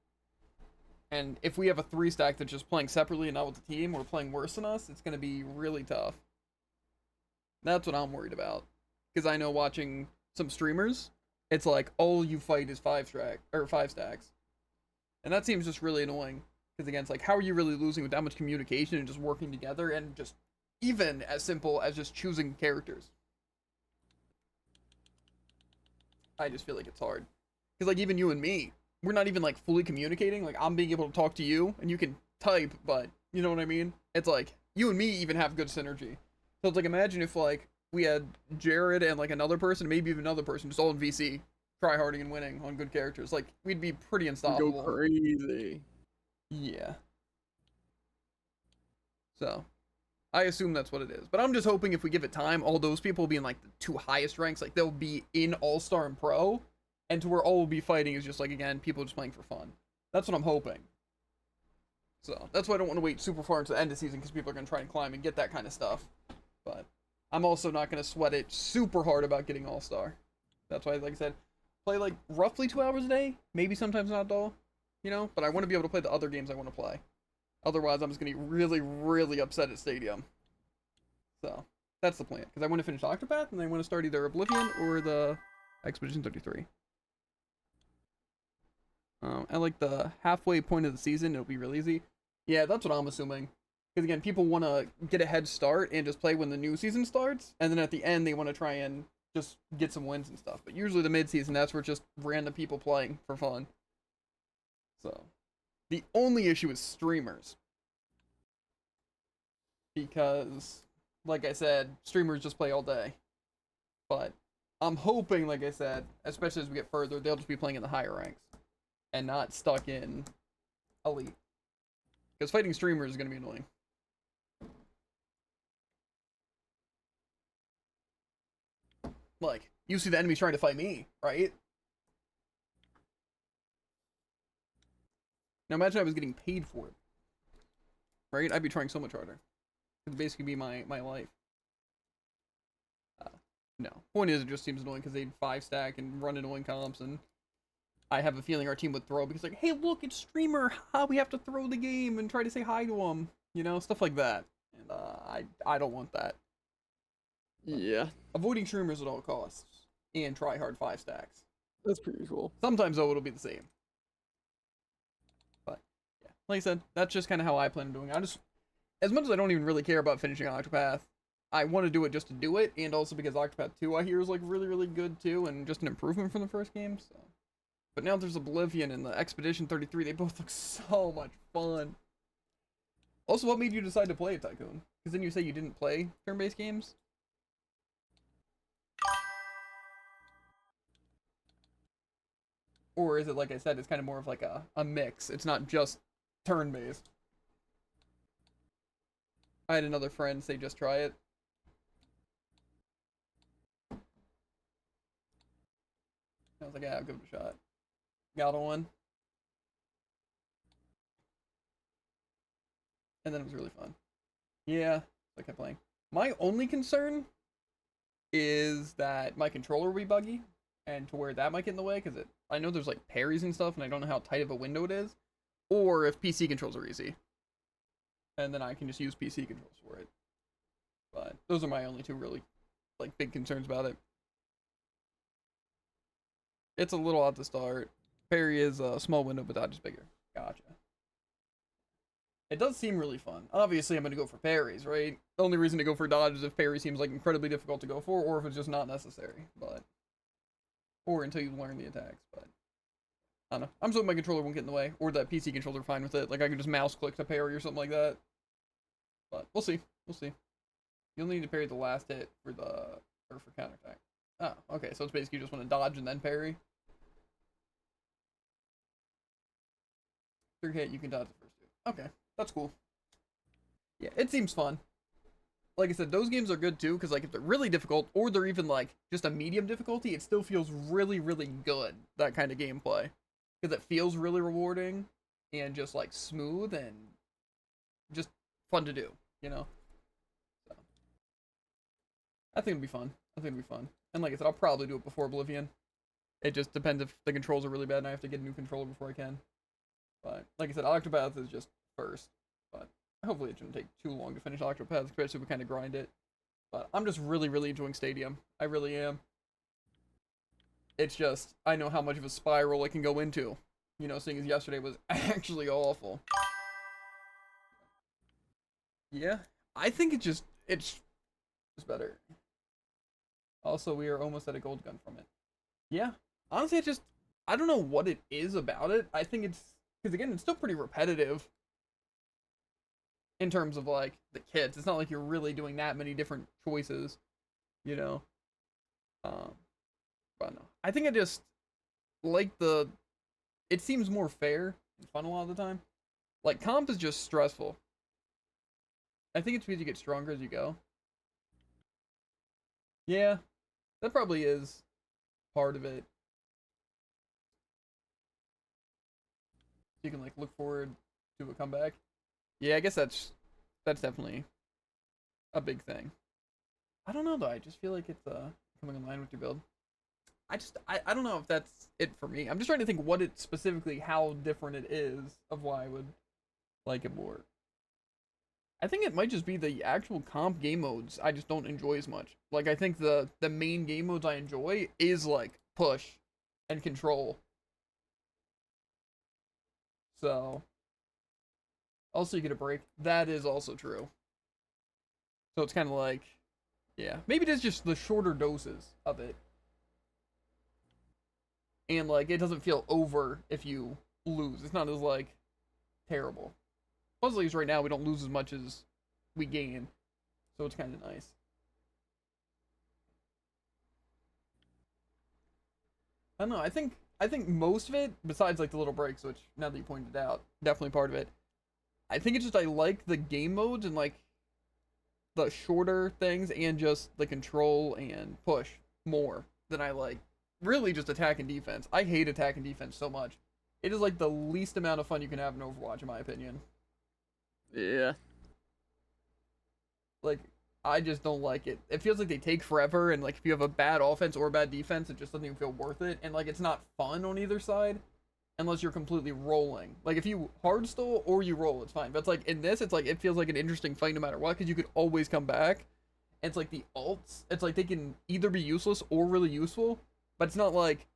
And if we have a 3 stack that's just playing separately and not with the team, or playing worse than us, it's going to be really tough. That's what I'm worried about. Because I know watching some streamers, it's like all you fight is 5 stacks. And that seems just really annoying. Because again, it's like, how are you really losing with that much communication and just working together and just even as simple as just choosing characters? I just feel like it's hard. Because like even you and me, we're not even like fully communicating. Like I'm being able to talk to you and you can type, but you know what I mean? It's like you and me even have good synergy. So it's like imagine if like we had Jared and like another person, maybe even another person, just all in VC, tryharding and winning on good characters. Like we'd be pretty unstoppable. Go crazy. Yeah. So, I assume that's what it is. But I'm just hoping if we give it time, all those people will be in like the 2 highest ranks. Like they'll be in All-Star and Pro. And to where all we'll be fighting is just like, again, people just playing for fun. That's what I'm hoping. So, that's why I don't want to wait super far into the end of the season because people are going to try and climb and get that kind of stuff. But I'm also not going to sweat it super hard about getting All-Star. That's why, like I said, play like roughly 2 hours a day. Maybe sometimes not dull. You know? But I want to be able to play the other games I want to play. Otherwise, I'm just going to be really, really upset at Stadium. So, that's the plan. Because I want to finish Octopath, and I want to start either Oblivion or the Expedition 33. At like the halfway point of the season, it'll be really easy. Yeah, that's what I'm assuming. Because again, people want to get a head start and just play when the new season starts. And then at the end, they want to try and just get some wins and stuff. But usually the mid-season, that's where it's just random people playing for fun. So, the only issue is streamers. Because, like I said, streamers just play all day. But I'm hoping, like I said, especially as we get further, they'll just be playing in the higher ranks. And not stuck in Elite. Because fighting streamers is going to be annoying. Like, you see the enemies trying to fight me, right? Now imagine I was getting paid for it. Right? I'd be trying so much harder. It'd basically be my life. No. Point is, it just seems annoying because they'd 5 stack and run annoying comps, and I have a feeling our team would throw because like, hey, look, it's streamer. We have to throw the game and try to say hi to him. You know, stuff like that. And I don't want that. Yeah. Avoiding streamers at all costs and try hard 5 stacks. That's pretty usual. Sometimes though it'll be the same. But yeah, like I said, that's just kind of how I plan on doing it. I just, as much as I don't even really care about finishing Octopath, I want to do it just to do it, and also because Octopath 2 I hear is like really, really good too, and just an improvement from the first game. So. But now there's Oblivion and the Expedition 33. They both look so much fun. Also, what made you decide to play a Tycoon? Because then you say you didn't play turn-based games? Or is it, like I said, it's kind of more of like a mix. It's not just turn-based. I had another friend say just try it. I was like, yeah, I'll give it a shot. Got on one. And then it was really fun. Yeah, I kept playing. My only concern is that my controller will be buggy, and to where that might get in the way, because I know there's like parries and stuff, and I don't know how tight of a window it is, or if PC controls are easy. And then I can just use PC controls for it. But those are my only 2 really like big concerns about it. It's a little odd to start. Parry is a small window, but dodge is bigger. Gotcha. It does seem really fun. Obviously, I'm going to go for parries, right? The only reason to go for dodge is if parry seems like incredibly difficult to go for, or if it's just not necessary. But, or until you learn the attacks. But I don't know. I'm just hoping my controller won't get in the way, or that PC controller fine with it. Like I can just mouse click to parry or something like that. But we'll see. We'll see. You'll need to parry the last hit for counterattack. Oh, okay. So it's basically you just want to dodge and then parry. Third hit, you can dodge the first 2. Okay, that's cool. Yeah, it seems fun. like I said, those games are good too, because like if they're really difficult, or they're even like just a medium difficulty, it still feels really, really good, that kind of gameplay. Because it feels really rewarding, and just like smooth, and just fun to do, you know? So, I think it'd be fun. I think it'd be fun. And like I said, I'll probably do it before Oblivion. It just depends if the controls are really bad and I have to get a new controller before I can. But like I said, Octopath is just first. But hopefully it shouldn't take too long to finish Octopath, especially if we kind of grind it. But I'm just really, really enjoying Stadium. I really am. It's just, I know how much of a spiral it can go into. You know, seeing as yesterday was actually awful. Yeah, I think it's just better. Also, we are almost at a gold gun from it. Yeah, honestly, I don't know what it is about it. I think it's, because again, it's still pretty repetitive in terms of like the kits. It's not like you're really doing that many different choices, you know. But no, I think I just like it seems more fair and fun a lot of the time. Like comp is just stressful. I think it's because you get stronger as you go. Yeah, that probably is part of it. You can like look forward to a comeback. Yeah, I guess that's definitely a big thing. I don't know though. I just feel like it's coming in line with your build. I don't know if that's it for me. I'm just trying to think what it specifically, how different it is of why I would like it more. I think it might just be the actual comp game modes I just don't enjoy as much. Like I think the main game modes I enjoy is like push and control. So also you get a break. That is also true. So it's kind of like, yeah, maybe it is just the shorter doses of it. And like it doesn't feel over if you lose. It's not as like terrible. Plus, at least right now we don't lose as much as we gain, so it's kind of nice. I don't know. I think most of it, besides like the little breaks, which now that you pointed out, definitely part of it. I think it's just I like the game modes and like the shorter things and just the control and push more than I like really just attack and defense. I hate attack and defense so much. It is like the least amount of fun you can have in Overwatch, in my opinion. Yeah. Like, I just don't like it. It feels like they take forever, and like if you have a bad offense or a bad defense, it just doesn't even feel worth it. And like it's not fun on either side, unless you're completely rolling. Like if you hard stall or you roll, it's fine. But it's like in this, it's like it feels like an interesting fight no matter what, because you could always come back. And it's like the ults, it's like they can either be useless or really useful, but it's not like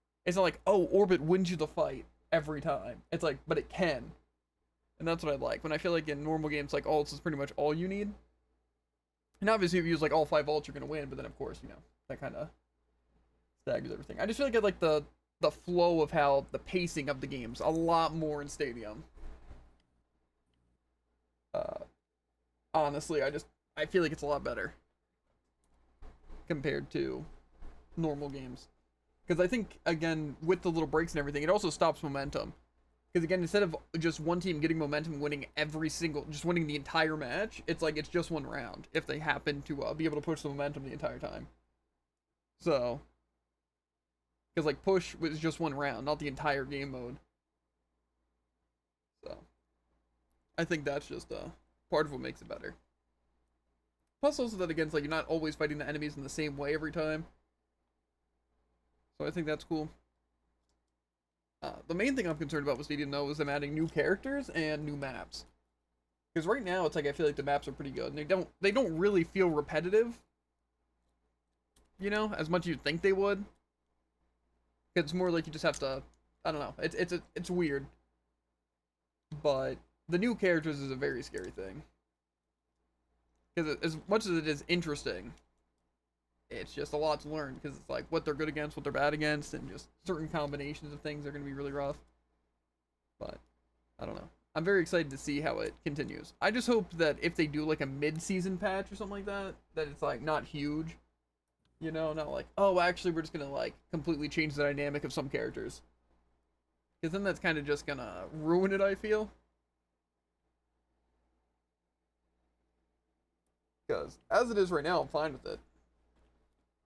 oh, orbit wins you the fight every time. It's like, but it can. And that's what I like. When I feel like in normal games, like ults is pretty much all you need. And obviously if you use like all 5 ults, you're gonna win, but then of course, you know, that kind of staggers everything. I just feel like I like the flow of how the pacing of the games a lot more in Stadium. Honestly, I feel like it's a lot better compared to normal games. Because I think, again, with the little breaks and everything, it also stops momentum. Because again, instead of just one team getting momentum, winning just winning the entire match, it's like it's just one round if they happen to be able to push the momentum the entire time. So, because like push was just one round, not the entire game mode. So, I think that's just part of what makes it better. Plus also that again, it's like you're not always fighting the enemies in the same way every time. So I think that's cool. The main thing I'm concerned about with Stadium though is them adding new characters and new maps. Because right now it's like I feel like the maps are pretty good and they don't really feel repetitive. You know, as much as you'd think they would. It's more like you just have to, I don't know. It's weird. But the new characters is a very scary thing. Because as much as it is interesting, it's just a lot to learn because it's like what they're good against, what they're bad against, and just certain combinations of things are going to be really rough. But I don't know. I'm very excited to see how it continues. I just hope that if they do like a mid-season patch or something like that, that it's like not huge. You know, not like, oh, actually we're just going to like completely change the dynamic of some characters. Because then that's kind of just going to ruin it, I feel. Because as it is right now, I'm fine with it.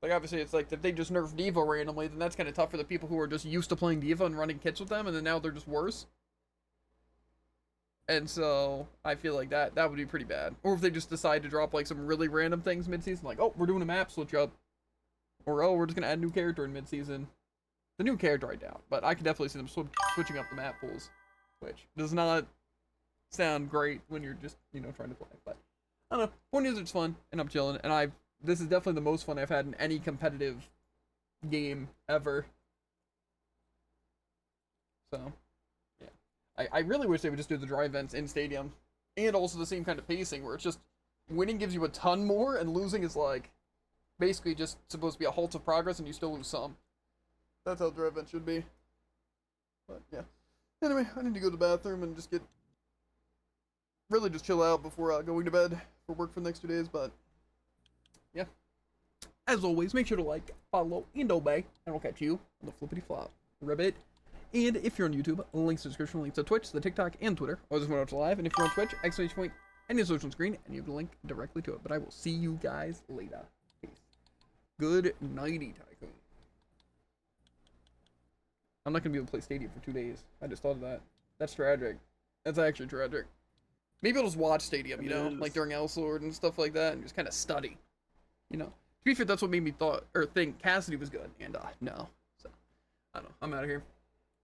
Like, obviously, it's like, if they just nerf Diva randomly, then that's kind of tough for the people who are just used to playing Diva and running kits with them, and then now they're just worse. And so, I feel like that would be pretty bad. Or if they just decide to drop, like, some really random things mid-season, like, oh, we're doing a map switch up. Or, oh, we're just gonna add a new character in mid-season. The new character, I doubt. But I can definitely see them switching up the map pools. Which does not sound great when you're just, you know, trying to play. But, I don't know. Point is, it's fun, and I'm chilling, and this is definitely the most fun I've had in any competitive game ever. So, yeah. I really wish they would just do the dry events in Stadium. And also the same kind of pacing, where it's just, winning gives you a ton more, and losing is like, basically just supposed to be a halt of progress, and you still lose some. That's how dry events should be. But, yeah. Anyway, I need to go to the bathroom and just really just chill out before going to bed for work for the next 2 days, but yeah. As always, make sure to like, follow, and obey, and I'll catch you on the flippity flop ribbit. And if you're on YouTube, links in the description, links to Twitch, the TikTok, and Twitter, or just want to watch live. And if you're on Twitch, exclamation point, any social screen, and you have the link directly to it. But I will see you guys later. Peace. Good nighty, Tycoon. I'm not gonna be able to play Stadium for 2 days. I just thought of that. That's tragic. That's actually tragic. Maybe I'll just watch Stadium, you know, like during L-Sword and stuff like that, and just kind of study, you know. To be fair, that's what made me think Cassidy was good, and no. So, I don't know. I'm out of here.